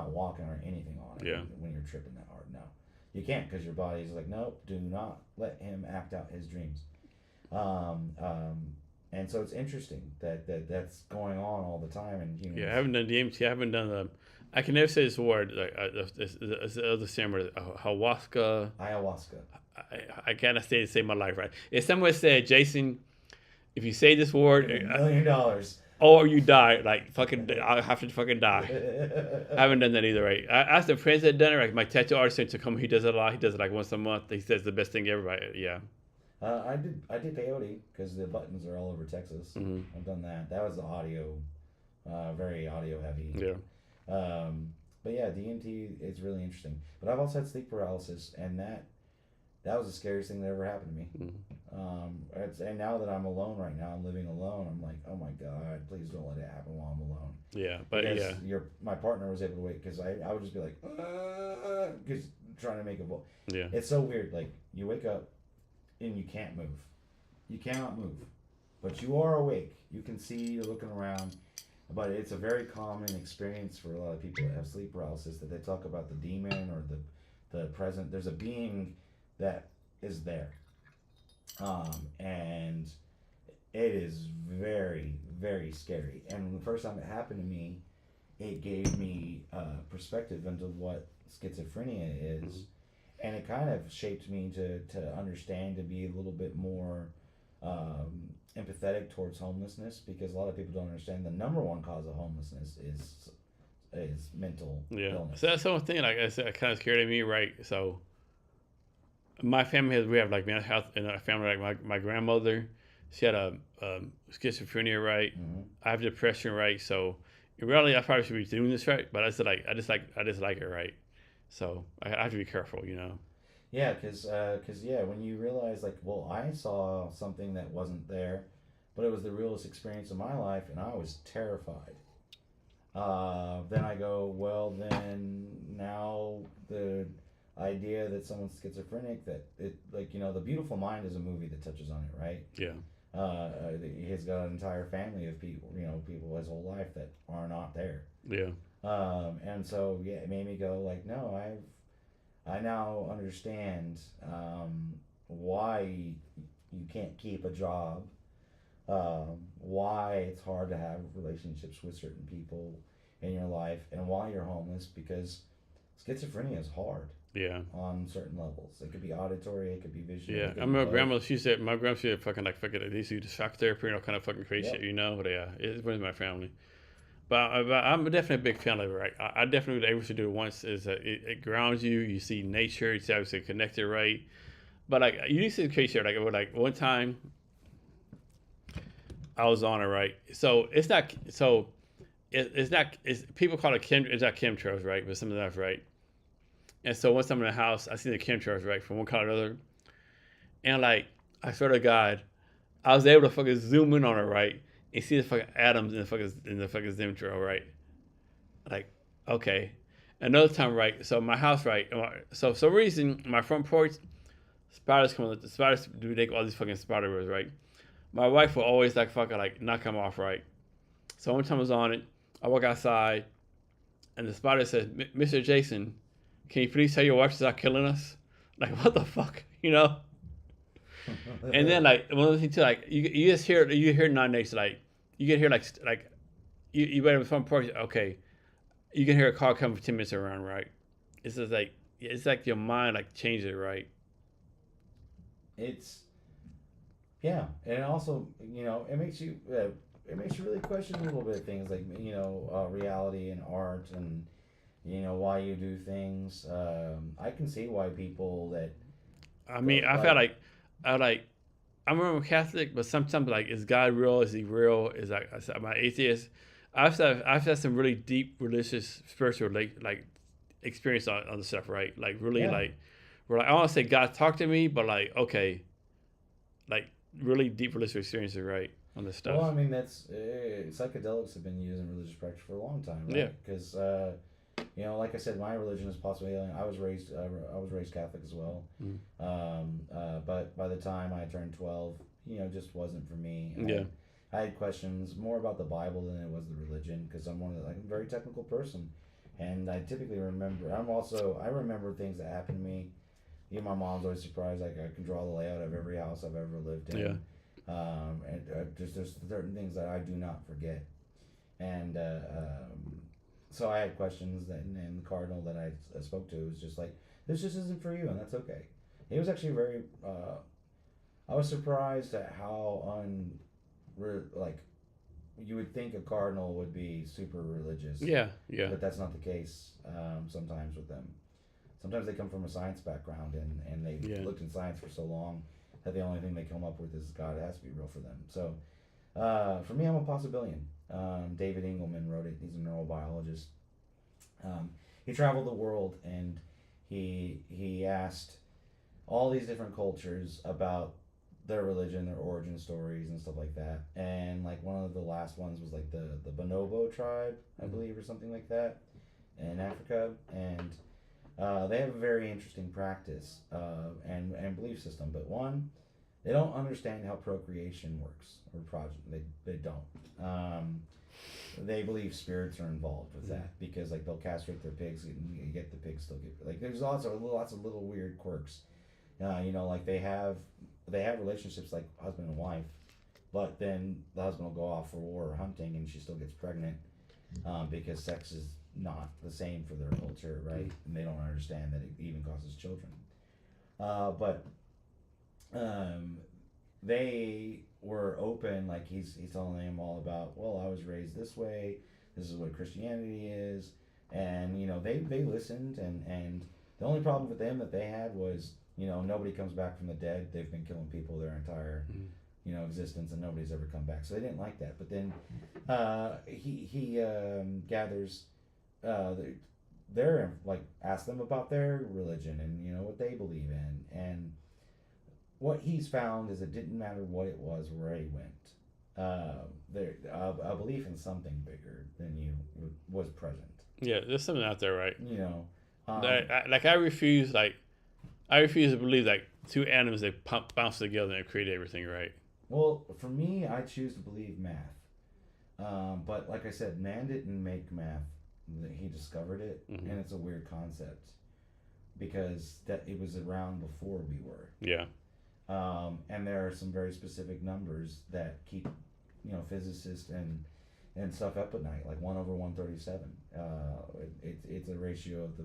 walking or anything on it when you're tripping that hard. No, you can't, because your body's like, nope, do not let him act out his dreams. And so it's interesting that's going on all the time in humans. Yeah, I haven't done DMT. I haven't done I can never say this word. Like it's the other ceremony, ayahuasca. Ayahuasca. I cannot say it save my life, right? If someone said, Jason, if you say this word, $1 million. or you die, like fucking, I have to fucking die. I haven't done that either, right? I asked the friends that done it, like my tattoo artist to come. He does it a lot. He does it like once a month. He says the best thing ever. Right? Yeah. I did peyote because the buttons are all over Texas. Mm-hmm. I've done that. That was the audio, very audio heavy. Yeah. But yeah, DMT is really interesting. But I've also had sleep paralysis, and that was the scariest thing that ever happened to me. Mm-hmm. And now that I'm alone right now, I'm living alone. I'm like, oh my God, please don't let it happen while I'm alone. Yeah, but because yeah, my partner was able to wait because I would just be like, because trying to make a voice. Yeah. It's so weird. Like you wake up and you can't move. You cannot move, but you are awake. You can see. You're looking around. But it's a very common experience for a lot of people that have sleep paralysis that they talk about the demon or the present. There's a being that is there. And it is very, very scary. And the first time it happened to me, it gave me perspective into what schizophrenia is. Mm-hmm. And it kind of shaped me to understand, to be a little bit more empathetic towards homelessness, because a lot of people don't understand the number one cause of homelessness is mental illness. So that's the one thing, like I said, kind of scared of me, right? So my family we have like mental health in our family. Like my grandmother, she had a schizophrenia, right? Mm-hmm. I have depression, right? So really, I probably should be doing this right, but I just like it, right? So I have to be careful, you know. Yeah, because when you realize, like, well, I saw something that wasn't there, but it was the realest experience of my life, and I was terrified. Then I go, well, then now the idea that someone's schizophrenic, that it, like, you know, The Beautiful Mind is a movie that touches on it, right? Yeah. He's got an entire family of people, you know, people his whole life that are not there. Yeah. And so, yeah, it made me go, like, no, I now understand why you can't keep a job, why it's hard to have relationships with certain people in your life, and why you're homeless, because schizophrenia is hard. Yeah. On certain levels. It could be auditory, it could be visual. Yeah. I remember grandma, she said, my grandma said fucking like, fucking, they used to do shock therapy, you know, kind of fucking crazy shit, you know? But yeah, it's with my family. But I'm definitely a big fan of it, right? I definitely was able to do it once. Is that it grounds you. You see nature. It's obviously connected, right? But like you see the case here, like one time I was on it, right? So it's not. So it's not. It's people call it it's not chemtrails, right? But some of that's right. And so once I'm in the house, I see the chemtrails, right, from one color to another, and like I swear to God, I was able to fucking zoom in on it, right? And see the fucking atoms in the fucking chemtrail, right? Like, okay. Another time, right? So my house, right? So for some reason, my front porch, spiders come. The spiders do make all these fucking spider webs, right? My wife will always like fucking like knock them off, right? So one time I was on it, I walk outside, and the spider says, "Mr. Jason, can you please tell your wife to stop killing us?" Like, what the fuck, you know? And then like one other thing too, like you just hear non-nature, like you can hear like you better from porch, okay, you can hear a car coming for 10 minutes around, right? It's just like your mind like changes, right? It's and also, you know, it makes you really question a little bit of things, like, you know, reality and art, and you know why you do things. I can see why people that. I mean, I felt like. I'm a Catholic, but sometimes like, is God real? Is he real? Is like, am I atheist? I've had some really deep religious, spiritual like experience on the stuff, right? Like really like, where like, I don't want to say God talked to me, but like, okay, like really deep religious experiences, right, on this stuff. Well, I mean, that's psychedelics have been used in religious practice for a long time, right? Yeah. Because you know, like I said, my religion is possibly alien. I was raised Catholic as well. But by the time I turned 12, you know, it just wasn't for me. I had questions more about the Bible than it was the religion, because I'm I'm a very technical person, and I typically remember. I remember things that happened to me. You know, my mom's always surprised. Like, I can draw the layout of every house I've ever lived in. And there's certain things that I do not forget, and So I had questions that, and the cardinal that I spoke to was just like, this just isn't for you, and that's okay. He was actually very. I was surprised at how like you would think a cardinal would be super religious. Yeah, yeah. But that's not the case. Sometimes with them, sometimes they come from a science background and they've Yeah. looked in science for so long that the only thing they come up with is God. It has to be real for them. So for me, I'm a possibilian. David Engelman wrote it. He's a neurobiologist. He traveled the world and he asked all these different cultures about their religion, their origin stories, and stuff like that. And like one of the last ones was like the Bonobo tribe, I believe, or something like that, in Africa. And they have a very interesting practice and belief system. But one, they don't understand how procreation works or progeny. They don't. They believe spirits are involved with that because like they'll castrate their pigs and you get the pigs still get like there's lots of little weird quirks. Like they have relationships like husband and wife, but then the husband will go off for war or hunting and she still gets pregnant because sex is not the same for their culture, right? And they don't understand that it even causes children. But they were open, like he's telling them all about, well, I was raised this way, this is what Christianity is, and they listened, and the only problem with them that they had was nobody comes back from the dead. They've been killing people their entire existence, and nobody's ever come back, so they didn't like that. But then he gathers their like ask them about their religion and what they believe in, and what he's found is it didn't matter what it was, where he went. There, a belief in something bigger than you was present. Yeah, there's something out there, right? I refuse to believe like two atoms that bounce together and create everything, right? Well, for me, I choose to believe math. But like I said, man didn't make math; he discovered it, and it's a weird concept because that it was around before we were. Yeah. And there are some very specific numbers that keep, physicists and stuff up at night, like 1/137. It's a ratio of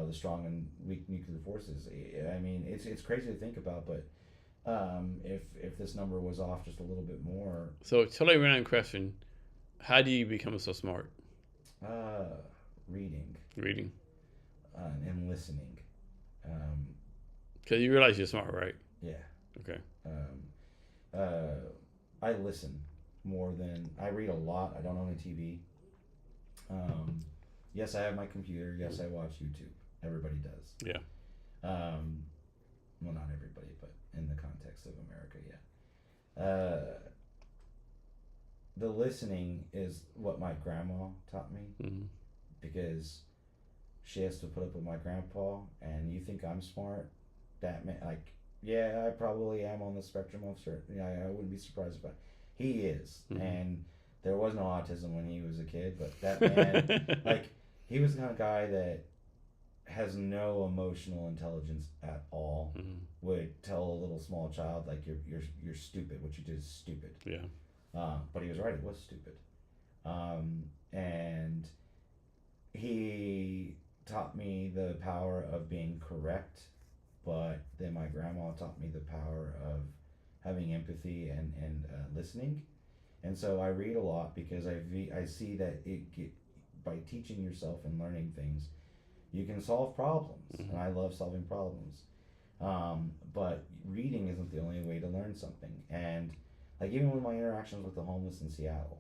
the strong and weak nuclear forces. I mean, it's crazy to think about, but if this number was off just a little bit more. So totally random question: how do you become so smart? Reading. Reading. And listening. Because you realize you're smart, right? Yeah. Okay. I listen more than I read a lot. I don't own a TV. Yes, I have my computer. Yes, I watch YouTube. Everybody does. Yeah. Well, not everybody, but in the context of America, yeah. The listening is what my grandma taught me because she has to put up with my grandpa, and you think I'm smart? That man, like. Yeah, I probably am on the spectrum of certain. Yeah, I wouldn't be surprised if he is. And there was no autism when he was a kid, but that man, like, he was the kind of guy that has no emotional intelligence at all. Would tell a little small child like you're stupid. What you did is stupid. Yeah. But he was right. It was stupid. And he taught me the power of being correct. But then my grandma taught me the power of having empathy and listening. And so I read a lot because I see that by teaching yourself and learning things, you can solve problems. And I love solving problems. But reading isn't the only way to learn something. And like even with my interactions with the homeless in Seattle,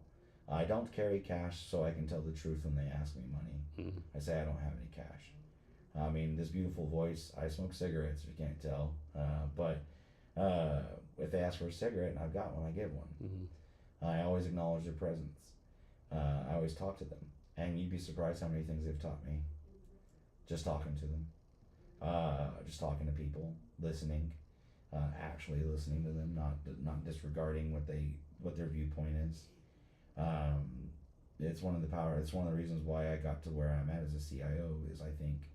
I don't carry cash so I can tell the truth when they ask me money. I say I don't have any cash. I mean, this beautiful voice, I smoke cigarettes, if you can't tell. But if they ask for a cigarette and I've got one, I give one. I always acknowledge their presence. I always talk to them. And you'd be surprised how many things they've taught me. Just talking to them. Just talking to people, listening, actually listening to them, not disregarding what their viewpoint is. It's one of the reasons why I got to where I'm at as a CIO is I think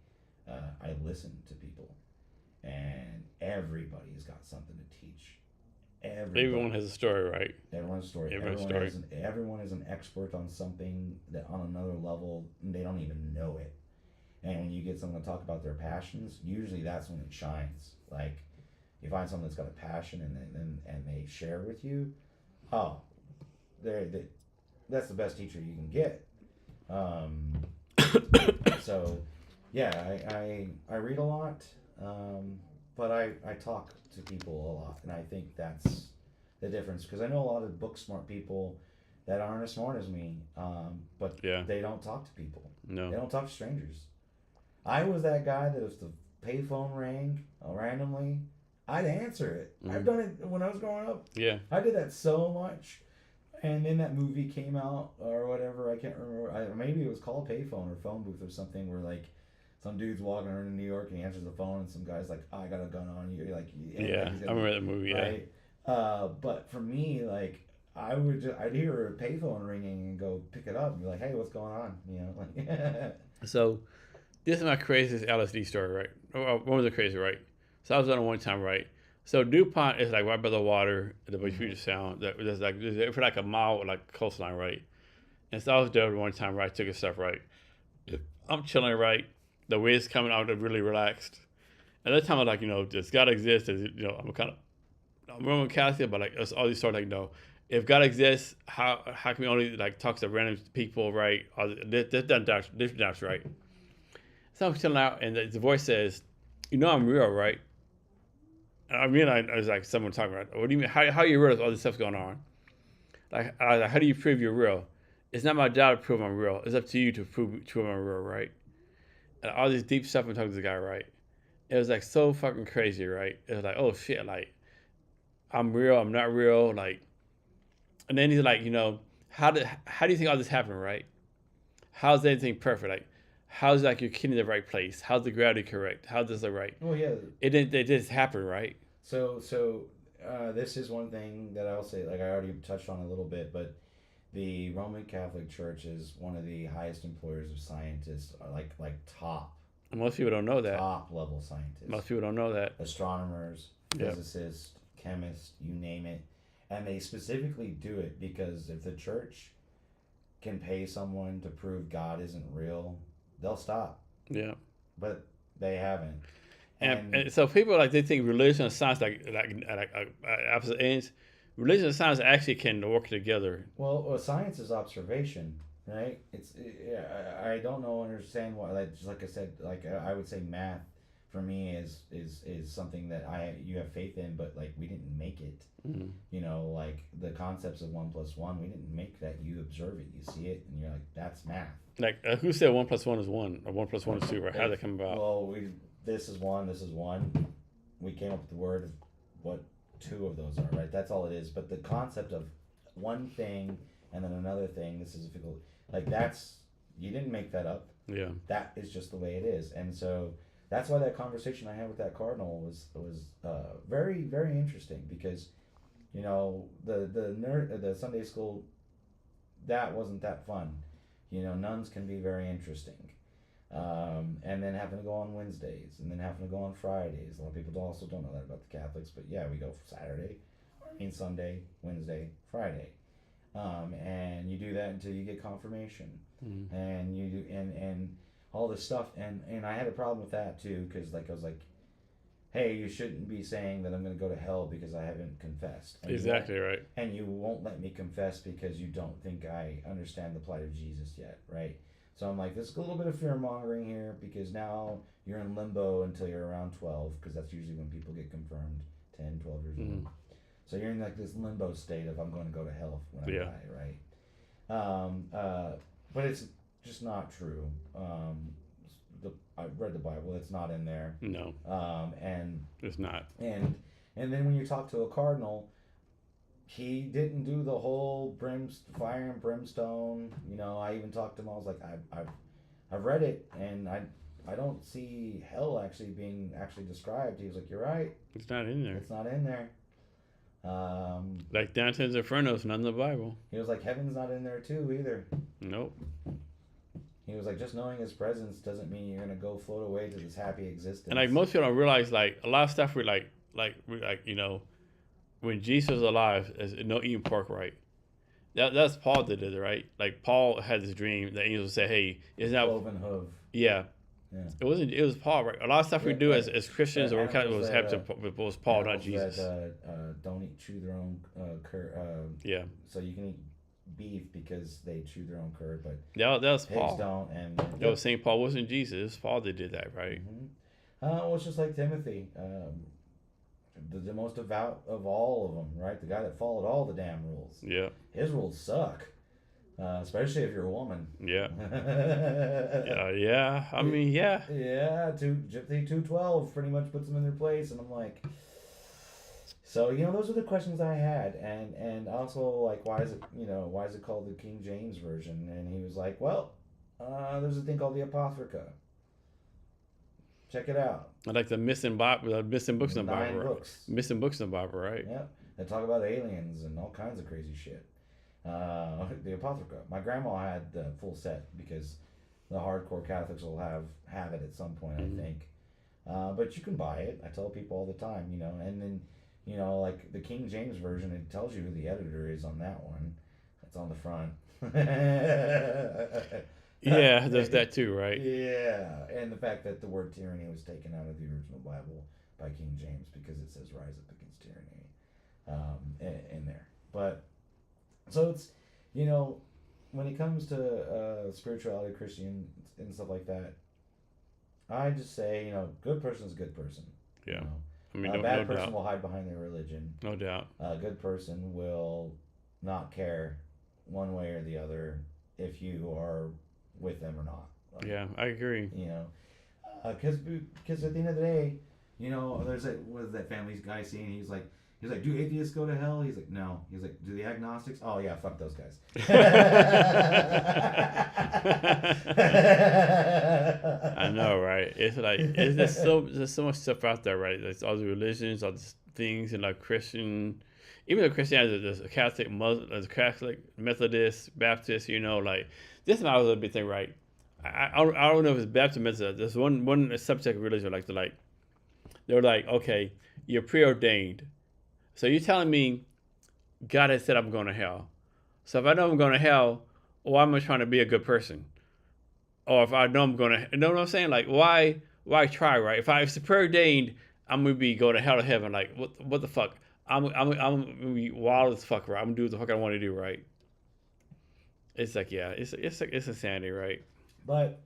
I listen to people, and everybody's got something to teach. Everyone has a story, right? Everyone's story. Everyone is an expert on something that on another level they don't even know it. And when you get someone to talk about their passions, usually that's when it shines. Like you find someone that's got a passion and they share with you. Oh, they that's the best teacher you can get. So, yeah, I read a lot, but I talk to people a lot, and I think that's the difference. Because I know a lot of book smart people that aren't as smart as me, but they don't talk to people. No. They don't talk to strangers. I was that guy that if the payphone rang randomly, I'd answer it. I've done it when I was growing up. Yeah. I did that so much. And then that movie came out or whatever, I can't remember. Maybe it was called Payphone or Phone Booth or something where like some dude's walking around in New York and he answers the phone and some guy's like, I got a gun on you. Like, yeah, I remember that movie, right? But for me, like, I'd hear a payphone ringing and go pick it up and be like, hey, what's going on? You know, like. So, this is my craziest LSD story, right? What was it crazy, right? So I was on it one time, right? So DuPont is like right by the water, the Puget Sound. There's like for like a mile like coastline, right? And so I was there one time, right? Took a stuff, right? I'm chilling, right? The wind's coming out, really relaxed. And that time I was like, does God exist? I'm Roman Catholic, but like it's all these sort of like, if God exists, how can we only like talk to random people, right? This not right. So I'm chilling out, and the voice says, I'm real, right? I mean, I was like, someone talking about, what do you mean? How are you real? All this stuff's going on. Like, how do you prove you're real? It's not my job to prove I'm real. It's up to you to prove I'm real, right? And all this deep stuff I'm talking to this guy, right? It was like so fucking crazy, right? It was like, oh shit, like, I'm real, I'm not real, like. And then he's like, how do you think all this happened, right? How's anything perfect? Like, how's like your kidney in the right place? How's the gravity correct? How's this the right? Well, yeah. It just happened, right? So this is one thing that I'll say. Like I already touched on a little bit, but the Roman Catholic Church is one of the highest employers of scientists, like top. Most people don't know that. Top level scientists. Most people don't know that. Astronomers, physicists, chemists, you name it, and they specifically do it because if the church can pay someone to prove God isn't real, they'll stop. Yeah. But they haven't. And so people they think religion and science like opposite ends. Religion and science actually can work together. Well, science is observation, right? I don't understand why. Like I said, I would say math for me is something that you have faith in, but like we didn't make it. Mm-hmm. Like the concepts of 1 + 1, we didn't make that. You observe it, you see it, and you're like, that's math. Like who said 1 + 1 is 1 or 1 + 1 is 2? Right? How did that come about? Well, this is 1. This is 1. We came up with the word what 2 of those are, right? That's all it is. But the concept of one thing and then another thing, this is difficult. Like you didn't make that up. Yeah. That is just the way it is, and so that's why that conversation I had with that cardinal was very, very interesting because, the Sunday school, that wasn't that fun. Nuns can be very interesting. And then having to go on Wednesdays, and then having to go on Fridays. A lot of people also don't know that about the Catholics, but yeah, we go Sunday, Wednesday, Friday, and you do that until you get confirmation, and you do and all this stuff, and I had a problem with that too, because I was like, hey, you shouldn't be saying that I'm going to go to hell because I haven't confessed. And exactly right. And you won't let me confess because you don't think I understand the plight of Jesus yet, right? So I'm like, there's a little bit of fear-mongering here because now you're in limbo until you're around 12, because that's usually when people get confirmed, 10, 12 years old. So you're in like this limbo state of I'm going to go to hell when I die, right? But it's just not true. I read the Bible; it's not in there. No. And it's not. And then when you talk to a cardinal, he didn't do the whole fire and brimstone. I even talked to him. I was like, I've read it, and I don't see hell actually being described. He was like, you're right. It's not in there. It's not in there. Like Dante's Inferno is not in the Bible. He was like, heaven's not in there too either. Nope. He was like, just knowing his presence doesn't mean you're gonna go float away to this happy existence. And like most people don't realize, like a lot of stuff we like when Jesus was alive, as no eating pork, right? That's Paul that did it, right? Like Paul had this dream that angels said, "Hey, it's not." Cloven hoof. Yeah, Yeah. it wasn't. It was Paul, right? A lot of stuff we do as Christians or kind of was Animals happened to was Paul, not Jesus. That don't chew their own Yeah, so you can eat beef because they chew their own curd, but that was pigs Paul. don't. And It was Saint Paul. It wasn't Jesus. It was Paul that did that, right? well, it's just like Timothy, the most devout of all of them, right? The guy that followed all the damn rules. Yeah, His rules suck, especially if you're a woman. yeah, yeah. I mean, yeah. Yeah, Gypsy 212 pretty much puts them in their place, and I'm like, so those are the questions I had, and also like why is it called the King James version? And he was like, well, there's a thing called the Apocrypha. Check it out. Like the missing Bible, missing books in the Bible, 9 books. right? Missing books in the Bible, right? Yeah, they talk about aliens and all kinds of crazy shit. The Apocrypha. My grandma had the full set because the hardcore Catholics will have it at some point, I think. But you can buy it. I tell people all the time, and then, like the King James version, it tells you who the editor is on that one. It's on the front. Yeah, there's that too, right? Yeah, and the fact that the word tyranny was taken out of the original Bible by King James because it says "rise up against tyranny" in there. But so it's when it comes to spirituality, Christian and stuff like that, I just say good person's a good person. Yeah, I mean, a bad person will hide behind their religion. No doubt. A good person will not care one way or the other if you are with them or not. Yeah, I agree. Because at the end of the day, there's that Family Guy scene. He's like, do atheists go to hell? He's like, no. He's like, do the agnostics? Oh yeah, fuck those guys. I know, right? It's like there's so much stuff out there, right? There's all the religions, all these things, and like Christian, even though Christianity, there's a Catholic, Muslim, there's a Catholic, Methodist, Baptist. Like this is my other big thing, right? I don't know if it's Baptist, Methodist. There's one subject of religion they're like, okay, you're preordained. So you're telling me God has said I'm going to hell. So if I know I'm going to hell, why am I trying to be a good person? Or if I know I'm going to, you know what I'm saying? Like, why try, right? If it's preordained, I'm going to be going to hell or heaven. Like, what the fuck? I'm going to be wild as fuck, right? I'm going to do what the fuck I want to do, right? It's like, yeah, it's insanity, right? But,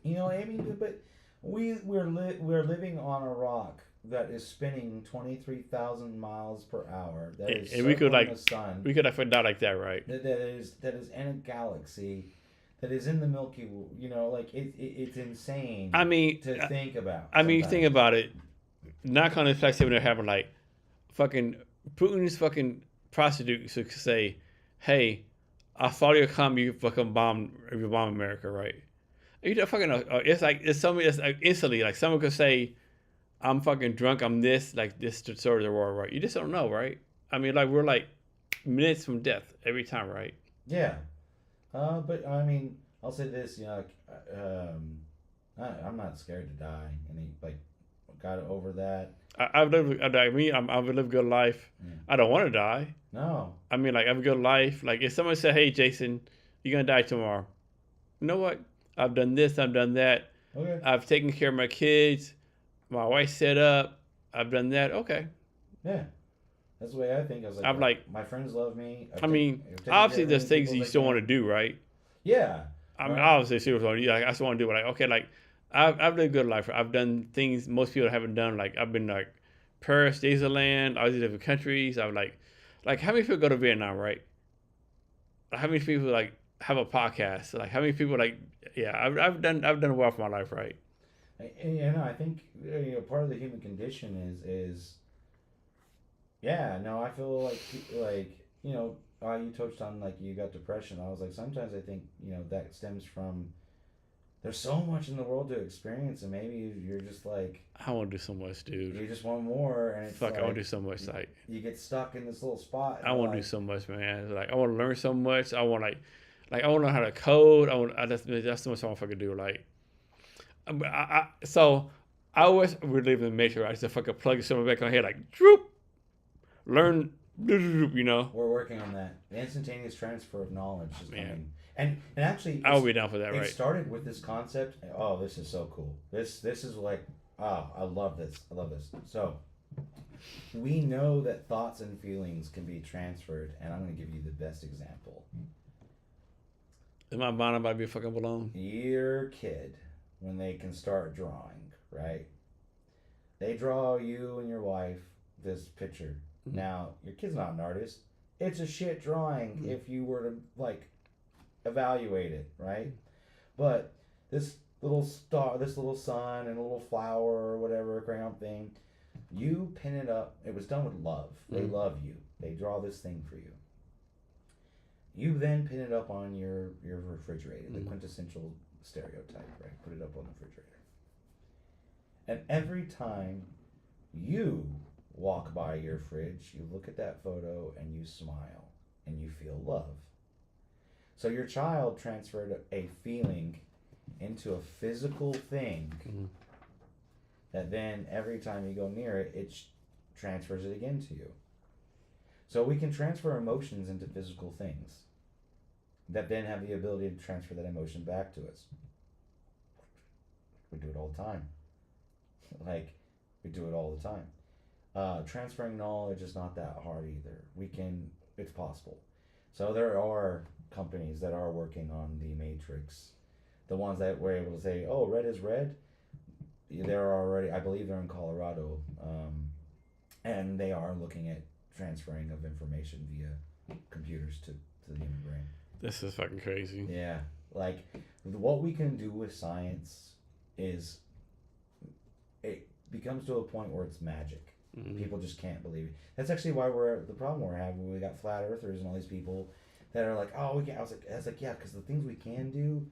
but we're living on a rock that is spinning 23,000 miles per hour. That is and we could the sun. We could find out like that, right? That is in a galaxy that is in the Milky Way. It's insane. I mean, to think about. I mean, think about it. Not on the fact that they're having like fucking Putin's fucking prostitutes who say, "Hey, I follow your command. You fucking bomb America, right?" You know, fucking. It's like instantly like someone could say, I'm fucking drunk, I'm this sort of the world, right? You just don't know, right? I mean, like, we're like minutes from death every time, right? Yeah. But I mean, I'll say this, I'm not scared to die. And got over that. I've lived a good life. Yeah. I don't want to die. No. I mean, like, I have a good life. Like, if someone said, hey, Jason, you're going to die tomorrow. You know what? I've done this, I've done that. Okay. I've taken care of my kids. My wife's set up. I've done that. Okay. Yeah. That's the way I think. I was like, I'm like, my friends love me. Obviously there's things you still want to do, right? Yeah. I mean, obviously, seriously, I still want to do it. Like, okay, like, I've lived a good life. I've done things most people haven't done. Like, I've been like Paris, Disneyland, all these different countries. I've like how many people go to Vietnam, right? How many people like have a podcast? Like, how many people like, yeah, I've done well for my life, right? And I think part of the human condition is I feel like you touched on like you got depression. I was like, sometimes I think that stems from there's so much in the world to experience, and maybe you're just like, I want to do so much, dude. You just want more, and it's I want to do so much. Like, you get stuck in this little spot. I want to do so much, man. It's like, I want to learn so much. I want I want to know how to code. That's so much I want to fucking do. Like, so I always would live in the matrix. I just fucking plug someone back on here like, droop, learn, you know. We're working on that. The instantaneous transfer of knowledge is Man. coming. And actually, I'll be down for that, it right? started with this concept. Oh, this is so cool. This is like, I love this. I love this. So, we know that thoughts and feelings can be transferred, and I'm going to give you the best example. Is my mind about to be a fucking balloon? Your kid, when they can start drawing, right? They draw you and your wife this picture. Mm-hmm. Now, your kid's not an artist. It's a shit drawing Mm-hmm. if you were to, like, evaluate it, right? But this little star, this little sun and a little flower or whatever crayon thing, you pin it up. It was done with love. They Mm-hmm. love you. They draw this thing for you. You then pin it up on your refrigerator, the Mm-hmm. quintessential stereotype, right? Put it up on the refrigerator. And every time you walk by your fridge, you look at that photo and you smile and you feel love. So your child transferred a feeling into a physical thing Mm-hmm. that then every time you go near it, it transfers it again to you. So we can transfer emotions into physical things that then have the ability to transfer that emotion back to us. We do it all the time. Like, we do it all the time. Transferring knowledge is not that hard either. It's possible. So there are companies that are working on the matrix. The ones that were able to say, oh, red is red. They're already, I believe they're in Colorado. And they are looking at transferring of information via computers to the human brain. This is fucking crazy. Yeah. Like, what we can do with science is, it becomes to a point where it's magic. Mm-hmm. People just can't believe it. That's actually why the problem we're having. We got flat earthers and all these people that are like, oh, we can. I was like, yeah, because the things we can do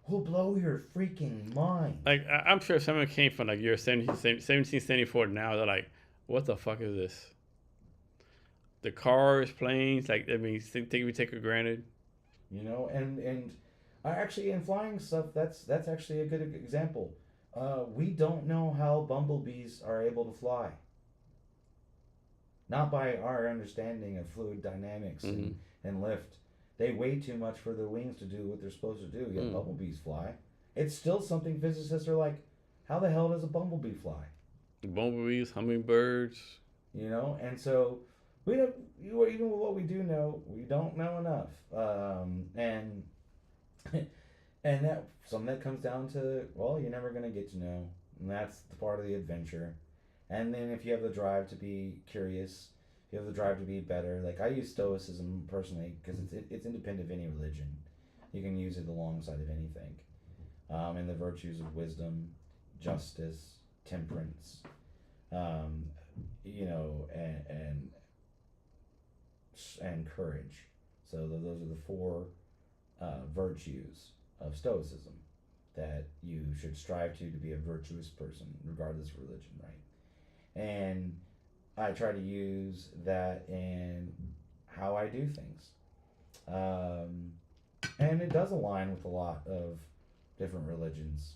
will blow your freaking mind. Like, I'm sure if someone came from like year 1774 now, they're like, what the fuck is this? The cars, planes, like, I mean, think we take for granted. You know, and actually in flying stuff, that's actually a good example. We don't know how bumblebees are able to fly. Not by our understanding of fluid dynamics Mm-hmm. and lift. They weigh too much for their wings to do what they're supposed to do, yet bumblebees fly. It's still something physicists are like, how the hell does a bumblebee fly? Bumblebees, hummingbirds. You know, and so we don't, even with what we do know, we don't know enough. And and that some that comes down to, well, you're never gonna get to know, and that's the part of the adventure. And then if you have the drive to be curious, if you have the drive to be better, like I use Stoicism personally because it's independent of any religion. You can use it alongside of anything. And the virtues of wisdom, justice, temperance, you know, and courage. So those are the four virtues of Stoicism that you should strive to be a virtuous person, regardless of religion, right? And I try to use that in how I do things. And it does align with a lot of different religions.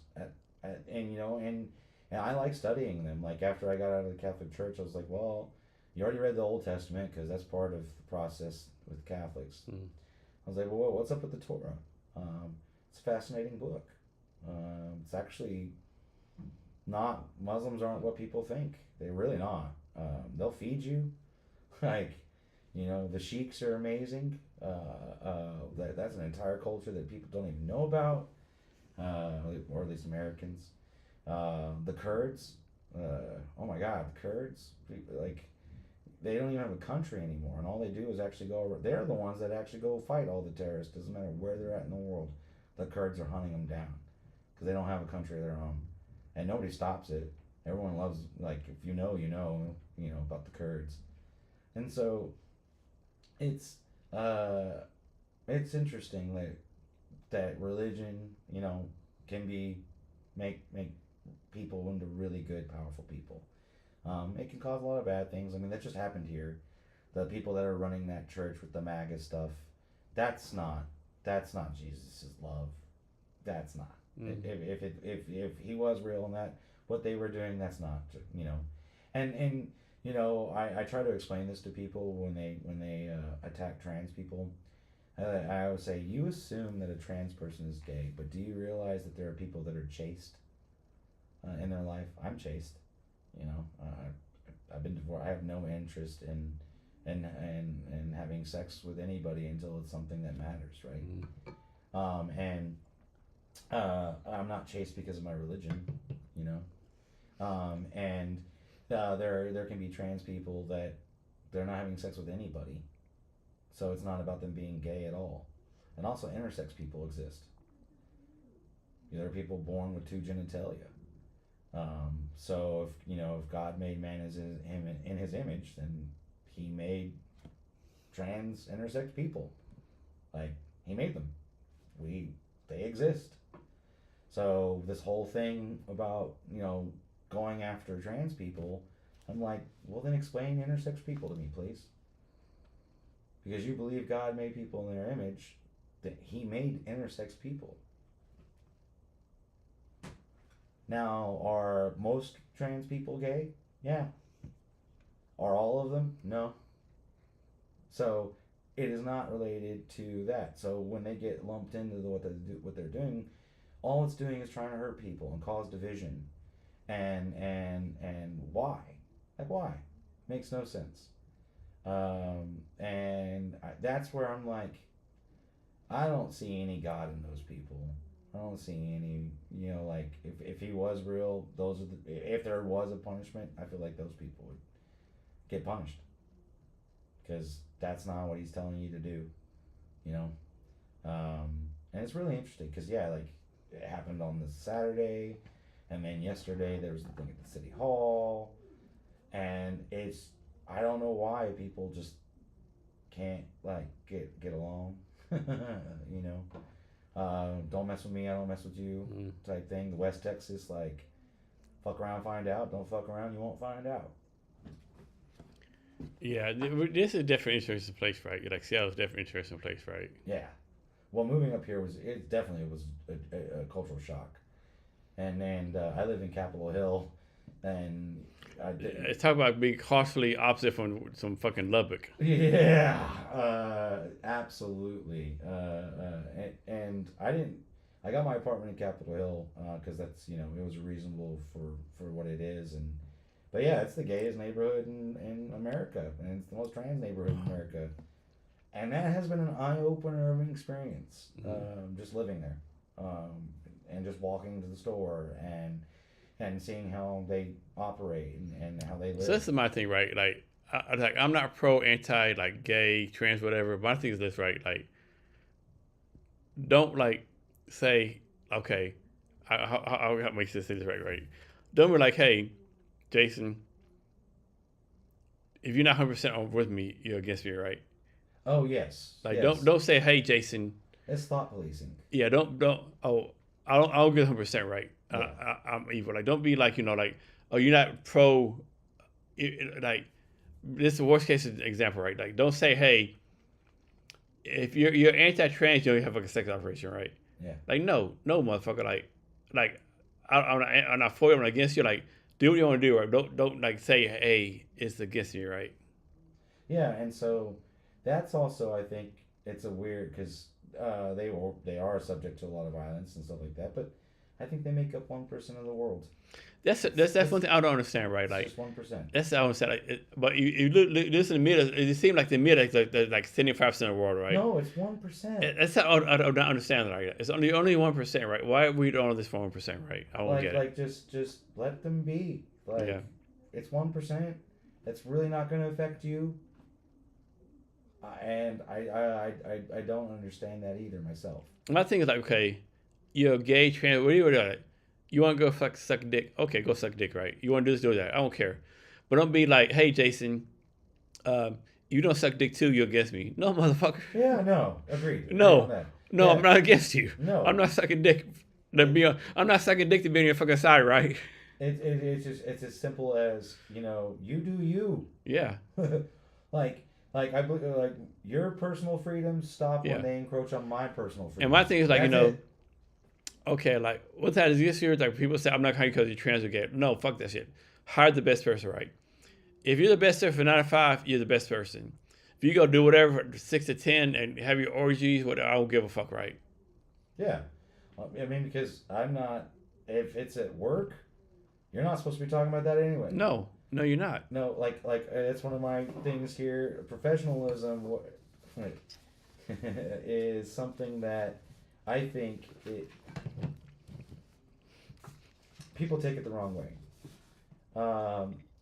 And you know, and I like studying them. Like after I got out of the Catholic Church, I was like, well, you already read the Old Testament because that's part of the process with Catholics. Mm. I was like, well, what's up with the Torah? It's a fascinating book. It's actually not, Muslims aren't what people think. They're really not. They'll feed you. Like, you know, the sheiks are amazing. That's an entire culture that people don't even know about, or at least Americans. The Kurds, oh my God, the Kurds, like, they don't even have a country anymore, and all they do is actually go over. They're the ones that actually go fight all the terrorists. Doesn't matter where they're at in the world, the Kurds are hunting them down because they don't have a country of their own, and nobody stops it. Everyone loves, like, if you know, you know about the Kurds, and so it's interesting that religion, you know, can make people into really good, powerful people. It can cause a lot of bad things. I mean, that just happened here. The people that are running that church with the MAGA stuff, that's not Jesus' love. That's not. Mm. If he was real and that what they were doing, that's not, you know, and You know, I try to explain this to people when they attack trans people. I always say, you assume that a trans person is gay, but do you realize that there are people that are chaste in their life? I'm chaste. You know, I've been divorced. I have no interest in having sex with anybody until it's something that matters, right? And I'm not chaste because of my religion, you know. And there can be trans people that they're not having sex with anybody, so it's not about them being gay at all. And also, intersex people exist. There are people born with two genitalia. So if God made man in his image, then he made trans intersex people. Like, he made them. They exist. So this whole thing about, going after trans people, I'm like, well, then explain intersex people to me, please. Because you believe God made people in their image, that he made intersex people. Now, are most trans people gay? Yeah. Are all of them? No. So it is not related to that. So when they get lumped into what they're doing, all it's doing is trying to hurt people and cause division. And why? Like, why? Makes no sense. That's where I'm like, I don't see any God in those people. I don't see any, like, if he was real, if there was a punishment, I feel like those people would get punished. Because that's not what he's telling you to do, And it's really interesting because, like, it happened on this Saturday, and then yesterday there was the thing at the city hall, and I don't know why people just can't, like, get along, Don't mess with me, I don't mess with you, type thing. The West Texas, like, fuck around, find out. Don't fuck around, you won't find out. Yeah, this is a different interesting place, right? Like, Seattle's a different interesting place, right? Yeah. Well, moving up here was a cultural shock. And I live in Capitol Hill, and Let's talk about being culturally opposite from some fucking Lubbock. Yeah, absolutely. And I got my apartment in Capitol Hill because that's, it was reasonable for what it is. But yeah, it's the gayest neighborhood in America, and it's the most trans neighborhood in America. And that has been an eye-opener of an experience, just living there, and just walking to the store and seeing how they operate and how they live. So this is my thing, right? Like, I'm not pro, anti, like, gay, trans, whatever. My thing is this, right? Like, don't, like, say, okay, I'll make this right? Don't be like, hey, Jason, if you're not 100% with me, you're against me, right? Oh, yes. Like, yes. don't say, hey, Jason. It's thought policing. Yeah, don't. I'll get 100% right. Yeah. I'm evil. Like, don't be like, like, oh, you're not pro. Like, this is the worst case example, right? Like, don't say, hey, if you're anti-trans, you don't have like a sex operation, right? Yeah. Like, no, motherfucker. Like, I'm not for you. I'm against you. Like, do what you want to do, right? Don't like say, hey, it's against you, right? Yeah, and so that's also, I think, it's a weird because they are subject to a lot of violence and stuff like that, but I think they make up 1% of the world. That's one thing I don't understand, right? Like, just 1%. That's how I understand. Like, but you listen to me. It seems like the media is like 75% of the world, right? No, it's 1%. That's how I don't understand it. Right? It's only 1%, right? Why are we doing all this for 1%, right? I don't get it. Like just let them be. Like, yeah. It's 1%. It's really not going to affect you. And I don't understand that either myself. My thing is like, okay, you're gay, trans, what do you do? You want to go suck dick? Okay, go suck dick, right? You want to do this, do that. I don't care. But don't be like, hey, Jason, you don't suck dick too, you're against me. No, motherfucker. Yeah, no, agreed. No, yeah. I'm not against you. No. I'm not sucking dick I'm not sucking dick to be on your fucking side, right? It's as simple as, you do you. Yeah. Like I believe, like, your personal freedoms stop when they encroach on my personal freedom. And my thing is like, okay, like, what's that? Is this year, like, people say, I'm not hiring because you're trans or gay. No, fuck that shit. Hire the best person, right? If you're the best there for 9 to 5, you're the best person. If you go do whatever 6 to 10 and have your orgies, whatever, I don't give a fuck, right? Yeah. I mean, because I'm not. If it's at work, you're not supposed to be talking about that anyway. No, you're not. No, like it's one of my things here. Professionalism is something that I think people take it the wrong way.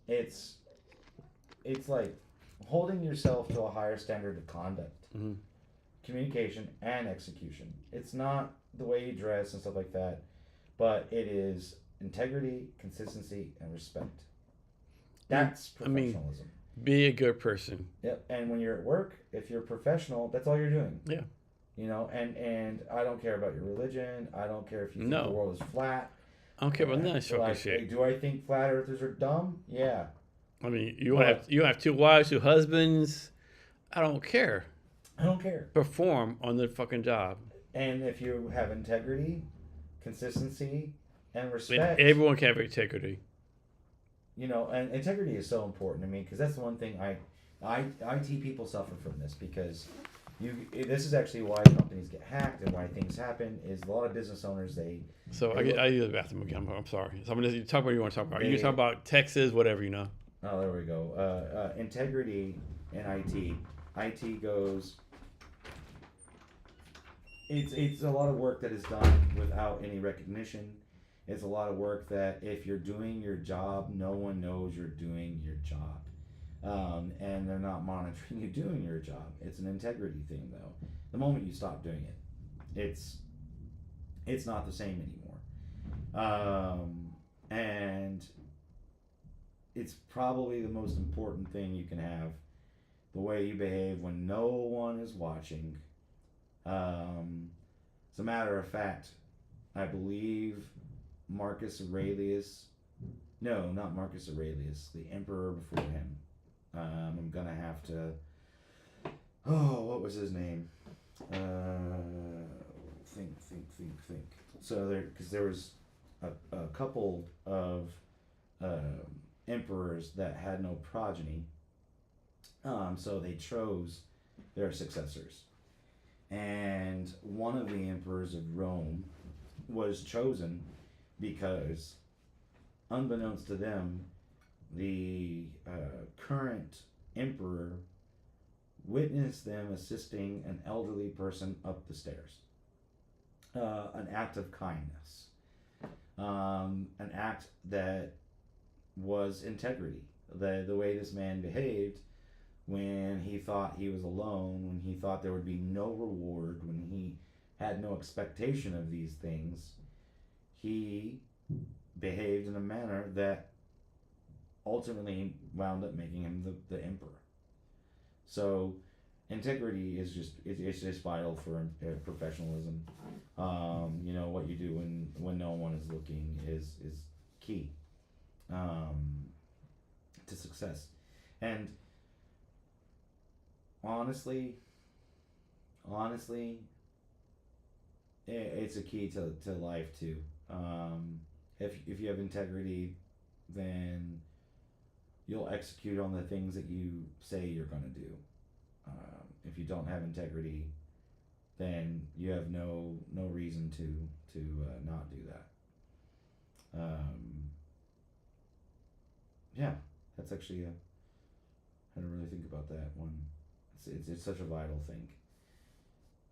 It's like holding yourself to a higher standard of conduct, Mm-hmm. communication, and execution. It's not the way you dress and stuff like that, but it is integrity, consistency, and respect. That's professionalism. Be a good person. Yep. And when you're at work, if you're professional, that's all you're doing. Yeah. You know, and I don't care about your religion. I don't care if you think No. the world is flat. I don't care about none of that Like, shit. do I think flat earthers are dumb? Yeah. I mean, you have 2 wives, 2 husbands. I don't care. I don't care. Perform on the fucking job. And if you have integrity, consistency, and respect, Everyone can have integrity. you know, and integrity is so important to me because that's the one thing IT people suffer from this because this is actually why companies get hacked and why things happen is a lot of business owners I use the bathroom again. I'm sorry. So I'm gonna talk about what you want to talk about. You can talk about Texas, whatever, you know. Oh, there we go. Integrity in IT. IT goes. It's a lot of work that is done without any recognition. It's a lot of work that if you're doing your job, no one knows you're doing your job. And they're not monitoring you doing your job. It's an integrity thing, though. The moment you stop doing it, it's not the same anymore. And it's probably the most important thing you can have. The way you behave when no one is watching. As a matter of fact, I believe Marcus Aurelius, no, not Marcus Aurelius, the emperor before him. I'm gonna have to. Oh, what was his name? Think. So there was a couple of emperors that had no progeny. So they chose their successors. And one of the emperors of Rome was chosen because, unbeknownst to them, the current emperor witnessed them assisting an elderly person up the stairs. An act of kindness. An act that was integrity. The way this man behaved when he thought he was alone, when he thought there would be no reward, when he had no expectation of these things, he behaved in a manner that ultimately wound up making him the emperor. So integrity is just vital for professionalism. You know, what you do when no one is looking is key to success. And honestly, it's a key to life too. If you have integrity, then you'll execute on the things that you say you're going to do. If you don't have integrity, then you have no reason to not do that. Yeah, that's actually I had to really think about that one. It's such a vital thing.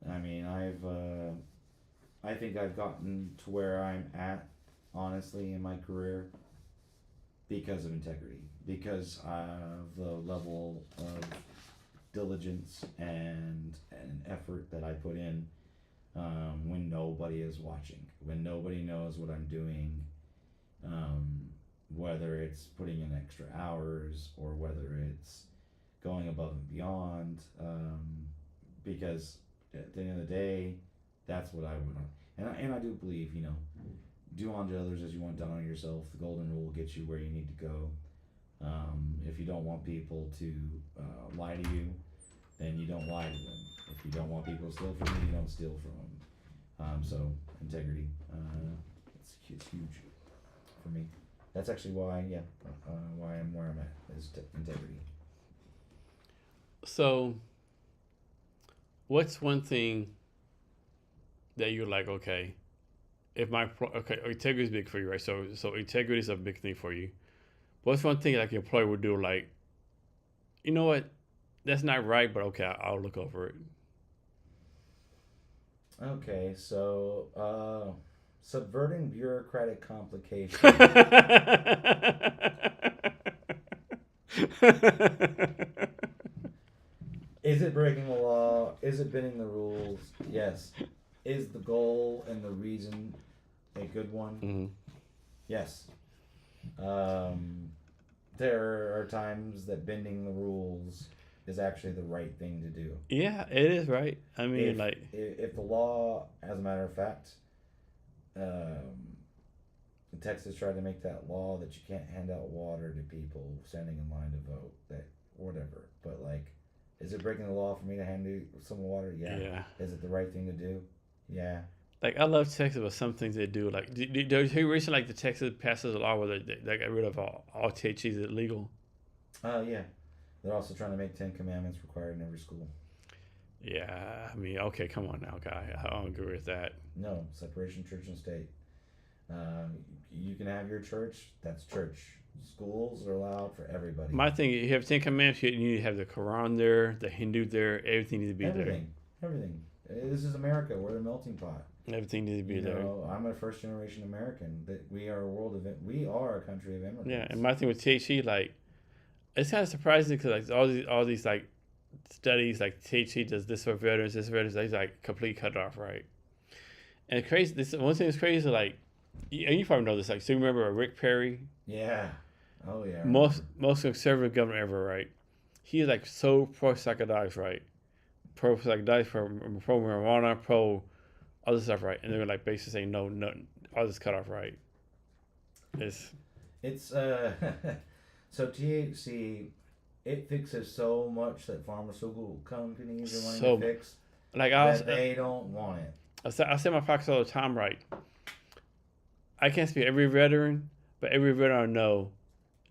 I mean, I think I've gotten to where I'm at, honestly, in my career because of integrity, because of the level of diligence and effort that I put in when nobody is watching, when nobody knows what I'm doing, whether it's putting in extra hours or whether it's going above and beyond, because at the end of the day, that's what I want. And I do believe, you know, do unto others as you want done on yourself. The golden rule will get you where you need to go. If you don't want people to lie to you, then you don't lie to them. If you don't want people to steal from you, you don't steal from them. So integrity, it's huge for me. That's actually why, why I'm where I'm at. his integrity. So, what's one thing that you're like, okay, if integrity is big for you, right? So integrity is a big thing for you. What's one thing like your employer would do, like, you know what, that's not right, but okay, I'll look over it. Okay, so subverting bureaucratic complications. Is it breaking the law? Is it bending the rules? Yes. Is the goal and the reason a good one? Mm-hmm. Yes. There are times that bending the rules is actually the right thing to do. Yeah, it is, right? I mean, If the law, as a matter of fact, Texas tried to make that law that you can't hand out water to people standing in line to vote, that whatever. But like, is it breaking the law for me to hand you some water? Yeah. Is it the right thing to do? Yeah. Like, I love Texas, but some things they do, like, do you recently, like, the Texas passes a law where they got rid of all THC is illegal? Yeah. They're also trying to make 10 Commandments required in every school. Yeah, I mean, okay, come on now, guy. I don't agree with that. No, separation church and state. You can have your church, that's church. Schools are allowed for everybody. My thing, you have 10 Commandments, you need to have the Quran there, the Hindu there, everything needs to be Everything. This is America. We're the melting pot. Everything needs to be there. I'm a first generation American. That we are we are a country of immigrants. Yeah, and my thing with THC, like, it's kind of surprising because like all these like studies, like THC does this for veterans, they like completely cut it off, right? And crazy. This one thing that's crazy, like, and you probably know this, like, so you remember Rick Perry? Yeah. Oh yeah. Most conservative governor ever, right? He's like so pro psychedelics, right? Pro psychedelics, pro marijuana, pro other stuff, right? And they're like basically saying no, all this cut off, right? It's so THC, it fixes so much that pharmaceutical companies are wanting to fix, like, that they don't want it. I say my pockets all the time, right? I can't speak every veteran, but every veteran I know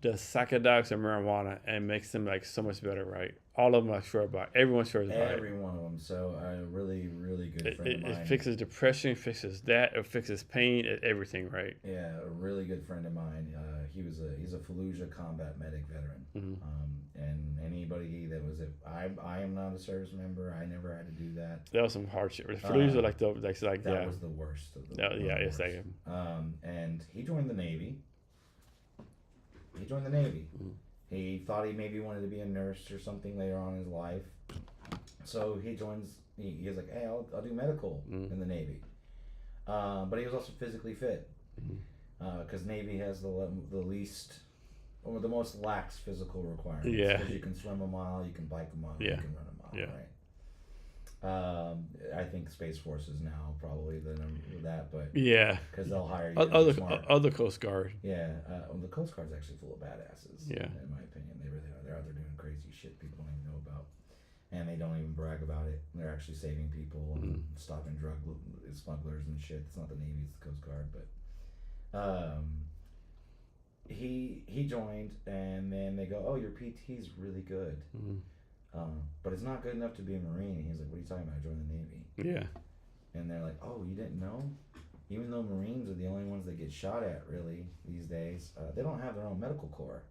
does psychedelics and marijuana and makes them like so much better, right? All of them are sure about. Everyone's sure about it. Every one of them. So a really, really good friend of mine. It fixes depression, fixes that, it fixes pain, everything, right? Yeah, a really good friend of mine. He's a Fallujah combat medic veteran. Mm-hmm. And anybody that was I am not a service member. I never had to do that. That was some hard shit. Fallujah, that was the worst. Yes, they am. And he joined the Navy. Mm-hmm. He thought he maybe wanted to be a nurse or something later on in his life. So he joins. He's like, hey, I'll do medical in the Navy. But he was also physically fit because Navy has the least or the most lax physical requirements. Yeah. Because you can swim a mile, you can bike a mile, you can run a mile. Yeah. Right. I think Space Force is now probably the number for that, but because they'll hire you. Other Coast Guard. Yeah, the Coast Guard's actually full of badasses. Yeah, in my opinion, they really are. They're out there doing crazy shit people don't even know about, and they don't even brag about it. They're actually saving people and stopping drug smugglers and shit. It's not the Navy, it's the Coast Guard, but he joined, and then they go, oh, your PT's really good. But it's not good enough to be a Marine. He's like, what are you talking about? I joined the Navy. Yeah. And they're like, oh, you didn't know? Even though Marines are the only ones that get shot at, really, these days, they don't have their own medical corps.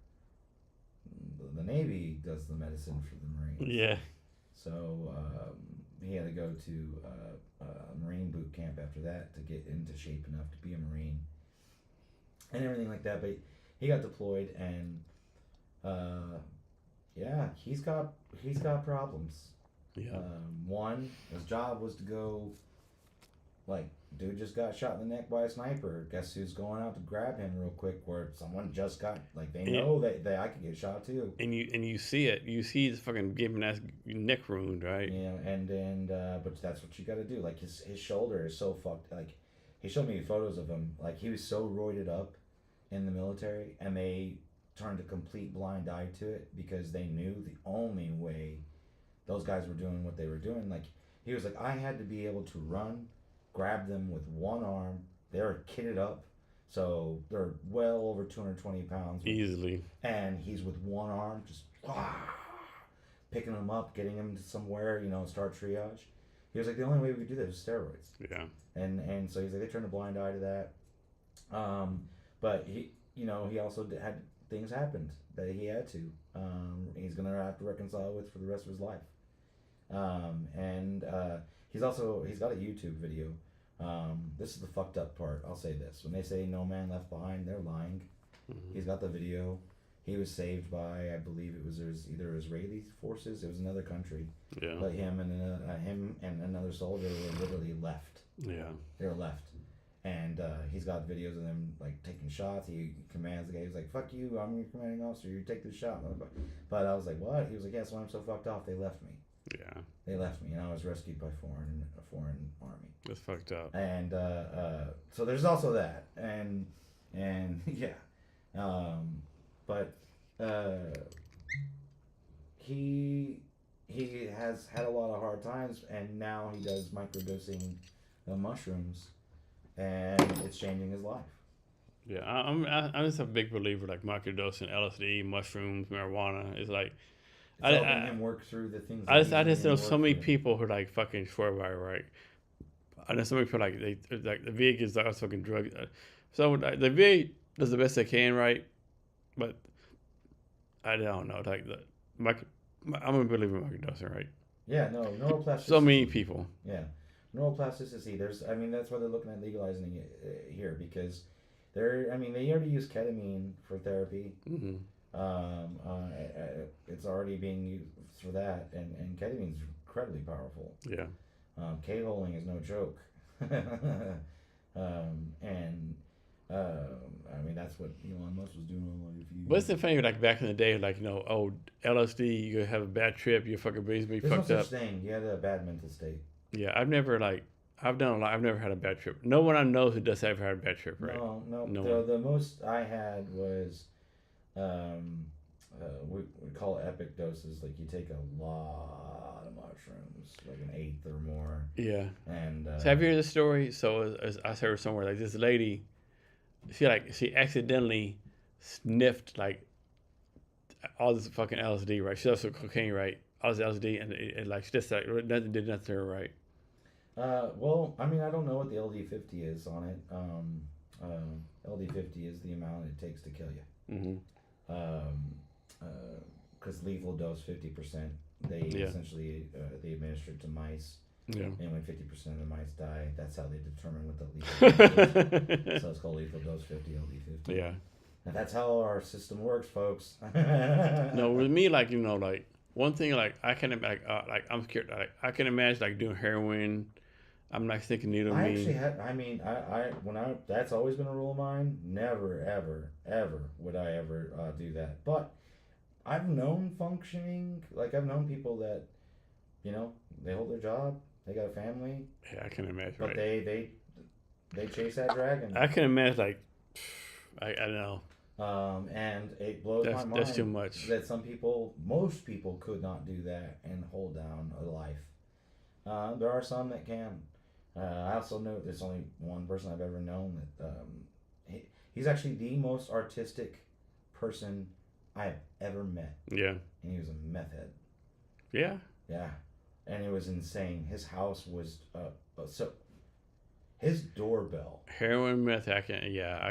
The Navy does the medicine for the Marines. Yeah. So he had to go to Marine boot camp after that to get into shape enough to be a Marine. And everything like that. But he got deployed, and yeah, he's got problems. Yeah. One, his job was to go, like, dude just got shot in the neck by a sniper. Guess who's going out to grab him real quick? Where someone just got, like, they know that I could get shot too. And you see it. You see this fucking gaping ass neck wound, right? Yeah, and but that's what you got to do. Like his shoulder is so fucked. Like he showed me photos of him. Like he was so roided up in the military, and they turned a complete blind eye to it because they knew the only way those guys were doing what they were doing. Like he was like, I had to be able to run, grab them with one arm. They were kitted up So they're well over 220 pounds. Easily. And he's with one arm, just picking them up, getting them to somewhere, start triage. He was like, the only way we could do that was steroids. Yeah. And so he's like, they turned a blind eye to that. But he also had things happened that he had to. He's gonna have to reconcile with for the rest of his life. He's got a YouTube video. This is the fucked up part. I'll say this: when they say "no man left behind," they're lying. Mm-hmm. He's got the video. He was saved by, I believe it was either Israeli forces. It was another country. Yeah. But him and another soldier were literally left. Yeah. They were left. And he's got videos of them like taking shots. He commands the guy. He's like, "Fuck you! I'm your commanding officer. You take this shot." But I was like, "What?" He was like, "Yeah, so I'm so fucked off. They left me. Yeah. They left me, and I was rescued by a foreign army." That's fucked up. And so there's also that, and yeah, but he has had a lot of hard times, and now he does microdosing mushrooms. And it's changing his life. Yeah, I'm just a big believer like microdosing, LSD, mushrooms, marijuana. It's like it's helping him work through the things. I just know so many people who like fucking swear by it, right? I know so many people like they like the VA gives us fucking drugs. So like, the VA does the best they can, right? But I don't know, like I'm a believer in microdosing, right? Yeah, no, neuroplasticity. So many people. Yeah. Neuroplasticity. That's why they're looking at legalizing it here, because they already use ketamine for therapy. Mm-hmm. It's already being used for that, and ketamine's incredibly powerful. Yeah. K-holing is no joke. That's what Elon Musk was doing all life. What's the thing like back in the day, like LSD, you have a bad trip, you fucking basically fucked up. There's no such thing. You had a bad mental state. Yeah, I've never done a lot. I've never had a bad trip. No one I know who does ever had a bad trip, right? No. The most I had was, we call it epic doses. Like you take a lot of mushrooms, like an eighth or more. Yeah. And so have you heard the story? So as I heard somewhere, like this lady, she accidentally sniffed like all this fucking LSD, right? She also cocaine, right? All this LSD, and it like just like nothing did nothing to her, right? Well, I don't know what the LD50 is on it. LD50 is the amount it takes to kill you. Mm-hmm. Because lethal dose 50%. They essentially they administer it to mice. Yeah. And when 50% of the mice die, that's how they determine what the lethal dose is. So it's called lethal dose 50, LD50. Yeah. And that's how our system works, folks. No, with me, like one thing, like I can I'm scared. Like I can imagine like doing heroin. I'm not thinking needle. I actually had. That's always been a rule of mine. Never, ever would I ever do that. But I've known functioning. Like I've known people that, they hold their job. They got a family. Yeah, I can imagine. But right? they chase that dragon. I can imagine. Like I don't know. And it blows my mind. That's too much. That most people could not do that and hold down a life. There are some that can. I also know there's only one person I've ever known that he's actually the most artistic person I have ever met. Yeah. And he was a meth head. Yeah. Yeah. And it was insane. His house was his doorbell. Heroin, meth, I can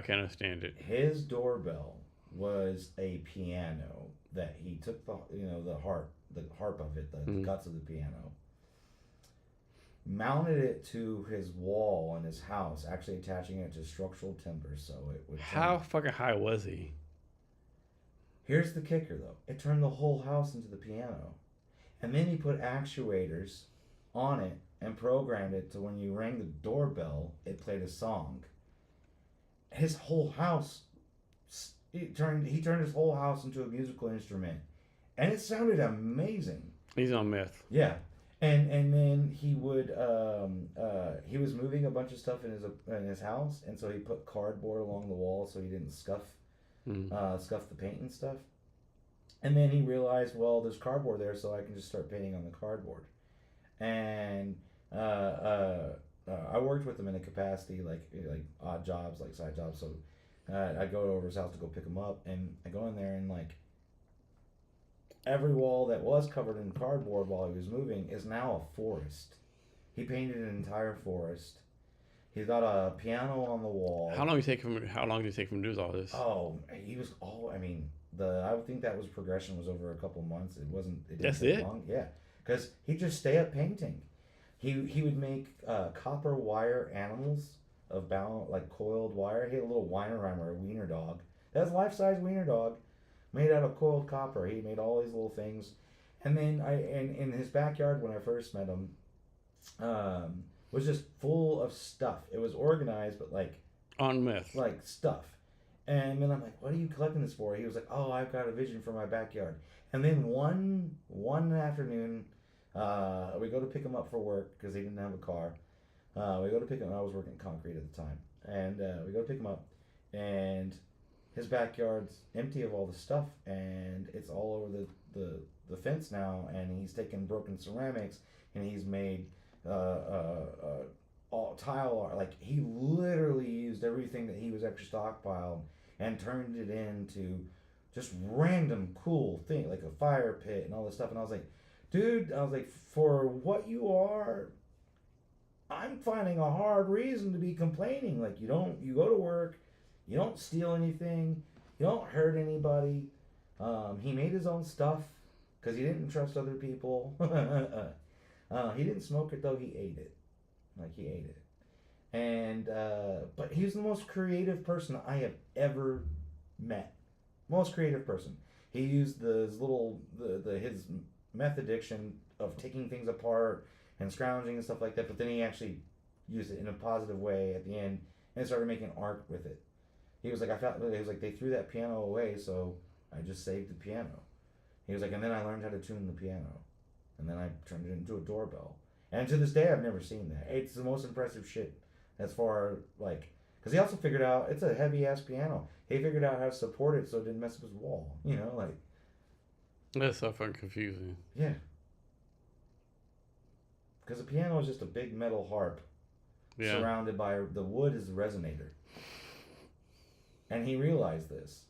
understand it. His doorbell was a piano that he took the harp of it, the guts of the piano, mounted it to his wall in his house, actually attaching it to structural timbers so it would. How fucking high was he? Here's the kicker, though. It turned the whole house into the piano, and then he put actuators on it and programmed it to when you rang the doorbell, it played a song. His whole house, he turned his whole house into a musical instrument, and it sounded amazing. He's on meth. Yeah, and then he would he was moving a bunch of stuff in his house, and so he put cardboard along the wall so he didn't scuff the paint and stuff. And then he realized, well, there's cardboard there, so I can just start painting on the cardboard. And I worked with him in a capacity like odd jobs, like side jobs. So I go over his house to go pick him up, and I go in there and like every wall that was covered in cardboard while he was moving is now a forest. He painted an entire forest. He's got a piano on the wall. How long did it take him to do all this? Oh, he was all. I mean, I would think that was progression was over a couple months. It wasn't. It didn't That's take it? long. Yeah, because he'd just stay up painting. He would make copper wire animals of like coiled wire. He had a little Weinerheimer, a wiener dog. That's life size wiener dog, made out of coiled copper. He made all these little things, and then in his backyard when I first met him, was just full of stuff. It was organized, but like On meth. like stuff. And then I'm like, "What are you collecting this for?" He was like, "Oh, I've got a vision for my backyard." And then one afternoon, we go to pick him up for work because he didn't have a car. We go to pick him. I was working concrete at the time, and we go to pick him up, and his backyard's empty of all the stuff, and it's all over the fence now. And he's taken broken ceramics, and he's made all tile art. Like he literally used everything that he was extra stockpiled and turned it into just random cool thing, like a fire pit and all this stuff. And I was like, dude, for what you are, I'm finding a hard reason to be complaining. Like you go to work, you don't steal anything, you don't hurt anybody. He made his own stuff because he didn't trust other people. He didn't smoke it though. He ate it. Like he ate it. And but he was the most creative person I have ever met. Most creative person. He used his meth addiction of taking things apart and scrounging and stuff like that, but then he actually used it in a positive way at the end and started making art with it. He was like, they threw that piano away, so I just saved the piano. He was like, and then I learned how to tune the piano. And then I turned it into a doorbell. And to this day, I've never seen that. It's the most impressive shit as far, like, because he also figured out, it's a heavy-ass piano. He figured out how to support it so it didn't mess up his wall. You know, like. That's so fucking confusing. Yeah. Because a piano is just a big metal harp surrounded by, the wood is the resonator. And he realized this.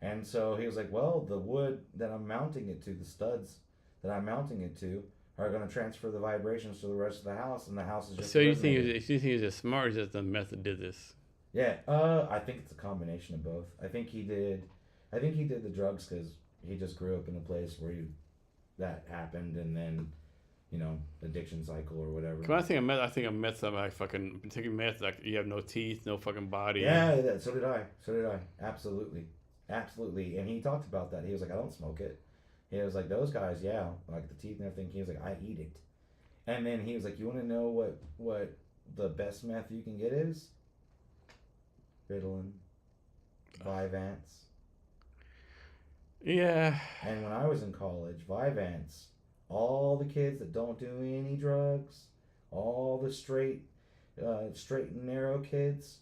And so he was like, well, the wood that I'm mounting it to, the studs that I'm mounting it to, are going to transfer the vibrations to the rest of the house, and the house is just. So you think he's just smart, or just the method did this? Yeah, I think it's a combination of both. I think he did the drugs because he just grew up in a place where that happened, and then, addiction cycle or whatever. When I think of meth, I'm like fucking taking meth, like you have no teeth, no fucking body. Yeah, so did I. Absolutely. And he talked about that. He was like, I don't smoke it. He was like, those guys, yeah, like the teeth and everything. He was like, I eat it. And then he was like, you want to know what the best meth you can get is? Ritalin, Vyvanse. Yeah. And when I was in college, Vyvanse, all the kids that don't do any drugs, all the straight and narrow kids,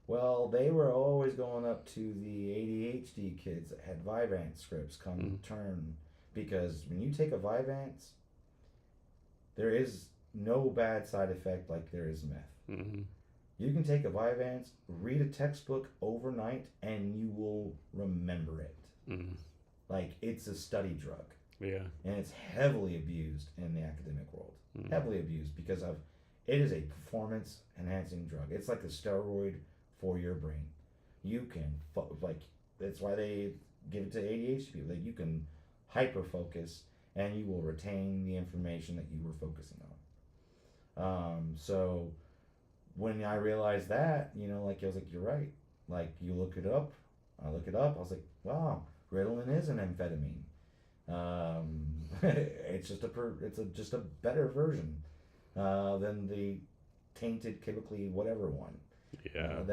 well, they were always going up to the ADHD kids that had Vyvanse scripts come turn. Because when you take a Vyvanse, there is no bad side effect like there is meth. Mm-hmm. You can take a Vyvanse, read a textbook overnight, and you will remember it. Mm-hmm. Like, it's a study drug. Yeah. And it's heavily abused in the academic world. Mm-hmm. Heavily abused because it is a performance-enhancing drug. It's like a steroid for your brain. You can, that's why they give it to ADHD people. Like, you can hyper-focus, and you will retain the information that you were focusing on. So when I realized that, I was like, you're right. Like, you look it up. I look it up. I was like, wow, Ritalin is an amphetamine. It's just a better version than the tainted chemically whatever one. Yeah.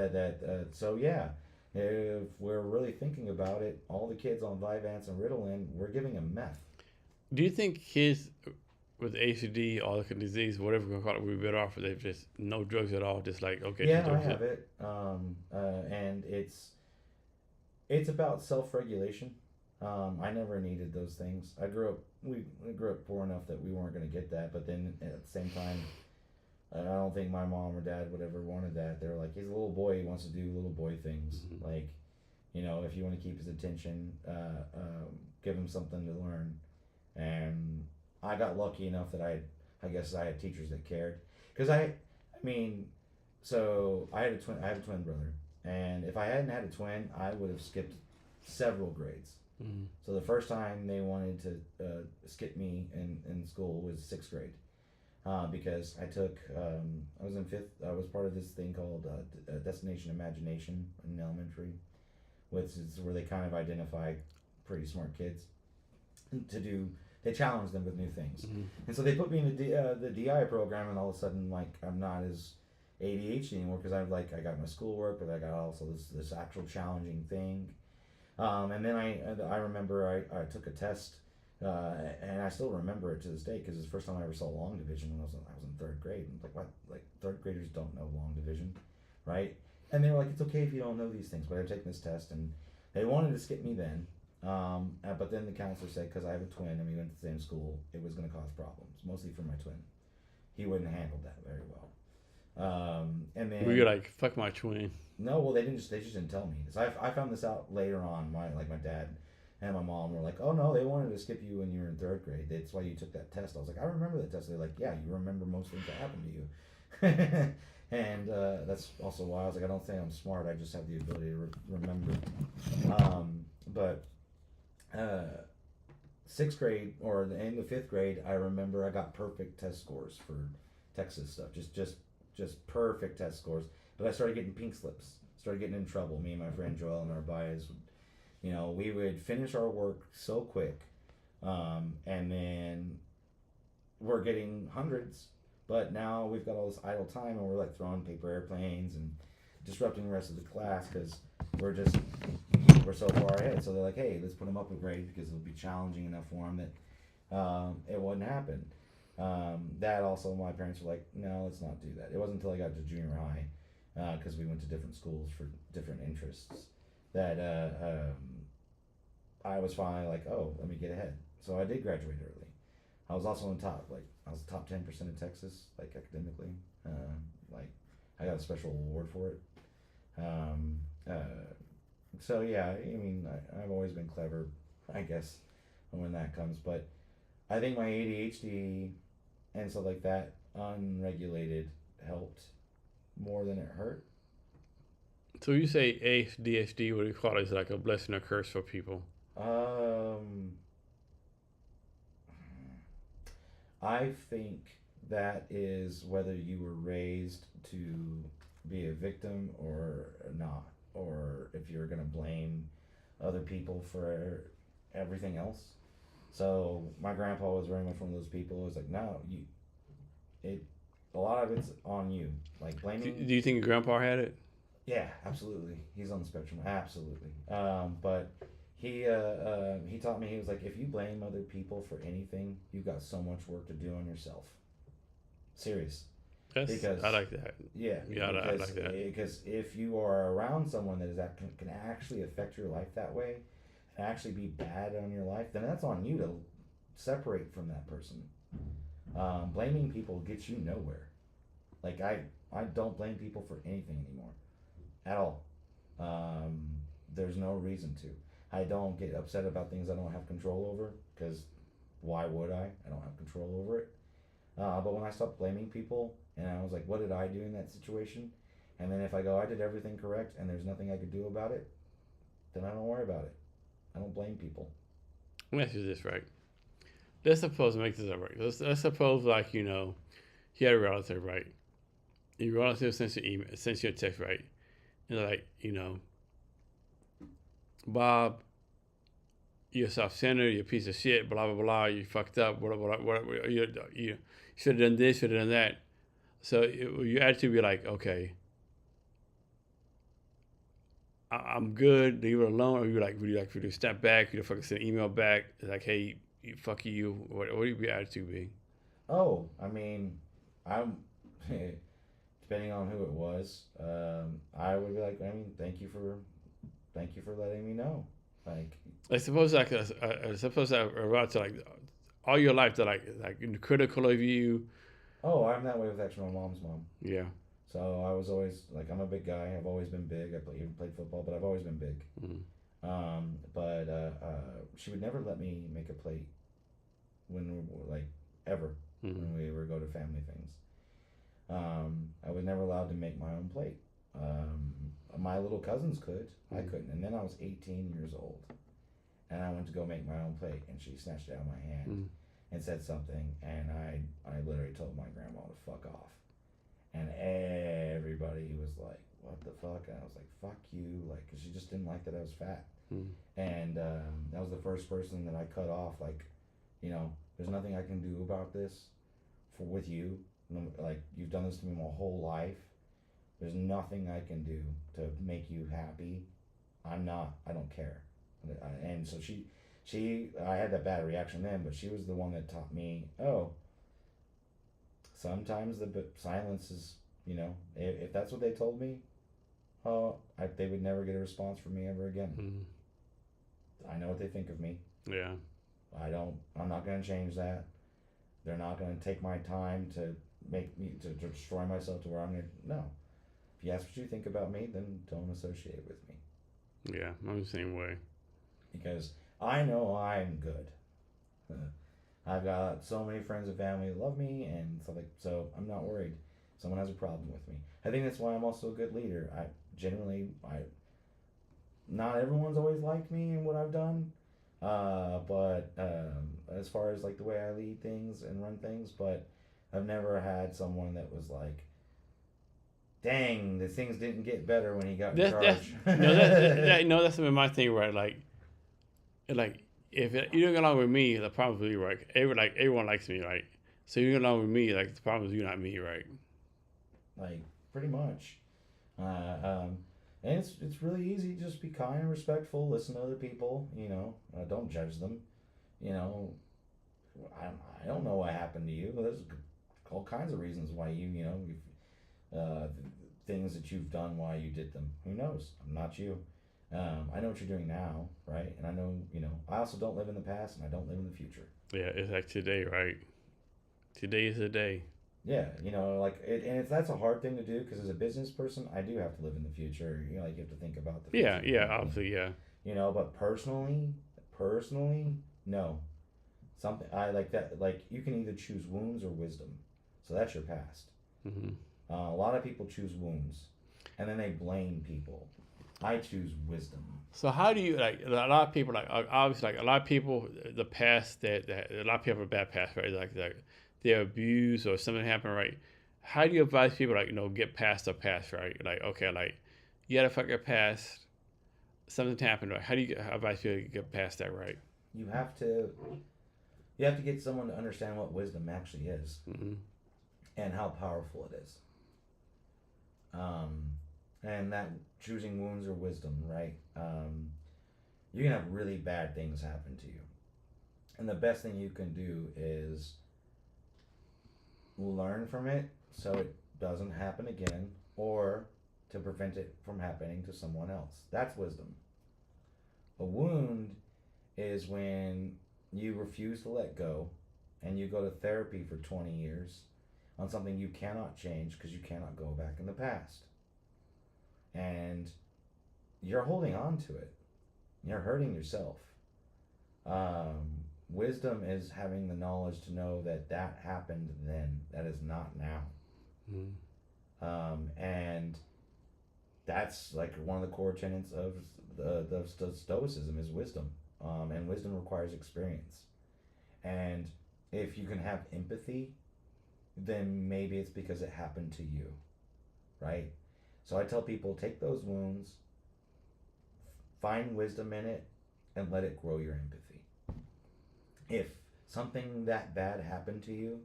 So yeah. If we're really thinking about it, all the kids on Vyvanse and Ritalin, we're giving them meth. Do you think kids with ACD, all the disease, whatever we're going to call it, we'd be better off if they just no drugs at all, just like, okay. Yeah, I have it. And it's about self-regulation. I never needed those things. We grew up poor enough that we weren't going to get that, but then at the same time, I don't think my mom or dad would ever wanted that. They're like, he's a little boy. He wants to do little boy things. Mm-hmm. Like, if you want to keep his attention, give him something to learn. And I got lucky enough that I guess I had teachers that cared. Because I mean, so I had I have a twin brother. And if I hadn't had a twin, I would have skipped several grades. Mm-hmm. So the first time they wanted to skip me in school was sixth grade. Because I took, I was in fifth, I was part of this thing called Destination Imagination in elementary, which is where they kind of identify pretty smart kids to do, they challenge them with new things. Mm-hmm. And so they put me in the DI program, and all of a sudden, like, I'm not as ADHD anymore because I got my schoolwork, but I got also this actual challenging thing. And then I remember I took a test. And I still remember it to this day because it's the first time I ever saw long division when I was in third grade. And like, what? Like, third graders don't know long division, right? And they were like, it's okay if you don't know these things, but I've taken this test, and they wanted to skip me then. But then the counselor said, because I have a twin and we went to the same school, it was going to cause problems, mostly for my twin. He wouldn't have handled that very well. And then Were you like, fuck my twin? no, well, they just didn't tell me. So I found this out later on. My dad and my mom were like, oh no, they wanted to skip you when you were in third grade. That's why you took that test. I was like, I remember that test. They're like, yeah, you remember most things that happened to you. And that's also why I was like, I don't think I'm smart. I just have the ability to remember. But sixth grade or the end of fifth grade, I remember I got perfect test scores for Texas stuff. Just perfect test scores. But I started getting pink slips. Started getting in trouble. Me and my friend Joel and our bias would, we would finish our work so quick, and then we're getting hundreds, but now we've got all this idle time, and we're like throwing paper airplanes and disrupting the rest of the class because we're so far ahead. So they're like, hey, let's put them up a grade because it'll be challenging enough for them that it wouldn't happen. That also, my parents were like, no, let's not do that. It wasn't until I got to junior high, because we went to different schools for different interests, that I was finally like, oh, let me get ahead. So I did graduate early. I was also on top, I was top 10% in Texas, like academically. I got a special award for it. So yeah, I mean, I've always been clever, I guess, when that comes. But I think my ADHD and stuff like that, unregulated, helped more than it hurt. So you say ADHD, what do you call it? Is like a blessing or curse for people? I think that is whether you were raised to be a victim or not, or if you're gonna blame other people for everything else. So my grandpa was very much one of those people who was like, no, a lot of it's on you. Like blaming. Do you think your grandpa had it? Yeah, absolutely. He's on the spectrum, absolutely. But he taught me, he was like, if you blame other people for anything, you've got so much work to do on yourself. Serious. I like that. Yeah, I like that. Because if you are around someone that can actually affect your life that way, and actually be bad on your life, then that's on you to separate from that person. Blaming people gets you nowhere. Like I don't blame people for anything anymore, at all. There's no reason to. I don't get upset about things I don't have control over, because why would I? I don't have control over it. But when I stopped blaming people, and I was like, what did I do in that situation? And then if I go, I did everything correct, and there's nothing I could do about it, then I don't worry about it. I don't blame people. Let me ask you this, right? Let's suppose, make this up right. Let's suppose, like, you had a relative, right? Your relative sends you a text, right? And they're like, Bob, you're a self-centered, you're a piece of shit, blah, blah, blah, you fucked up, blah, blah, blah, blah, you should have done this, should have done that. So your attitude be like, okay, I'm good, leave it alone, or would you step back, you fucking send an email back, it's like, hey, fuck you, what would your attitude be? Oh, I mean, I'm, depending on who it was, I would be like, I mean, thank you for letting me know. Like, I suppose a relative, like all your life, they're like critical of you, Oh, I'm that way with actually my mom's mom. Yeah. So I was always like, I'm a big guy. I've always been big. Even played football, but I've always been big. Mm. But she would never let me make a plate when we were, like, ever, when we were go to family things. I was never allowed to make my own plate. My little cousins could. I couldn't. And then I was 18 years old, and I went to go make my own plate, and she snatched it out of my hand and said something, and I literally told my grandma to fuck off. And everybody was like, what the fuck? And I was like, fuck you. Like, 'cause she just didn't like that I was fat. And that was the first person that I cut off. Like, there's nothing I can do about this with you. Like, you've done this to me my whole life. There's nothing I can do to make you happy. I don't care. And so I had that bad reaction then, but she was the one that taught me, sometimes the silence is, if that's what they told me, they would never get a response from me ever again. I know what they think of me. Yeah. I'm not going to change that. They're not going to take my time to make me, to destroy myself to where I'm going to, no. If you ask what you think about me, then don't associate with me. Yeah, I'm the same way. Because I know I'm good. I've got so many friends and family that love me and stuff like, so I'm not worried someone has a problem with me. I think that's why I'm also a good leader. Not everyone's always liked me and what I've done, but as far as like the way I lead things and run things, but I've never had someone that was like, dang, the things didn't get better when he got in charge. That's been my thing, right? Like if you don't get along with me, the problem is you, right? Everyone likes me, right? So you get along with me, like the problem is you, not me, right? Like, pretty much. And it's really easy to just be kind and respectful, listen to other people, don't judge them. I don't know what happened to you. There's all kinds of reasons why things that you've done, why you did them. Who knows? I'm not you. I know what you're doing now, right? And I know, I also don't live in the past and I don't live in the future. Yeah, it's like today, right? Today is the day. Yeah, that's a hard thing to do because as a business person, I do have to live in the future. You have to think about the future. Yeah, obviously, yeah. But personally, no. Something I like that. Like, you can either choose wounds or wisdom, so that's your past. A lot of people choose wounds, and then they blame people. I choose wisdom. So how do you, like, a lot of people, like, obviously, like, a lot of people, the past, that a lot of people have a bad past, right? Like they're abused or something happened, right? How do you advise people, like, get past the past, right? Like, okay, like, you gotta fuck your past, something happened, right? How do you advise people to get past that, right? You have to get someone to understand what wisdom actually is, and how powerful it is. And that choosing wounds or wisdom, right? You can have really bad things happen to you. And the best thing you can do is learn from it so it doesn't happen again, or to prevent it from happening to someone else. That's wisdom. A wound is when you refuse to let go and you go to therapy for 20 years on something you cannot change because you cannot go back in the past. And you're holding on to it. You're hurting yourself. Wisdom is having the knowledge to know that happened then. That is not now. And that's like one of the core tenets of the Stoicism is wisdom. And wisdom requires experience. And if you can have empathy, then maybe it's because it happened to you, right? So I tell people, take those wounds, find wisdom in it, and let it grow your empathy. If something that bad happened to you,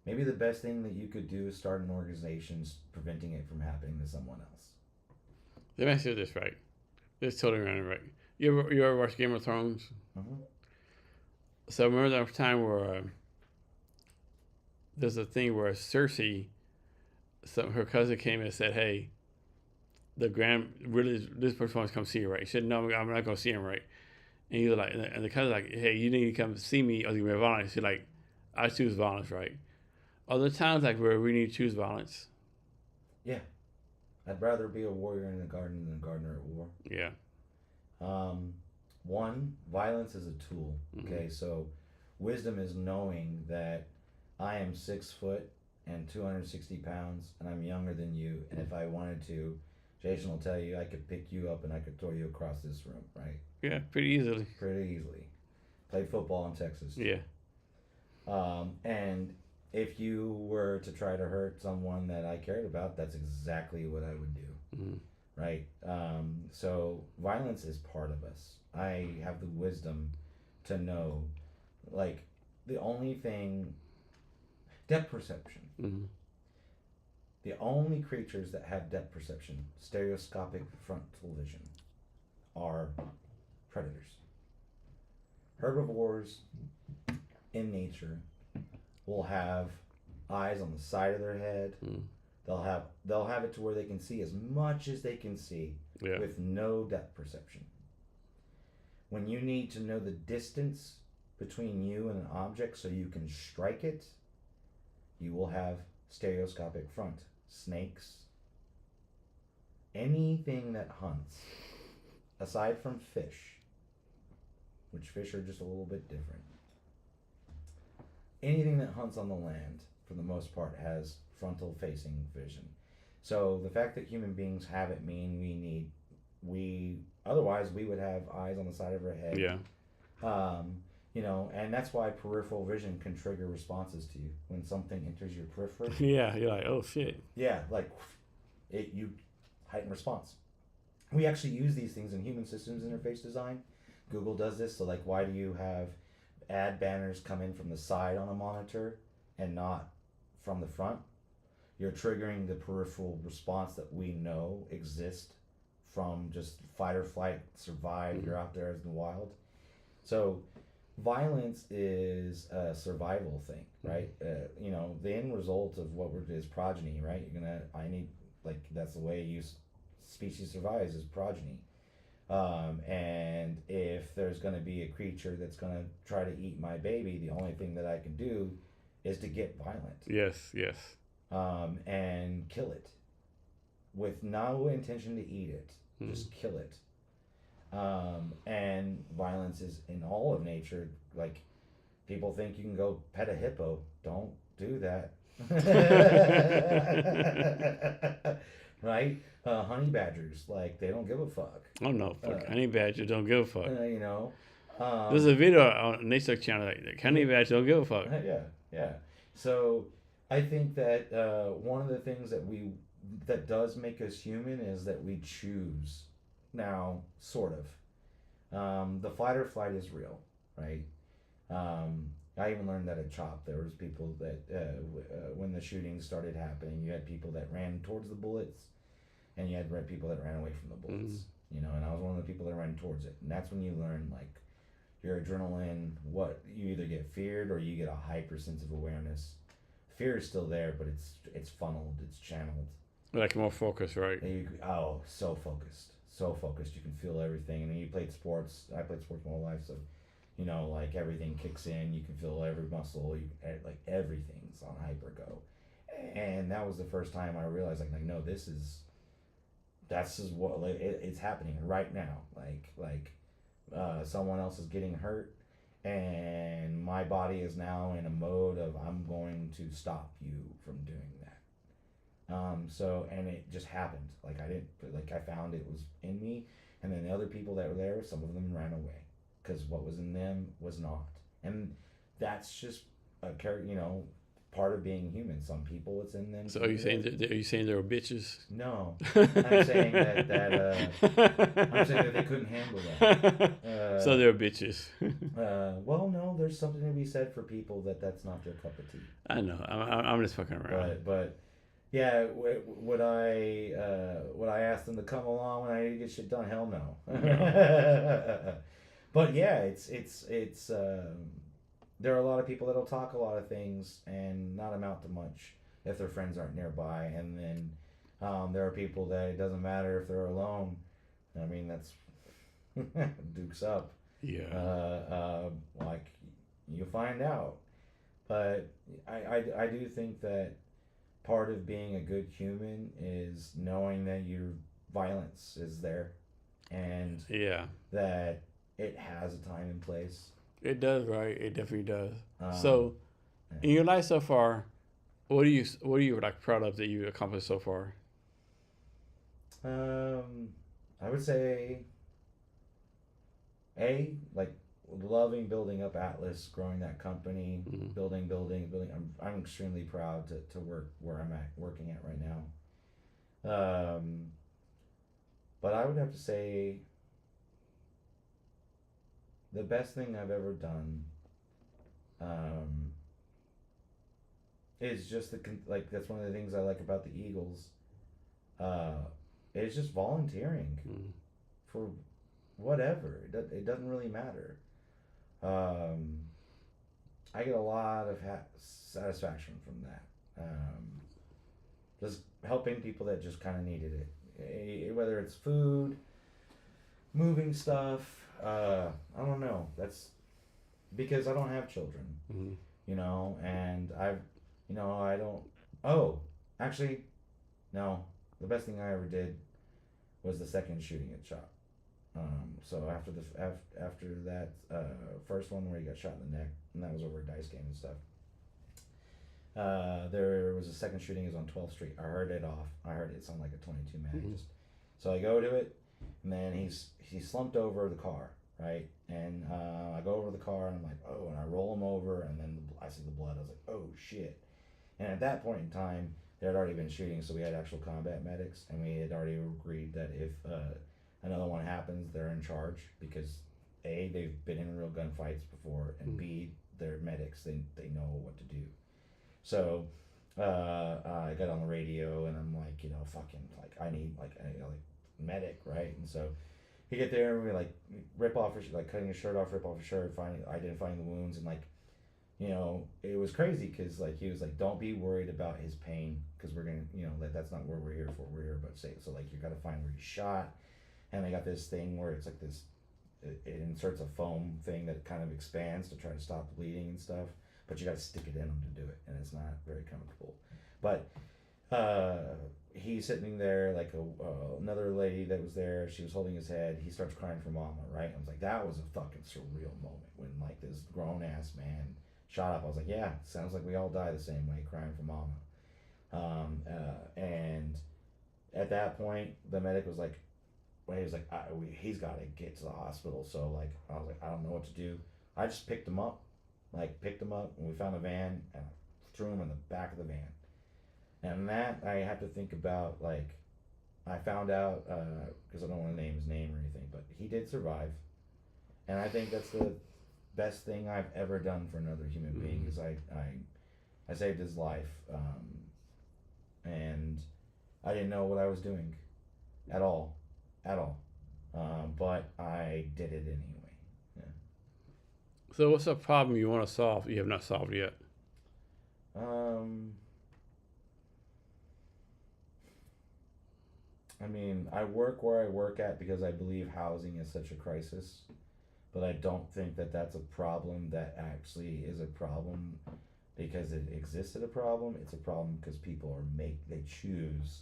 maybe the best thing that you could do is start an organization preventing it from happening to someone else. Let me ask you this, right? This is totally random, right? You ever watch Game of Thrones? So remember that time where there's a thing where Cersei, her cousin came and said, "Hey, this person wants to come see you, right?" She said, "No, I'm not going to see him, right?" And he was like, and the cousin's like, "Hey, you need to come see me or you're gonna be violent." She's like, "I choose violence, right?" Are there times like where we need to choose violence? Yeah, I'd rather be a warrior in the garden than a gardener at war. Yeah. One, violence is a tool. Mm-hmm. Okay, so wisdom is knowing that I am 6 foot and 260 pounds, and I'm younger than you. And if I wanted to, Jason will tell you I could pick you up and I could throw you across this room, right? Yeah, pretty easily. Pretty easily. Played football in Texas. Yeah. And if you were to try to hurt someone that I cared about, that's exactly what I would do. Mm-hmm. Right? So violence is part of us. I have the wisdom to know, like, the only thing, depth perception. Mm-hmm. The only creatures that have depth perception, stereoscopic frontal vision, are predators. Herbivores in nature will have eyes on the side of their head. Mm. They'll have it to where they can see as much as they can see with no depth perception. When you need to know the distance between you and an object so you can strike it, you will have stereoscopic front. Snakes, anything that hunts, aside from fish, which fish are just a little bit different. Anything that hunts on the land, for the most part, has frontal facing vision. So the fact that human beings have it otherwise we would have eyes on the side of our head. Yeah. And that's why peripheral vision can trigger responses to you when something enters your periphery. Yeah, you're like, oh shit. Yeah, like you heighten response. We actually use these things in human systems interface design. Google does this. So like, why do you have ad banners come in from the side on a monitor and not from the front? You're triggering the peripheral response that we know exists from just fight or flight, survive. You're out there in the wild. So violence is a survival thing, right? The end result of what is progeny, right? That's the way species survives is progeny. And if there's going to be a creature that's going to try to eat my baby, the only thing that I can do is to get violent. Yes. And kill it with no intention to eat it. Just kill it. And violence is in all of nature. Like, people think you can go pet a hippo. Don't do that. Right? Honey badgers, like, they don't give a fuck. Oh no, honey badger don't give a fuck. There's a video on Nature Channel like honey badger don't give a fuck. Yeah. So I think that one of the things that does make us human is that we choose. Now, sort of. The fight or flight is real, right? I even learned that at CHOP. There was people that, when the shootings started happening, you had people that ran towards the bullets, and you had people that ran away from the bullets. And I was one of the people that ran towards it. And that's when you learn, like, your adrenaline, you either get feared or you get a hypersensitive awareness. Fear is still there, but it's funneled, it's channeled. Like more focused, right? So focused. So focused. You can feel everything. And then you played sports. I played sports my whole life, so like, everything kicks in. You can feel every muscle. Like, everything's on hyper go. And that was the first time I realized, like no, this is what it's happening right now. Like someone else is getting hurt, and my body is now in a mode of I'm going to stop you from doing that. And it just happened. Like, I found it was in me, and then the other people that were there, some of them ran away because what was in them was not. And that's just a part of being human. Some people, it's in them. So are you saying they were bitches? No, I'm saying that they couldn't handle that. So they're bitches. Well, no, there's something to be said for people that's not their cup of tea. I know. I'm just fucking around. But yeah, would I ask them to come along when I need to get shit done? Hell no. But yeah, it's there are a lot of people that'll talk a lot of things and not amount to much if their friends aren't nearby, and then there are people that it doesn't matter if they're alone. I mean, that's dukes up. Yeah. Like, you find out. But I do think that part of being a good human is knowing that your violence is there and Yeah, that it has a time and place. it does, right? It definitely does. Um, So, in your life so far, what are you like proud of that you accomplished so far? um, I would say like loving building up Atlas, growing that company, Mm-hmm. building. I'm extremely proud to work where I'm at, working at right now. But I would have to say the best thing I've ever done um, is just like that's one of the things I like about the Eagles. Uh, it's just volunteering Mm-hmm. for whatever. It doesn't really matter. Um, I get a lot of satisfaction from that. Just helping people that just kind of needed it. Whether it's food, moving stuff. I don't know. That's because I don't have children, Mm-hmm. and I don't. Oh, actually, no. The best thing I ever did was the second shooting at shot. So after that first one where he got shot in the neck, and that was over a dice game and stuff. There was a second shooting. It was on 12th Street. I heard it off. I heard it sound like a 22 mag. Mm-hmm. So I go to it, and then he slumped over the car, right? And I go over the car, and I'm like, oh, and I roll him over, and then I see the blood. I was like, oh shit. And at that point in time, there had already been shooting, so we had actual combat medics, and we had already agreed that if another one happens, they're in charge because A, they've been in real gunfights before, and B, they're medics. They know what to do. So I got on the radio and I'm like, fucking like I need like medic, right? And so he get there and we like rip off his like cutting his shirt off, rip off his shirt, identifying the wounds and like it was crazy because like he was like, don't be worried about his pain because we're gonna that's not what we're here for. We're here about say so like you gotta find where he's shot, and they got this thing where it's like this it inserts a foam thing that kind of expands to try to stop the bleeding and stuff, but you got to stick it in him to do it, and it's not very comfortable. But he's sitting there like another lady that was there. She was holding his head. He starts crying for mama, right? I was like, that was a fucking surreal moment when like this grown ass man shot up. I was like, yeah, sounds like we all die the same way, crying for mama. And at that point, the medic was like, he was like, he's got to get to the hospital. So like, I was like, I don't know what to do. I just picked him up, and we found a van and I threw him in the back of the van. And that I have to think about, like, I found out, because I don't want to name his name or anything, but he did survive. And I think that's the best thing I've ever done for another human being is I saved his life. And I didn't know what I was doing at all. But I did it anyway. Yeah. So, what's a problem you want to solve you have not solved yet? I mean, I work where I work at because I believe housing is such a crisis, but I don't think that that's a problem that actually is a problem because it existed a problem. It's a problem because people they choose.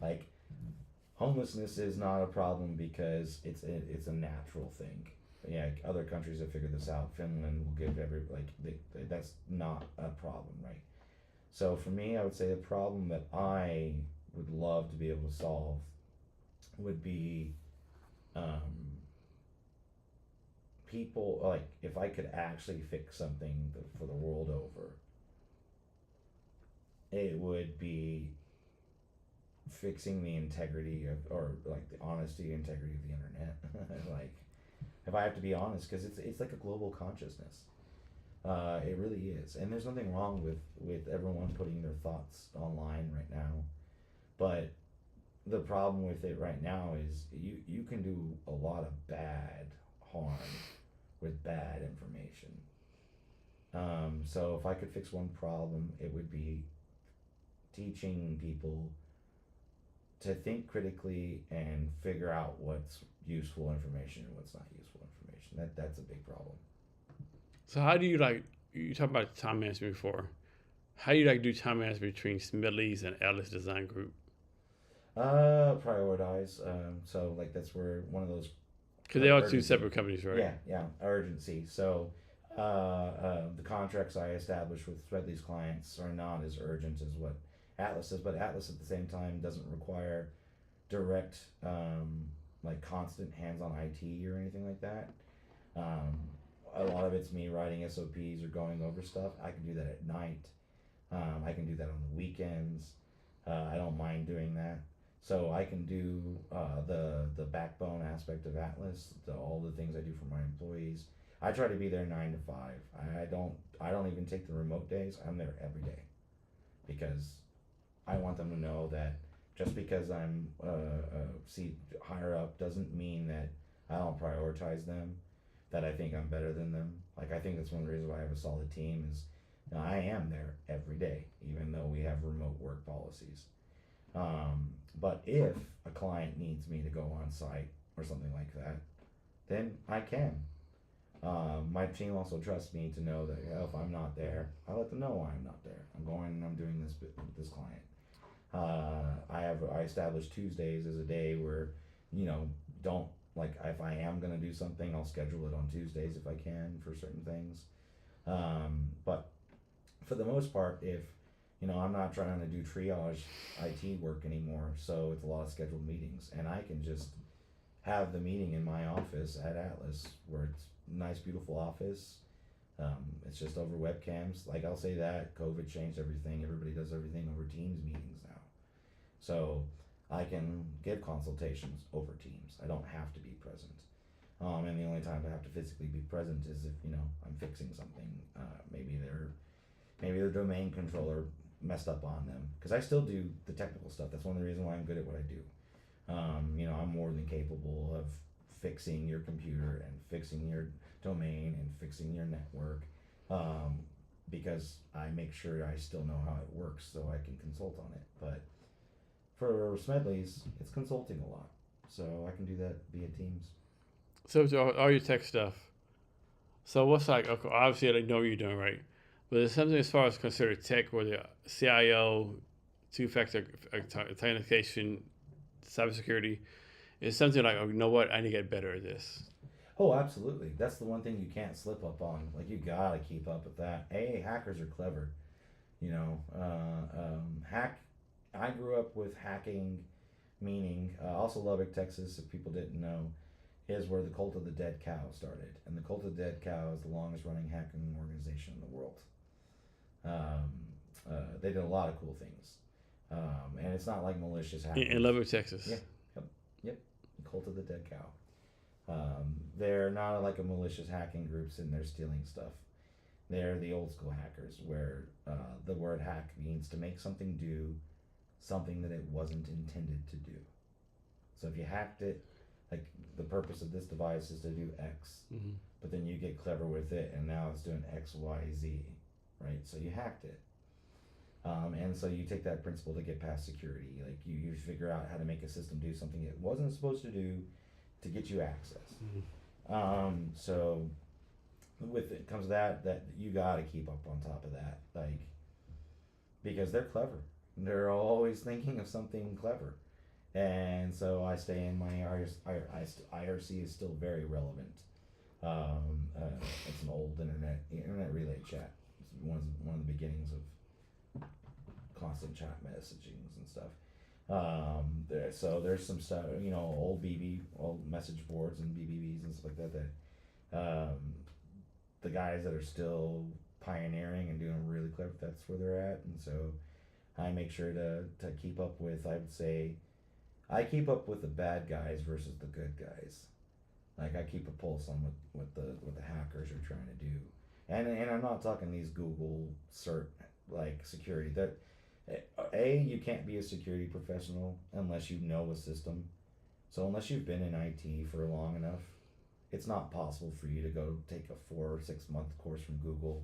Like, homelessness is not a problem because it's a natural thing. Yeah, other countries have figured this out. Finland will give that's not a problem, right? So for me, I would say the problem that I would love to be able to solve would be people like if I could actually fix something for the world over, it would be fixing the integrity of or like the honesty integrity of the internet. Like if I have to be honest, because it's like a global consciousness. It really is, and there's nothing wrong with everyone putting their thoughts online right now, but the problem with it right now is you can do a lot of bad harm with bad information. So if I could fix one problem, it would be teaching people to think critically and figure out what's useful information and what's not useful information. That's a big problem. So, how do you like you talked about time management before. How do you like do time management between Smedleys and Atlas Design Group? Prioritize. So like that's where one of those Because they are two urgency. separate companies, right? Yeah, urgency. So the contracts I establish with Smedley's clients are not as urgent as what Atlas is, but Atlas at the same time doesn't require direct, like constant hands-on IT or anything like that. Um, a lot of it's me writing SOPs or going over stuff. I can do that at night. I can do that on the weekends. I don't mind doing that. So I can do the backbone aspect of Atlas, all the things I do for my employees. I try to be there 9 to 5. I don't even take the remote days. I'm there every day because I want them to know that just because I'm seat higher up doesn't mean that I don't prioritize them. That I think I'm better than them. Like I think that's one of the reasons why I have a solid team is I am there every day, even though we have remote work policies. But if a client needs me to go on site or something like that, then I can. My team also trusts me to know that if I'm not there, I let them know why I'm not there. I'm going and I'm doing this with this client. I established Tuesdays as a day where, don't like if I am gonna do something, I'll schedule it on Tuesdays if I can for certain things. But for the most part, if I'm not trying to do triage IT work anymore, so it's a lot of scheduled meetings, and I can just have the meeting in my office at Atlas, where it's a nice, beautiful office. It's just over webcams. Like I'll say that COVID changed everything. Everybody does everything over Teams meetings now, so I can give consultations over Teams. I don't have to be present. And the only time I have to physically be present is if I'm fixing something. Maybe their domain controller messed up on them, because I still do the technical stuff. That's one of the reasons why I'm good at what I do. I'm more than capable of fixing your computer and fixing your domain and fixing your network, because I make sure I still know how it works so I can consult on it. But for Smedleys, it's consulting a lot, so I can do that via Teams. So it's all your tech stuff. So what's like? Okay, obviously, I know what you're doing, right? But there's something as far as considered tech, where the CIO, two-factor authentication, cybersecurity, is something like, oh, you know what? I need to get better at this. Oh, absolutely. That's the one thing you can't slip up on. Like you gotta keep up with that. Hackers are clever. Hack. I grew up with hacking, meaning also Lubbock, Texas. If people didn't know, is where the Cult of the Dead Cow started, and the Cult of the Dead Cow is the longest running hacking organization in the world. They did a lot of cool things, and it's not like malicious hacking. In Lubbock, Texas. Yeah. Yep. Cult of the Dead Cow. They're not like a malicious hacking group sitting there stealing stuff. They're the old school hackers, where the word hack means to make something do something that it wasn't intended to do. So if you hacked it, like the purpose of this device is to do X, but then you get clever with it, and now it's doing X, Y, Z, right? So you hacked it. And so you take that principle to get past security. Like you figure out how to make a system do something it wasn't supposed to do to get you access. So with it comes that you got to keep up on top of that, like, because they're clever. They're always thinking of something clever. And so I stay in my IRC is still very relevant. It's an old internet relay chat. It's one of the beginnings of constant chat messagings and stuff. So there's some stuff, old message boards and BBBs and stuff like that. The guys that are still pioneering and doing really clever, that's where they're at. And so I make sure to keep up with, I would say, I keep up with the bad guys versus the good guys. Like I keep a pulse on what the hackers are trying to do, and I'm not talking these Google cert like security. That you can't be a security professional unless you know a system. So unless you've been in IT for long enough, it's not possible for you to go take a 4 or 6 month course from Google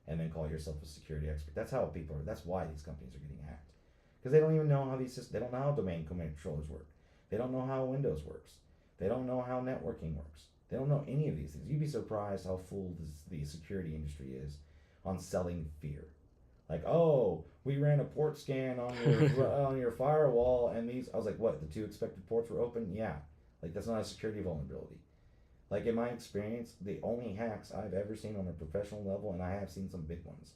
and then call yourself a security expert. That's how people are. That's why these companies are getting hacked. Because they don't even know how these systems, they don't know how domain controllers work. They don't know how Windows works. They don't know how networking works. They don't know any of these things. You'd be surprised how full the security industry is on selling fear. Like, oh, we ran a port scan on your on your firewall, and these. I was like, what? The 2 expected ports were open? Yeah. Like, that's not a security vulnerability. Like, in my experience, the only hacks I've ever seen on a professional level, and I have seen some big ones.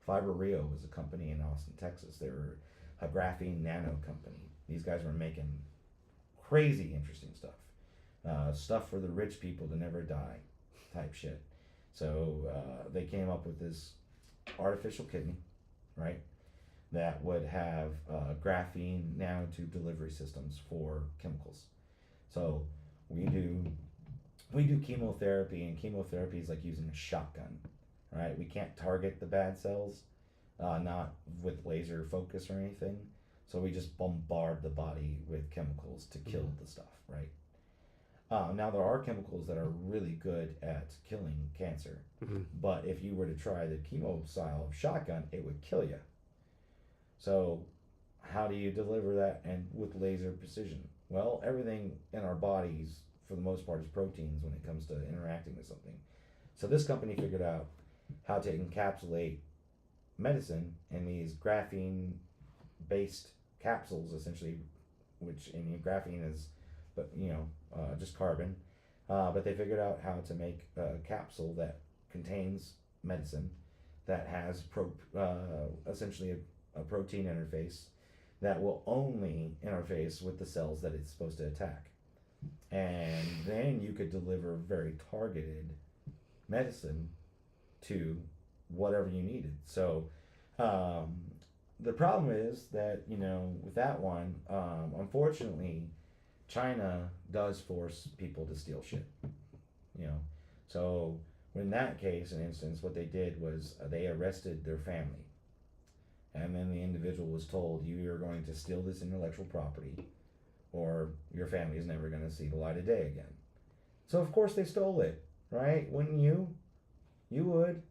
Fiber Rio was a company in Austin, Texas. They were a graphene nano company. These guys were making crazy interesting stuff. Stuff for the rich people to never die type shit. So they came up with this artificial kidney, right, that would have graphene nanotube delivery systems for chemicals. So we do chemotherapy, and chemotherapy is like using a shotgun, right? We can't target the bad cells, not with laser focus or anything. So we just bombard the body with chemicals to kill the stuff, right? Now there are chemicals that are really good at killing cancer, but if you were to try the chemo style of shotgun, it would kill you. So how do you deliver that and with laser precision? Well, everything in our bodies, for the most part, is proteins when it comes to interacting with something. So this company figured out how to encapsulate medicine in these graphene-based capsules, essentially, which graphene is, but just carbon. But they figured out how to make a capsule that contains medicine that has essentially a protein interface that will only interface with the cells that it's supposed to attack. And then you could deliver very targeted medicine to whatever you needed. So the problem is that, with that one, unfortunately, China does force people to steal shit. So in that case, an instance, what they did was they arrested their family. And then the individual was told, you are going to steal this intellectual property, or your family is never going to see the light of day again. So of course they stole it, right? Wouldn't you? You would.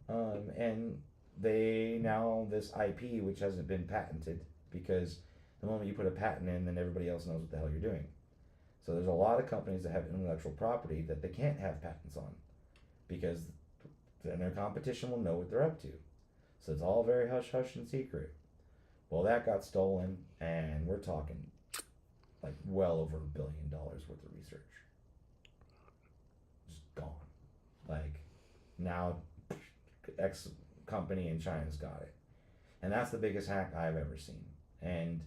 And they now, this IP, which hasn't been patented, because the moment you put a patent in, then everybody else knows what the hell you're doing. So there's a lot of companies that have intellectual property that they can't have patents on, because then their competition will know what they're up to. So it's all very hush-hush and secret. Well, that got stolen, and we're talking like well over $1 billion worth of research. Just gone. Like, now, X company in China's got it. And that's the biggest hack I've ever seen. And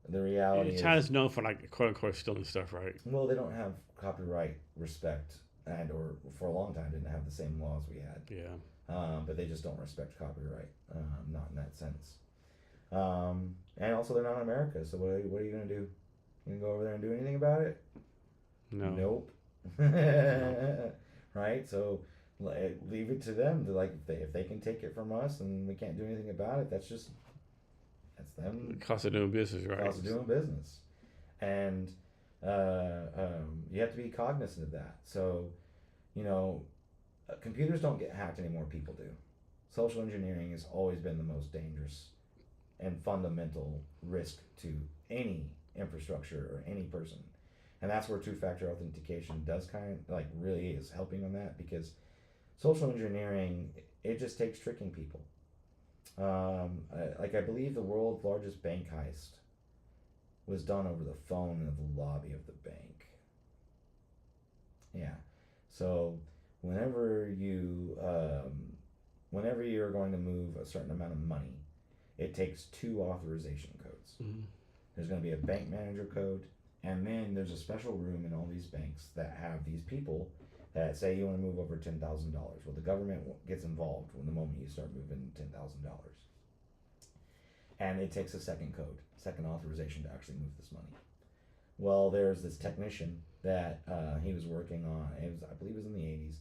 the reality China's known for, like, quote-unquote stealing stuff, right? Well, they don't have copyright respect, or for a long time didn't have the same laws we had. Yeah. But they just don't respect copyright, not in that sense. And also, they're not in America, so what are you going to do? You going to go over there and do anything about it? No. Nope. Right? So leave it to them. If they can take it from us and we can't do anything about it, that's them. The cost of doing business, right? Cost of doing business. And you have to be cognizant of that. So, computers don't get hacked anymore, people do. Social engineering has always been the most dangerous and fundamental risk to any infrastructure or any person. And that's where two-factor authentication does really is helping on that, because social engineering, it just takes tricking people. I believe the world's largest bank heist was done over the phone in the lobby of the bank. Yeah. So whenever you're going to move a certain amount of money, it takes 2 authorization codes. Mm-hmm. There's going to be a bank manager code, and then there's a special room in all these banks that have these people that say you want to move over $10,000. Well, the government gets involved when the moment you start moving $10,000. And it takes a second authorization to actually move this money. Well, there's this technician that he was working on, I believe it was in the 80s.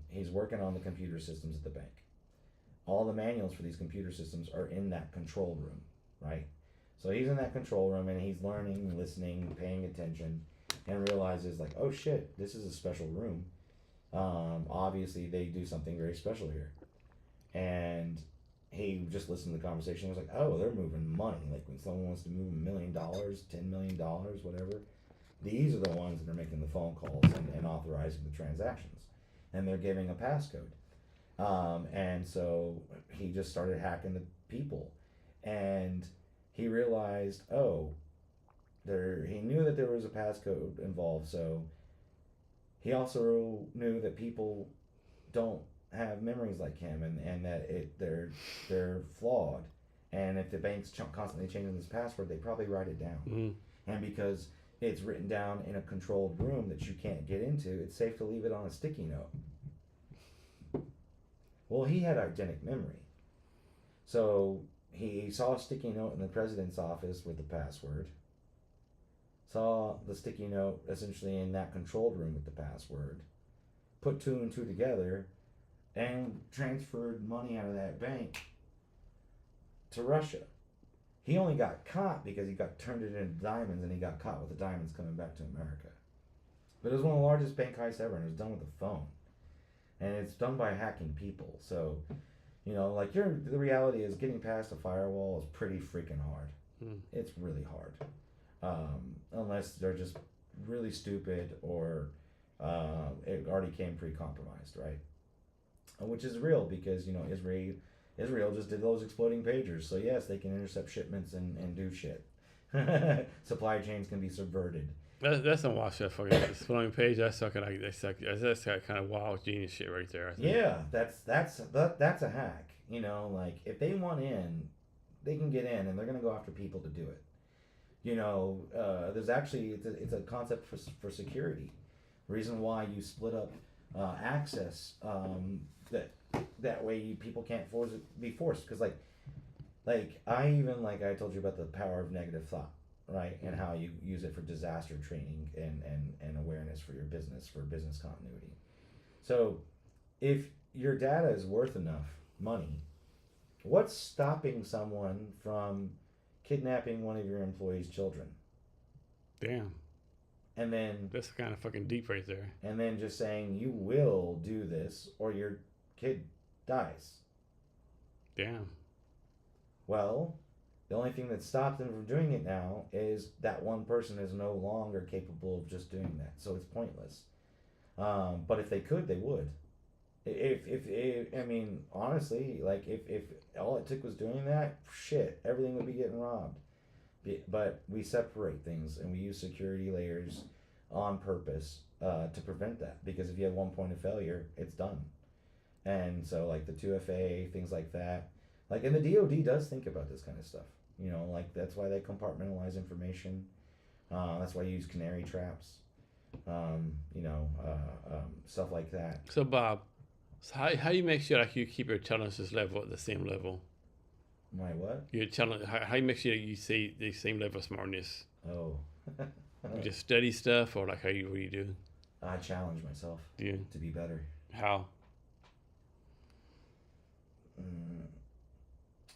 He's working on the computer systems at the bank. All the manuals for these computer systems are in that control room, right? So he's in that control room, and he's learning, listening, paying attention, and realizes, like, oh shit, this is a special room. Obviously, they do something very special here. And he just listened to the conversation. He was like, oh, they're moving money. Like, when someone wants to move $1 million, $10 million, whatever, these are the ones that are making the phone calls and authorizing the transactions. And they're giving a passcode. And so he just started hacking the people, and he realized, oh, he knew that there was a passcode involved, so he also knew that people don't have memories like him, and that they're flawed, and if the bank's constantly changing this password, they probably write it down, and because it's written down in a controlled room that you can't get into, it's safe to leave it on a sticky note. Well, he had eidetic memory, so he saw a sticky note in the president's office with the password, saw the sticky note essentially in that controlled room with the password, put two and two together, and transferred money out of that bank to Russia. He only got caught because he got turned it into diamonds, and he got caught with the diamonds coming back to America. But it was one of the largest bank heists ever, and it was done with a phone. And it's done by hacking people. So, like the reality is getting past a firewall is pretty freaking hard. It's really hard. Unless they're just really stupid or it already came pre-compromised, right? Which is real because, Israel just did those exploding pagers. So yes, they can intercept shipments and do shit. Supply chains can be subverted. That's some wild shit. Fucking exploding page. That's fucking like that's that kind of wild genius shit right there. I think. Yeah, that's a hack. Like if they want in, they can get in, and they're gonna go after people to do it. There's actually it's a concept for security. Reason why you split up access that way people can't be forced, because I told you about the power of negative thought, right, and how you use it for disaster training and awareness for your business, for business continuity. So if your data is worth enough money, what's stopping someone from kidnapping one of your employees' children? Damn. And then that's kind of fucking deep right there. And then just saying you will do this or your kid dies. Damn. Well, the only thing that stops them from doing it now is that one person is no longer capable of just doing that, so it's pointless. But if they could, they would. If I mean, honestly, like if all it took was doing that, shit, everything would be getting robbed. But we separate things and we use security layers on purpose to prevent that, because if you have one point of failure, it's done. And so like the 2FA, things like that, like, and the DoD does think about this kind of stuff. Like that's why they compartmentalize information. That's why you use canary traps. Stuff like that. So Bob, how do you make sure like you keep your intelligence level at the same level? My what? Your intelligence. How you make sure you see the same level of smartness? Oh. You just study stuff, or like what do you do? I challenge myself. Do you? To be better. How?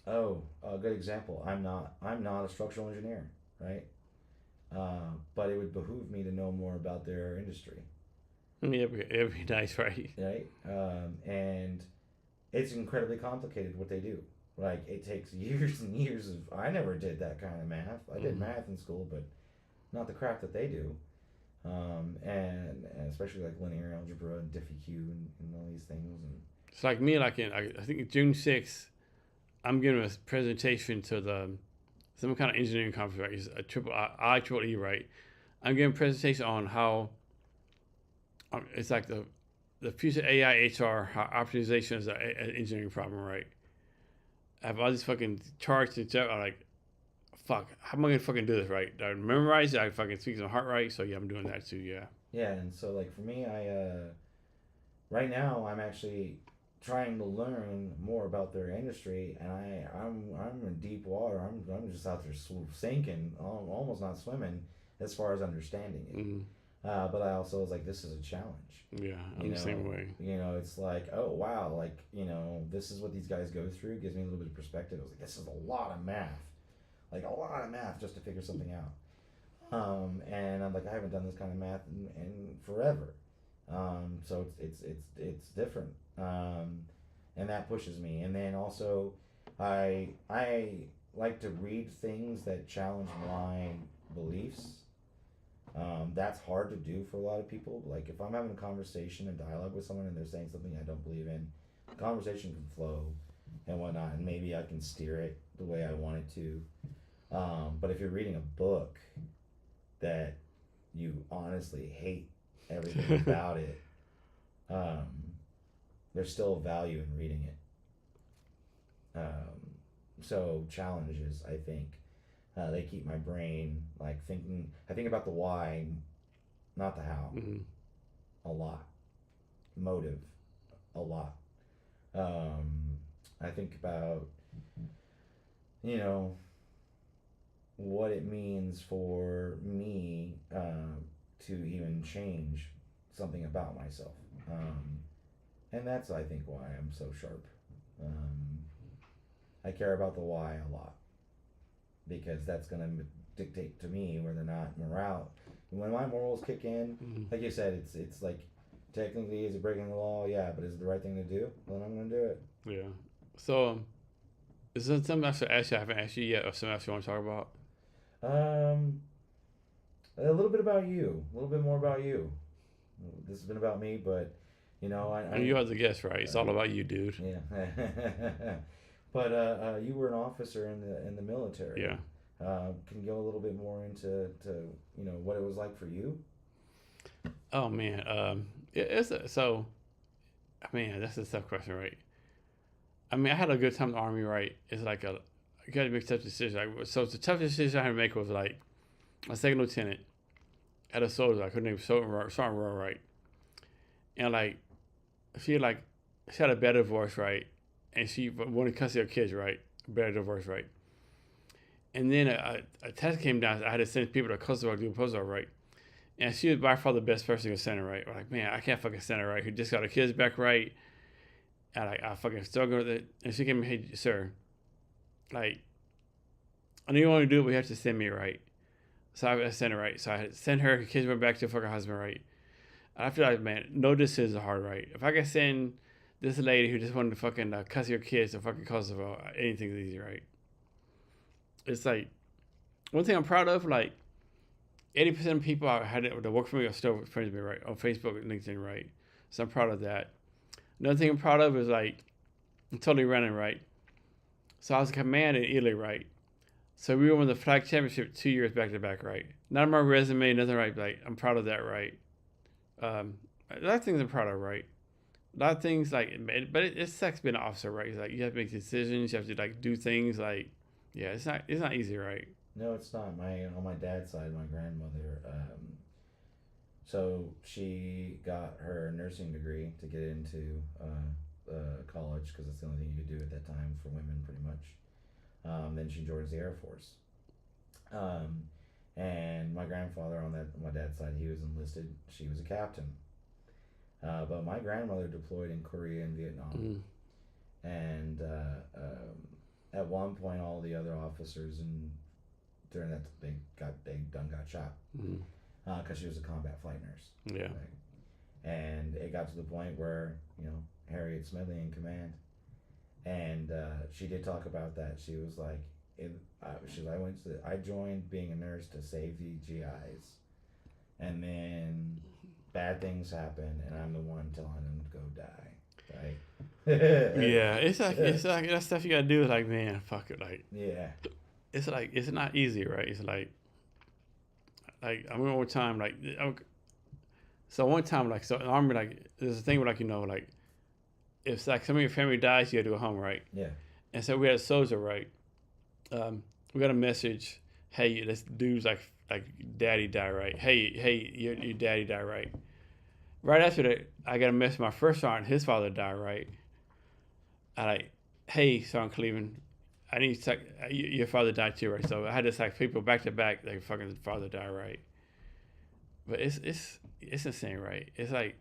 A good example. I'm not a structural engineer, right? But it would behoove me to know more about their industry. I mean, it'd be nice, right? Right. And it's incredibly complicated what they do. Like it takes years and years of. I never did that kind of math. I did math in school, but not the crap that they do. And especially like linear algebra and DiffEq and all these things. And it's like me. Like I think June 6th, I'm giving a presentation to some kind of engineering conference, right? It's a IEEE, right? I'm giving a presentation on how it's like the future AI HR, how optimization is an engineering problem, right? I have all these fucking charts and stuff. I'm like, fuck, how am I gonna fucking do this, right? I memorize it, I fucking speak some heart right, so yeah, I'm doing that too, yeah. Yeah, and so like for me, right now I'm actually trying to learn more about their industry, and I'm in deep water. I'm just out there sinking, almost not swimming, as far as understanding it. Mm-hmm. But I also was like, this is a challenge. Yeah, I'm the same way. It's like, oh wow, like this is what these guys go through. It gives me a little bit of perspective. I was like, this is a lot of math, like a lot of math just to figure something out. And I'm like, I haven't done this kind of math in forever. So it's different. And that pushes me. And then also, I like to read things that challenge my beliefs. That's hard to do for a lot of people. Like if I'm having a conversation and dialogue with someone and they're saying something I don't believe in, conversation can flow and whatnot, and maybe I can steer it the way I want it to. But if you're reading a book that you honestly hate everything about it, there's still value in reading it. So challenges, I think, they keep my brain like thinking. I think about the why, not the how, a lot. Motive, a lot. I think about, you know, what it means for me to even change something about myself. And that's, I think, why I'm so sharp. I care about the why a lot because that's going to dictate to me whether or not morale. When my morals kick in, like you said, it's like technically is it breaking the law? Yeah, but is it the right thing to do? Then I'm going to do it. Yeah. So, is there something else I haven't asked you yet, or something else you want to talk about? A little bit about you, a little bit more about you. This has been about me, but you know, And you are the guest, right? It's all about you, dude. Yeah. But you were an officer in the military. Yeah. Can you go a little bit more into what it was like for you? Oh man, that's a tough question, right? I mean, I had a good time in the Army, right? It's like you got to make tough decisions. Like, so the toughest decision I had to make was like a second lieutenant at a soldier, like her name was Sergeant Roy, right? And like she had a better divorce, right? And she wanted to custody of kids, right? Better divorce, right? And then a test came down. I had to send people to Kosovo to do a postdoc, right? And she was by far the best person to send her, right? I'm like, man, I can't fucking send her, right? Who just got her kids back, right? And I fucking struggled with it. And she came and, hey, sir, like, I know you want to do it, but you have to send me, right? So I sent her, right? So I sent her kids went back to her fucking husband, right? And I feel like, man, no decisions are hard, right? If I can send this lady who just wanted to fucking cuss your kids to fucking Kosovo, anything's easy, right? It's like, one thing I'm proud of, like, 80% of people I had that work for me are still friends with me, right? On Facebook and LinkedIn, right? So I'm proud of that. Another thing I'm proud of is like, I'm totally running, right? So I was a command in Italy, right? So we won the flag championship 2 years back to back, right? Not on my resume, nothing, right? Like, I'm proud of that, right? A lot of things I'm proud of, right? A lot of things like, but it sucks being an officer, right? It's like you have to make decisions, you have to like do things, like, yeah, it's not easy, right? No, it's not. On my dad's side, my grandmother. So she got her nursing degree to get into college because that's the only thing you could do at that time for women, pretty much. Then she joins the Air Force. And my grandfather on my dad's side, he was enlisted. She was a captain. But my grandmother deployed in Korea and Vietnam. And at one point, all the other officers during that they got shot because she was a combat flight nurse. Yeah. Right? And it got to the point where Harriet Smedley in command, and she did talk about that. She was like, I joined being a nurse to save the GIs, and then bad things happen, and I'm the one telling them to go die. Right? Yeah, it's like that stuff you gotta do. Is like, man, fuck it, like. Yeah. It's like it's not easy, right? It's like I remember one time, like, so one time, like, so in the Army, like, there's a thing where, like, like, if like some of your family dies, you gotta go home, right? Yeah. And so we had a soldier, right? We got a message, hey, this dude's like daddy died, right? Hey, your daddy died, right? Right after that, I got a message. My first sergeant, his father died, right? I like, hey, Sergeant Cleveland, I need to your father died too, right? So I had to like people back to back, like fucking father died, right? But it's insane, right? It's like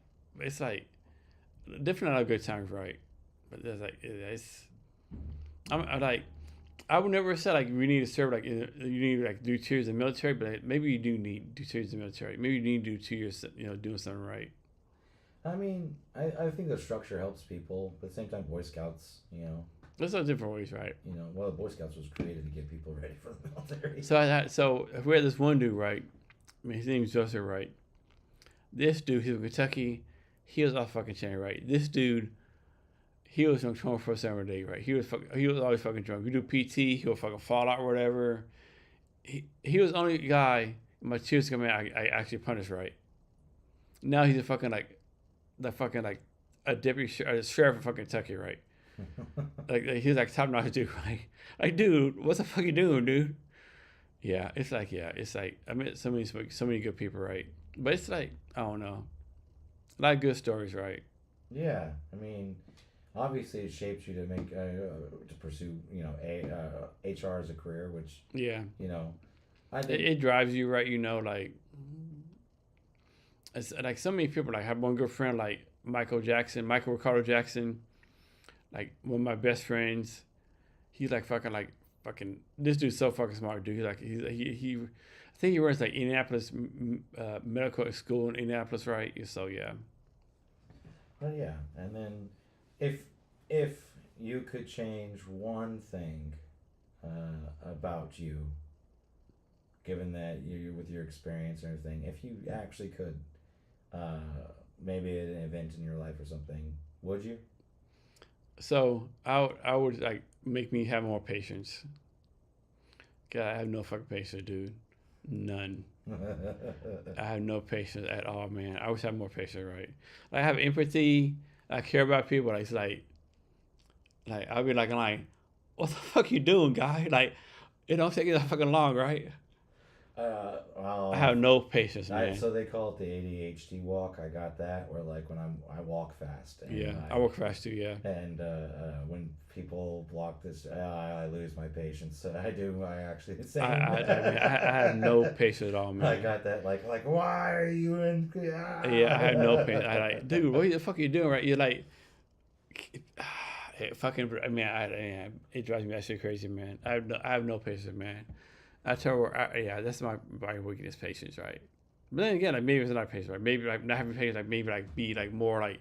different other good times, right? But there's like I'm like I would never say like we need to serve like you need to like do 2 years in the military, but like, maybe you do need to do 2 years in the military. Maybe you need to do 2 years, doing something right. I mean, I think the structure helps people, but at the same time, Boy Scouts, There's no different ways, right? Well, the Boy Scouts was created to get people ready for the military. So if we had this one dude, right? I mean, his name is Joseph, right? This dude, he's from Kentucky. He was off fucking chain, right? This dude, he was on 24/7 every day, right? He was always fucking drunk. You do PT, he would fucking fall out or whatever. He was the only guy in my tears coming out I actually punished, right? Now he's a fucking like a deputy a sheriff of fucking Kentucky, right? like he's like top notch dude, right? Like, dude, what the fuck you doing, dude? Yeah, it's like I met so many good people, right? But it's like I don't know, a lot of good stories, right? Yeah, I mean, obviously it shapes you to make to pursue HR as a career, which Yeah, I think it drives you, right? Like it's like so many people. Like I have one good friend, like Michael Ricardo Jackson, like one of my best friends. He's like fucking this dude's so fucking smart, dude. He I think he runs like Indianapolis medical school in Indianapolis, right? So yeah. But yeah, and then if you could change one thing about you, given that you with your experience and everything, if you actually could, maybe at an event in your life or something, would you? So I would like make me have more patience. God, I have no fucking patience, dude. None. I have no patience at all, man. I wish I had more patience, right? Like, I have empathy. I care about people. Like, it's like I'll be like, what the fuck you doing, guy? Like, it don't take you that fucking long, right? I Well, have no patience, man. so they call it the ADHD walk. I got that where like when I walk fast. And Yeah, I work fast too. Yeah. And when people block this, I lose my patience. So I do. I actually the same. I have no patience at all, man. I got that. Like why are you in? Yeah, I have no patience. I like, dude, what the fuck are you doing, right? You're like, fucking. I mean, it drives me actually crazy, man. I have no patience, man. I tell her, yeah, that's my weakness, patience, right? But then again, like maybe it's not patience, right? Maybe like not having patience, like maybe like be like more like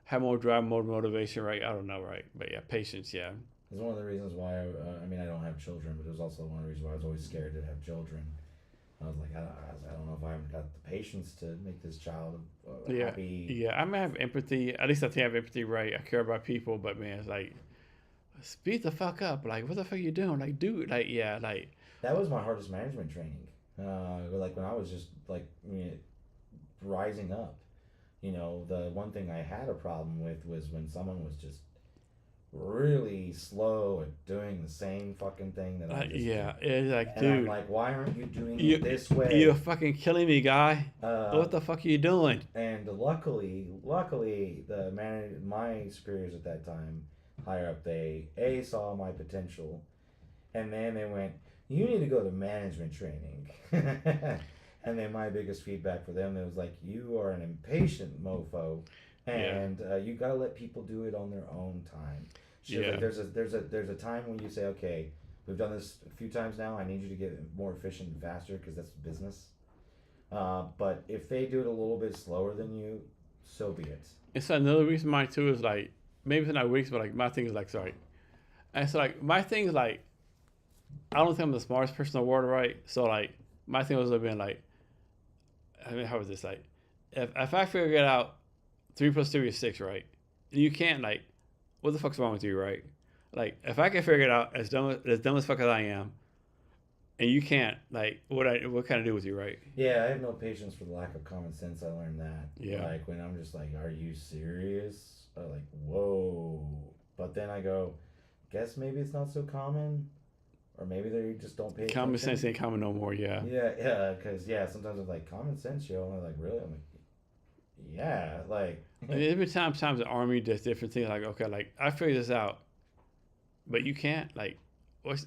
have more drive, more motivation, right? I don't know, right? But yeah, patience, yeah. It's one of the reasons why I mean I don't have children, but it was also one of the reasons why I was always scared to have children. I was like, I don't know if I've got the patience to make this child happy. Yeah, I may have empathy. At least I think I have empathy, right? I care about people, but man, it's like, speed the fuck up. Like, what the fuck you doing? Like, dude, like, yeah, like. That was my hardest management training. Like when I was just like rising up. The one thing I had a problem with was when someone was just really slow at doing the same fucking thing that I just yeah, did. it's like, And dude, I'm like, why aren't you doing it this way? You're fucking killing me, guy. What the fuck are you doing? And luckily, my superiors at that time, higher up, they saw my potential, and then they went, you need to go to management training. And then my biggest feedback for them, it was like, you are an impatient mofo, and you got to let people do it on their own time. Like, there's a time when you say, okay, we've done this a few times now. I need you to get more efficient and faster because that's business. But if they do it a little bit slower than you, so be it. It's another reason mine too is like maybe it's not weeks, but like my thing is like sorry, and so like my thing is like I don't think I'm the smartest person in the world, right? So like my thing was been like, I mean, how was this like? If I figure it out, 3 + 3 is 6, right? You can't like, what the fuck's wrong with you, right? Like if I can figure it out as dumb as fuck as I am, and you can't, like, what can I do with you, right? Yeah, I have no patience for the lack of common sense. I learned that. Yeah. Like when I'm just like, are you serious? Like, whoa. But then I go, guess maybe it's not so common. Or maybe they just don't pay attention. Common sense ain't common no more, yeah. Yeah, because, sometimes I'm like, common sense, yo. And they're like, really? I'm like, yeah, like. I mean, every times the Army does different things, like, okay, like, I figured this out, but you can't, like,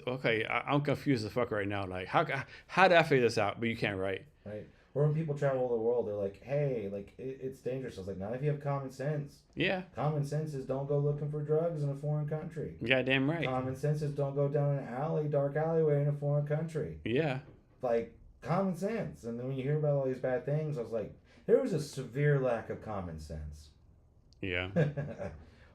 okay, I'm confused as fuck right now. Like, how did I figure this out, but you can't, right? Right. Or when people travel the world, they're like, hey, like, it's dangerous. I was like, not if you have common sense. Yeah. Common sense is don't go looking for drugs in a foreign country. Goddamn right. Common sense is don't go down an dark alleyway in a foreign country. Yeah. Like, common sense. And then when you hear about all these bad things, I was like, there was a severe lack of common sense. Yeah.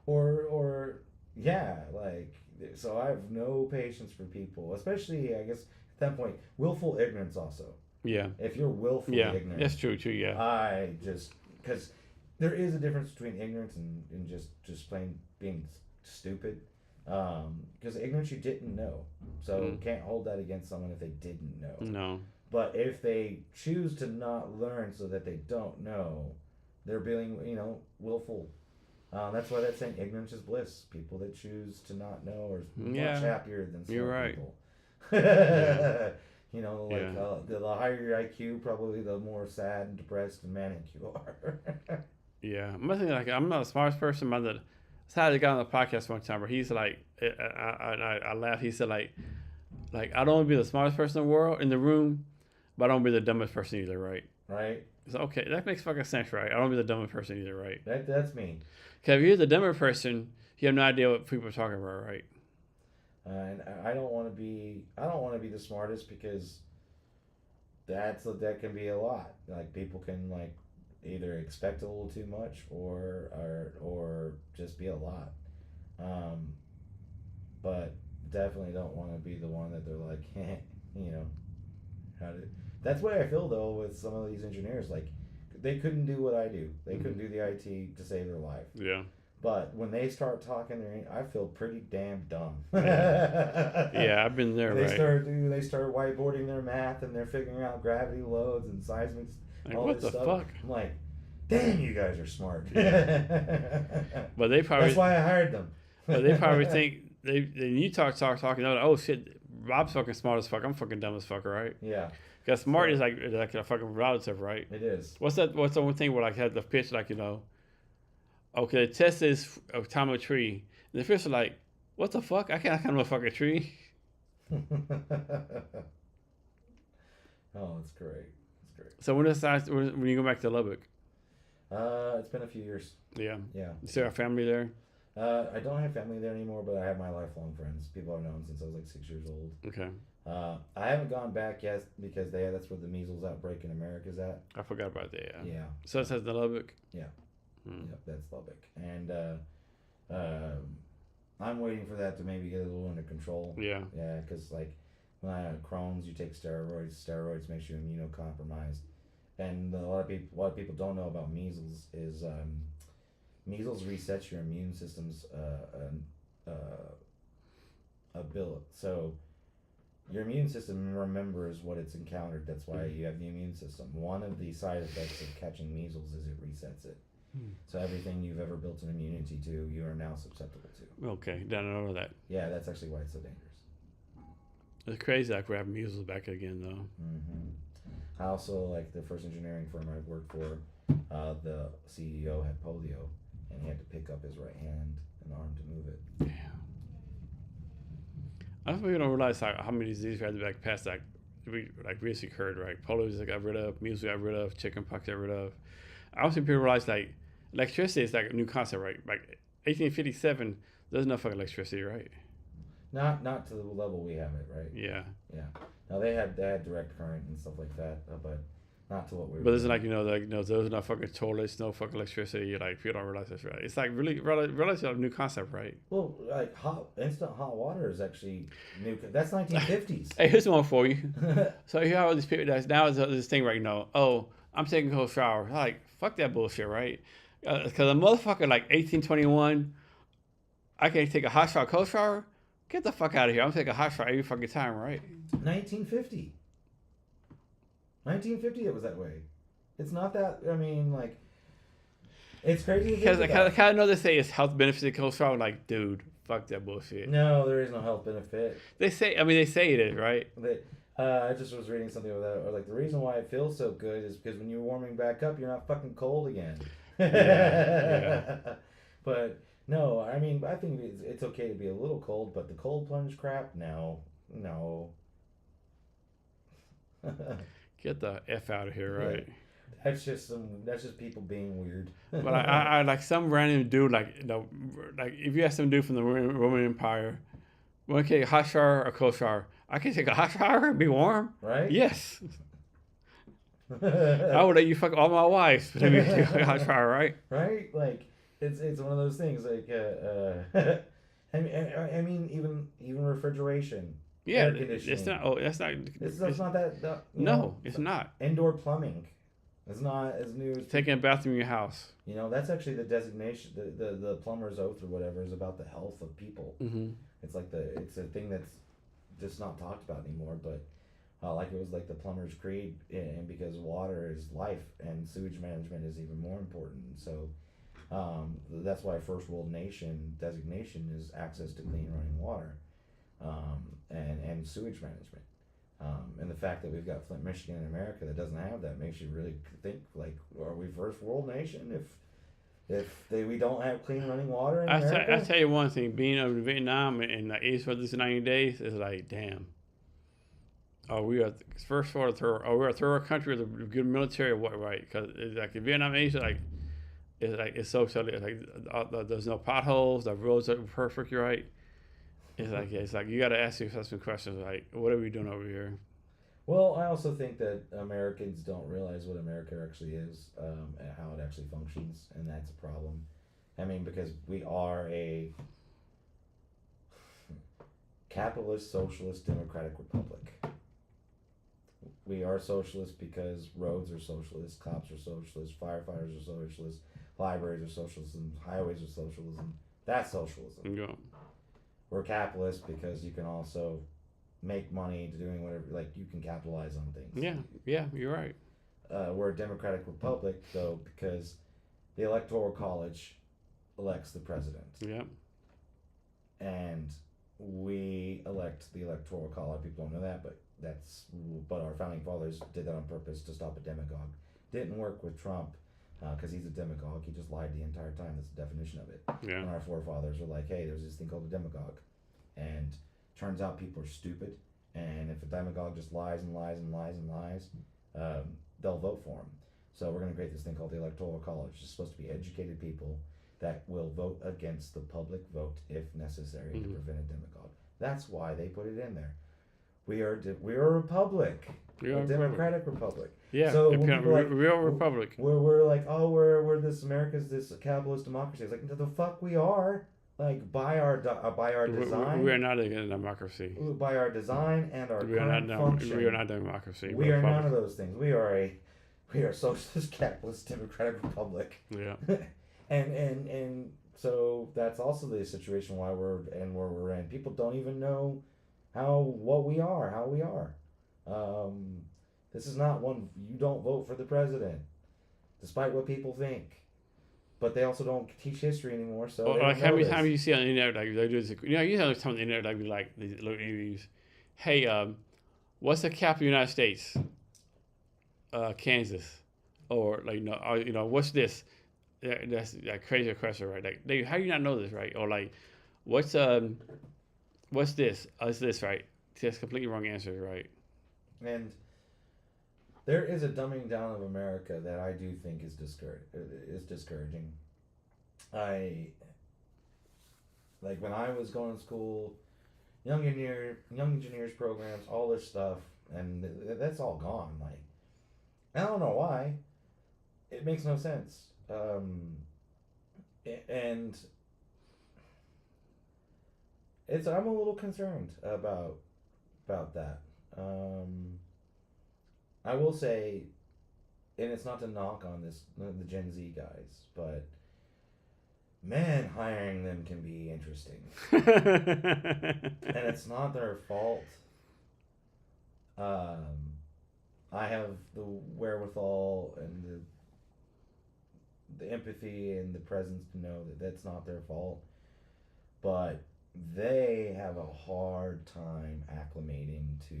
or like, so I have no patience for people, especially, I guess, at that point, willful ignorance also. Yeah. If you're willfully ignorant. That's true too, yeah. I just, because there is a difference between ignorance and just plain being stupid. Because ignorance you didn't know, so can't hold that against someone if they didn't know. No. But if they choose to not learn so that they don't know, they're being, willful. That's why that's saying ignorance is bliss. People that choose to not know are much happier than smart You're people. Yeah. The higher your IQ, probably the more sad and depressed and manic you are. Yeah. I'm thinking, like, I'm not the smartest person, but I had a guy on the podcast one time where he's like, I laughed. He said, like, I don't want to be the smartest person in the world, in the room, but I don't want to be the dumbest person either, right? Right. So, okay, that makes fucking sense, right? I don't want to be the dumbest person either, right? That's me. Because if you're the dumber person, you have no idea what people are talking about, right? And I don't want to be the smartest, because that can be a lot. Like, people can, like, either expect a little too much or just be a lot. But definitely don't want to be the one that they're like, that's why I feel though with some of these engineers, like, they couldn't do what I do. They couldn't do the IT to save their life. Yeah. But when they start talking, I feel pretty damn dumb. Yeah, I've been there. They start whiteboarding their math, and they're figuring out gravity loads and seismic. Like, all what this the stuff. fuck? I'm like, damn, you guys are smart. But they probably. That's why I hired them. But they probably think you talking. They're like, oh shit, Rob's fucking smart as fuck. I'm fucking dumb as fuck, right? Yeah. Because smart is like a fucking relative, right? It is. What's the one thing where, like, had the pitch, like, okay, the test is a time of a tree, and the fish are like, what the fuck? I can't know a fucking tree. Oh, that's great. So when you go back to Lubbock? It's been a few years. Yeah. Yeah. You still have family there? I don't have family there anymore, but I have my lifelong friends. People I've known since I was like 6 years old. Okay. I haven't gone back yet because that's where the measles outbreak in America is at. I forgot about that. Yeah. Yeah. So it says the Lubbock. Yeah. Yep, that's Lubbock, and I'm waiting for that to maybe get a little under control. Yeah. Yeah, because like when I had Crohn's, you take steroids. Steroids makes you immunocompromised, and a lot of people don't know about measles is measles resets your immune system's ability. So your immune system remembers what it's encountered. That's why you have the immune system. One of the side effects of catching measles is it resets it. So everything you've ever built an immunity to, you are now susceptible to. Okay, didn't know that. Yeah, that's actually why it's so dangerous. It's crazy that we're having measles back again, though. I also, like, the first engineering firm I worked for, the CEO had polio, and he had to pick up his right hand and arm to move it. Damn. I don't think people don't realize how many diseases we had to back past that recently occurred, right? Polio got rid of, measles got rid of, chickenpox got rid of. I don't think people realize, like, electricity is like a new concept, right? Like 1857, there's no fucking electricity, right? Not to the level we have it, right? Yeah. Yeah. Now they had direct current and stuff like that, but not to what we were. But it's like, there's no fucking toilets, no fucking electricity. Like, people don't realize this, right? It's like really realize a new concept, right? Well, like instant hot water is actually new. That's 1950s. Hey, here's one for you. So you have all these people now this thing right now. Oh, I'm taking a cold shower. Like, fuck that bullshit, right? Because a motherfucker like 1821, I can't take a hot shower, cold shower. Get the fuck out of here! I'm taking a hot shower every fucking time, right? 1950. 1950, it was that way. It's not that. I mean, like, it's crazy. Because I kind of know they say it's health benefits of cold shower. Like, dude, fuck that bullshit. No, there is no health benefit. They say it is, right? I just was reading something about that, or like the reason why it feels so good is because when you're warming back up, you're not fucking cold again. Yeah. But no, I mean, I think it's okay to be a little cold, but the cold plunge crap, no. Get the F out of here, right? Yeah. That's just people being weird. But I like some random dude, like if you ask some dude from the Roman Empire, want to take a hot shower or cold shower? I can take a hot shower and be warm. Right? Yes. I would let you fuck all my wives, but let me take a hot shower, right? Right? Like, it's one of those things. Like, I mean, even refrigeration. Yeah, air conditioning. it's not. Oh, that's not. It's not that. No, it's not. Indoor plumbing. It's not as new as taking a bathroom in your house. You know, that's actually the designation. The plumber's oath or whatever is about the health of people. Mm-hmm. It's like it's a thing that's just not talked about anymore. But like it was like the plumber's creed, and because water is life, and sewage management is even more important. So that's why first world nation designation is access to clean running water, and sewage management. And the fact that we've got Flint, Michigan in America that doesn't have that makes you really think, like, are we first world nation if we don't have clean running water in America? I tell you one thing, being over in Vietnam and like 80 for this 90 days is like, damn. Oh, we are first world third. Oh, we're a third world country with a good military, right? Because it's like in Vietnam, Asia, it's so there's no potholes, the roads are perfect, right? It's like you got to ask yourself some questions like, what are we doing over here? Well, I also think that Americans don't realize what America actually is, and how it actually functions, and that's a problem. I mean, because we are a capitalist, socialist, democratic republic. We are socialist because roads are socialist, cops are socialist, firefighters are socialist, libraries are socialism, highways are socialism. That's socialism. Yeah. We're capitalist because you can also make money doing whatever, like you can capitalize on things. Yeah, you're right. We're a democratic republic though because the electoral college elects the president. Yeah. And we elect the electoral college. People don't know that, but our founding fathers did that on purpose to stop a demagogue. Didn't work with Trump because he's a demagogue. He just lied the entire time. That's the definition of it. Yeah. And our forefathers were like, hey, there's this thing called a demagogue. And turns out people are stupid. And if a demagogue just lies and lies and lies and lies, they'll vote for him. So we're going to create this thing called the electoral college. It's supposed to be educated people that will vote against the public vote if necessary to prevent a demagogue. That's why they put it in there. We are a republic. A democratic republic. Yeah, so real republic. We're like, oh, we're this America's this capitalist democracy. It's like, the fuck we are. Like by our design. We are not a democracy. By our design and our current function. We are not democracy. We are none of those things. We are a socialist capitalist democratic republic. Yeah. and so that's also the situation why we're in. People don't even know how we are. This is not one. You don't vote for the president, despite what people think. But they also don't teach history anymore, so. Well, like how many times you see on the internet, like they do this, you have some on the internet, like these little interviews. Hey, what's the capital of the United States? Kansas, or like what's this? That's a crazy question, right? Like, how do you not know this, right? Or like, what's this? It's this, right? That's completely wrong answers, right? And there is a dumbing down of America that I do think is discouraging. Like when I was going to school, young engineers programs, all this stuff, and that's all gone. Like, I don't know why. It makes no sense. And I'm a little concerned about that. I will say, and it's not to knock on the Gen Z guys, but man, hiring them can be interesting. And it's not their fault. I have the wherewithal and the empathy and the presence to know that that's not their fault, but they have a hard time acclimating to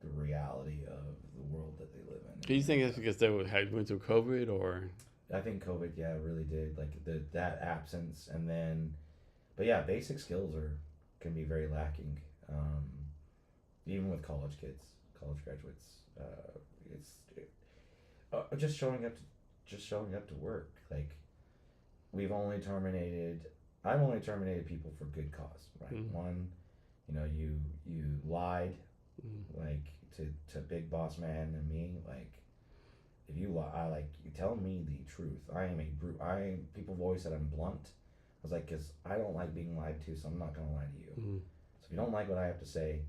the reality of the world that they live in. Do you think it's because they went through COVID, or? I think COVID, really did, like that absence, and then, but yeah, basic skills can be very lacking, even with college graduates. It's just showing up to work. Like, I've only terminated people for good cause, right? Mm-hmm. One, you lied, like to big boss man and me, like, if you lie, like, you tell me the truth. I am a brute. People have always said I'm blunt. I was like, because I don't like being lied to, so I'm not gonna lie to you. Mm-hmm. So if you don't like what I have to say,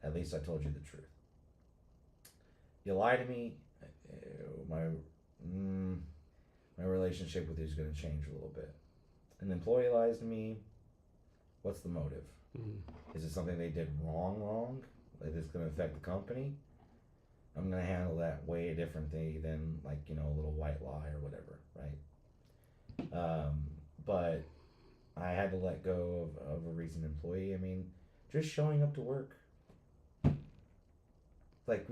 at least I told you the truth. You lie to me, my relationship with you is going to change a little bit. An employee lies to me. What's the motive? Is it something they did wrong? Like it's going to affect the company? I'm going to handle that way differently than like, you know, a little white lie or whatever, right? But I had to let go of a recent employee. I mean, just showing up to work. Like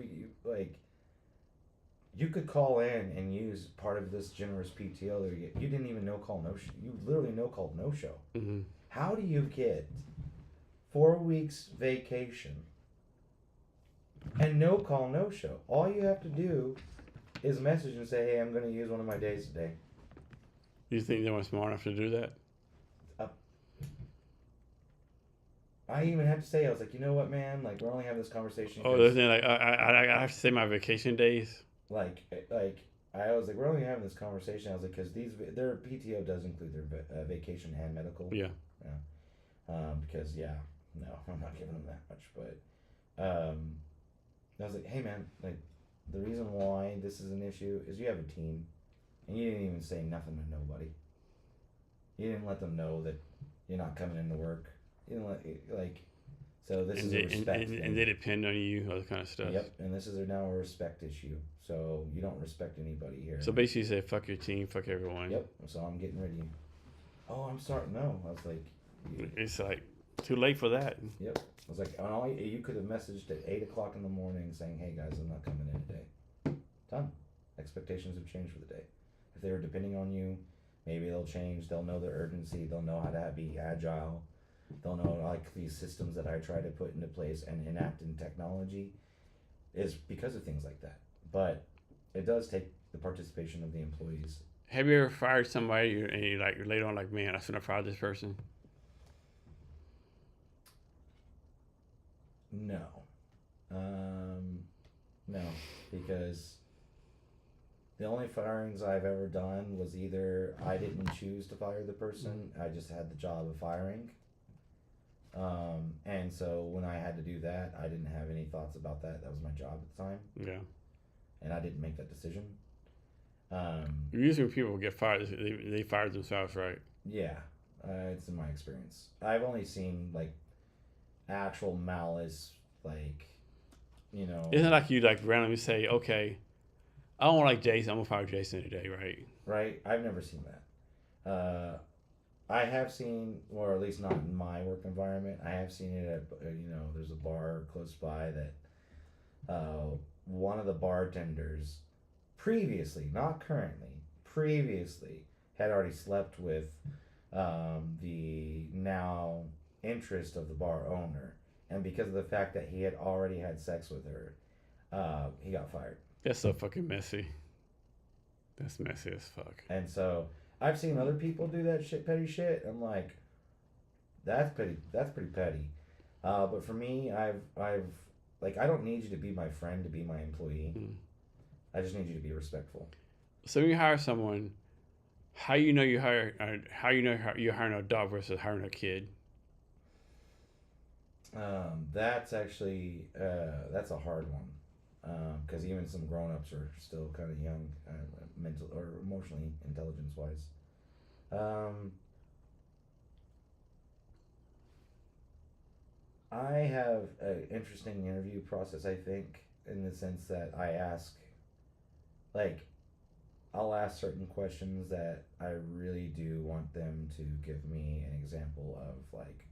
you could call in and use part of this generous PTO that you didn't even no call no show. You literally no call no show. How do you get 4 weeks vacation and no call no show? All you have to do is message and say, hey, I'm going to use one of my days today. You think they were smart enough to do that? I even had to say, I was like, you know what, man? Like, we're only having this conversation. Oh, there's like I have to say my vacation days. Like I was like, we're only having this conversation. I was like, because their PTO does include their vacation and medical. Yeah. Because no, I'm not giving them that much. But I was like, hey, man, like the reason why this is an issue is you have a team, and you didn't even say nothing to nobody. You didn't let them know that you're not coming into work. You know, so this is a respect thing. And they depend on you, all that kind of stuff. Yep, and this is now a respect issue. So you don't respect anybody here. So basically you say, fuck your team, fuck everyone. Yep, so I'm getting rid of you. Oh, I'm sorry. No, I was like... It's like, too late for that. Yep. I was like, you could have messaged at 8 o'clock in the morning saying, hey guys, I'm not coming in today. Done. Expectations have changed for the day. If they were depending on you, maybe they'll change. They'll know the urgency. They'll know how to be agile. They'll know like these systems that I try to put into place and enact in technology is because of things like that. But it does take the participation of the employees. Have you ever fired somebody and you like later on like, man, I shouldn't have fired this person? No. No, because the only firings I've ever done was either I didn't choose to fire the person, I just had the job of firing. And so when I had to do that, I didn't have any thoughts about that. That was my job at the time. Yeah. And I didn't make that decision. Usually when people get fired, they fire themselves, right? Yeah. It's in my experience. I've only seen like actual malice, like, you know. Isn't it like you like randomly say, okay, I don't like Jason, I'm gonna fire Jason today, right? Right. I've never seen that. I have seen, or at least not in my work environment, I have seen it at, there's a bar close by that one of the bartenders previously, not currently, previously had already slept with the now interest of the bar owner. And because of the fact that he had already had sex with her, he got fired. That's so fucking messy. That's messy as fuck. And so I've seen other people do that petty shit. I'm like, that's pretty petty. But for me, I've like, I don't need you to be my friend to be my employee. I just need you to be respectful. So when you hire someone, how you know you're hiring a dog versus hiring a kid? That's actually that's a hard one, because even some grown-ups are still kind of young, mental or emotionally intelligence-wise. I have an interesting interview process, I think, in the sense that I ask, like, I'll ask certain questions that I really do want them to give me an example of, like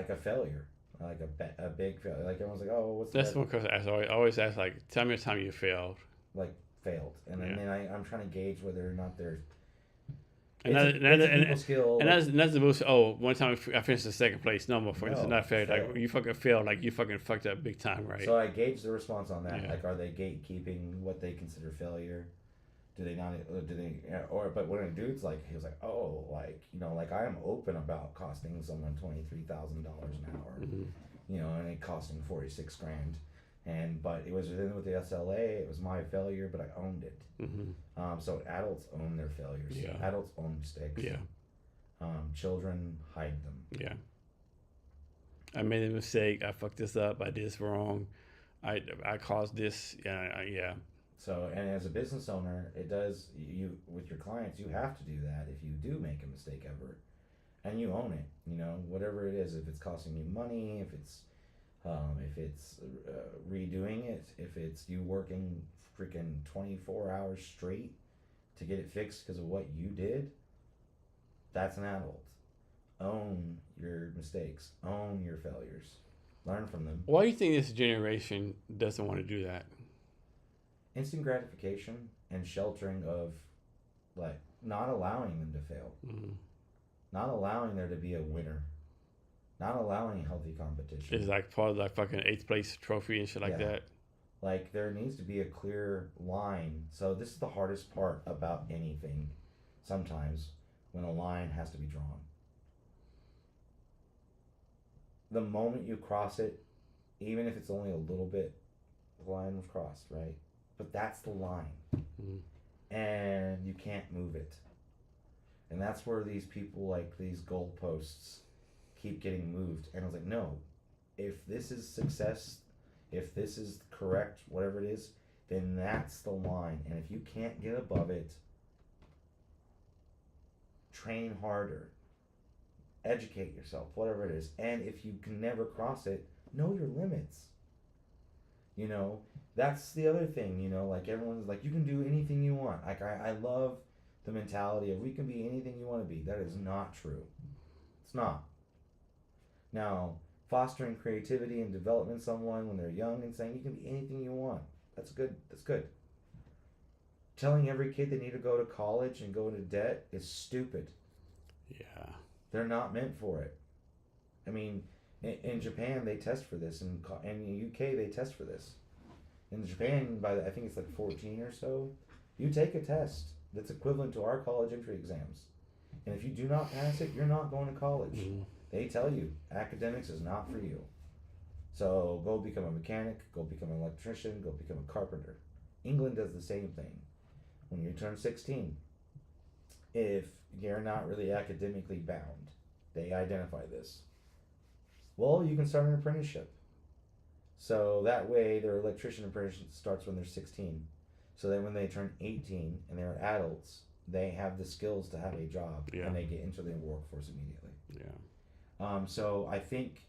a failure, like a big failure. Like everyone's like, oh, what's That's one question I always ask, like, tell me a time you failed. Like failed, and then I'm trying to gauge whether or not they're. And that's the most. Oh, one time I finished in second place. No more. It's not fair. Like you fucking failed. Like you fucking fucked up big time, right? So I gauge the response on that. Yeah. Like, are they gatekeeping what they consider failure? Do they not? But when a dude's like, he was like, oh, like, like I am open about costing someone $23,000 an hour, and it costing $46,000, but it was with the SLA. It was my failure, but I owned it. So adults own their failures. Yeah. Adults own mistakes. Yeah. Children hide them. Yeah. I made a mistake. I fucked this up. I did this wrong. I caused this. Yeah. So, and as a business owner, it does you with your clients. You have to do that if you do make a mistake ever, and you own it. You know, whatever it is, if it's costing you money, if it's redoing it, if it's you working freaking 24 hours straight to get it fixed because of what you did, that's an adult. Own your mistakes. Own your failures. Learn from them. Why do you think this generation doesn't want to do that? Instant gratification and sheltering of, like, not allowing them to fail. Mm-hmm. Not allowing there to be a winner. Not allowing healthy competition. It's like part of like fucking 8th place trophy and shit like that. Like, there needs to be a clear line. So this is the hardest part about anything sometimes, when a line has to be drawn. The moment you cross it, even if it's only a little bit, the line was crossed, right? But that's the line. Mm-hmm. And you can't move it. And that's where these people, like, these goalposts keep getting moved. And I was like, no, if this is success, if this is correct, whatever it is, then that's the line. And if you can't get above it, train harder, educate yourself, whatever it is. And if you can never cross it, know your limits. You know, that's the other thing, you know, like, everyone's like, you can do anything you want. Like, I love the mentality of we can be anything you want to be. That is not true. It's not. Now, fostering creativity and developing someone when they're young and saying you can be anything you want. That's good. That's good. Telling every kid they need to go to college and go into debt is stupid. Yeah. They're not meant for it. I mean, in Japan they test for this, and in the UK they test for this. In Japan, I think it's like 14 or so, you take a test that's equivalent to our college entry exams, and if you do not pass it, you're not going to college. Mm-hmm. They tell you academics is not for you. So go become a mechanic, go become an electrician, go become a carpenter. England does the same thing. When you turn 16, if you're not really academically bound, they identify this. Well, you can start an apprenticeship. So that way their electrician apprenticeship starts when they're 16. So then when they turn 18 and they're adults, they have the skills to have a job, and they get into the workforce immediately. Yeah. So I think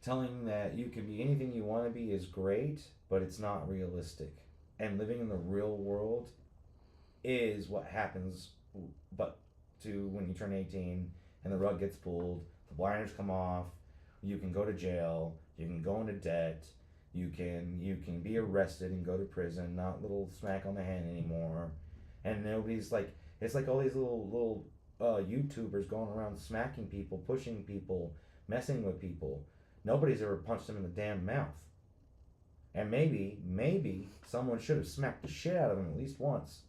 telling that you can be anything you want to be is great, but it's not realistic. And living in the real world is what happens, but to when you turn 18 and the rug gets pulled, the blinders come off, you can go to jail, you can go into debt, you can be arrested and go to prison, not little smack on the hand anymore. And nobody's like, it's like all these little YouTubers going around smacking people, pushing people, messing with people. Nobody's ever punched them in the damn mouth. And maybe someone should have smacked the shit out of them at least once.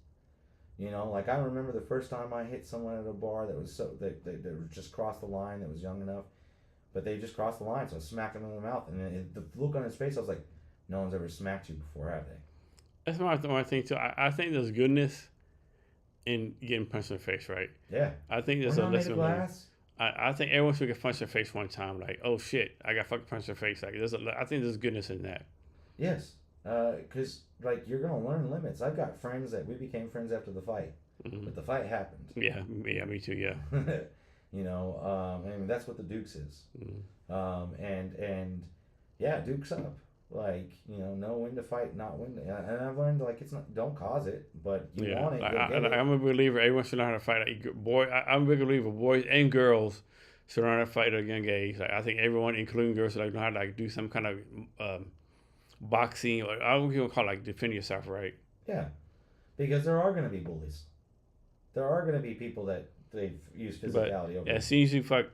You know, like, I remember the first time I hit someone at a bar that was that just crossed the line, that was young enough, but they just crossed the line, so I smacked him in the mouth, and the look on his face, I was like, no one's ever smacked you before, have they? That's my thing too. I think there's goodness in getting punched in the face, right? Yeah. I think there's We're a not made lesson. of glass. I think everyone should get punched in the face one time. Like, oh shit, I got fucking punched in the face. Like, I think there's goodness in that. Yes, because like, you're gonna learn limits. I've got friends that we became friends after the fight, but the fight happened. Yeah, me too. Yeah. You know, I mean, that's what the Dukes is. And yeah, Dukes up. Like, you know when to fight, not when to. And I've learned, like, it's not, don't cause it, but you want it. I'm a believer. Everyone should learn how to fight. I'm a big believer. Boys and girls should learn how to fight at a young age. Like, I think everyone, including girls, should know how to do some kind of boxing, or I don't even call it, like, defend yourself, right? Yeah, because there are going to be bullies. There are going to be people that they've used physicality over. As soon as you fuck,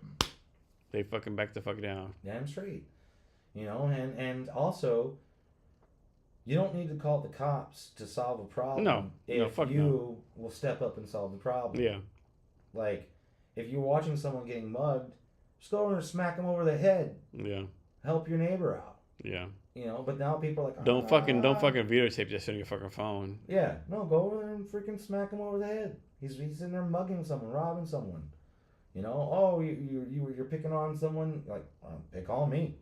they fucking back the fuck down. Damn straight. You know, and also, you don't need to call the cops to solve a problem. If you will step up and solve the problem. Yeah. Like, if you're watching someone getting mugged, just go over and smack them over the head. Yeah. Help your neighbor out. Yeah. You know, but now people are like, don't fucking videotape this on your fucking phone. Yeah. No, go over there and freaking smack him over the head. He's in there mugging someone, robbing someone. You know, oh, you're picking on someone, like, pick on me.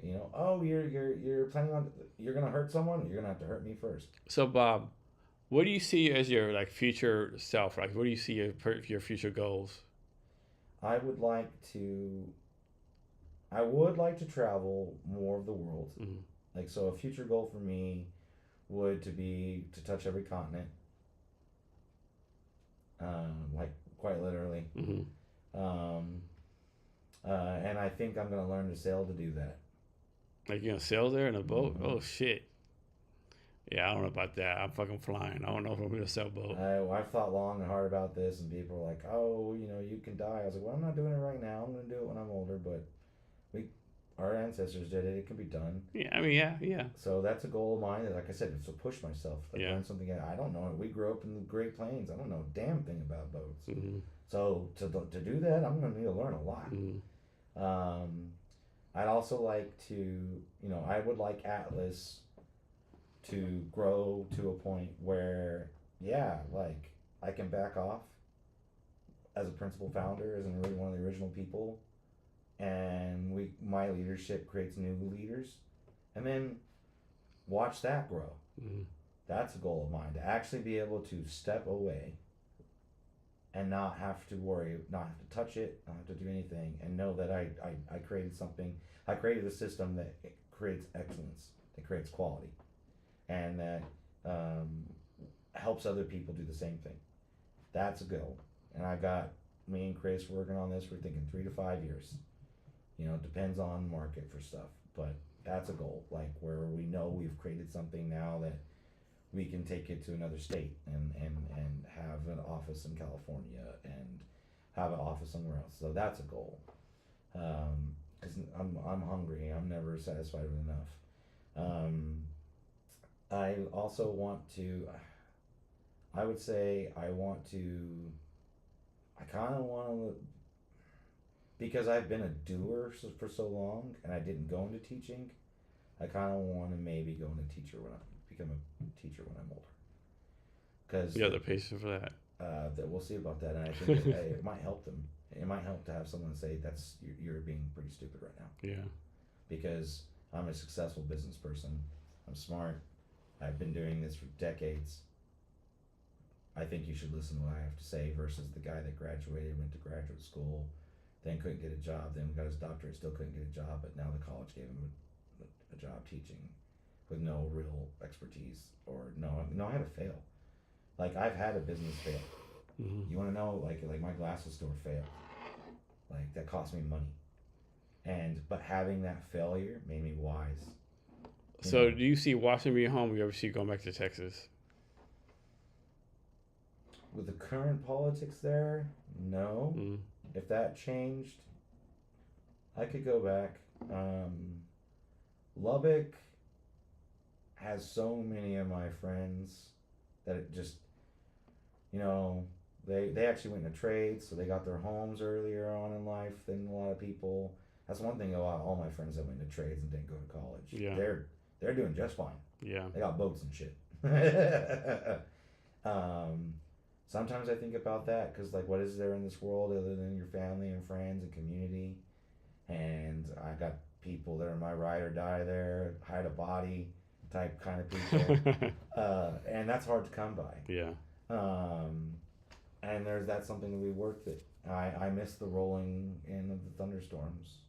You know, oh, you're planning on you're gonna hurt someone. You're gonna have to hurt me first. So Bob, what do you see as your like future self? Like, what do you see your future goals? I would like to. I would like to travel more of the world. Mm-hmm. Like so, a future goal for me would to be to touch every continent. Like quite literally. Mm-hmm. Um, and I think I'm gonna learn to sail to do that. Like you gonna sail there in a boat? Mm-hmm. Oh shit! Yeah, I don't know about that. I'm fucking flying. I don't know if I'm gonna sailboat. I've thought long and hard about this, and people are like, "Oh, you know, you can die." I was like, "Well, I'm not doing it right now. I'm going to do it when I'm older." But we, our ancestors did it. It can be done. Yeah, I mean, yeah. So that's a goal of mine. Like I said, it's to push myself, like Yeah. learn something. I don't know. We grew up in the Great Plains. I don't know a damn thing about boats. Mm-hmm. So to do that, I'm going to need to learn a lot. Mm-hmm. I'd also like to, I would like Atlas to grow to a point where, yeah, like I can back off as a principal founder, as one of the original people, and my leadership creates new leaders, and then watch that grow. Mm-hmm. That's a goal of mine, to actually be able to step away and not have to worry, not have to touch it, not have to do anything, and know that I created something. I created a system that creates excellence, that creates quality, and that helps other people do the same thing. That's a goal. And I got me and Chris working on this. We're thinking 3 to 5 years. It depends on market for stuff, but that's a goal. Like where we know we've created something now that we can take it to another state and have an office in California and have an office somewhere else. So that's a goal. Because I'm hungry. I'm never satisfied with enough. I also want to. I would say I want to. I kind of want to, because I've been a doer for so long and I didn't go into teaching. I kind of want to maybe go into teacher when I become a teacher when I'm older. Because You have the patience for that. that we'll see about that, and I think it might help them. It might help to have someone say that's you're being pretty stupid right now. Yeah. Because I'm a successful business person. I'm smart. I've been doing this for decades. I think you should listen to what I have to say versus the guy that graduated, went to graduate school, then couldn't get a job, then got his doctorate, still couldn't get a job, but now the college gave him a job teaching with no real expertise or no how to fail. Like I've had a business fail. Mm-hmm. You want to know, like my glasses store failed. Like that cost me money. But having that failure made me wise. So do you see Washington being home? Or you ever see going back to Texas? With the current politics there, no. Mm-hmm. If that changed, I could go back. Lubbock has so many of my friends that it just, they actually went into trades, so they got their homes earlier on in life than a lot of people. That's one thing about all my friends that went into trades and didn't go to college. Yeah. They're doing just fine. Yeah. They got boats and shit. Sometimes I think about that because, like, what is there in this world other than your family and friends and community? And I got people that are my ride or die there, hide a body type kind of people. And that's hard to come by. Yeah. And that's something that we worked at. I miss the rolling in of the thunderstorms.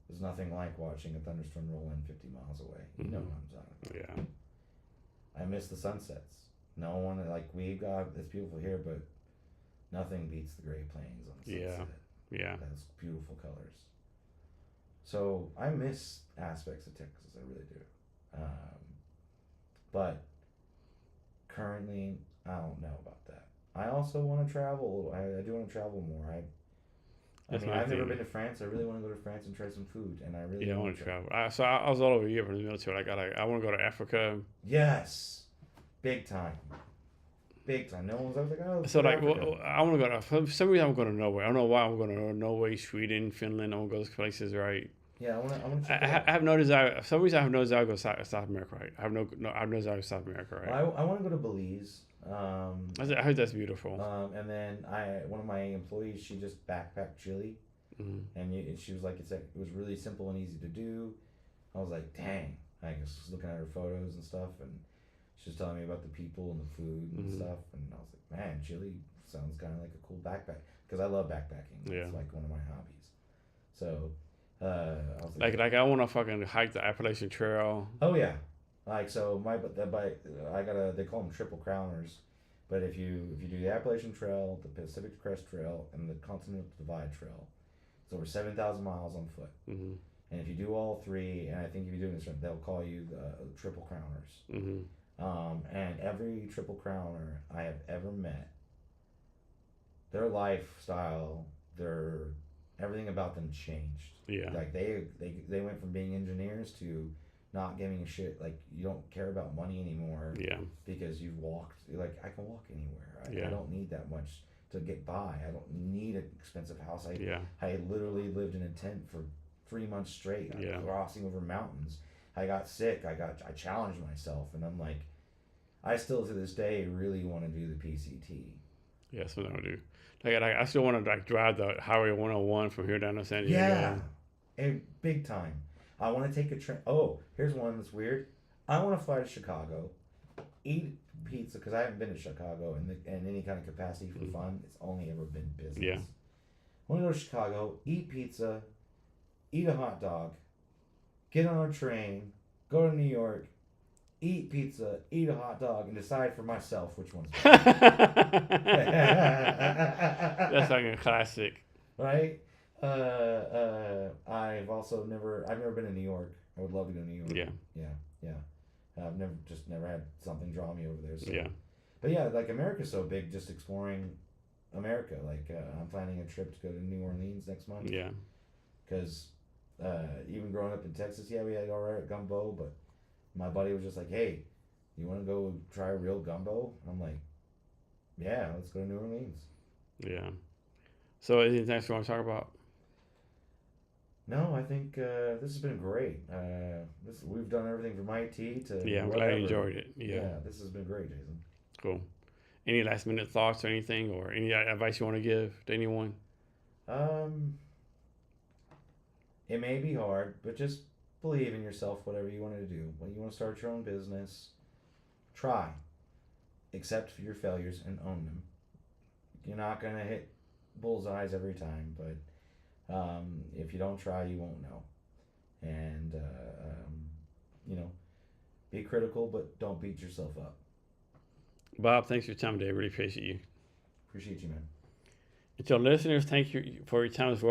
There's nothing like watching a thunderstorm roll in 50 miles away. You know what I'm talking about. Yeah. I miss the sunsets. No one, like, we've got, it's beautiful here, but nothing beats the Great Plains on the sunset. Yeah. Those beautiful colors. So I miss aspects of Texas, I really do. But currently, I don't know about that. I also want to travel. I do want to travel more. I've never been to France. I really want to go to France and try some food, and I really I want to travel. I was all over Europe in the military. I want to go to Africa. Yes, big time. No one's I was like, oh. So like, I want to go to. For some reason, I'm going to Norway. I don't know why I'm going to Norway, Sweden, Finland. I want to go to those places, right? Yeah, I want to. I have no desire. For some reason, I have no desire to go to South America, right? I have no desire to South America, right? Well, I want to go to Belize. I heard that's beautiful. And then one of my employees, she just backpacked Chile, and she was like, it was really simple and easy to do. I was like, dang. I was just looking at her photos and stuff, and she was telling me about the people and the food and stuff, and I was like, man, Chile sounds kind of like a cool backpack, because I love backpacking. Yeah. It's like one of my hobbies. So I was like I want to fucking hike the Appalachian Trail. oh yeah, like so I got they call them triple crowners, but if you do the Appalachian Trail, the Pacific Crest Trail, and the Continental Divide Trail, it's over 7,000 miles on foot. Mm-hmm. And if you do all three, and I think if you're doing this right, they'll call you the triple crowners. Mm-hmm. And every triple crowner I have ever met, their lifestyle, their everything about them changed. Yeah. Like they went from being engineers to not giving a shit. Like you don't care about money anymore. Yeah. Because you've walked. Like I can walk anywhere. Yeah. I don't need that much to get by. I don't need an expensive house. Yeah. I literally lived in a tent for 3 months straight. Yeah. Crossing over mountains. I got sick. I challenged myself, and I'm like, I still to this day really want to do the PCT. Yeah, that's what I would do. Like I still want to like drive the Highway 101 from here down to San Diego. Yeah, and big time. I want to take a train. Oh, here's one that's weird. I want to fly to Chicago, eat pizza, because I haven't been to Chicago in any kind of capacity for fun. It's only ever been business. Yeah. I want to go to Chicago, eat pizza, eat a hot dog, get on a train, go to New York, eat pizza, eat a hot dog, and decide for myself which one's better. That's like a classic. Right? I've never been to New York. I would love to go to New York. Yeah. Yeah. I've never had something draw me over there. So. Yeah. But yeah, like America's so big, just exploring America. Like I'm planning a trip to go to New Orleans next month. Yeah. Because even growing up in Texas, yeah, we had all right gumbo, but my buddy was just like, hey, you want to go try real gumbo? I'm like, yeah, let's go to New Orleans. Yeah. So anything else you want to talk about? No, I think this has been great. We've done everything from IT to Yeah, I'm whatever. glad you enjoyed it. Yeah. This has been great, Jason. Cool. Any last minute thoughts or anything, or any advice you want to give to anyone? It may be hard, but just believe in yourself, whatever you want to do. When you want to start your own business, try. Accept your failures and own them. You're not going to hit bullseyes every time, but if you don't try, you won't know. And, be critical, but don't beat yourself up. Bob, thanks for your time today. I really appreciate you. Appreciate you, man. And to our listeners, thank you for your time as well.